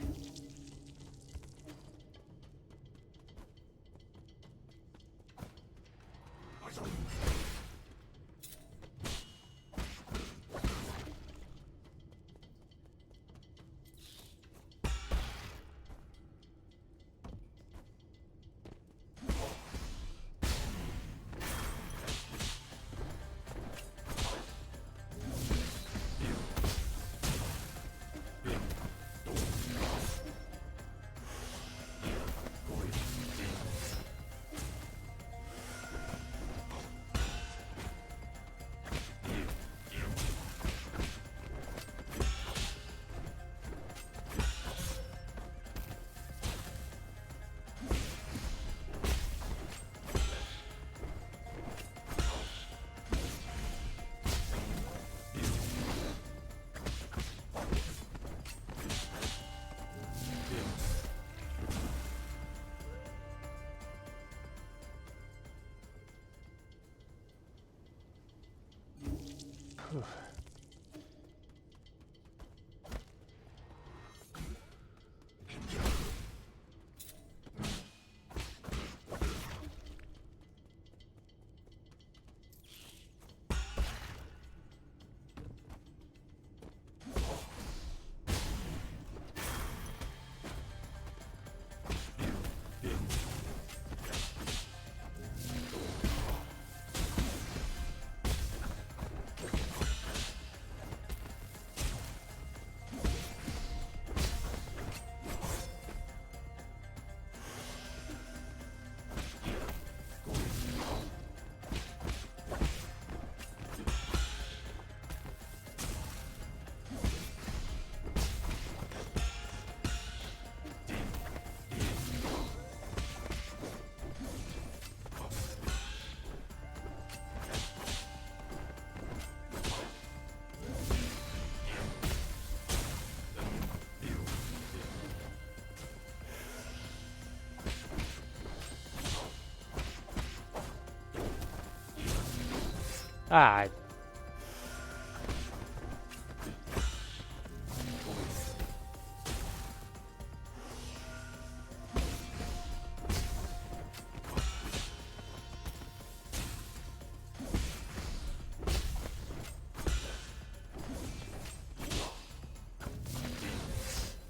Ah.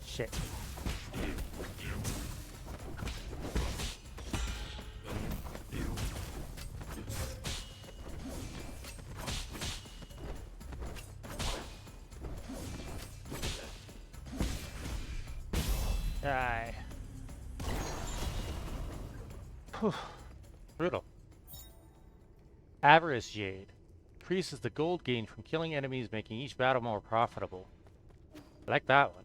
Shit. Die. Whew. Brutal. Avarice Jade. Increases the gold gained from killing enemies, making each battle more profitable. I like that one.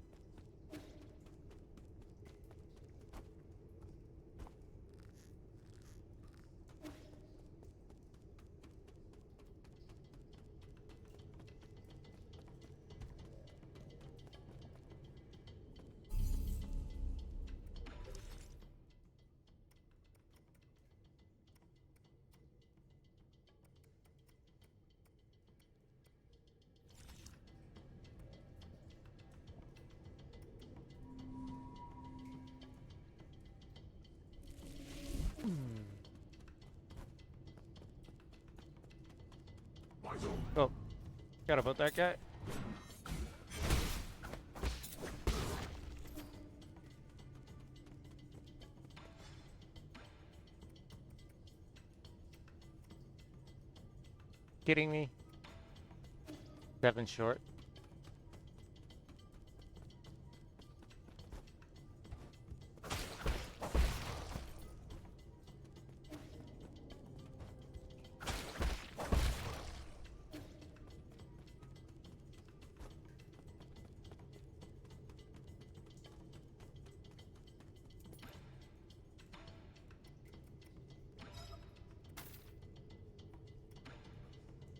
Oh, forgot about that guy. kidding me? 7 short.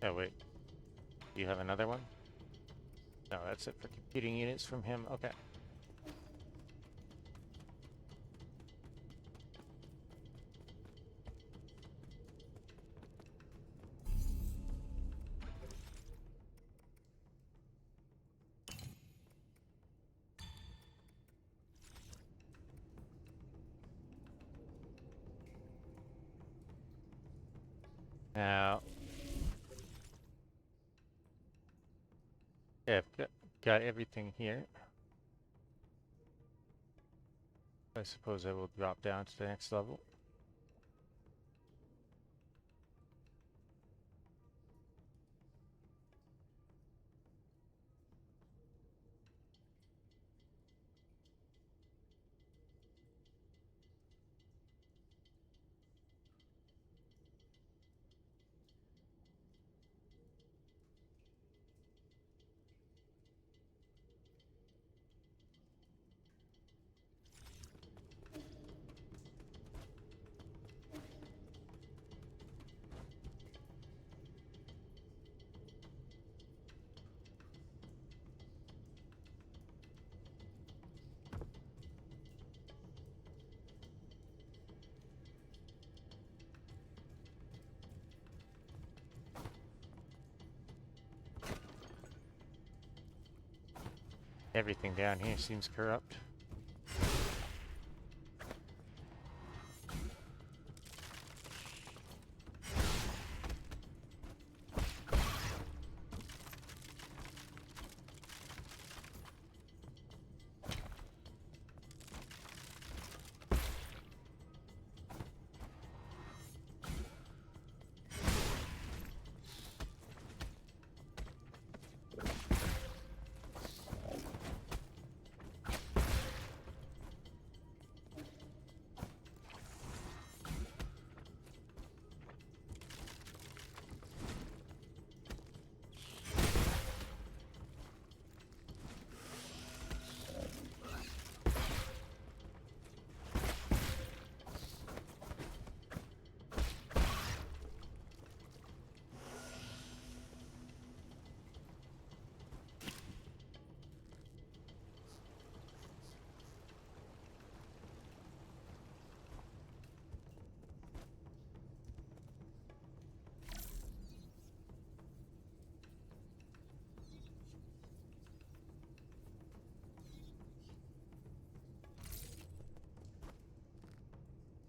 Oh wait, do you have another one? No, that's it for computing units from him. Okay. Now, yeah, I've got everything here. I suppose I will drop down to the next level. Everything down here seems corrupt.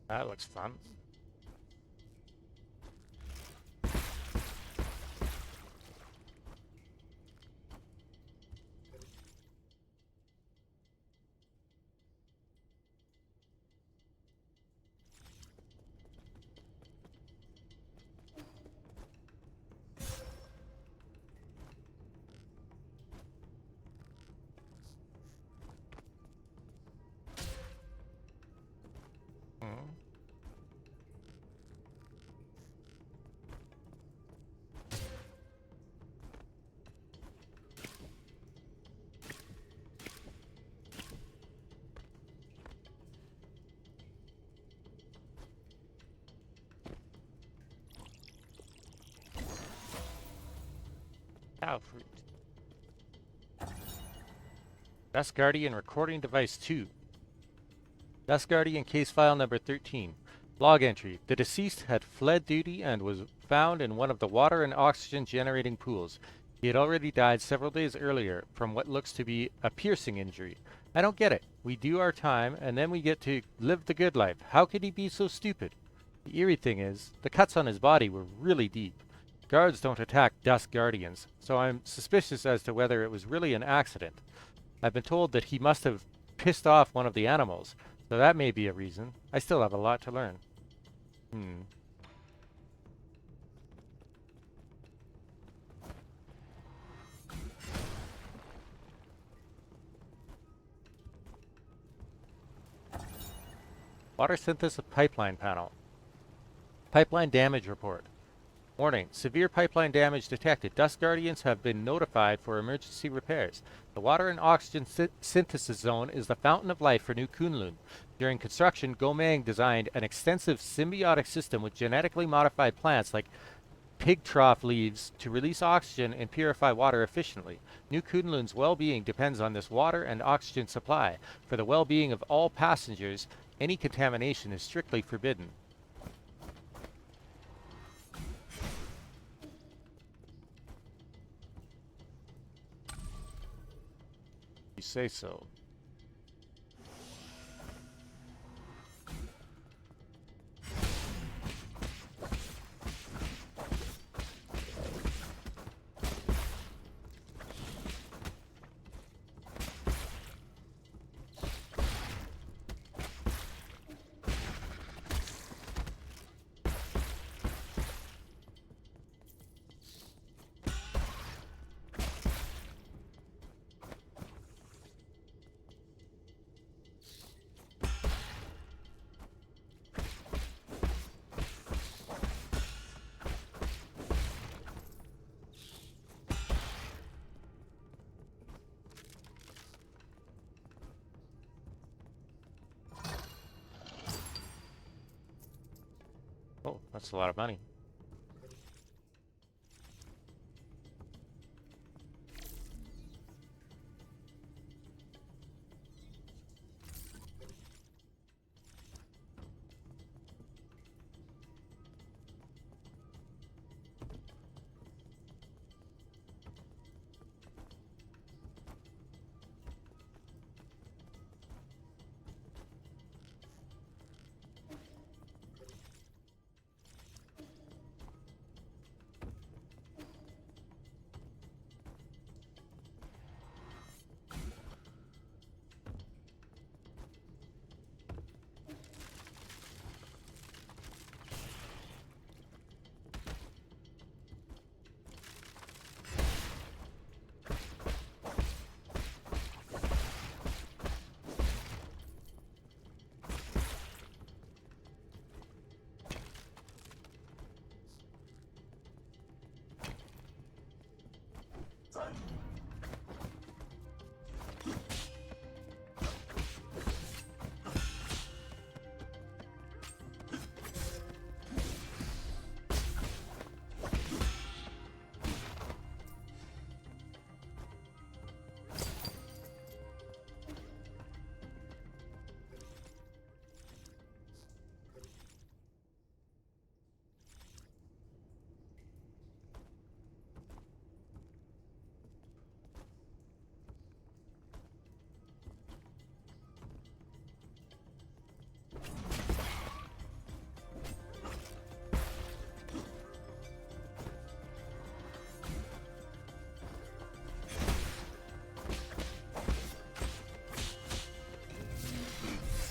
That looks fun. Hmm. Cow fruit. Best Guardian recording device 2. Best Guardian case file number 13. Log entry. The deceased had fled duty and was found in one of the water and oxygen generating pools. He had already died several days earlier from what looks to be a piercing injury. I don't get it. We do our time and then we get to live the good life. How could he be so stupid? The eerie thing is, the cuts on his body were really deep. Guards don't attack Dusk Guardians, so I'm suspicious as to whether it was really an accident. I've been told that he must have pissed off one of the animals, so that may be a reason. I still have a lot to learn. Water synthesis pipeline panel. Pipeline damage report. Warning, severe pipeline damage detected. Dust Guardians have been notified for emergency repairs. The water and oxygen synthesis zone is the fountain of life for New Kunlun. During construction, Gomang designed an extensive symbiotic system with genetically modified plants like pig trough leaves to release oxygen and purify water efficiently. New Kunlun's well-being depends on this water and oxygen supply. For the well-being of all passengers, any contamination is strictly forbidden. You say so. Oh, that's a lot of money.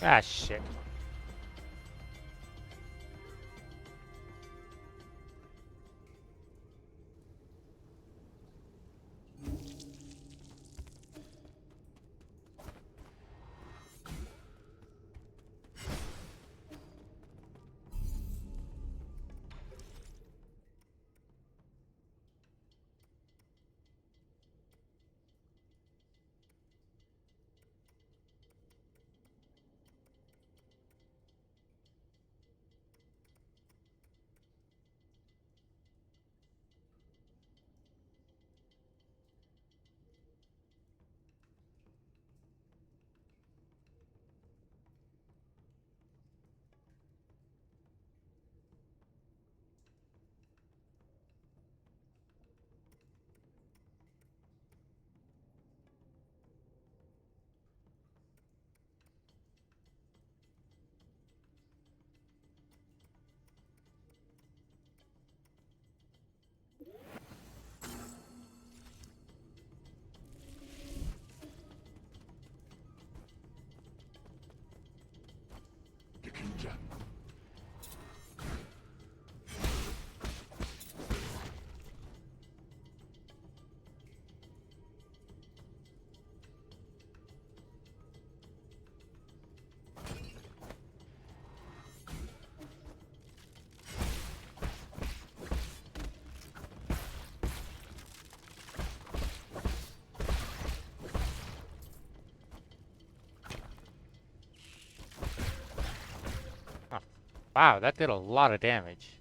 Ah, shit. Wow, that did a lot of damage.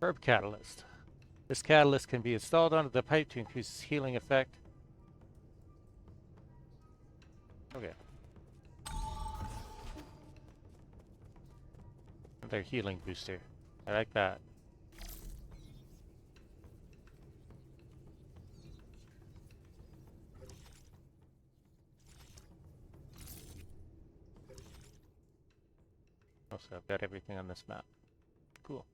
Herb Catalyst. This catalyst can be installed onto the pipe to increase its healing effect. Okay. Another healing booster. I like that. Also, I've got everything on this map. Cool.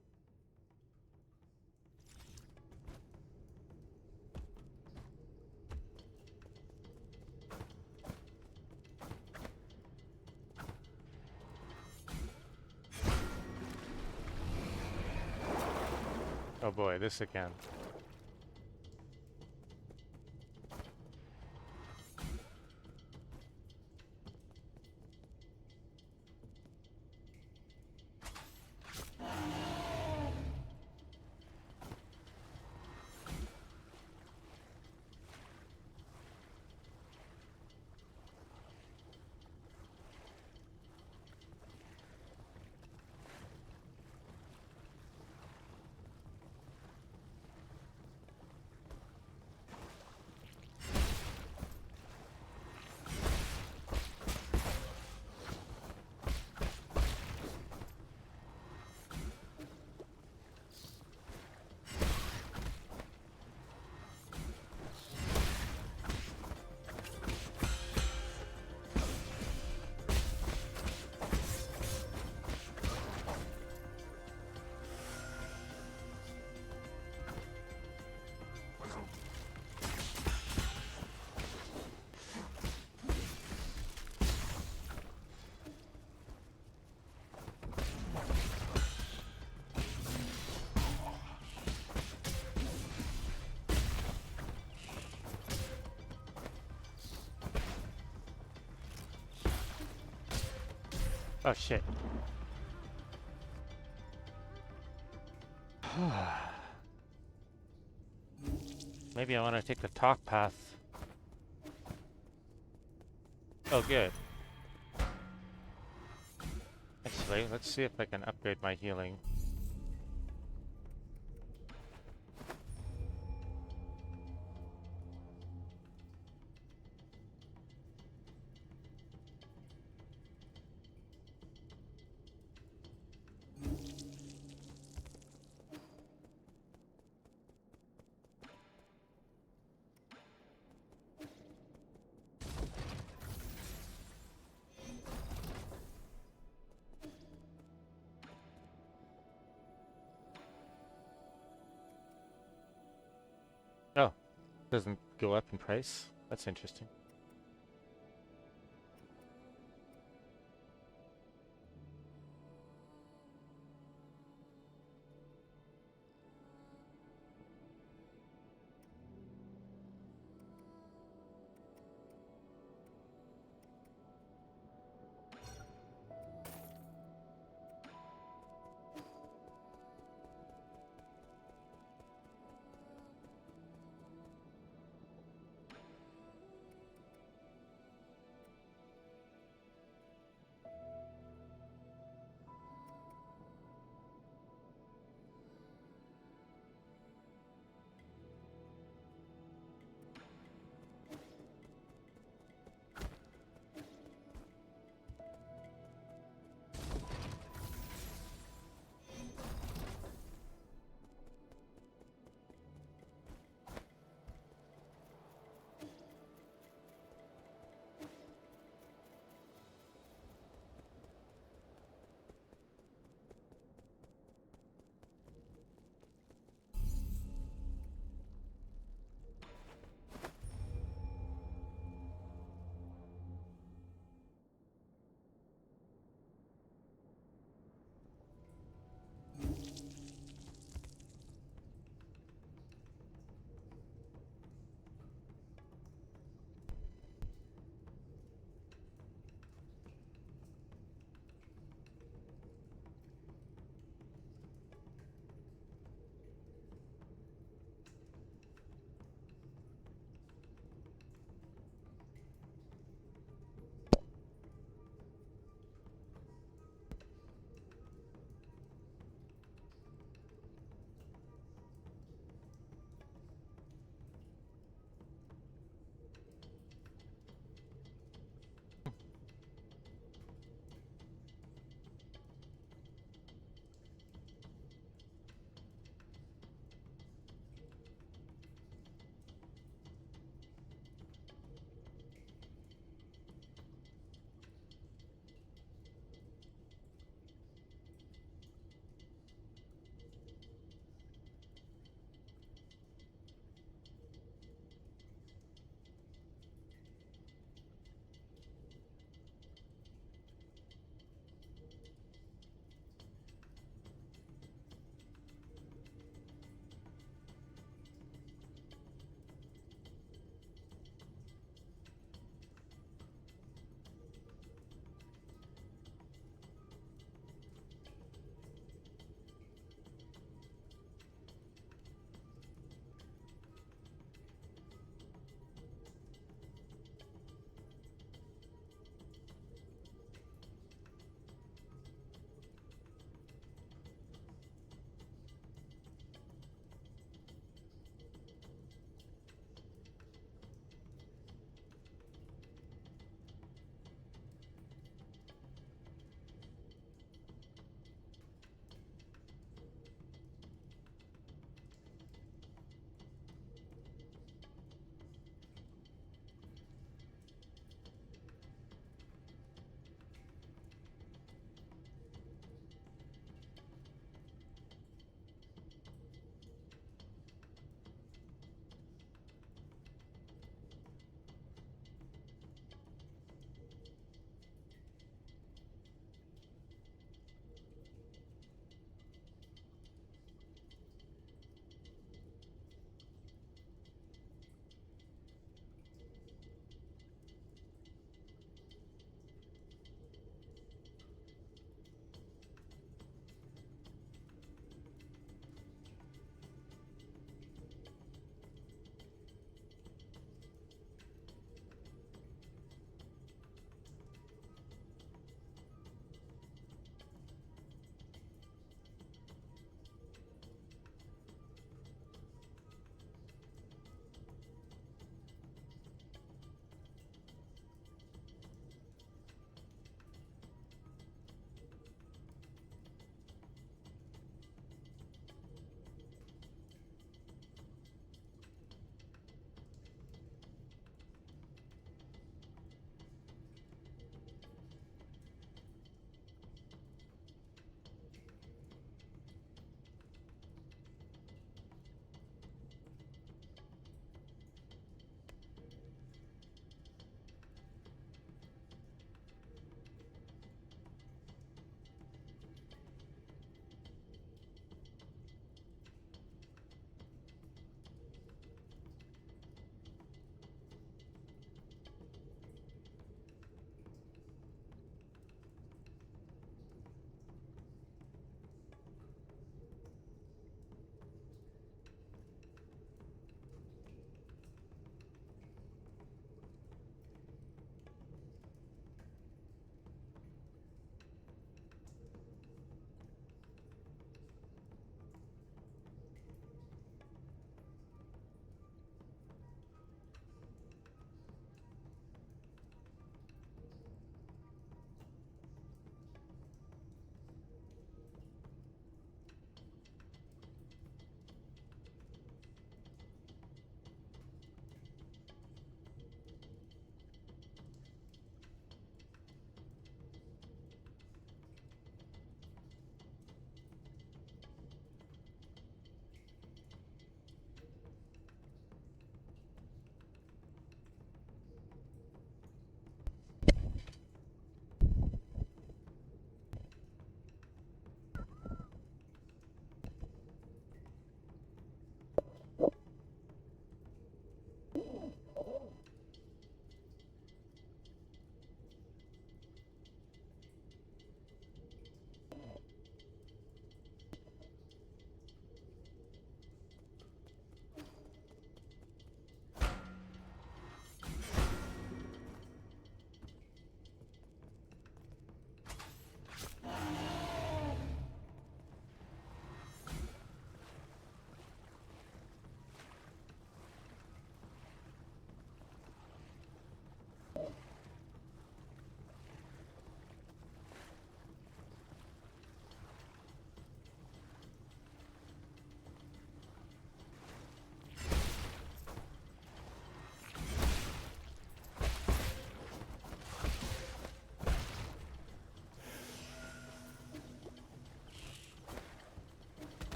Oh boy, this again. Oh shit. Maybe I want to take the talk path. Oh, good. Actually, let's see if I can upgrade my healing. Oh, doesn't go up in price? That's interesting.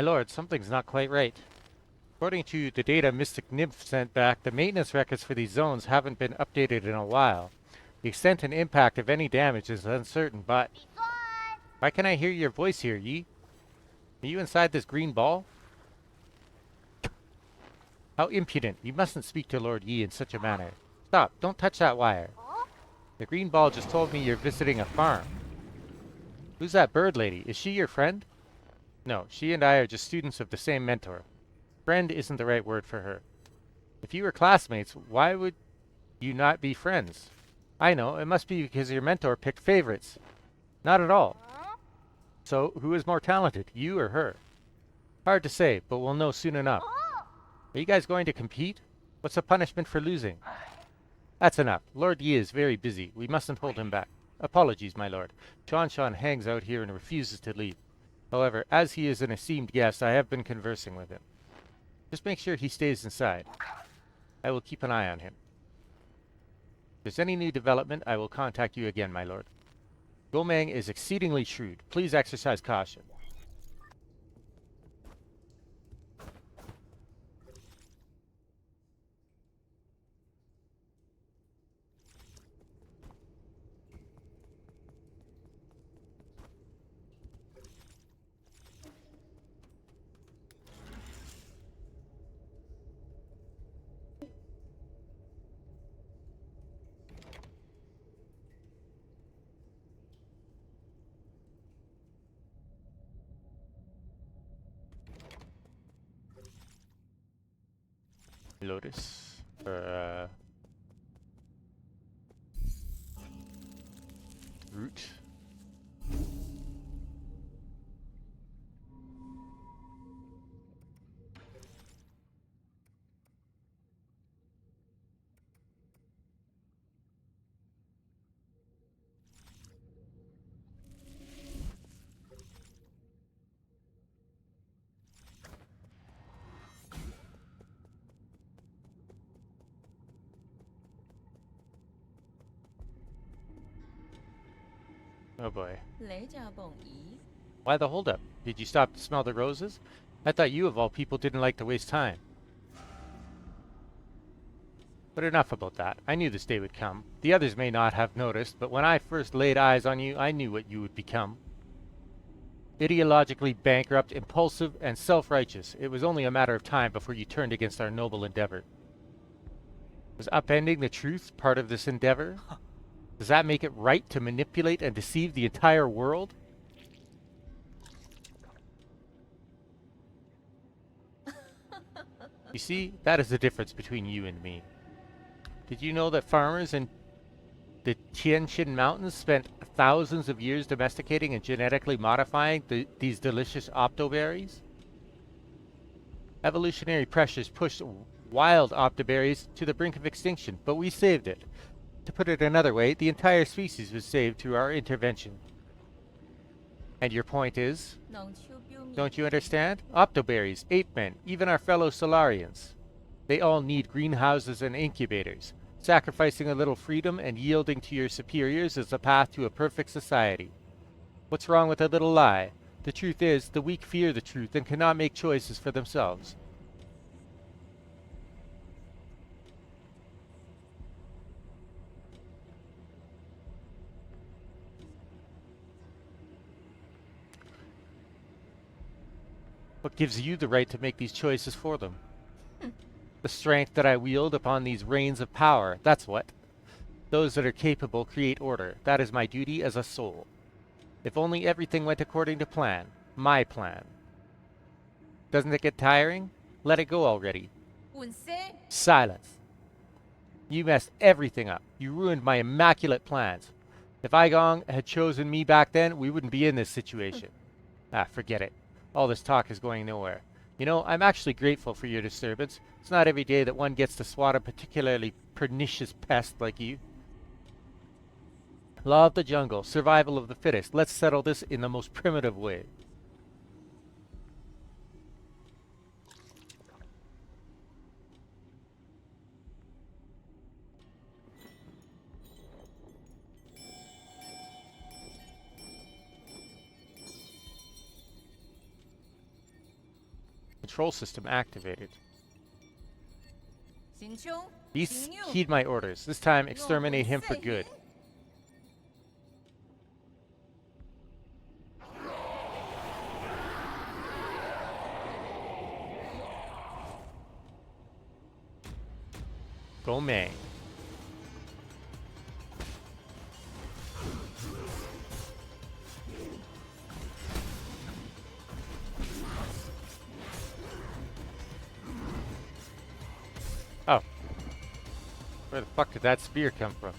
My lord, something's not quite right. According to the data Mystic Nymph sent back, the maintenance records for these zones haven't been updated in a while. The extent and impact of any damage is uncertain, but... Why can I hear your voice here, Yi? Are you inside this green ball? How impudent. You mustn't speak to Lord Yi in such a manner. Stop. Don't touch that wire. The green ball just told me you're visiting a farm. Who's that bird lady? Is she your friend? No, she and I are just students of the same mentor. Friend isn't the right word for her. If you were classmates, why would you not be friends? I know, it must be because your mentor picked favorites. Not at all. So, who is more talented, you or her? Hard to say, but we'll know soon enough. Are you guys going to compete? What's the punishment for losing? That's enough. Lord Yi is very busy. We mustn't hold him back. Apologies, my lord. Shan hangs out here and refuses to leave. However, as he is an esteemed guest, I have been conversing with him. Just make sure he stays inside. I will keep an eye on him. If there's any new development, I will contact you again, my lord. Gomang is exceedingly shrewd. Please exercise caution. Lotus. Or, root. Oh boy. Why the holdup? Did you stop to smell the roses? I thought you of all people didn't like to waste time. But enough about that. I knew this day would come. The others may not have noticed, but when I first laid eyes on you, I knew what you would become. Ideologically bankrupt, impulsive, and self-righteous. It was only a matter of time before you turned against our noble endeavor. Was upending the truth part of this endeavor? Does that make it right to manipulate and deceive the entire world? You see, that is the difference between you and me. Did you know that farmers in the Tianshan Mountains spent thousands of years domesticating and genetically modifying these delicious optoberries? Evolutionary pressures pushed wild optoberries to the brink of extinction, but we saved it. To put it another way, the entire species was saved through our intervention. And your point is? Don't you understand? Optoberries, ape-men, even our fellow Solarians. They all need greenhouses and incubators. Sacrificing a little freedom and yielding to your superiors is the path to a perfect society. What's wrong with a little lie? The truth is, the weak fear the truth and cannot make choices for themselves. What gives you the right to make these choices for them? The strength that I wield upon these reins of power, that's what. Those that are capable create order. That is my duty as a soul. If only everything went according to plan. My plan. Doesn't it get tiring? Let it go already. Silence. You messed everything up. You ruined my immaculate plans. If Igong had chosen me back then, we wouldn't be in this situation. Forget it. All this talk is going nowhere. You know, I'm actually grateful for your disturbance. It's not every day that one gets to swat a particularly pernicious pest like you. Law of the jungle, survival of the fittest. Let's settle this in the most primitive way. control system activated. 行凶 Beasts 行 heed my orders. This time, exterminate him for good. Gomei. Oh. Where the fuck did that spear come from?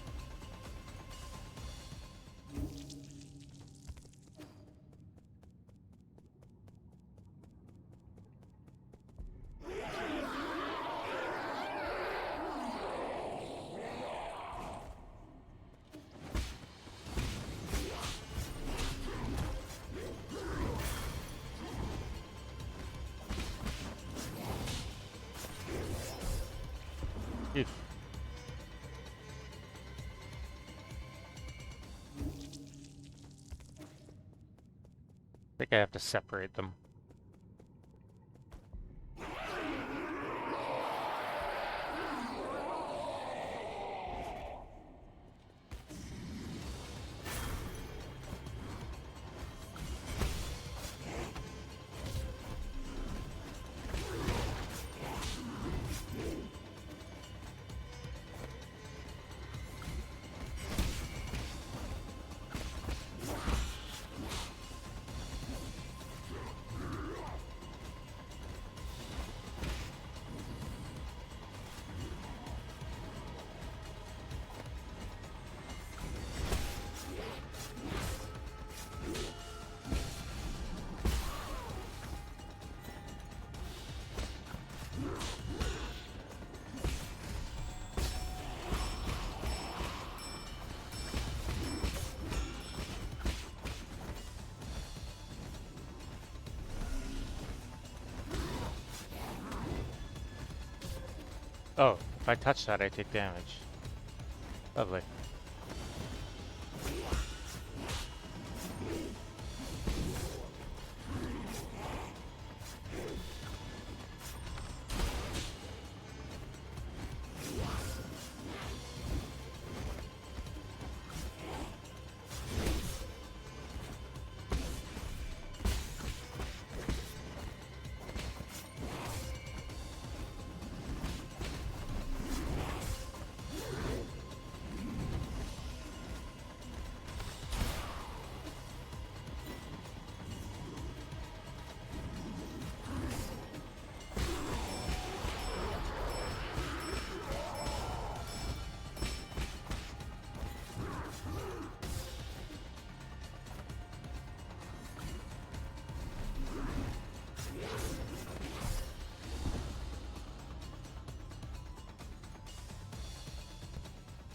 Dude. I think I have to separate them. Oh, if I touch that, I take damage. Lovely.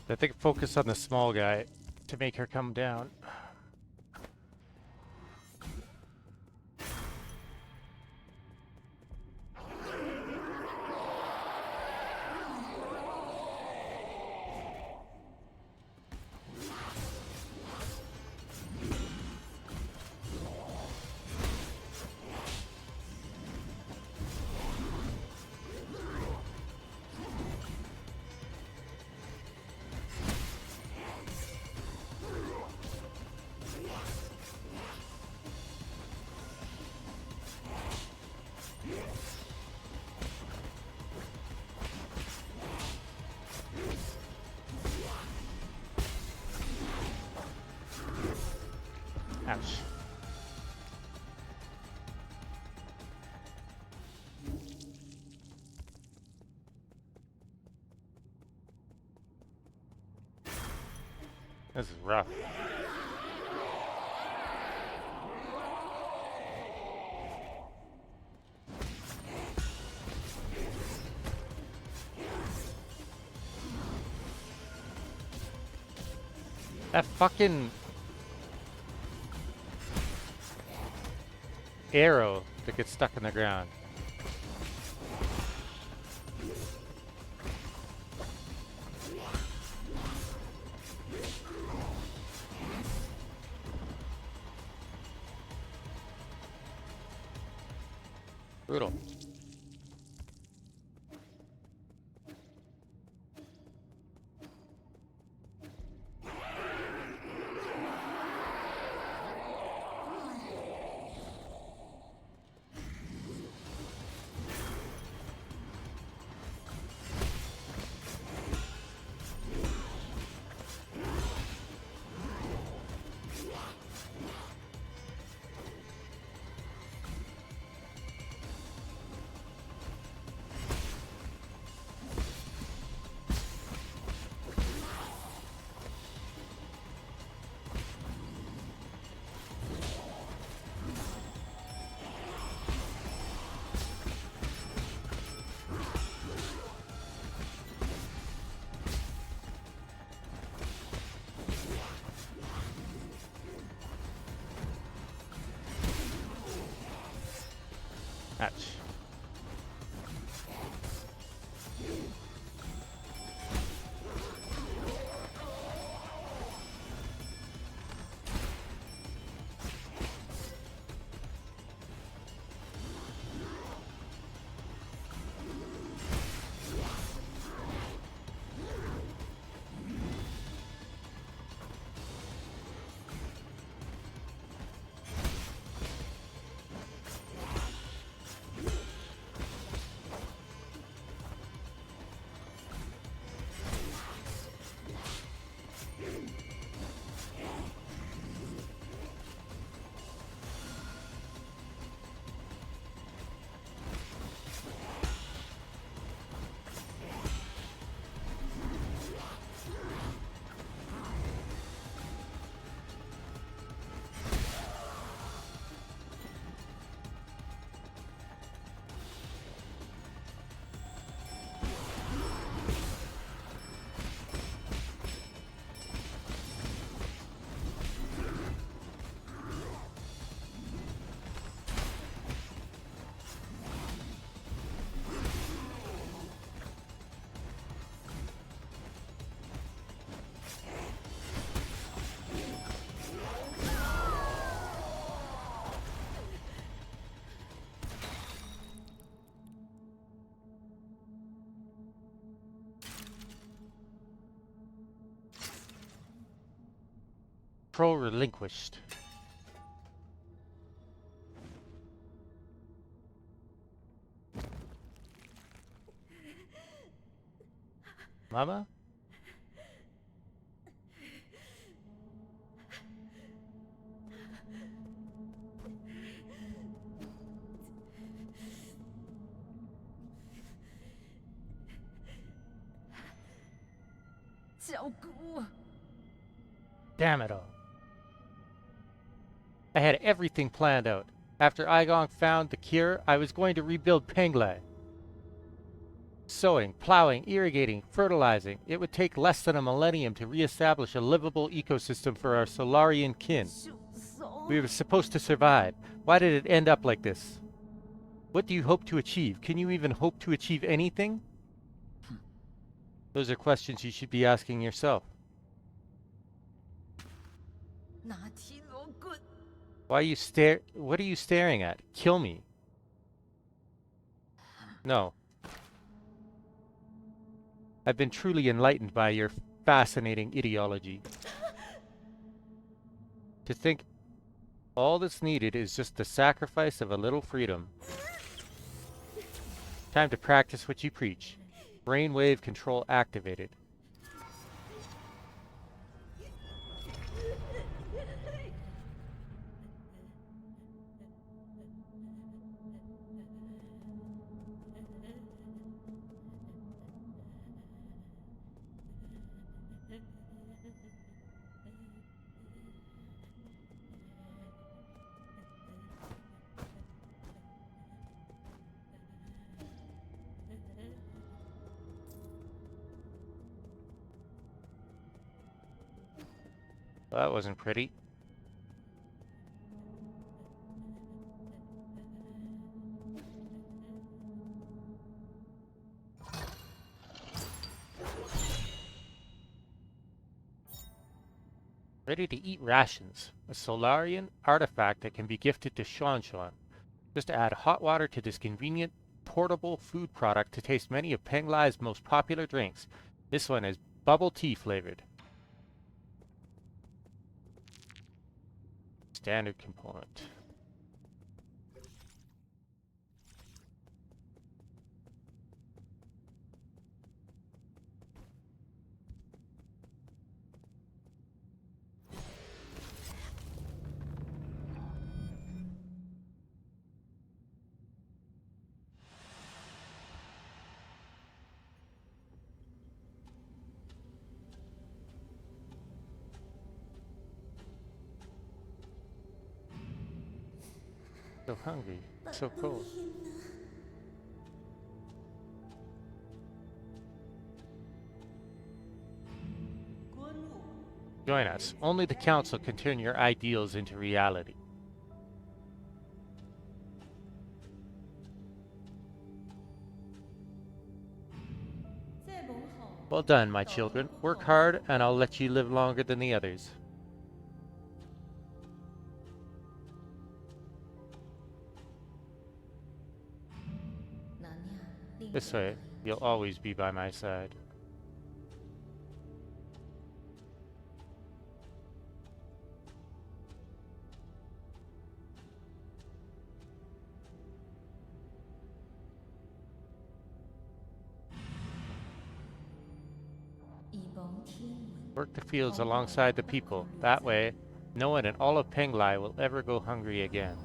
I think focus on the small guy to make her come down. Ouch. This is rough. That fucking arrow that gets stuck in the ground. Brutal. Ouch. Pro relinquished. Mama? 小姑， Damn it all. I had everything planned out. After Igong found the cure, I was going to rebuild Penglai. Sowing, plowing, irrigating, fertilizing. It would take less than a millennium to reestablish a livable ecosystem for our Solarian kin. 叔嫂， We were supposed to survive. Why did it end up like this? What do you hope to achieve? Can you even hope to achieve anything? Those are questions you should be asking yourself. 拿提罗棍， What are you staring at? Kill me. No. I've been truly enlightened by your fascinating ideology. To think all that's needed is just the sacrifice of a little freedom. Time to practice what you preach. Brainwave control activated. Well, that wasn't pretty. Ready to eat rations. A Solarian artifact that can be gifted to Xuan Xuan. Just add hot water to this convenient, portable food product to taste many of Penglai's most popular drinks. This one is bubble tea flavored. Standard component. So hungry, so cold. Join us. Only the council can turn your ideals into reality. Well done, my children. Work hard, and I'll let you live longer than the others. This way, you'll always be by my side. Work the fields alongside the people. That way, no one in all of Penglai will ever go hungry again.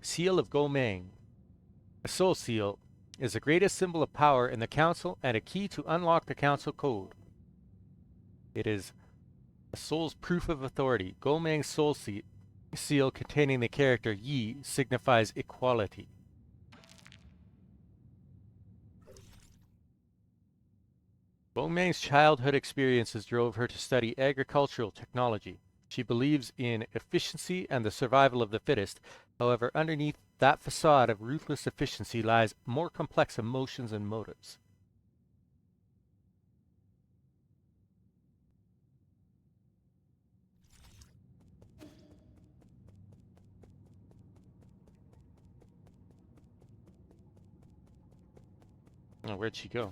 Seal of Gomeng. A soul seal is the greatest symbol of power in the council and a key to unlock the council code. It is a soul's proof of authority. Gomeng's soul seal containing the character Yi signifies equality. Gomeng's childhood experiences drove her to study agricultural technology. She believes in efficiency and the survival of the fittest. However, underneath that facade of ruthless efficiency lies more complex emotions and motives. Oh, where'd she go?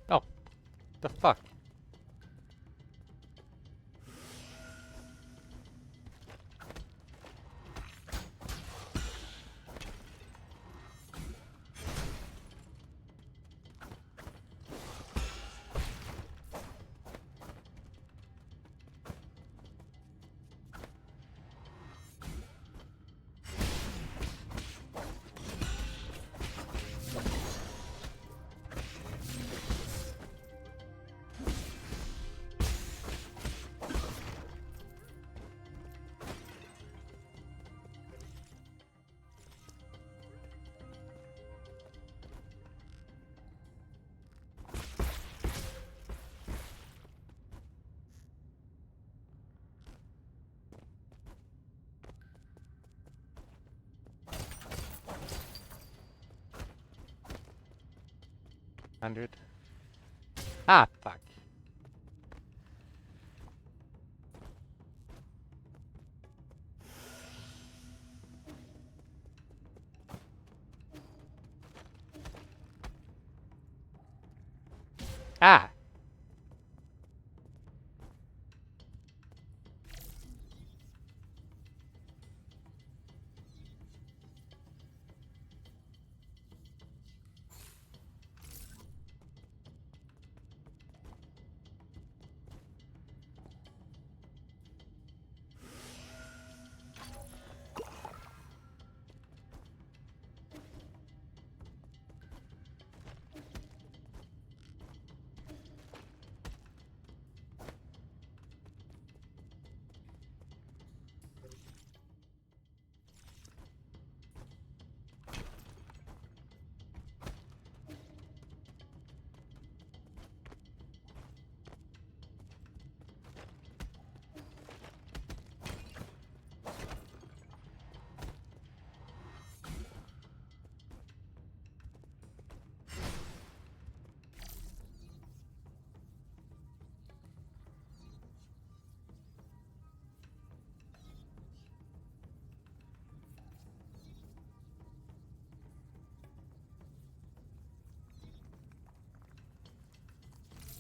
Oh, the fuck? Ah, fuck. Ah!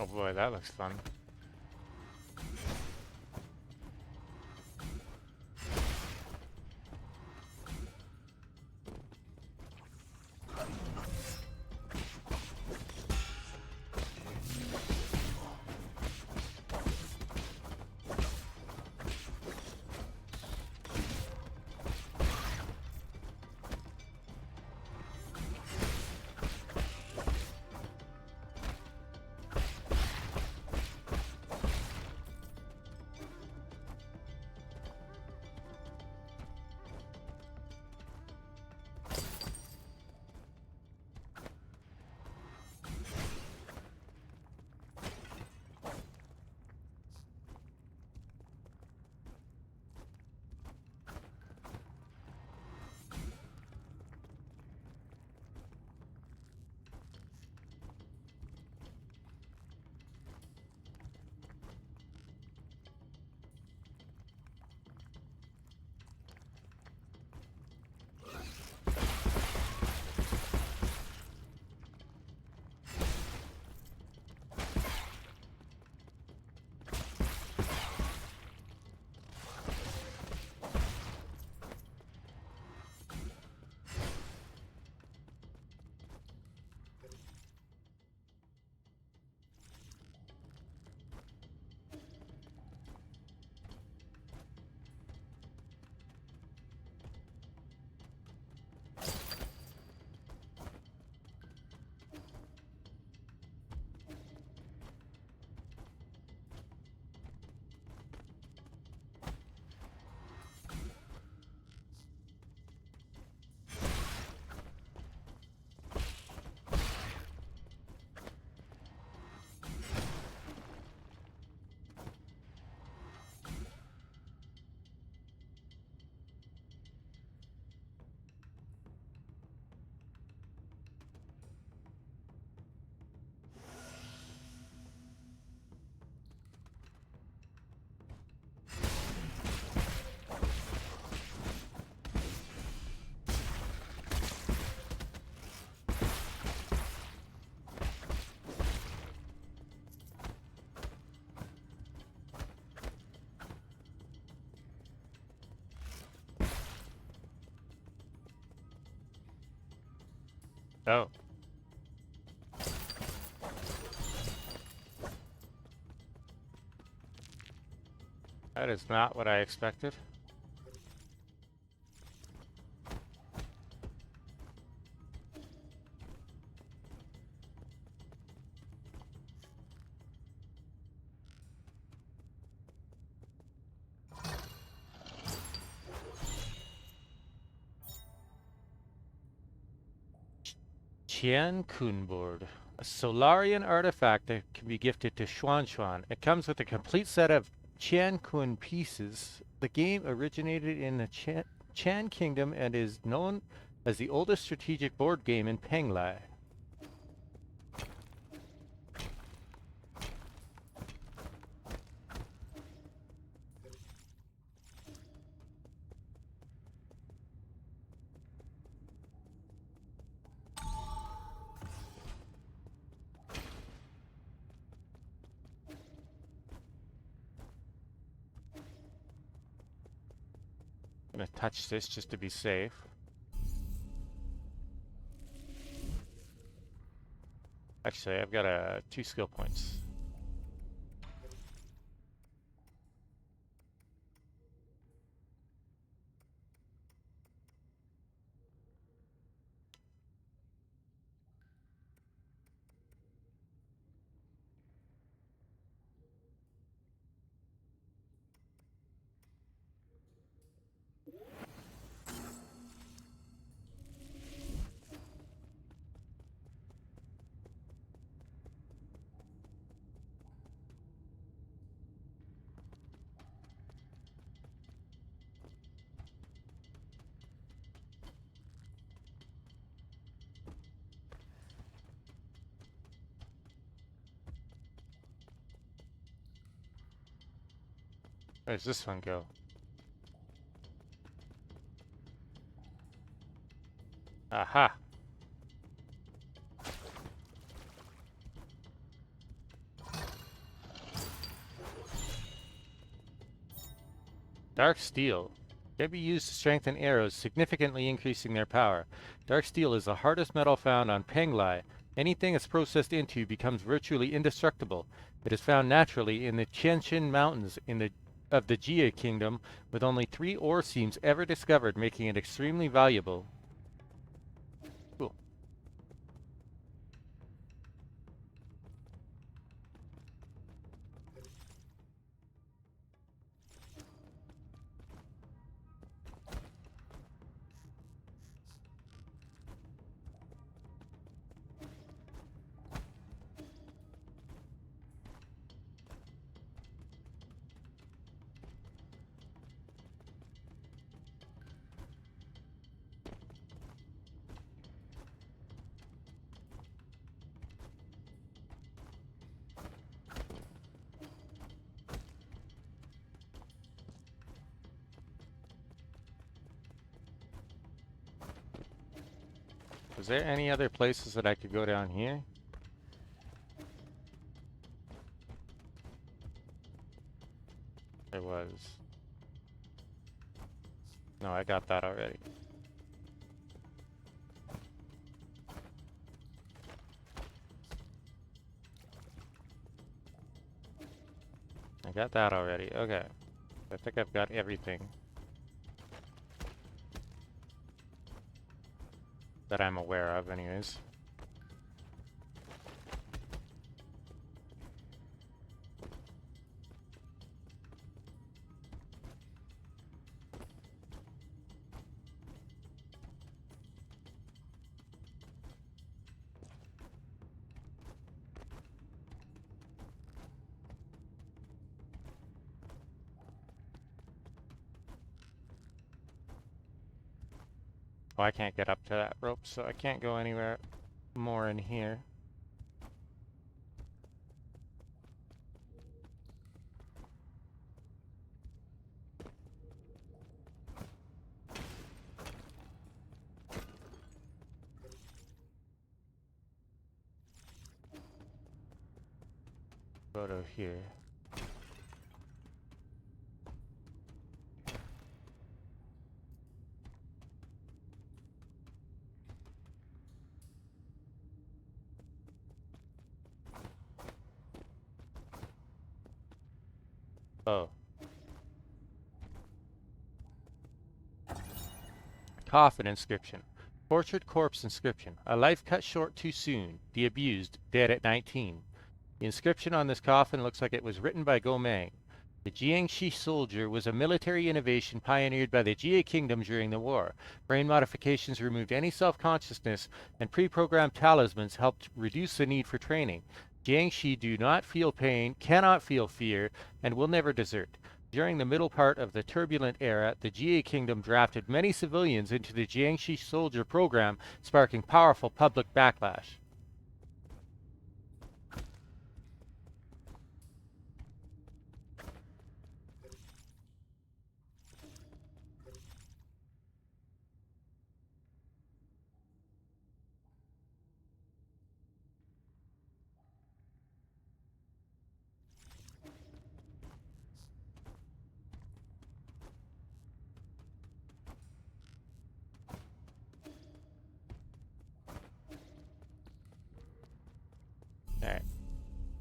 Oh boy, that looks fun. Oh. That is not what I expected. Qian Kun Board. A Solarian artifact that can be gifted to Xuan Xuan. It comes with a complete set of Qian Kun pieces. The game originated in the Chan Kingdom and is known as the oldest strategic board game in Penglai. gonna touch this just to be safe. Actually, I've got 2 skill points. Where does this one go? Aha! Dark steel can be used to strengthen arrows, significantly increasing their power. Dark steel is the hardest metal found on Penglai. Anything it's processed into becomes virtually indestructible. It is found naturally in the Tianshan Mountains of the Jia Kingdom, with only 3 ore seams ever discovered, making it extremely valuable. Cool. Was there any other places that I could go down here? There was. No, I got that already. I got that already. Okay. I think I've got everything that I'm aware of anyways. Oh, I can't get up to that rope, so I can't go anywhere more in here. Go to here. Oh. Coffin inscription. Tortured corpse inscription. A life cut short too soon. The abused, dead at 19. The inscription on this coffin looks like it was written by Gomang. The Jiangxi soldier was a military innovation pioneered by the Jia Kingdom during the war. Brain modifications removed any self-consciousness, and pre-programmed talismans helped reduce the need for training. Jiangxi do not feel pain, cannot feel fear, and will never desert. During the middle part of the turbulent era, the Jia Kingdom drafted many civilians into the Jiangxi soldier program, sparking powerful public backlash.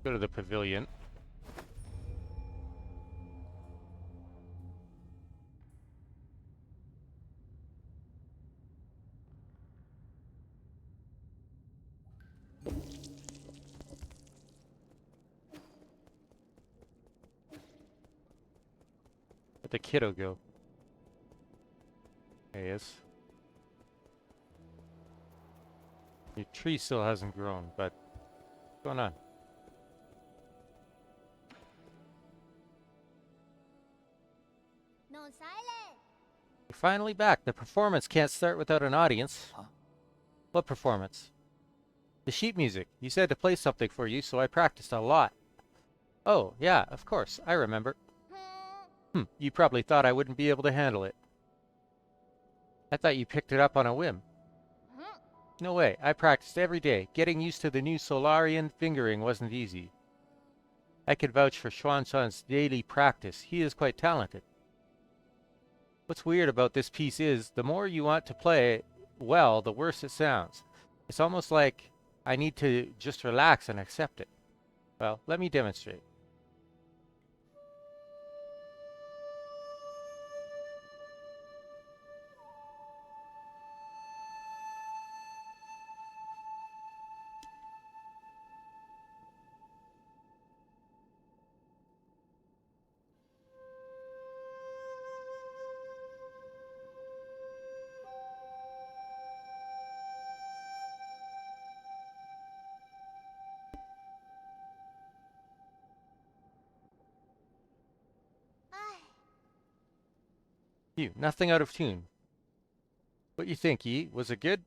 Go to the pavilion. Where'd the kiddo go? There he is. Your tree still hasn't grown, but what's going on? No silent. You're finally back. The performance can't start without an audience. Huh? What performance? The sheet music. You said to play something for you, so I practiced a lot. Oh, yeah, of course. I remember. You probably thought I wouldn't be able to handle it. I thought you picked it up on a whim. No way. I practiced every day. Getting used to the new Solarian fingering wasn't easy. I could vouch for Xuan-chan's daily practice. He is quite talented. What's weird about this piece is, the more you want to play it well, the worse it sounds. It's almost like I need to just relax and accept it. Well, let me demonstrate. Phew, nothing out of tune. What you think, Yi? Was it good?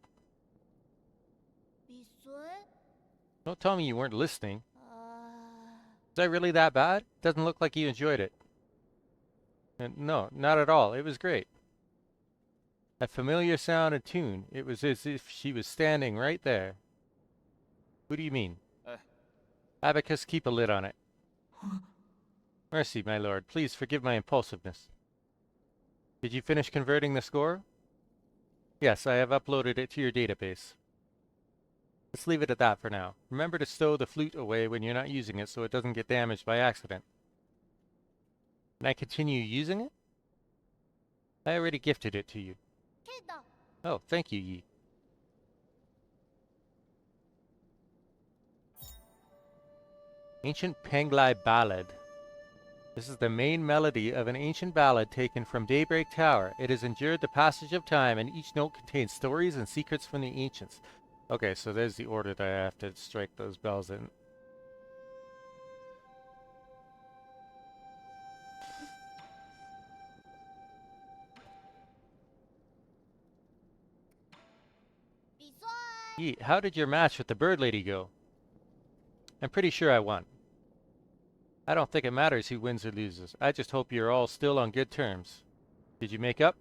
Don't tell me you weren't listening. Is that really that bad? Doesn't look like you enjoyed it. No, not at all. It was great. A familiar sound and tune. It was as if she was standing right there. Who do you mean? Abacus, keep a lid on it. Mercy, my lord. Please forgive my impulsiveness. Did you finish converting the score? Yes, I have uploaded it to your database. Let's leave it at that for now. Remember to stow the flute away when you're not using it so it doesn't get damaged by accident. Can I continue using it? I already gifted it to you. Oh, thank you, Yi. Ancient Penglai Ballad. This is the main melody of an ancient ballad taken from Daybreak Tower. It has endured the passage of time, and each note contains stories and secrets from the ancients. Okay, so there's the order that I have to strike those bells in. Yi, how did your match with the bird lady go? I'm pretty sure I won. I don't think it matters who wins or loses. I just hope you're all still on good terms. Did you make up?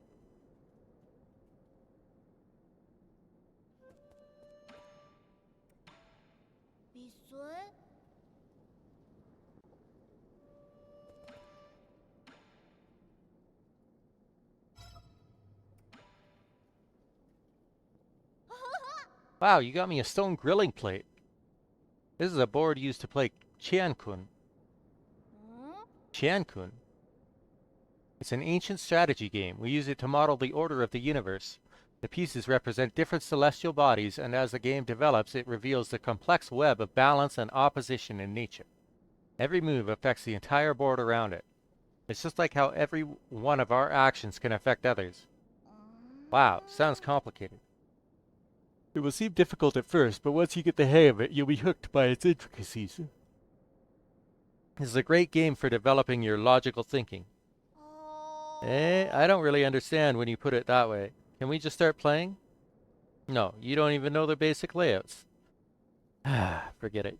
Wow, you got me a stone grilling plate. This is a board used to play Qian-kun. Qian-kun? It's an ancient strategy game. We use it to model the order of the universe. The pieces represent different celestial bodies, and as the game develops, it reveals the complex web of balance and opposition in nature. Every move affects the entire board around it. It's just like how every one of our actions can affect others. Wow, sounds complicated. It will seem difficult at first, but once you get the hang of it, you'll be hooked by its intricacies. This is a great game for developing your logical thinking. I don't really understand when you put it that way. Can we just start playing? No, you don't even know the basic layouts. Forget it.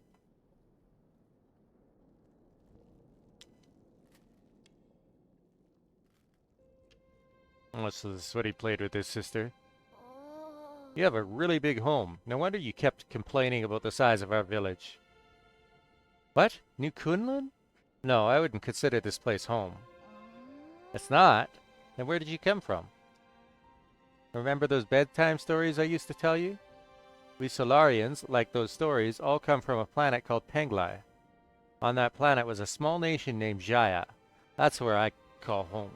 Oh, so this is what he played with his sister. You have a really big home. No wonder you kept complaining about the size of our village. What? New Kunlun? No, I wouldn't consider this place home. It's not? Then where did you come from? Remember those bedtime stories I used to tell you? We Solarians, like those stories, all come from a planet called Penglai. On that planet was a small nation named Jaya. That's where I call home.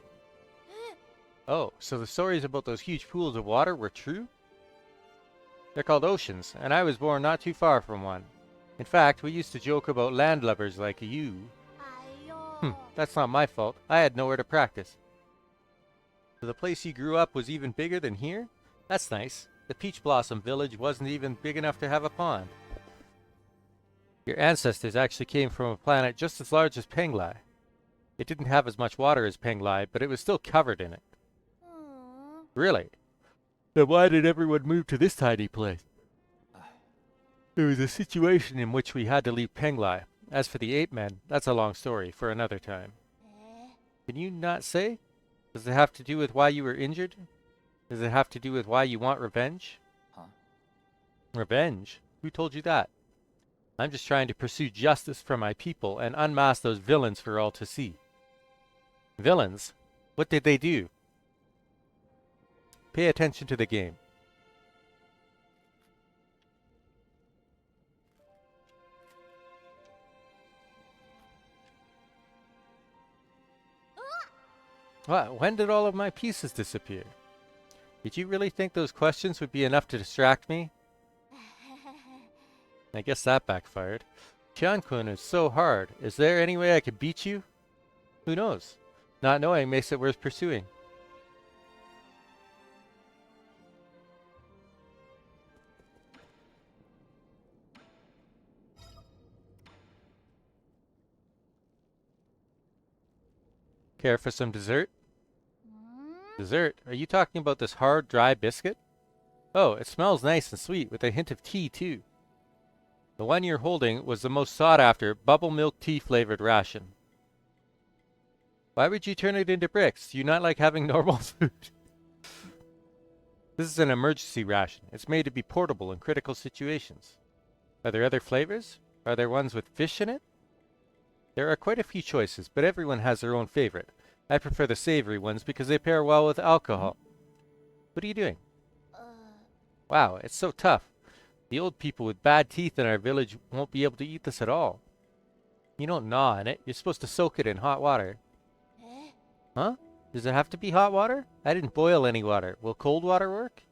Oh, so the stories about those huge pools of water were true? They're called oceans, and I was born not too far from one. In fact, we used to joke about landlubbers like you. That's not my fault. I had nowhere to practice. So the place you grew up was even bigger than here? That's nice. The Peach Blossom Village wasn't even big enough to have a pond. Your ancestors actually came from a planet just as large as Penglai. It didn't have as much water as Penglai, but it was still covered in it. Really? Then why did everyone move to this tiny place? It was a situation in which we had to leave Penglai. As for the ape men, that's a long story for another time. Can you not say? Does it have to do with why you were injured? Does it have to do with why you want revenge? Huh? Revenge? Who told you that? I'm just trying to pursue justice for my people and unmask those villains for all to see. Villains? What did they do? Pay attention to the game. What? When did all of my pieces disappear? Did you really think those questions would be enough to distract me? I guess that backfired. Qian-kun is so hard. Is there any way I could beat you? Who knows? Not knowing makes it worth pursuing. Care for some dessert? Dessert? Are you talking about this hard, dry biscuit? Oh, it smells nice and sweet with a hint of tea, too. The one you're holding was the most sought-after bubble milk tea flavored ration. Why would you turn it into bricks? Do you not like having normal food? This is an emergency ration. It's made to be portable in critical situations. Are there other flavors? Are there ones with fish in it? There are quite a few choices, but everyone has their own favorite. I prefer the savory ones because they pair well with alcohol. What are you doing? Wow, it's so tough. The old people with bad teeth in our village won't be able to eat this at all. You don't gnaw on it. You're supposed to soak it in hot water. Huh? Does it have to be hot water? I didn't boil any water. Will cold water work?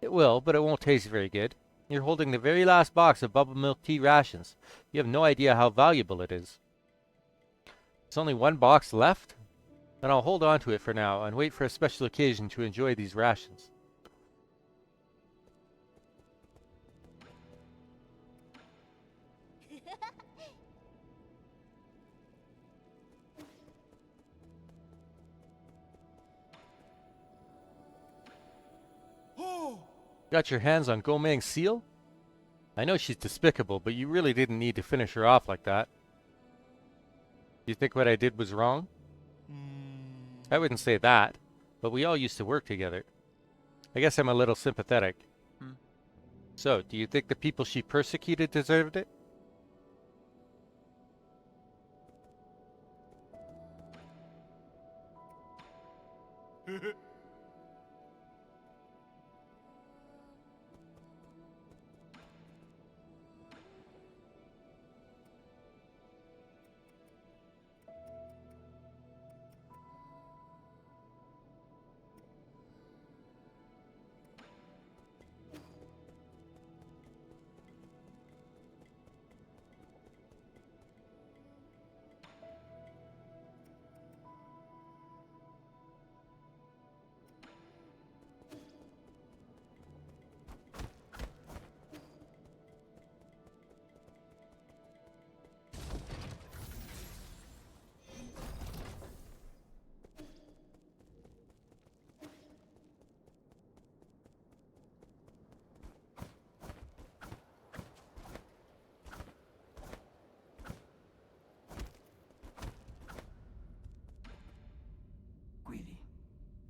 It will, but it won't taste very good. You're holding the very last box of bubble milk tea rations. You have no idea how valuable it is. There's only one box left? Then I'll hold on to it for now and wait for a special occasion to enjoy these rations. Got your hands on Gomeng's seal? I know she's despicable, but you really didn't need to finish her off like that. Do you think what I did was wrong? I wouldn't say that, but we all used to work together. I guess I'm a little sympathetic. So, do you think the people she persecuted deserved it?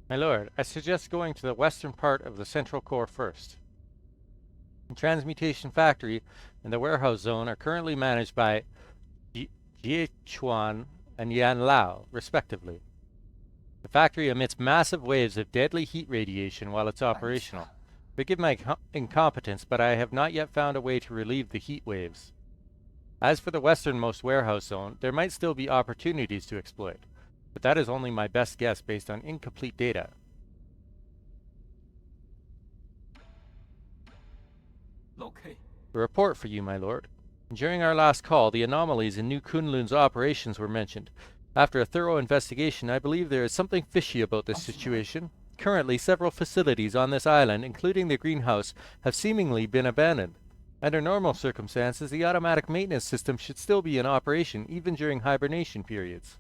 My lord, I suggest going to the western part of the central core first. The transmutation factory and the warehouse zone are currently managed by Jiechuan and Yan Lao, respectively. The factory emits massive waves of deadly heat radiation while it's operational. Forgive my incompetence, but I have not yet found a way to relieve the heat waves. As for the westernmost warehouse zone, there might still be opportunities to exploit, but that is only my best guess based on incomplete data. Locate. A report for you, my lord. During our last call, the anomalies in New Kunlun's operations were mentioned. After a thorough investigation, I believe there is something fishy about this situation. Currently, several facilities on this island, including the greenhouse, have seemingly been abandoned. Under normal circumstances, the automatic maintenance system should still be in operation, even during hibernation periods.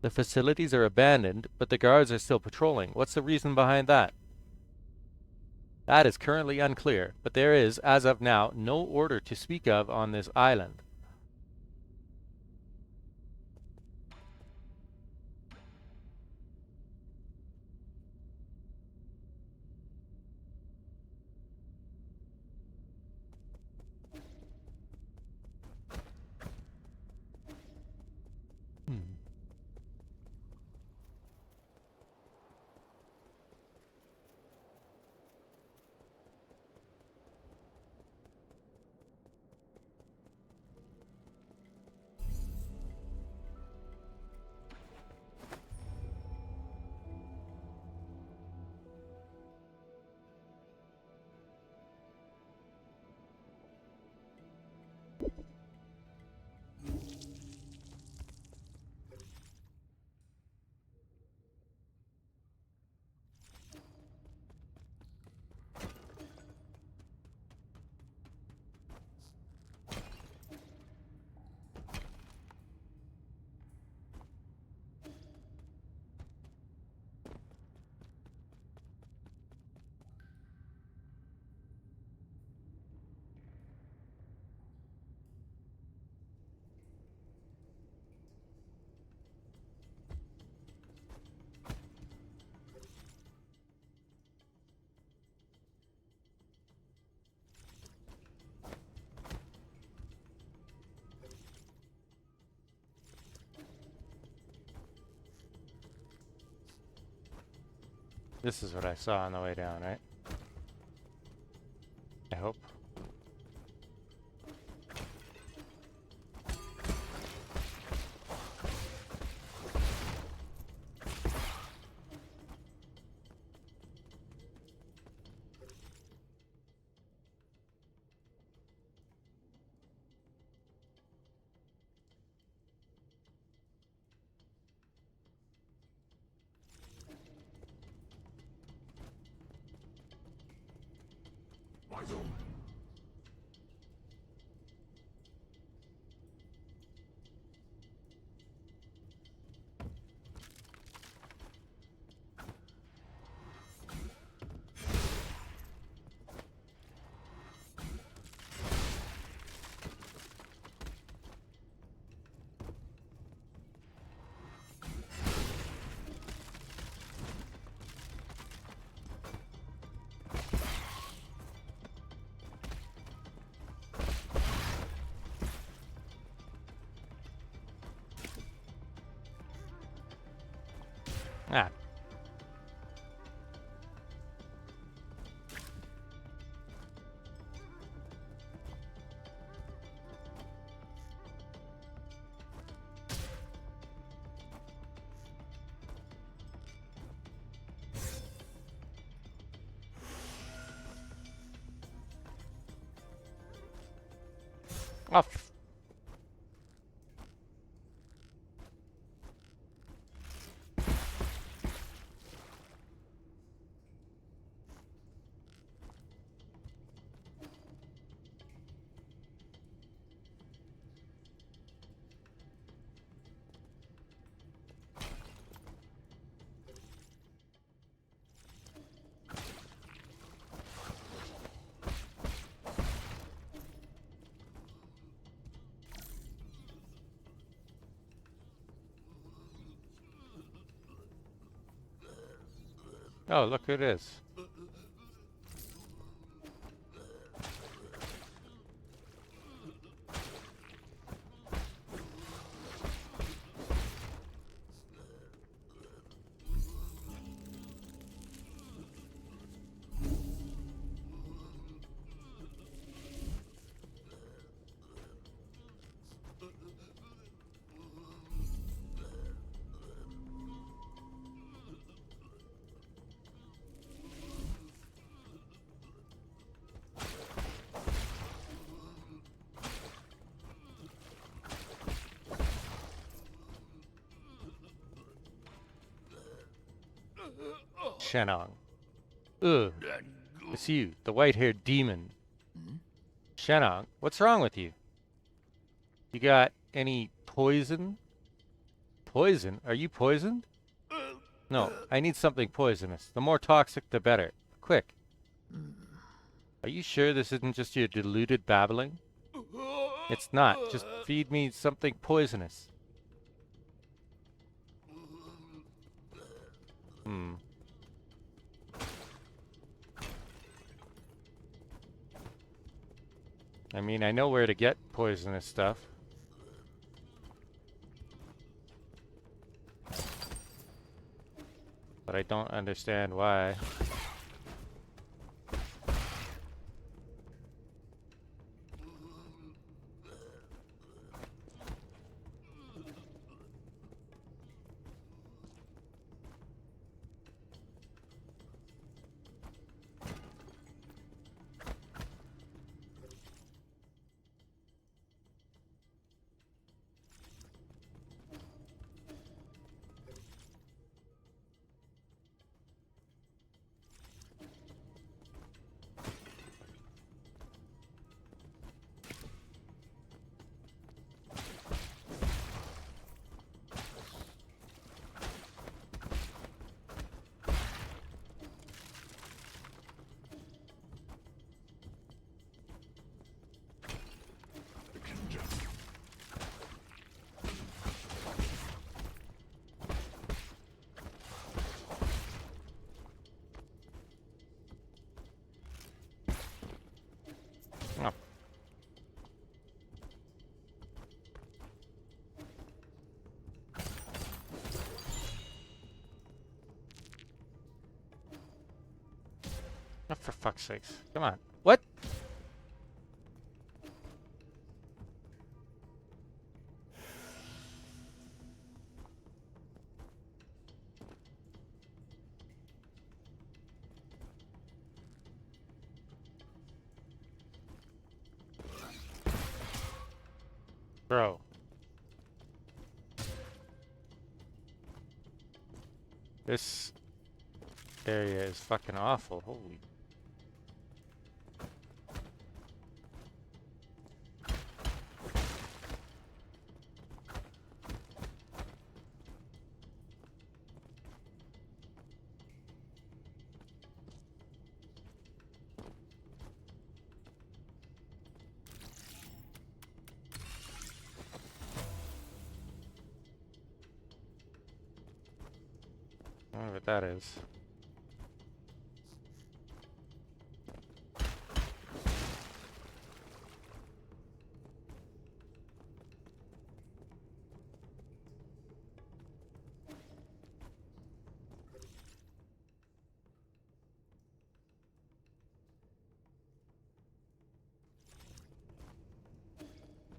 The facilities are abandoned, but the guards are still patrolling. What's the reason behind that? That is currently unclear, but there is, as of now, no order to speak of on this island. This is what I saw on the way down, right? I hope. My zone. Ah. Off. Oh, look who it is. Shenong. Ugh. It's you, the white-haired demon. Shenong, what's wrong with you? You got any poison? Poison? Are you poisoned? No, I need something poisonous. The more toxic, the better. Quick. Are you sure this isn't just your deluded babbling? It's not. Just feed me something poisonous. I mean, I know where to get poisonous stuff. But I don't understand why. Oh. Oh, for fuck's sakes. Come on. What? Bro. This area is fucking awful. Holy. I don't know what that is.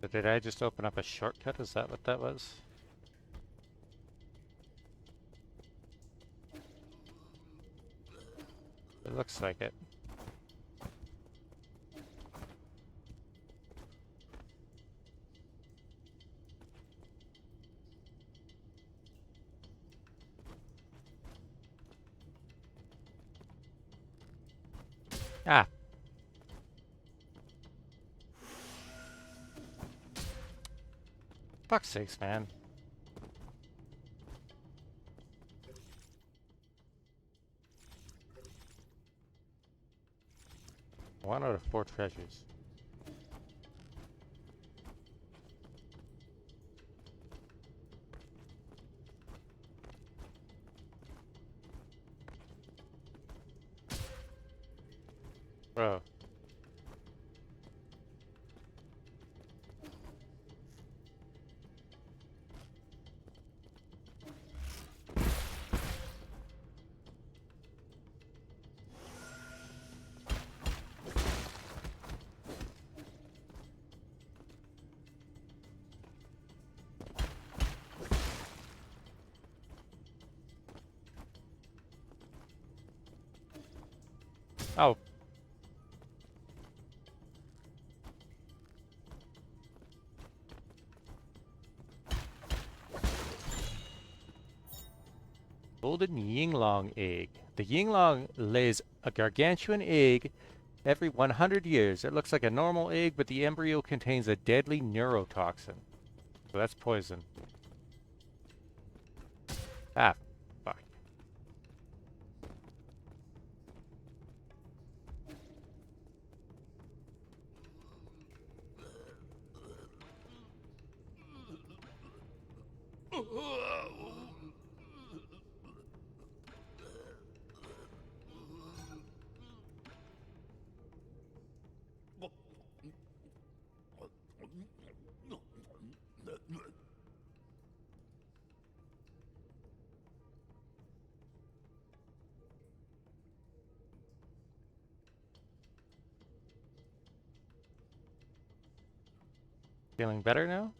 But did I just open up a shortcut? Is that what that was? It looks like it. Ah. Fuck's sakes, man. One out of 4 treasures. Bro. Golden Yinglong egg. The Yinglong lays a gargantuan egg every 100 years. It looks like a normal egg, but the embryo contains a deadly neurotoxin. So that's poison. Ah, fuck. Feeling better now?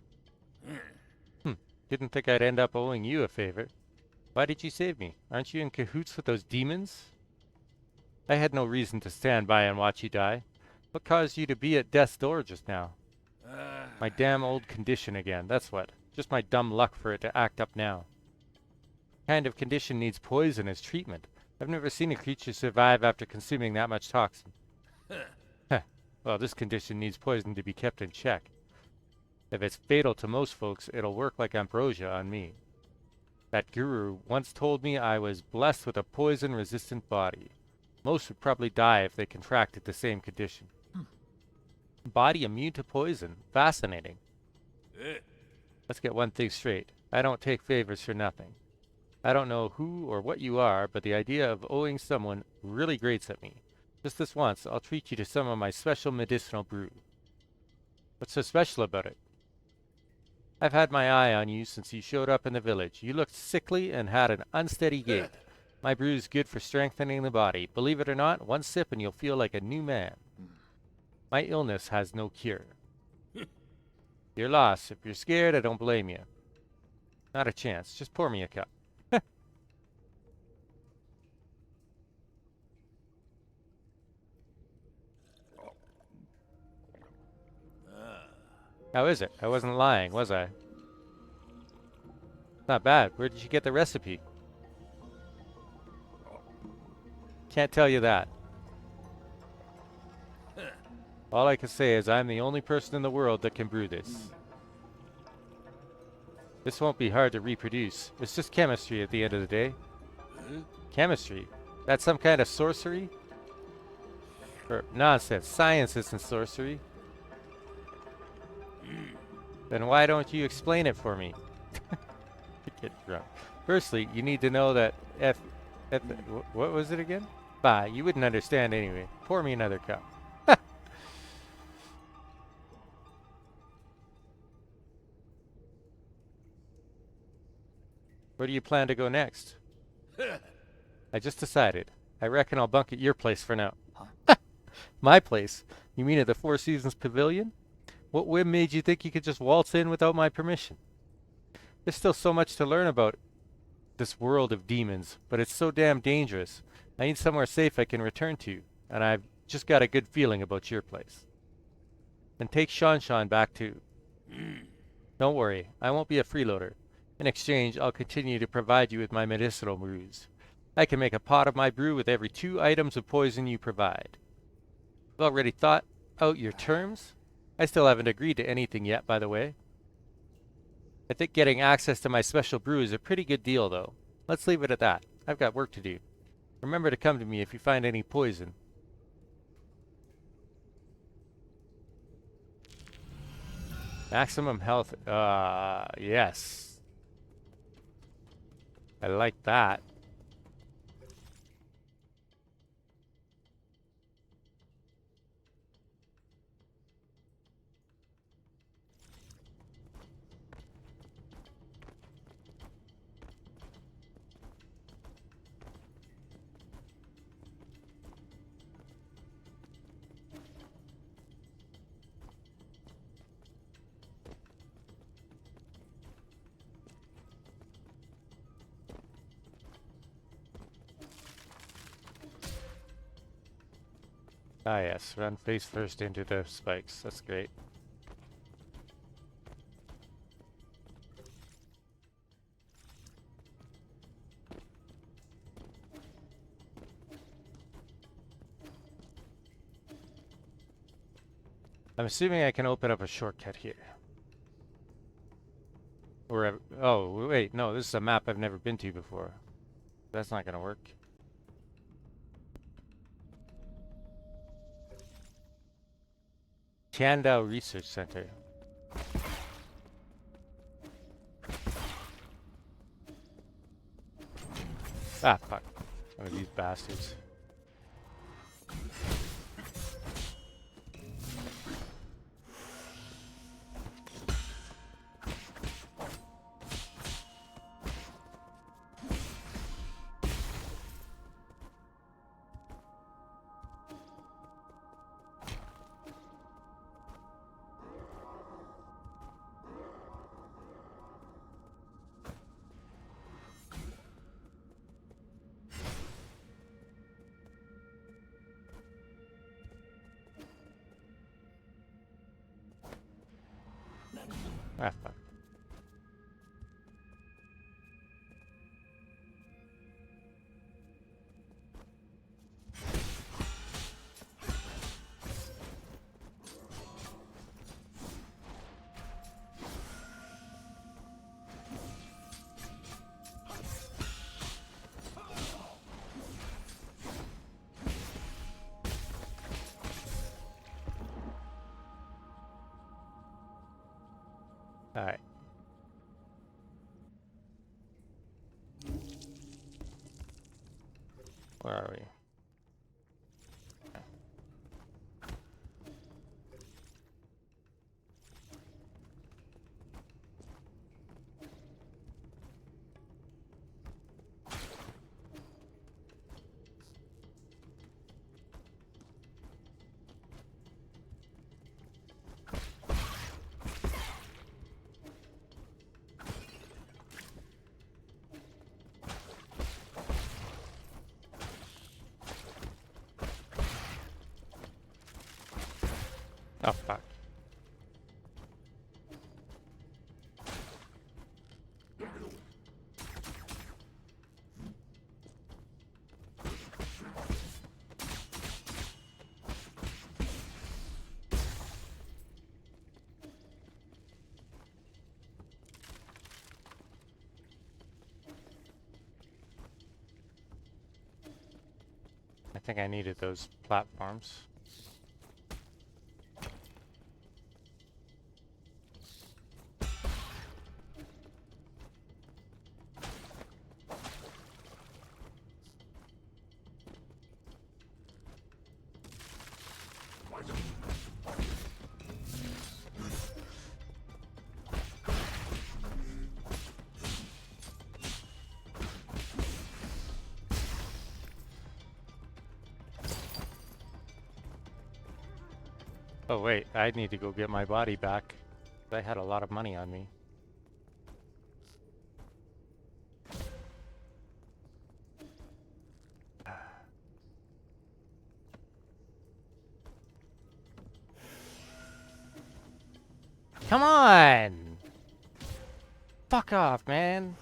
Didn't think I'd end up owing you a favor. Why did you save me? Aren't you in cahoots with those demons? I had no reason to stand by and watch you die. What caused you to be at death's door just now? My damn old condition again, that's what. Just my dumb luck for it to act up now. Kind of condition needs poison as treatment. I've never seen a creature survive after consuming that much toxin. Heh. Well, this condition needs poison to be kept in check. If it's fatal to most folks, it'll work like ambrosia on me. That guru once told me I was blessed with a poison-resistant body. Most would probably die if they contracted the same condition. Body immune to poison. Fascinating. Let's get one thing straight. I don't take favors for nothing. I don't know who or what you are, but the idea of owing someone really grates at me. Just this once, I'll treat you to some of my special medicinal brew. What's so special about it? I've had my eye on you since you showed up in the village. You looked sickly and had an unsteady gait. My brew's good for strengthening the body. Believe it or not, one sip and you'll feel like a new man. My illness has no cure. Your loss. If you're scared, I don't blame you. Not a chance. Just pour me a cup. How is it? I wasn't lying, was I? Not bad. Where did you get the recipe? Can't tell you that. All I can say is I'm the only person in the world that can brew this. This won't be hard to reproduce. It's just chemistry at the end of the day. Chemistry? That's some kind of sorcery? Or nonsense. Science isn't sorcery. Then why don't you explain it for me? Get drunk. Firstly, you need to know that what was it again? Bah, you wouldn't understand anyway. Pour me another cup. Where do you plan to go next? I just decided. I reckon I'll bunk at your place for now. My place? You mean at the Four Seasons Pavilion? What whim made you think you could just waltz in without my permission? There's still so much to learn about this world of demons, but it's so damn dangerous. I need somewhere safe I can return to, and I've just got a good feeling about your place. Then take Shanshan back too. Don't worry, I won't be a freeloader. In exchange, I'll continue to provide you with my medicinal brews. I can make a pot of my brew with every 2 items of poison you provide. I've already thought out your terms. I still haven't agreed to anything yet, by the way. I think getting access to my special brew is a pretty good deal, though. Let's leave it at that. I've got work to do. Remember to come to me if you find any poison. Maximum health. Yes. I like that. Ah yes, run face first into the spikes. That's great. I'm assuming I can open up a shortcut here. Or, oh, wait, no, this is a map I've never been to before. That's not gonna work. Tiandao Research Center. Ah, fuck. One of these bastards. Ah, fuck. Alright. Where are we? Oh, fuck. I think I needed those platforms. Oh wait, I need to go get my body back. I had a lot of money on me. Come on! Fuck off, man!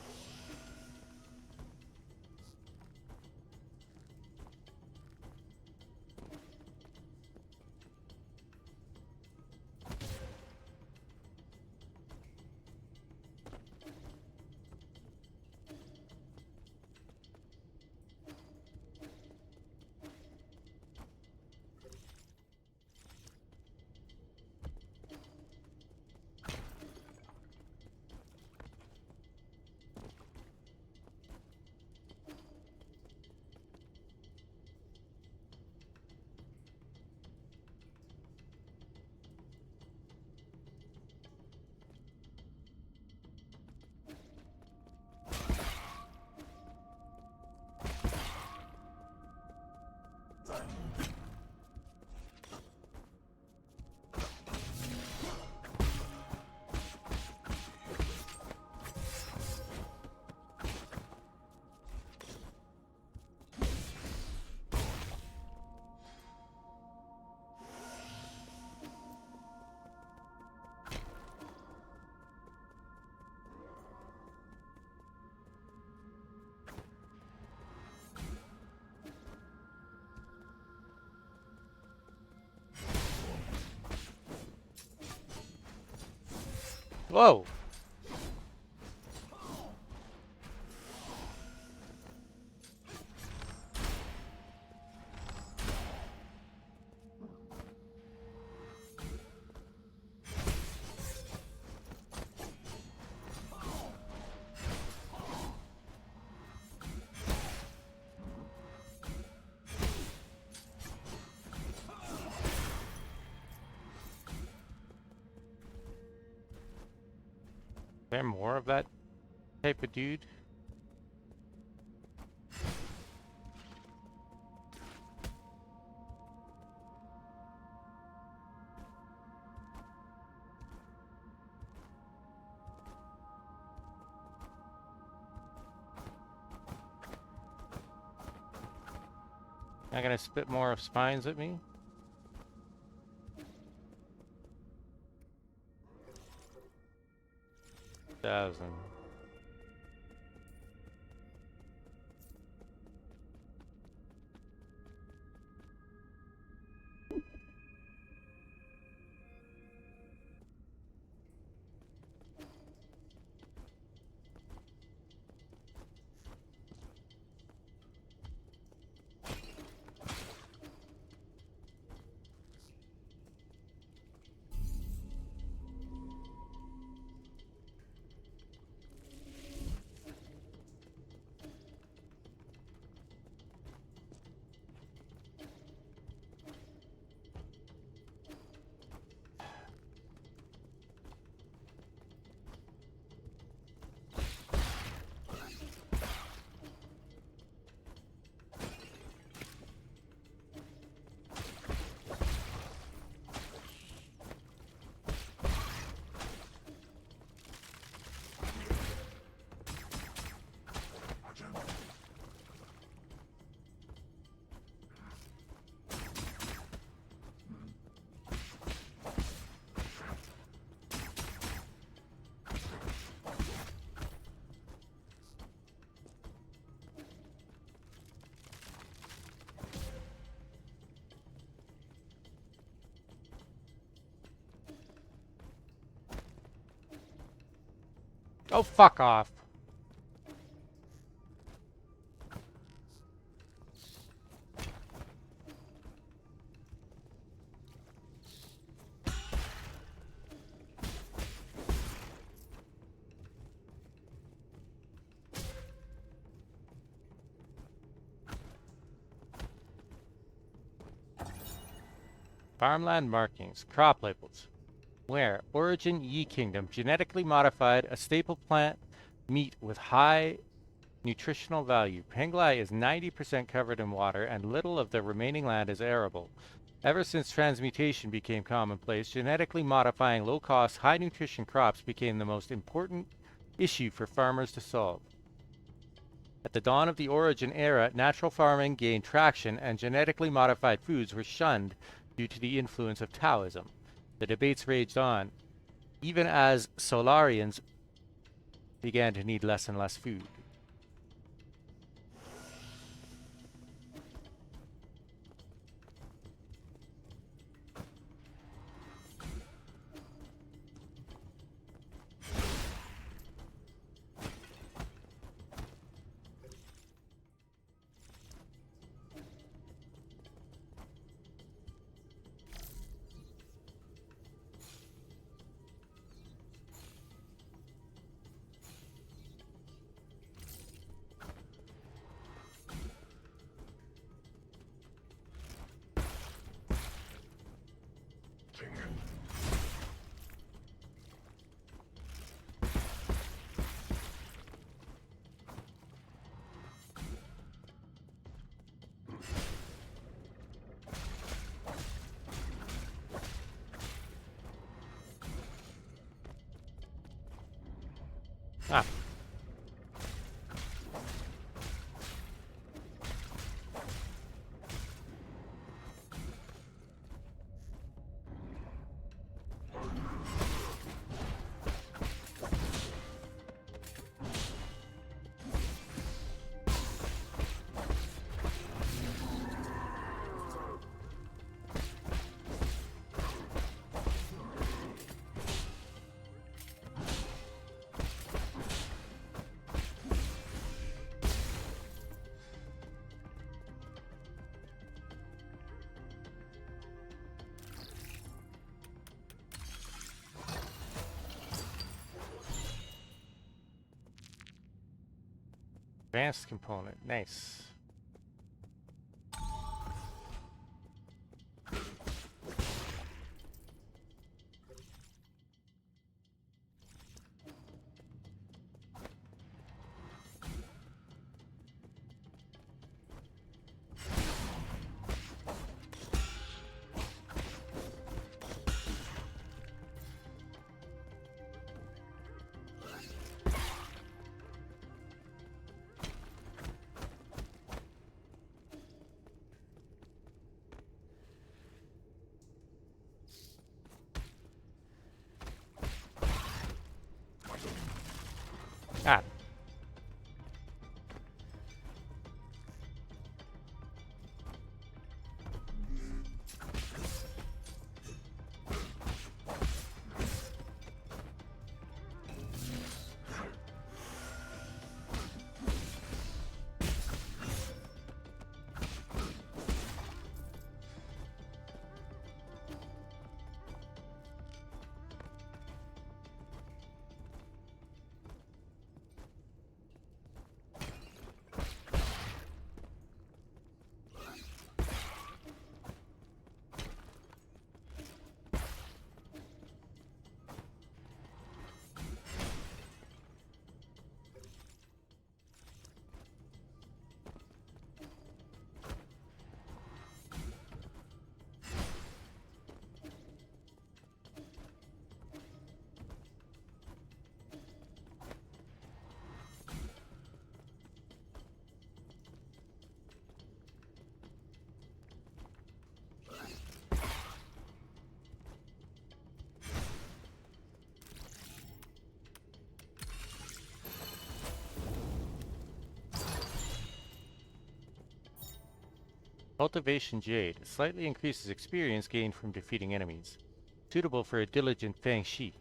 Whoa! Is there more of that type of dude? Not gonna spit more of spines at me? Thousand. Oh, fuck off. Farmland markings, crop labels. Where? Origin Yi Kingdom, genetically modified, a staple plant meat with high nutritional value. Penglai is 90% covered in water and little of the remaining land is arable. Ever since transmutation became commonplace, genetically modifying low-cost, high-nutrition crops became the most important issue for farmers to solve. At the dawn of the Origin era, natural farming gained traction and genetically modified foods were shunned due to the influence of Taoism. The debates raged on, even as Solarians began to need less and less food. Ah. Advanced component. Nice. Ah. Cultivation Jade slightly increases experience gained from defeating enemies. Suitable for a diligent Fang Shi.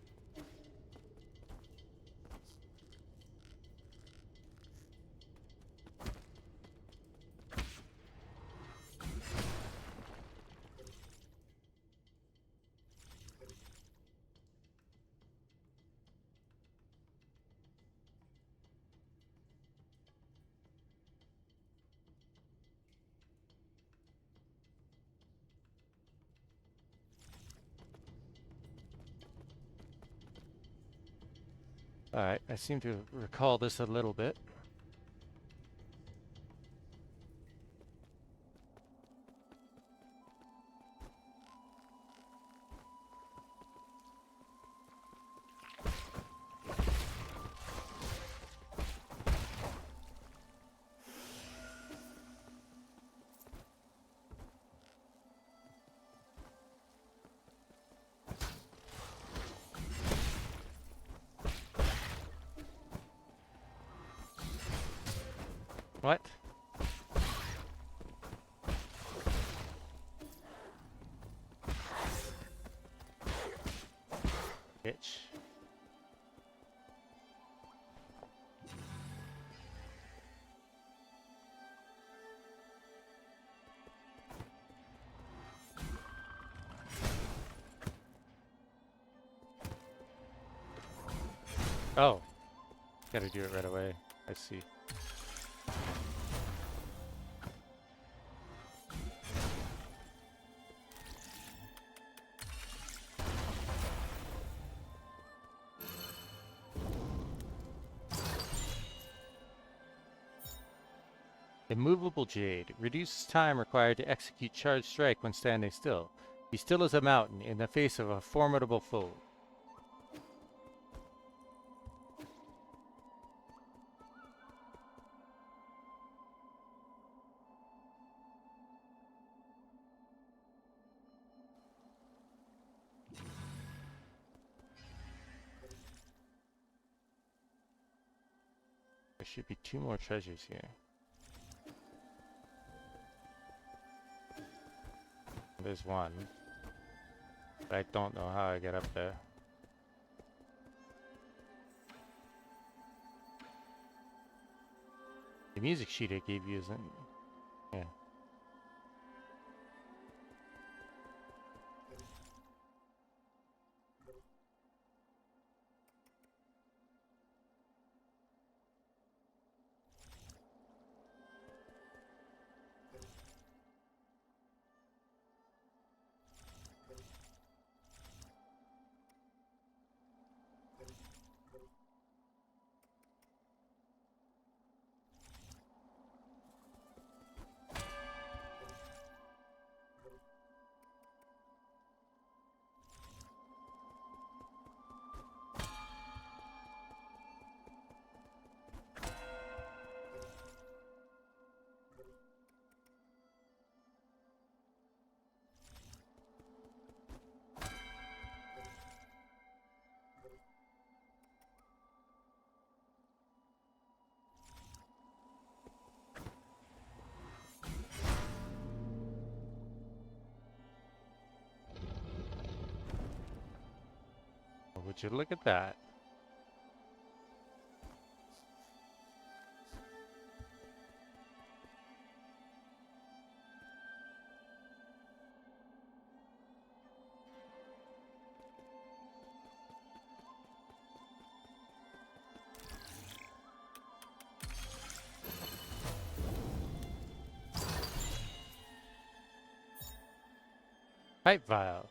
Alright, I seem to recall this a little bit. What? Bitch. Oh. Gotta do it right away. I see. Immovable Jade. Reduces time required to execute Charge Strike when standing still. Be still as a mountain in the face of a formidable foe. There should be 2 more treasures here. There's one. But I don't know how I get up there. The music sheet I gave you isn't... Yeah. Would you look at that? Pipe vial.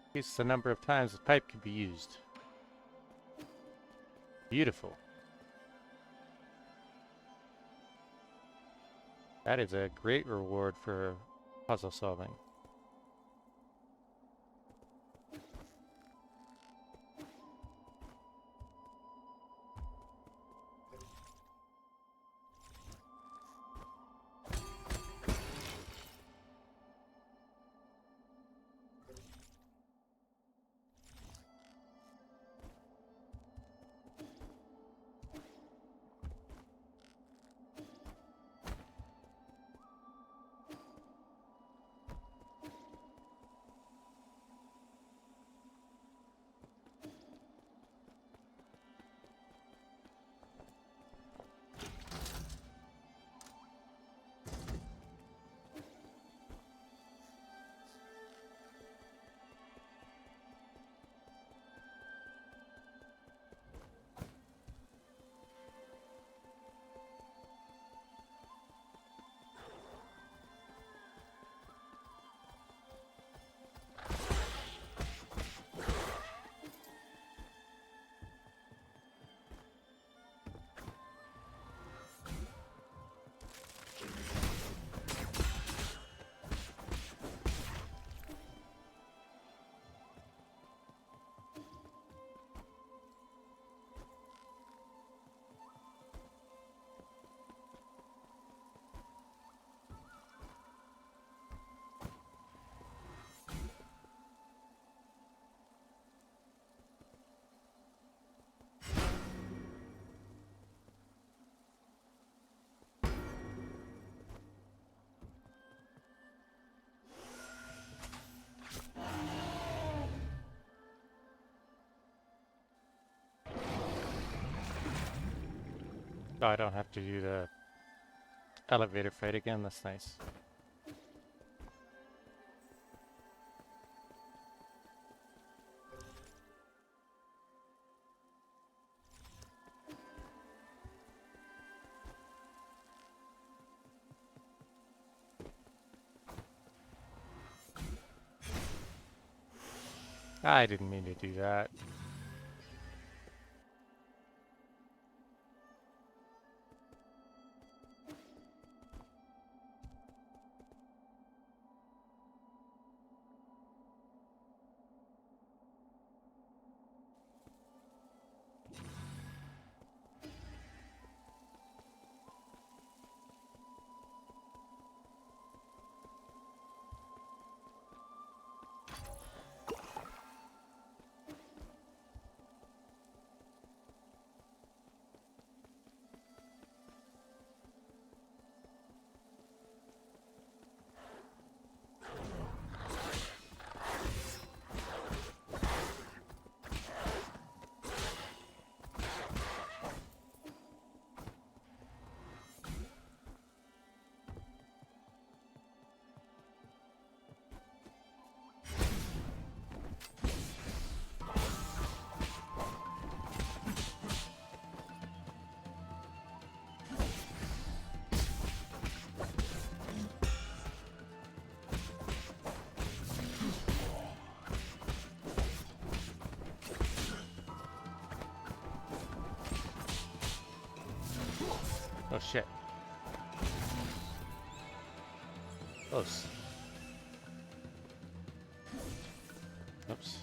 Increases the number of times the pipe can be used. Beautiful. That is a great reward for puzzle solving. Oh, I don't have to do the elevator fight again. That's nice. I didn't mean to do that. Oh shit. Close. Oops.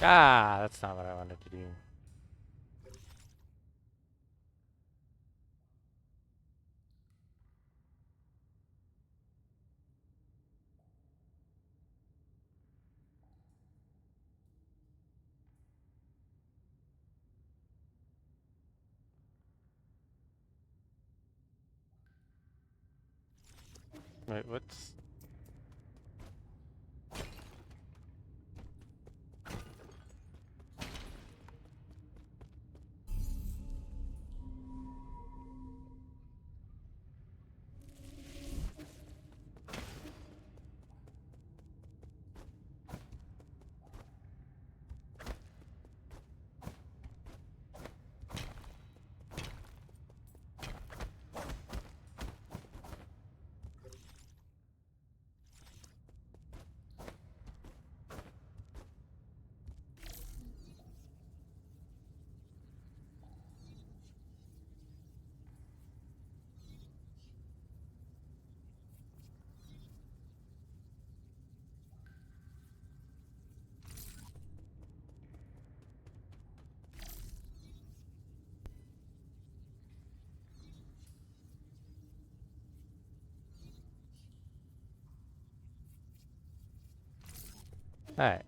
Ah, that's not what I wanted to do. Wait, what's... Alright.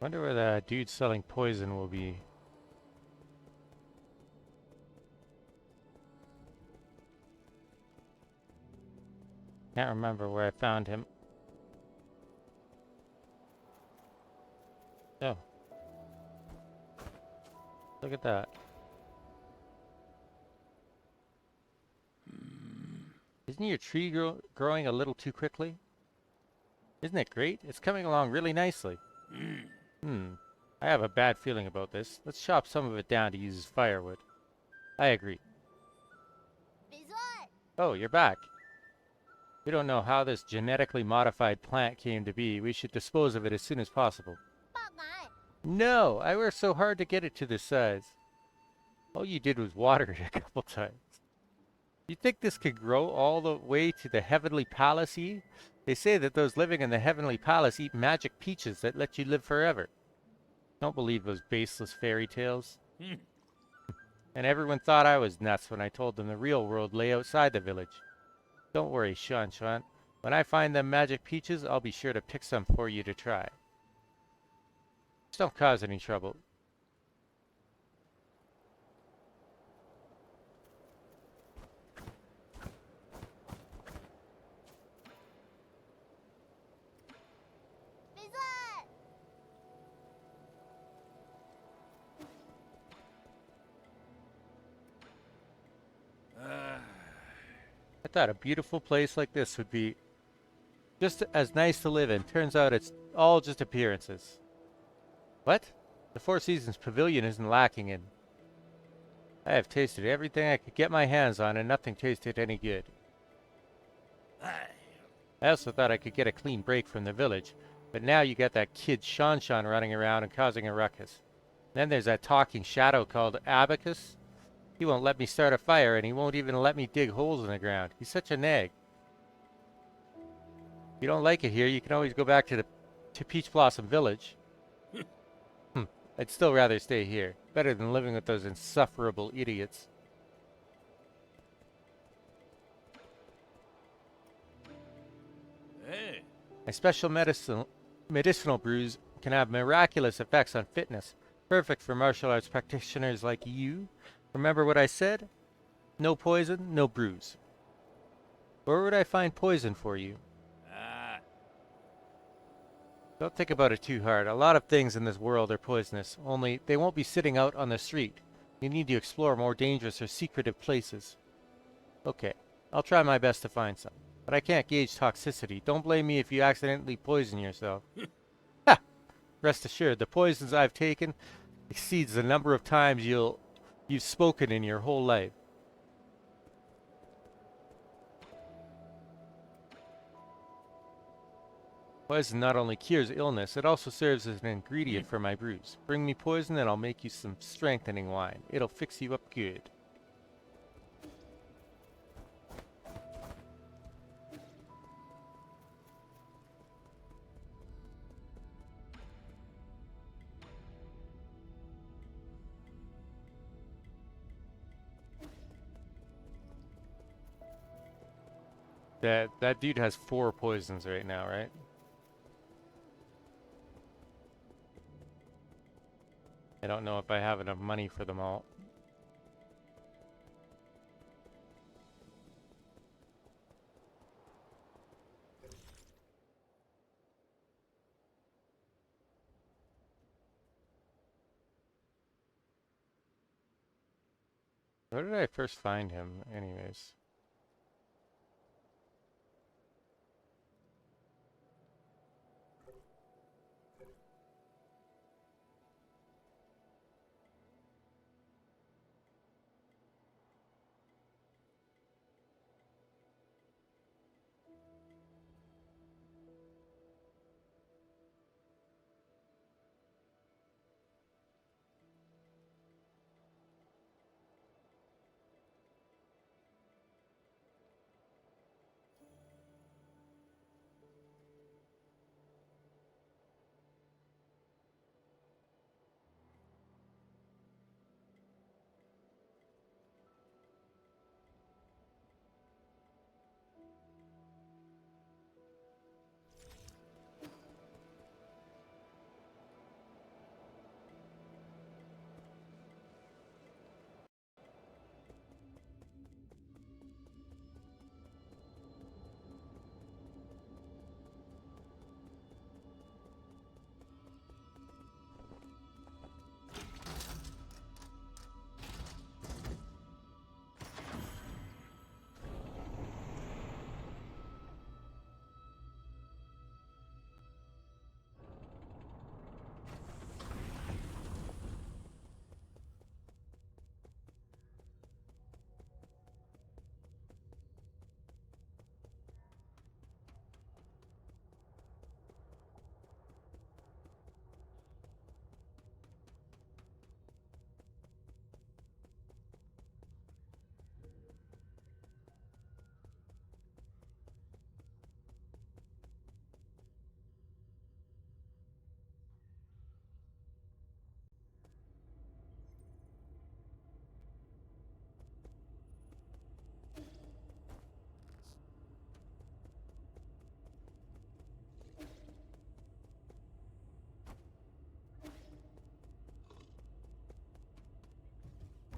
Wonder where the dude selling poison will be. Can't remember where I found him. Oh. Look at that. Isn't your tree growing a little too quickly? Isn't it great? It's coming along really nicely. I have a bad feeling about this. Let's chop some of it down to use as firewood. I agree. Oh, you're back. We don't know how this genetically modified plant came to be. We should dispose of it as soon as possible. No! I worked so hard to get it to this size. All you did was water it a couple times. You think this could grow all the way to the Heavenly Palace? They say that those living in the Heavenly Palace eat magic peaches that let you live forever. Don't believe those baseless fairy tales. And everyone thought I was nuts when I told them the real world lay outside the village. Don't worry, Shan. When I find them magic peaches, I'll be sure to pick some for you to try. Just don't cause any trouble. I thought a beautiful place like this would be just as nice to live in. Turns out it's all just appearances. What? The Four Seasons Pavilion isn't lacking in. I have tasted everything I could get my hands on and nothing tasted any good. I also thought I could get a clean break from the village, but now you got that kid Shan running around and causing a ruckus. Then there's that talking shadow called Abacus. He won't let me start a fire, and he won't even let me dig holes in the ground. He's such a nag. If you don't like it here, you can always go back to Peach Blossom Village. I'd still rather stay here. Better than living with those insufferable idiots. Hey. My special medicinal brews can have miraculous effects on fitness. Perfect for martial arts practitioners like you. Remember what I said? No poison, no brews. Where would I find poison for you? Don't think about it too hard. A lot of things in this world are poisonous, only they won't be sitting out on the street. You need to explore more dangerous or secretive places. Okay, I'll try my best to find some. But I can't gauge toxicity. Don't blame me if you accidentally poison yourself. Ha! Rest assured, the poisons I've taken exceeds the number of times you've spoken in your whole life. Poison not only cures illness, it also serves as an ingredient for my brews. Bring me poison and I'll make you some strengthening wine. It'll fix you up good. That dude has 4 poisons right now, right? I don't know if I have enough money for them all. Where did I first find him, anyways?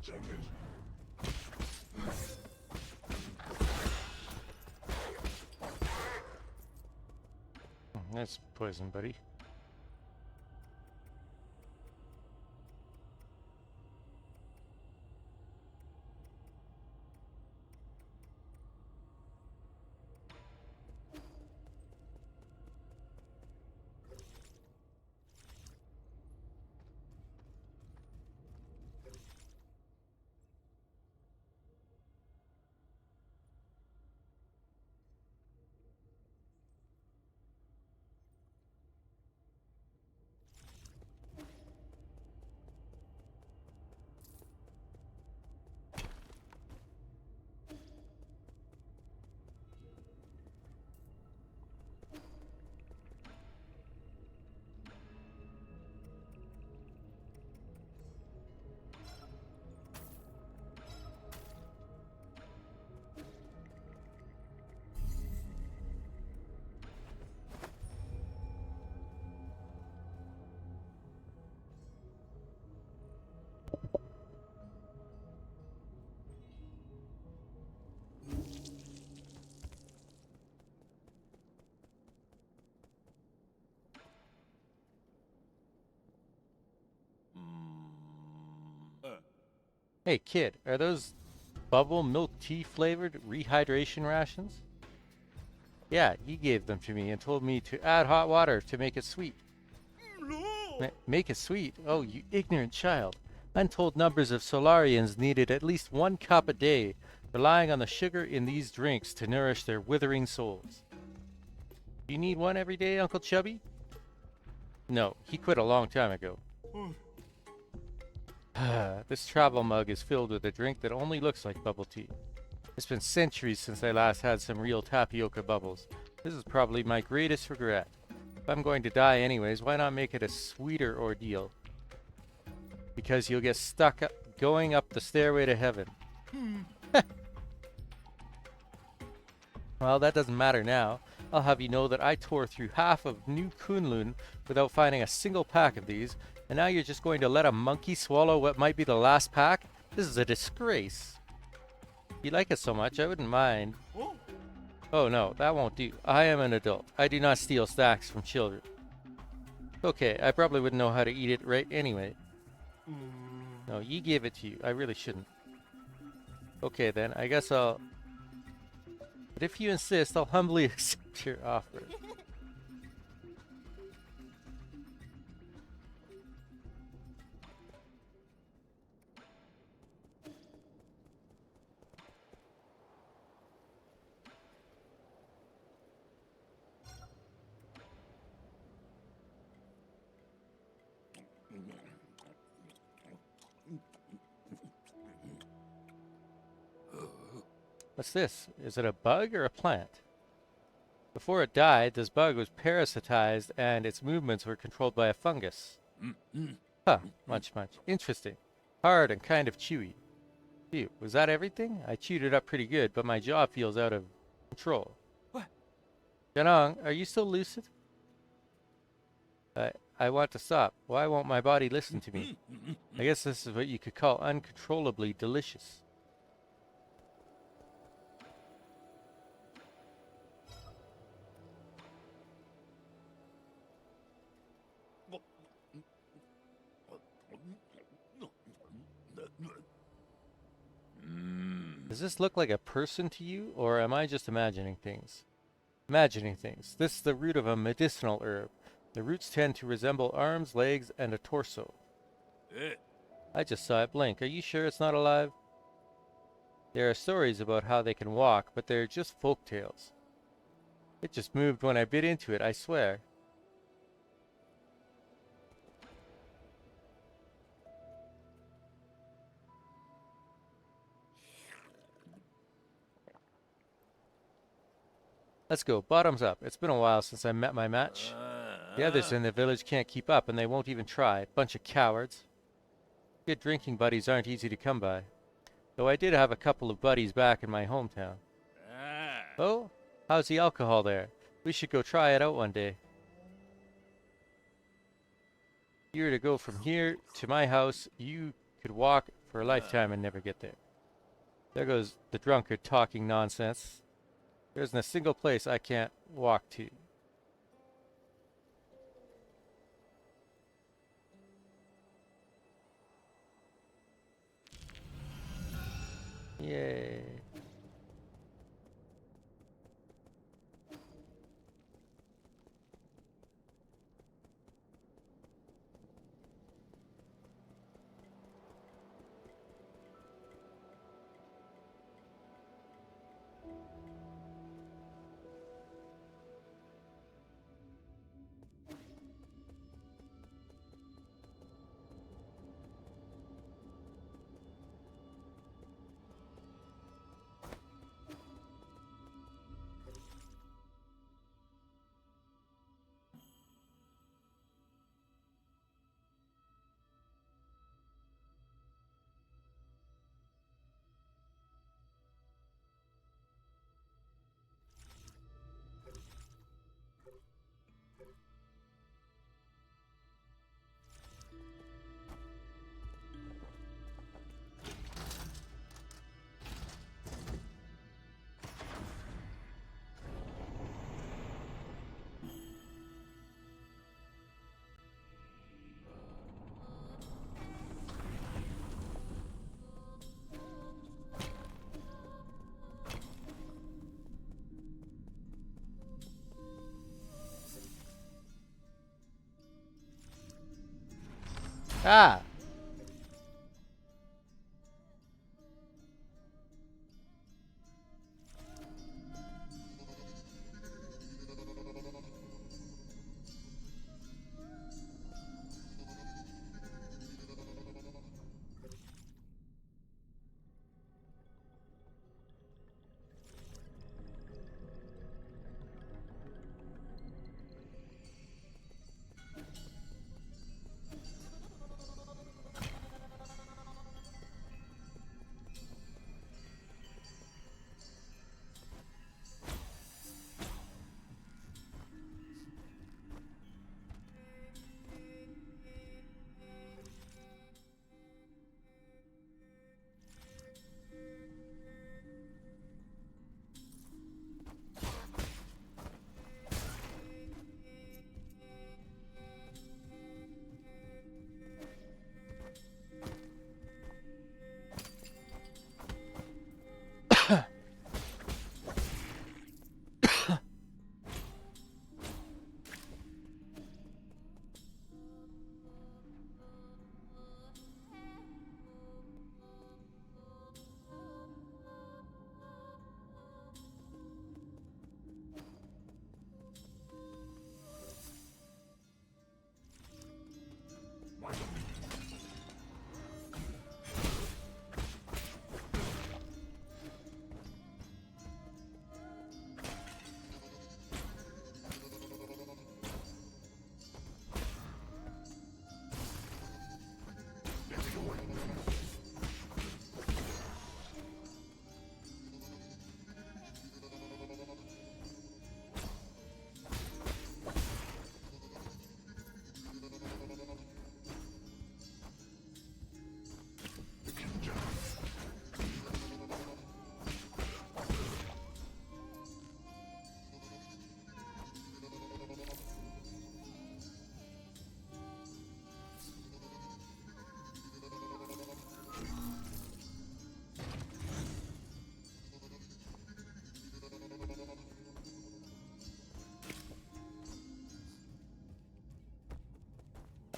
Take it. That's poison, buddy. Hey kid, are those bubble milk tea flavored rehydration rations? Yeah, he gave them to me and told me to add hot water to make it sweet. Make it sweet? Oh, you ignorant child. Untold numbers of Solarians needed at least 1 cup a day, relying on the sugar in these drinks to nourish their withering souls. You need one every day, Uncle Chubby? No, he quit a long time ago. This travel mug is filled with a drink that only looks like bubble tea. It's been centuries since I last had some real tapioca bubbles. This is probably my greatest regret. If I'm going to die anyways, why not make it a sweeter ordeal? Because you'll get stuck going up the stairway to heaven. Well, that doesn't matter now. I'll have you know that I tore through half of New Kunlun without finding a single pack of these, and now you're just going to let a monkey swallow what might be the last pack? This is a disgrace. You like it so much, I wouldn't mind. Oh no, that won't do. I am an adult. I do not steal snacks from children. Okay, I probably wouldn't know how to eat it right anyway. No, ye gave it to you. I really shouldn't. Okay then, I guess I'll... But if you insist, I'll humbly accept your offer. What's this? Is it a bug or a plant? Before it died, this bug was parasitized and its movements were controlled by a fungus. Huh, much. Interesting. Hard and kind of chewy. Phew, was that everything? I chewed it up pretty good, but my jaw feels out of control. What? Janong, are you still lucid? I want to stop. Why won't my body listen to me? I guess this is what you could call uncontrollably delicious. Does this look like a person to you, or am I just imagining things? Imagining things. This is the root of a medicinal herb. The roots tend to resemble arms, legs, and a torso. I just saw it blink. Are you sure it's not alive? There are stories about how they can walk, but they're just folk tales. It just moved when I bit into it, I swear. Let's go. Bottoms up. It's been a while since I met my match. The others in the village can't keep up, and they won't even try. Bunch of cowards. Good drinking buddies aren't easy to come by. Though I did have a couple of buddies back in my hometown. Oh? How's the alcohol there? We should go try it out one day. If you were to go from here to my house, you could walk for a lifetime and never get there. There goes the drunkard talking nonsense. There isn't a single place I can't walk to. Yay. Ah!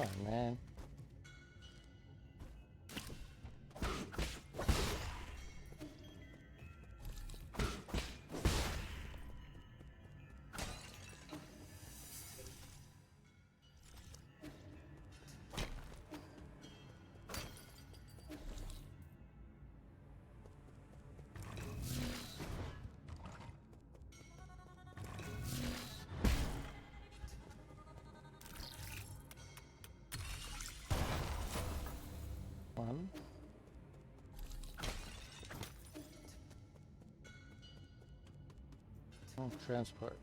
Oh man. One. Oh, transport.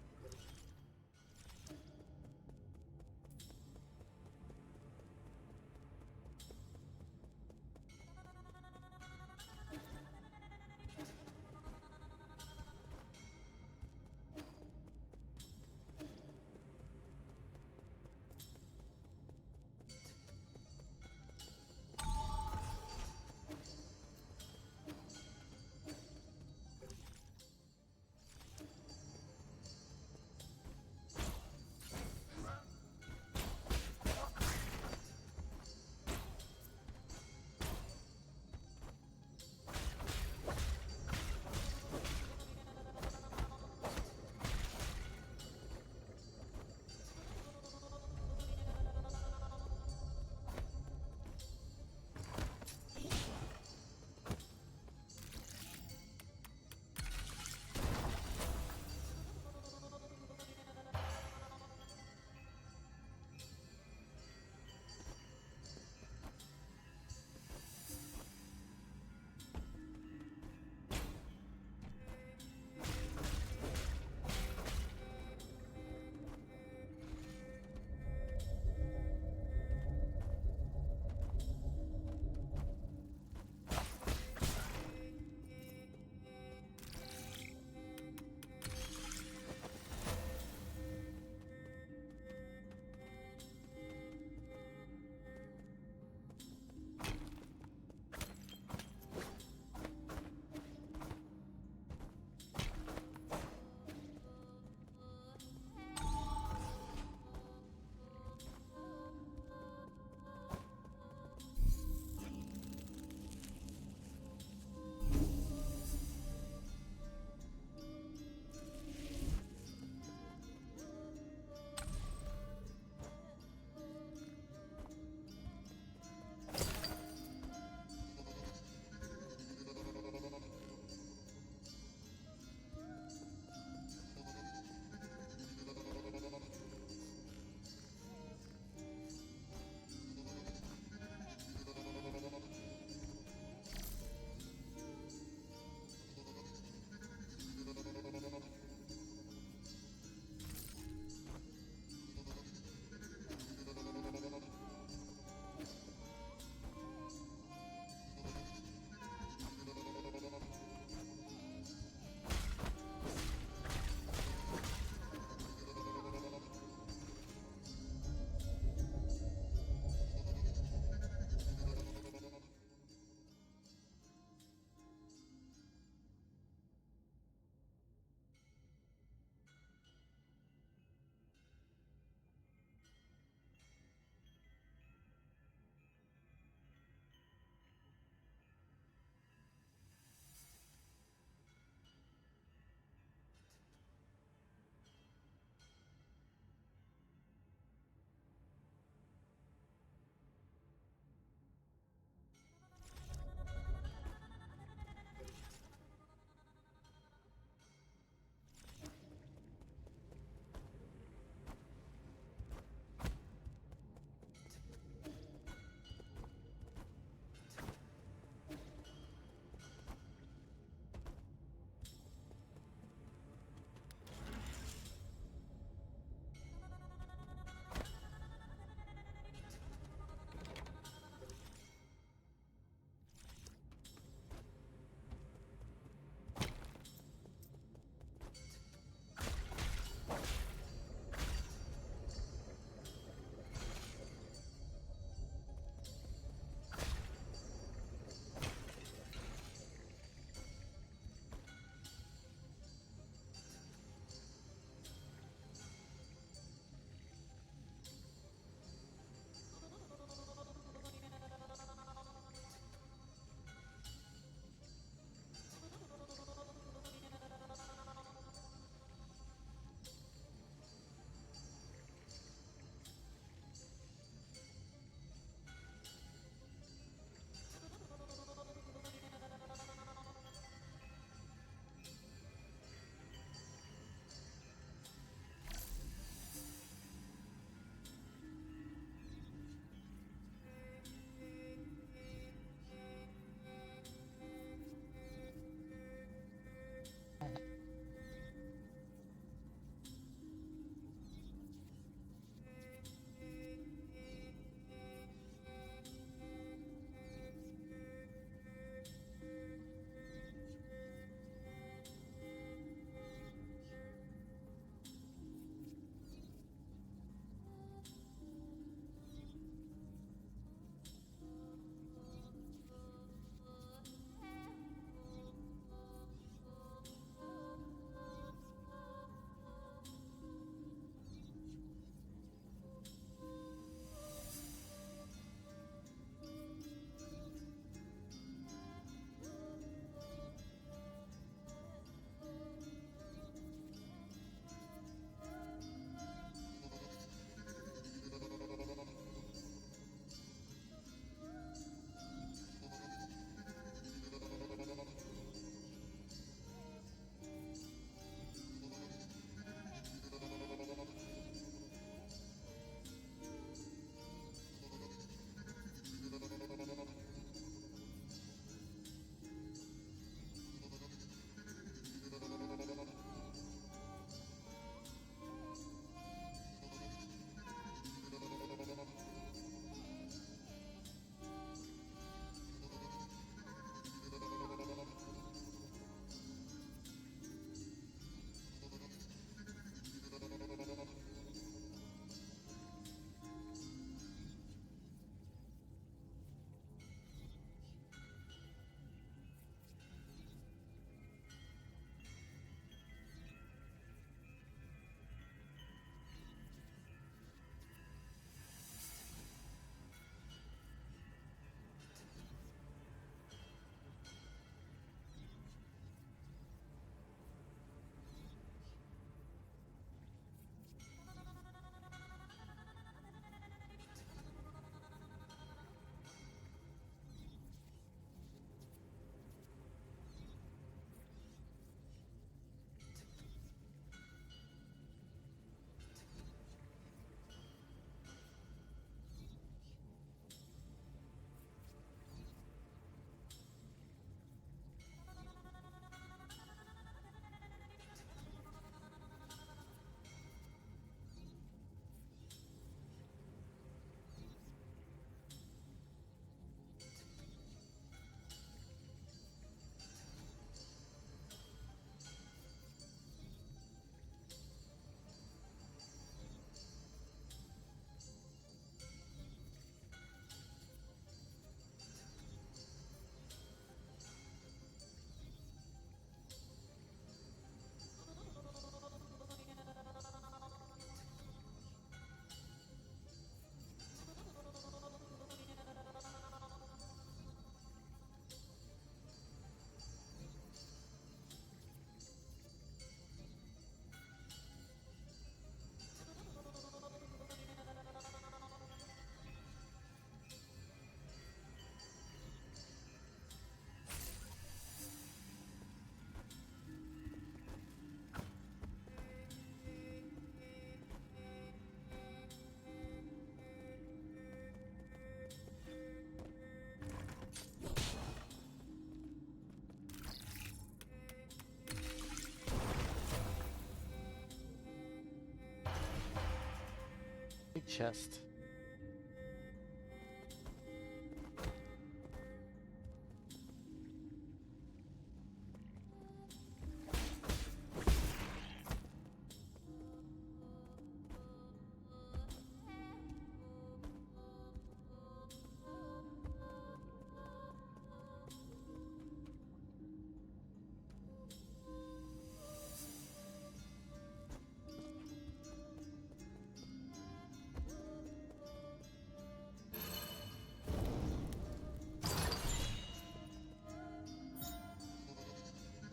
chest.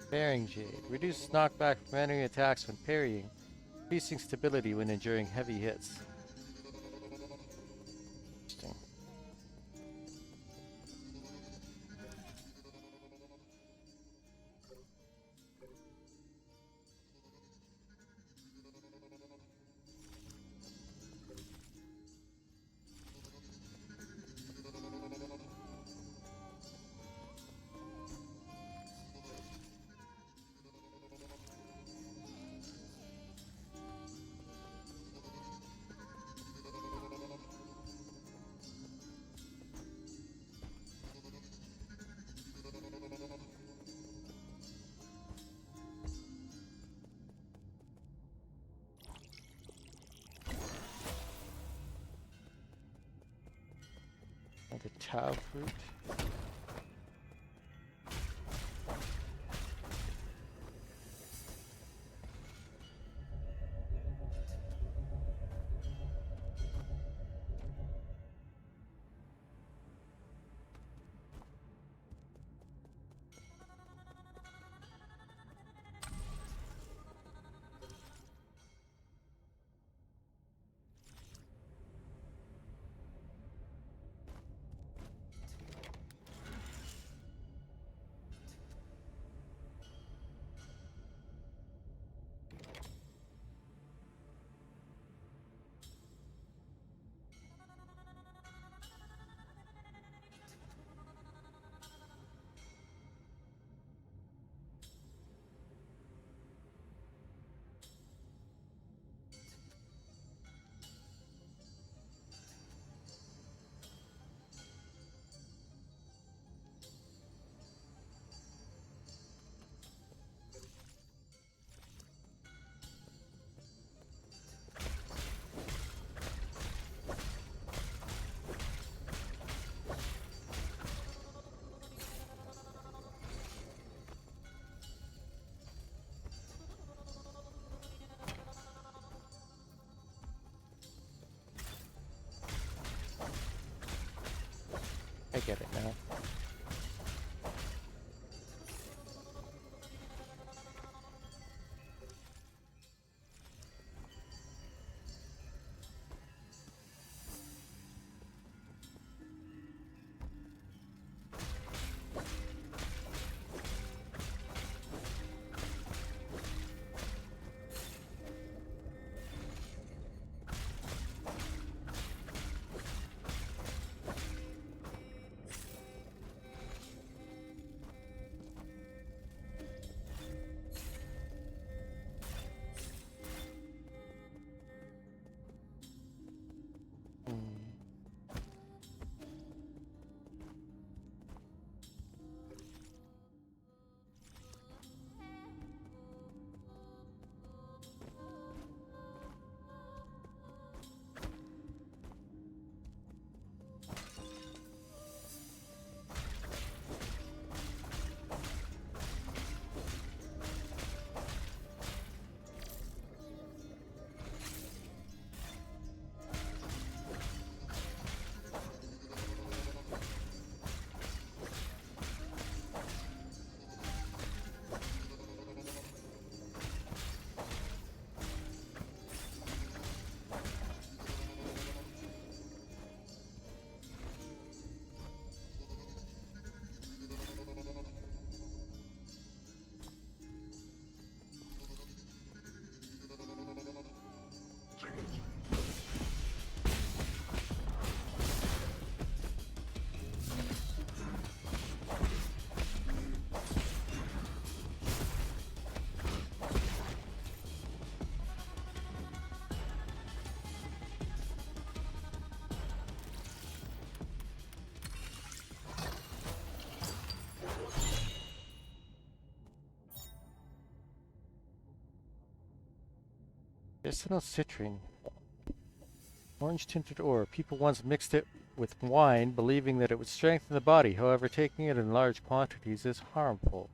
Bearing Jade. Reduce knockback from enemy attacks when parrying. Increasing stability when enduring heavy hits. Interesting. The Tau fruit. Medicinal citrine. Orange tinted ore. People once mixed it with wine, believing that it would strengthen the body. However, taking it in large quantities is harmful.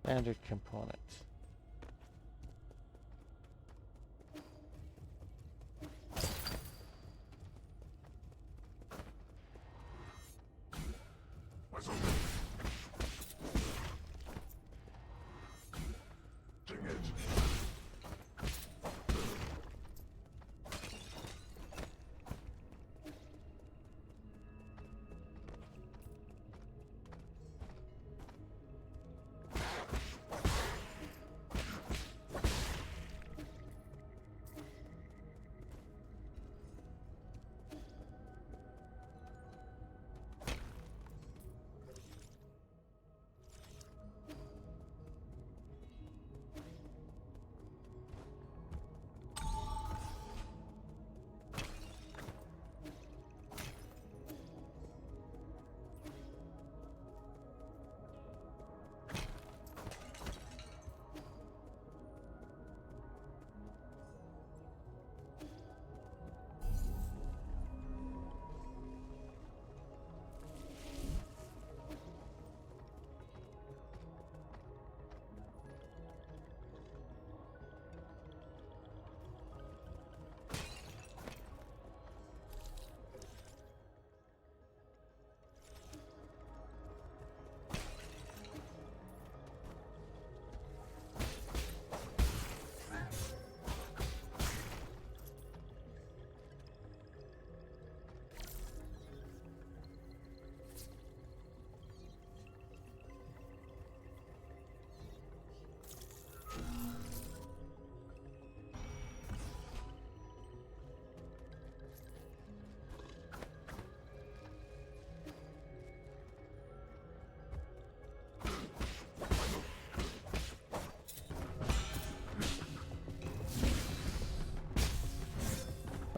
Standard component. What's up? Ding it.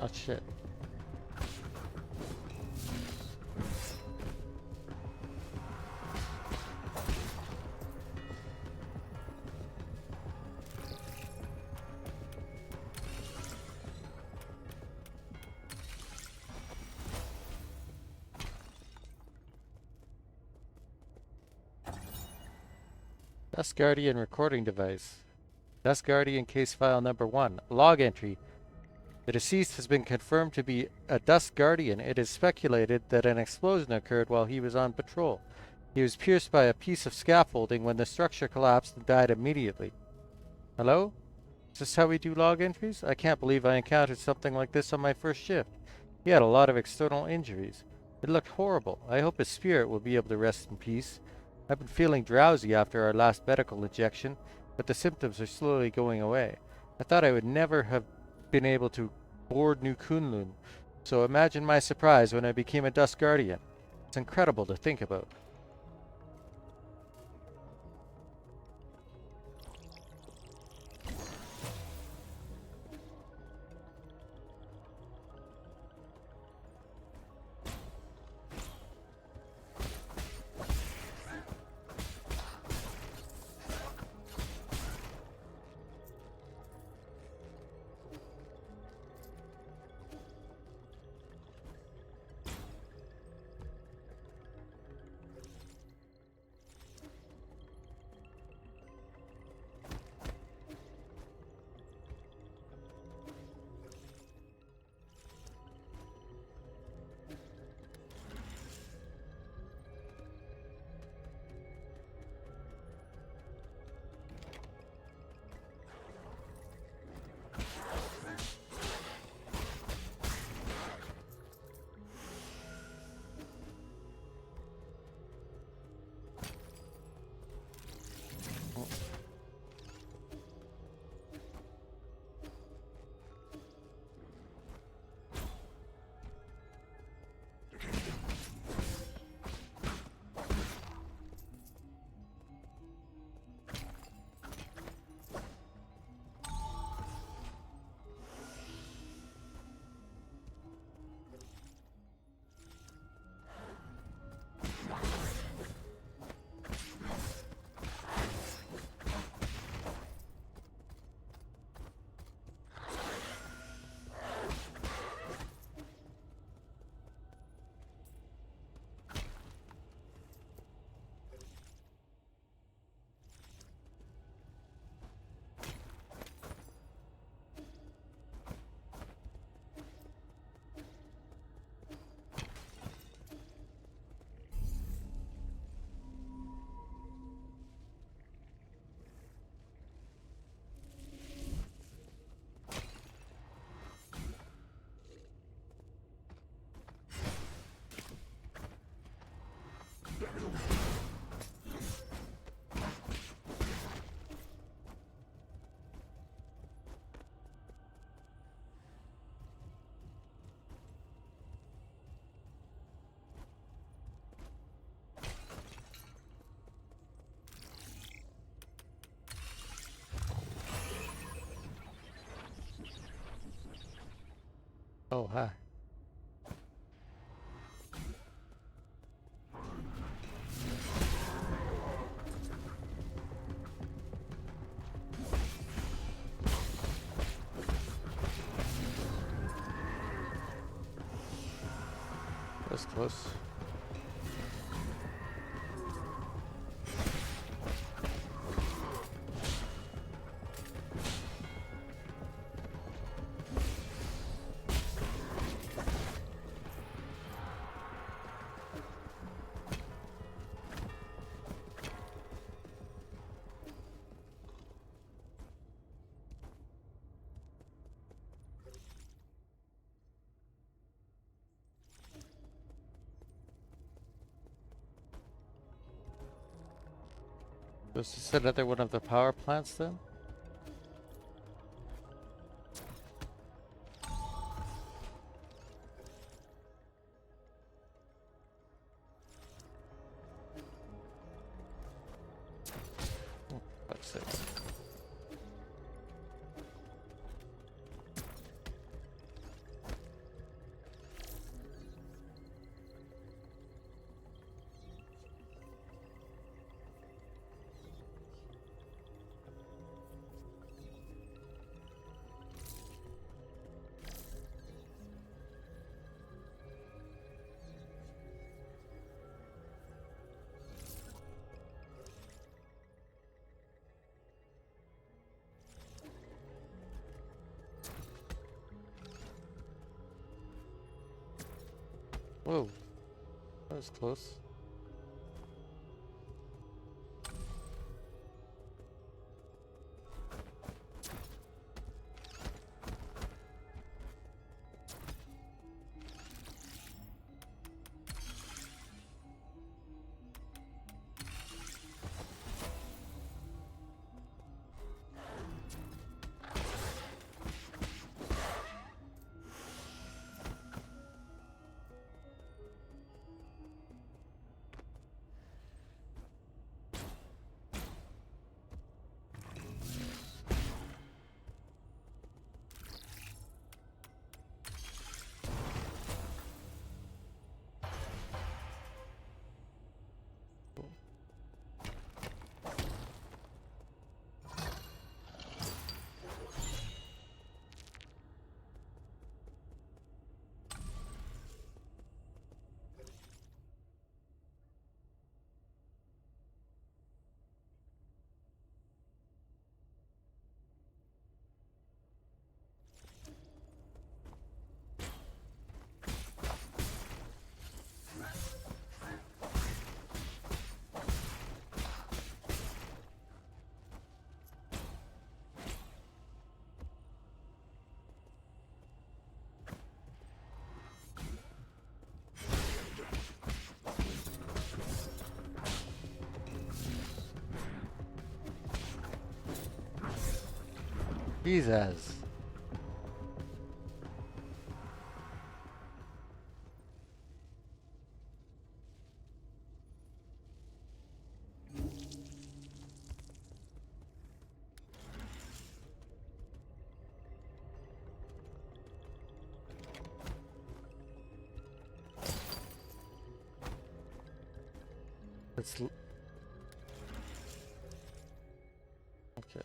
Oh shit. Dust Guardian recording device. Dust Guardian case file number 1. Log entry. The deceased has been confirmed to be a Dust Guardian. It is speculated that an explosion occurred while he was on patrol. He was pierced by a piece of scaffolding when the structure collapsed and died immediately. Hello? Is this how we do log entries? I can't believe I encountered something like this on my first shift. He had a lot of external injuries. It looked horrible. I hope his spirit will be able to rest in peace. I've been feeling drowsy after our last medical injection, but the symptoms are slowly going away. I thought I would never have been able to board New Kunlun, so imagine my surprise when I became a Dust Guardian. It's incredible to think about. Oh, hi. That's close. Was this another one of the power plants then? Oh, fuck's sake. Whoa. That was close. Jesus. Let's okay.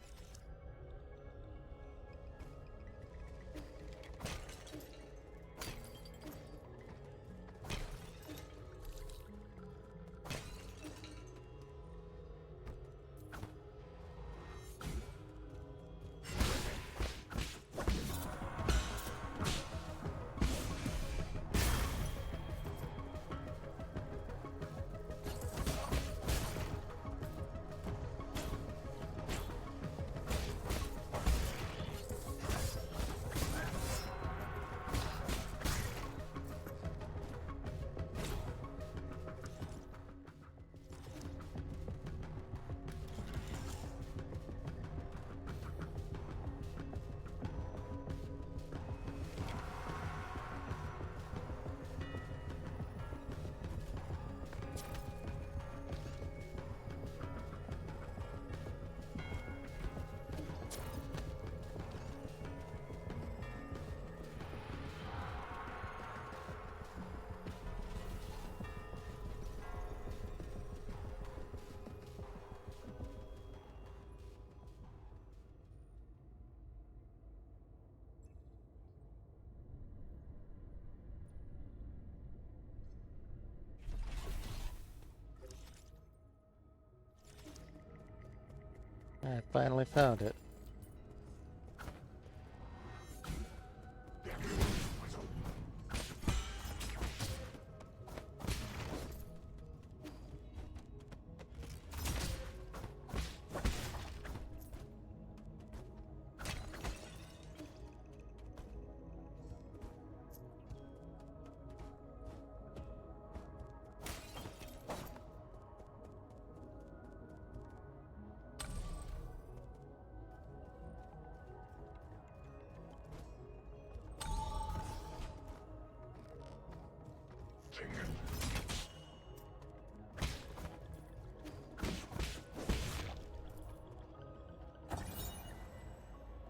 I finally found it.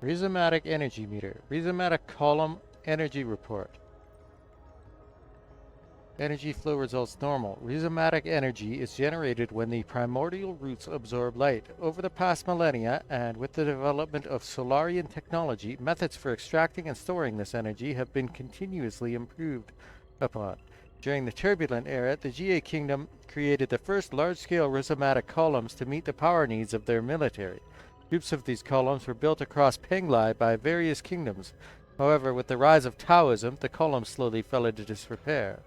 Rhizomatic energy meter. Rhizomatic column energy report. Energy flow results normal. Rhizomatic energy is generated when the primordial roots absorb light. Over the past millennia, and with the development of Solarian technology, methods for extracting and storing this energy have been continuously improved upon. During the Turbulent Era, the GA Kingdom created the first large-scale rhizomatic columns to meet the power needs of their military. Groups of these columns were built across Penglai by various kingdoms. However, with the rise of Taoism, the columns slowly fell into disrepair.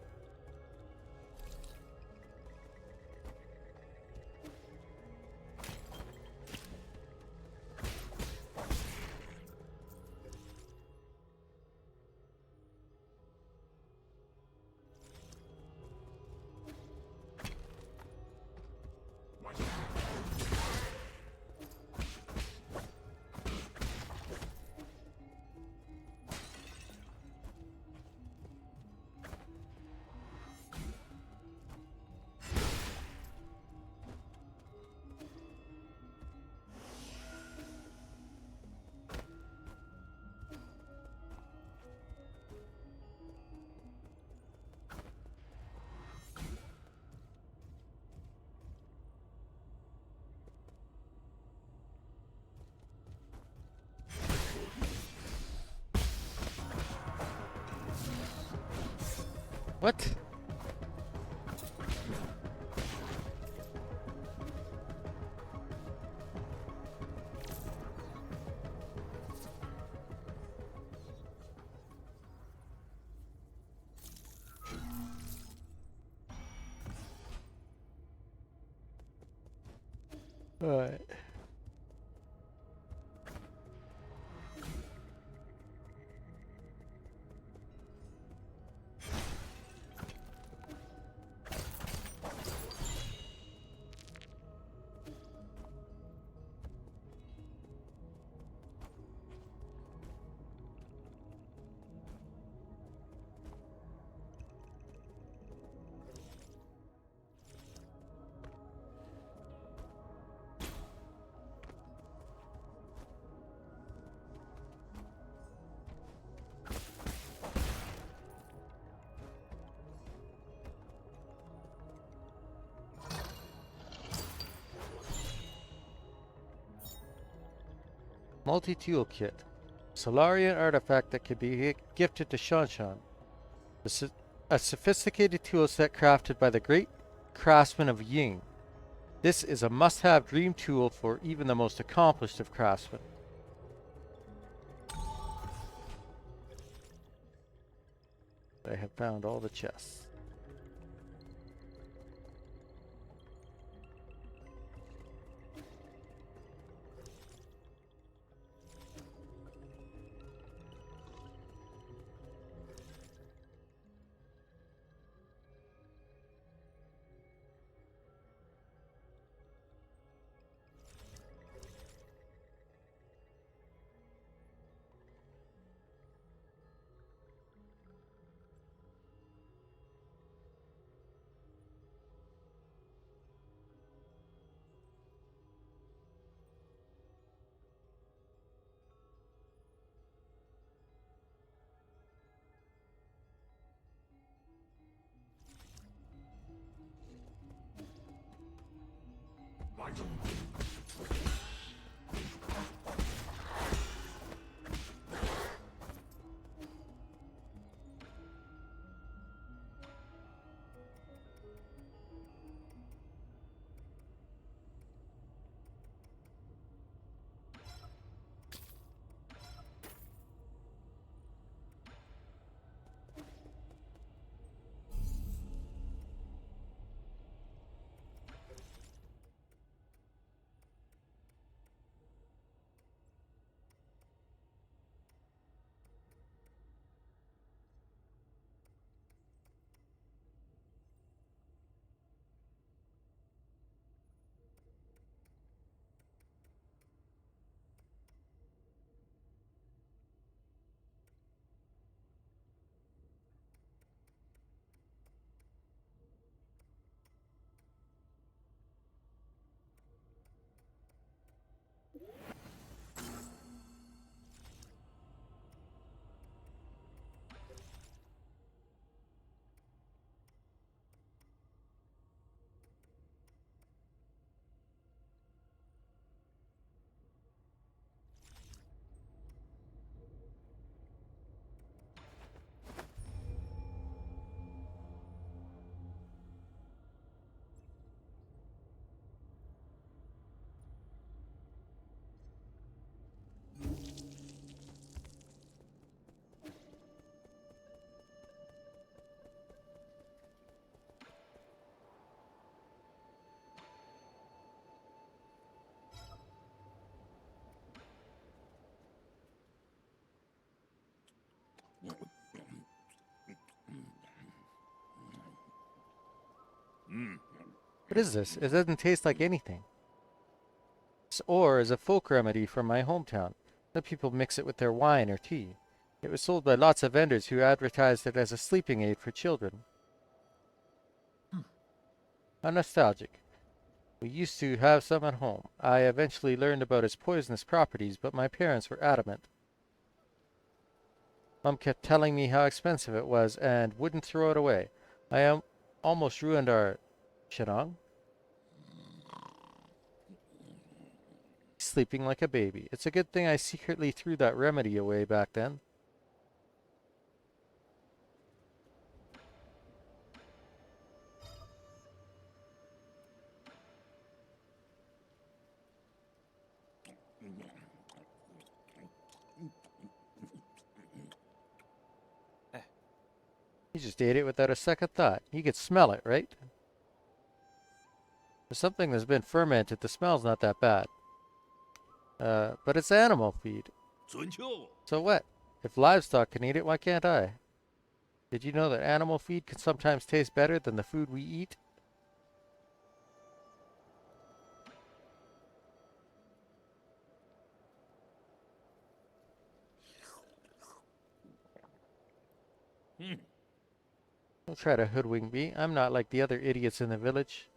What? Alright. Multi-tool kit. Solarian artifact that can be gifted to Shanshan. A sophisticated tool set crafted by the great craftsman of Ying. This is a must-have dream tool for even the most accomplished of craftsmen. I have found all the chests. Vital. What is this? It doesn't taste like anything. This ore is a folk remedy from my hometown. Some people mix it with their wine or tea. It was sold by lots of vendors who advertised it as a sleeping aid for children. How nostalgic. We used to have some at home. I eventually learned about its poisonous properties, but my parents were adamant. Mom kept telling me how expensive it was and wouldn't throw it away. I almost ruined our Shenong. Sleeping like a baby. It's a good thing I secretly threw that remedy away back then. You just ate it without a second thought. You could smell it, right? For something that's been fermented, the smell's not that bad. But it's animal feed. 准确。So what? If livestock can eat it, why can't I? Did you know that animal feed can sometimes taste better than the food we eat? Don't try to hoodwink me. I'm not like the other idiots in the village.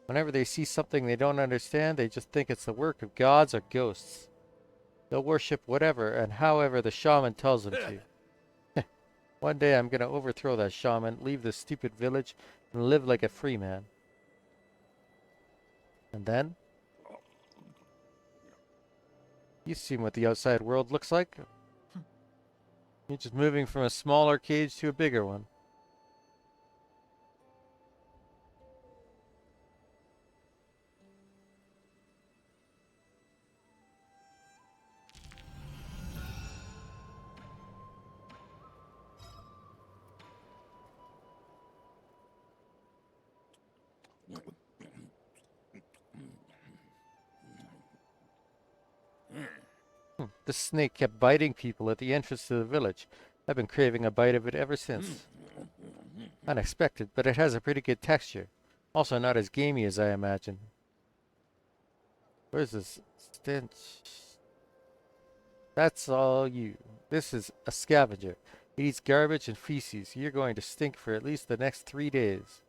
Whenever they see something they don't understand, they just think it's the work of gods or ghosts. They'll worship whatever and however the shaman tells them to. One day I'm gonna overthrow that shaman, leave this stupid village, and live like a free man. And then? You've seen what the outside world looks like. You're just moving from a smaller cage to a bigger one. This snake kept biting people at the entrance to the village. I've been craving a bite of it ever since. Unexpected, but it has a pretty good texture. Also not as gamey as I imagined. Where's this stench? That's all you. This is a scavenger. It eats garbage and feces. You're going to stink for at least the next 3 days.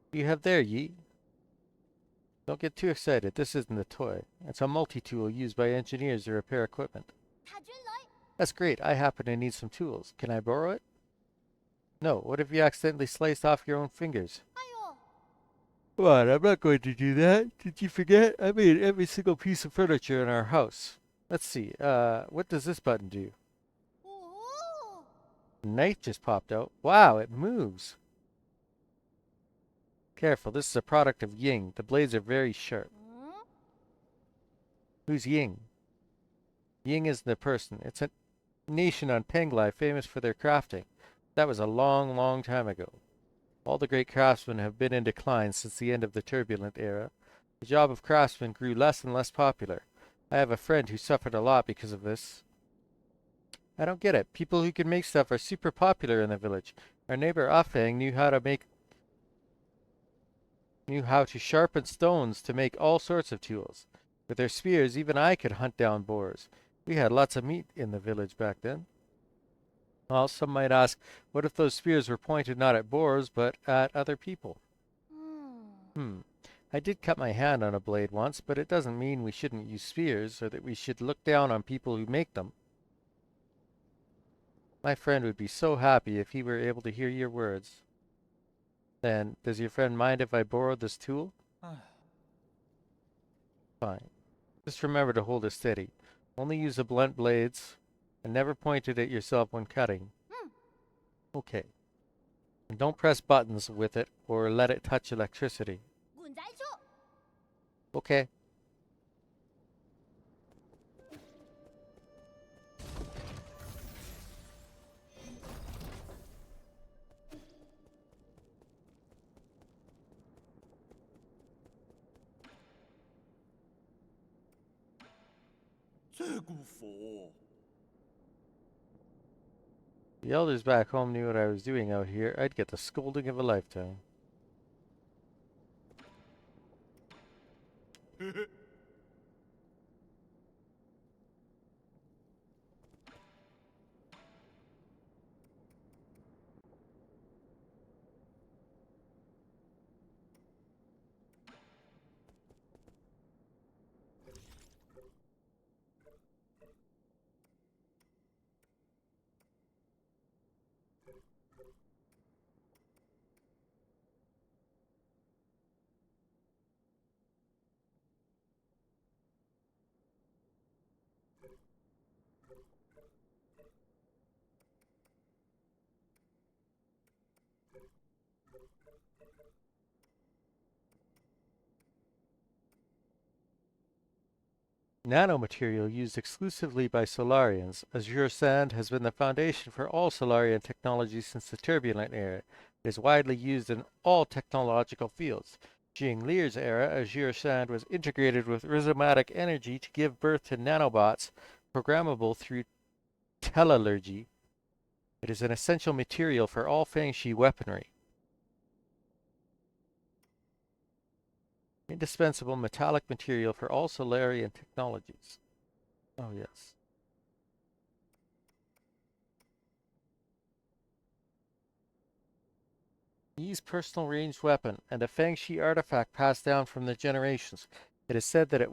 What do you have there, Yi? Don't get too excited. This isn't a toy. It's a multi-tool used by engineers to repair equipment. That's great. I happen to need some tools. Can I borrow it? No. What if you accidentally sliced off your own fingers? Come on, I'm not going to do that. Did you forget? I made every single piece of furniture in our house. Let's see. What does this button do? A knife just popped out. Wow, it moves. Careful, this is a product of Ying. The blades are very sharp. Who's Ying? Ying is the person. It's a nation on Penglai famous for their crafting. That was a long, long time ago. All the great craftsmen have been in decline since the end of the turbulent era. The job of craftsman grew less and less popular. I have a friend who suffered a lot because of this. I don't get it. People who can make stuff are super popular in the village. Our neighbor Afeng knew how to sharpen stones to make all sorts of tools. With their spears, even I could hunt down boars. We had lots of meat in the village back then. Well, some might ask, what if those spears were pointed not at boars, but at other people? I did cut my hand on a blade once, but it doesn't mean we shouldn't use spears, or that we should look down on people who make them. My friend would be so happy if he were able to hear your words. Then, does your friend mind if I borrowed this tool? Fine. Just remember to hold it steady. Only use the blunt blades, and never point it at yourself when cutting. Okay. And don't press buttons with it, or let it touch electricity. Okay. The elders back home knew what I was doing out here. I'd get the scolding of a lifetime. Nanomaterial used exclusively by Solarians, Azure Sand has been the foundation for all Solarian technology since the Turbulent era. It is widely used in all technological fields. During Lear's era, Azure Sand was integrated with rhizomatic energy to give birth to nanobots programmable through telallurgy. It is an essential material for all Fangshi weaponry. Indispensable metallic material for all Solarian technologies. Oh, yes. Yi's personal ranged weapon and a Fangshi artifact passed down from the generations. It is said that it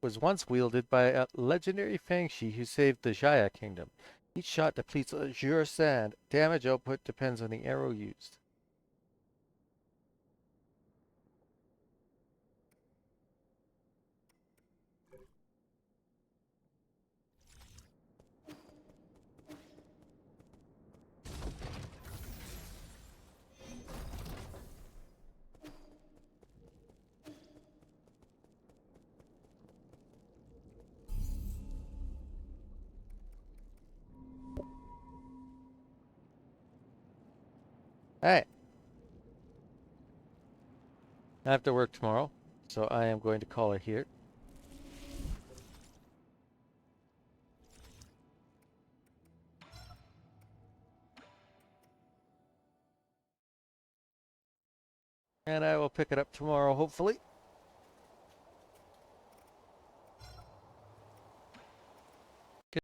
was once wielded by a legendary Fangshi who saved the Jaya kingdom. Each shot depletes Azure Sand. Damage output depends on the arrow used. Hey, I have to work tomorrow, so I am going to call it here. And I will pick it up tomorrow, hopefully.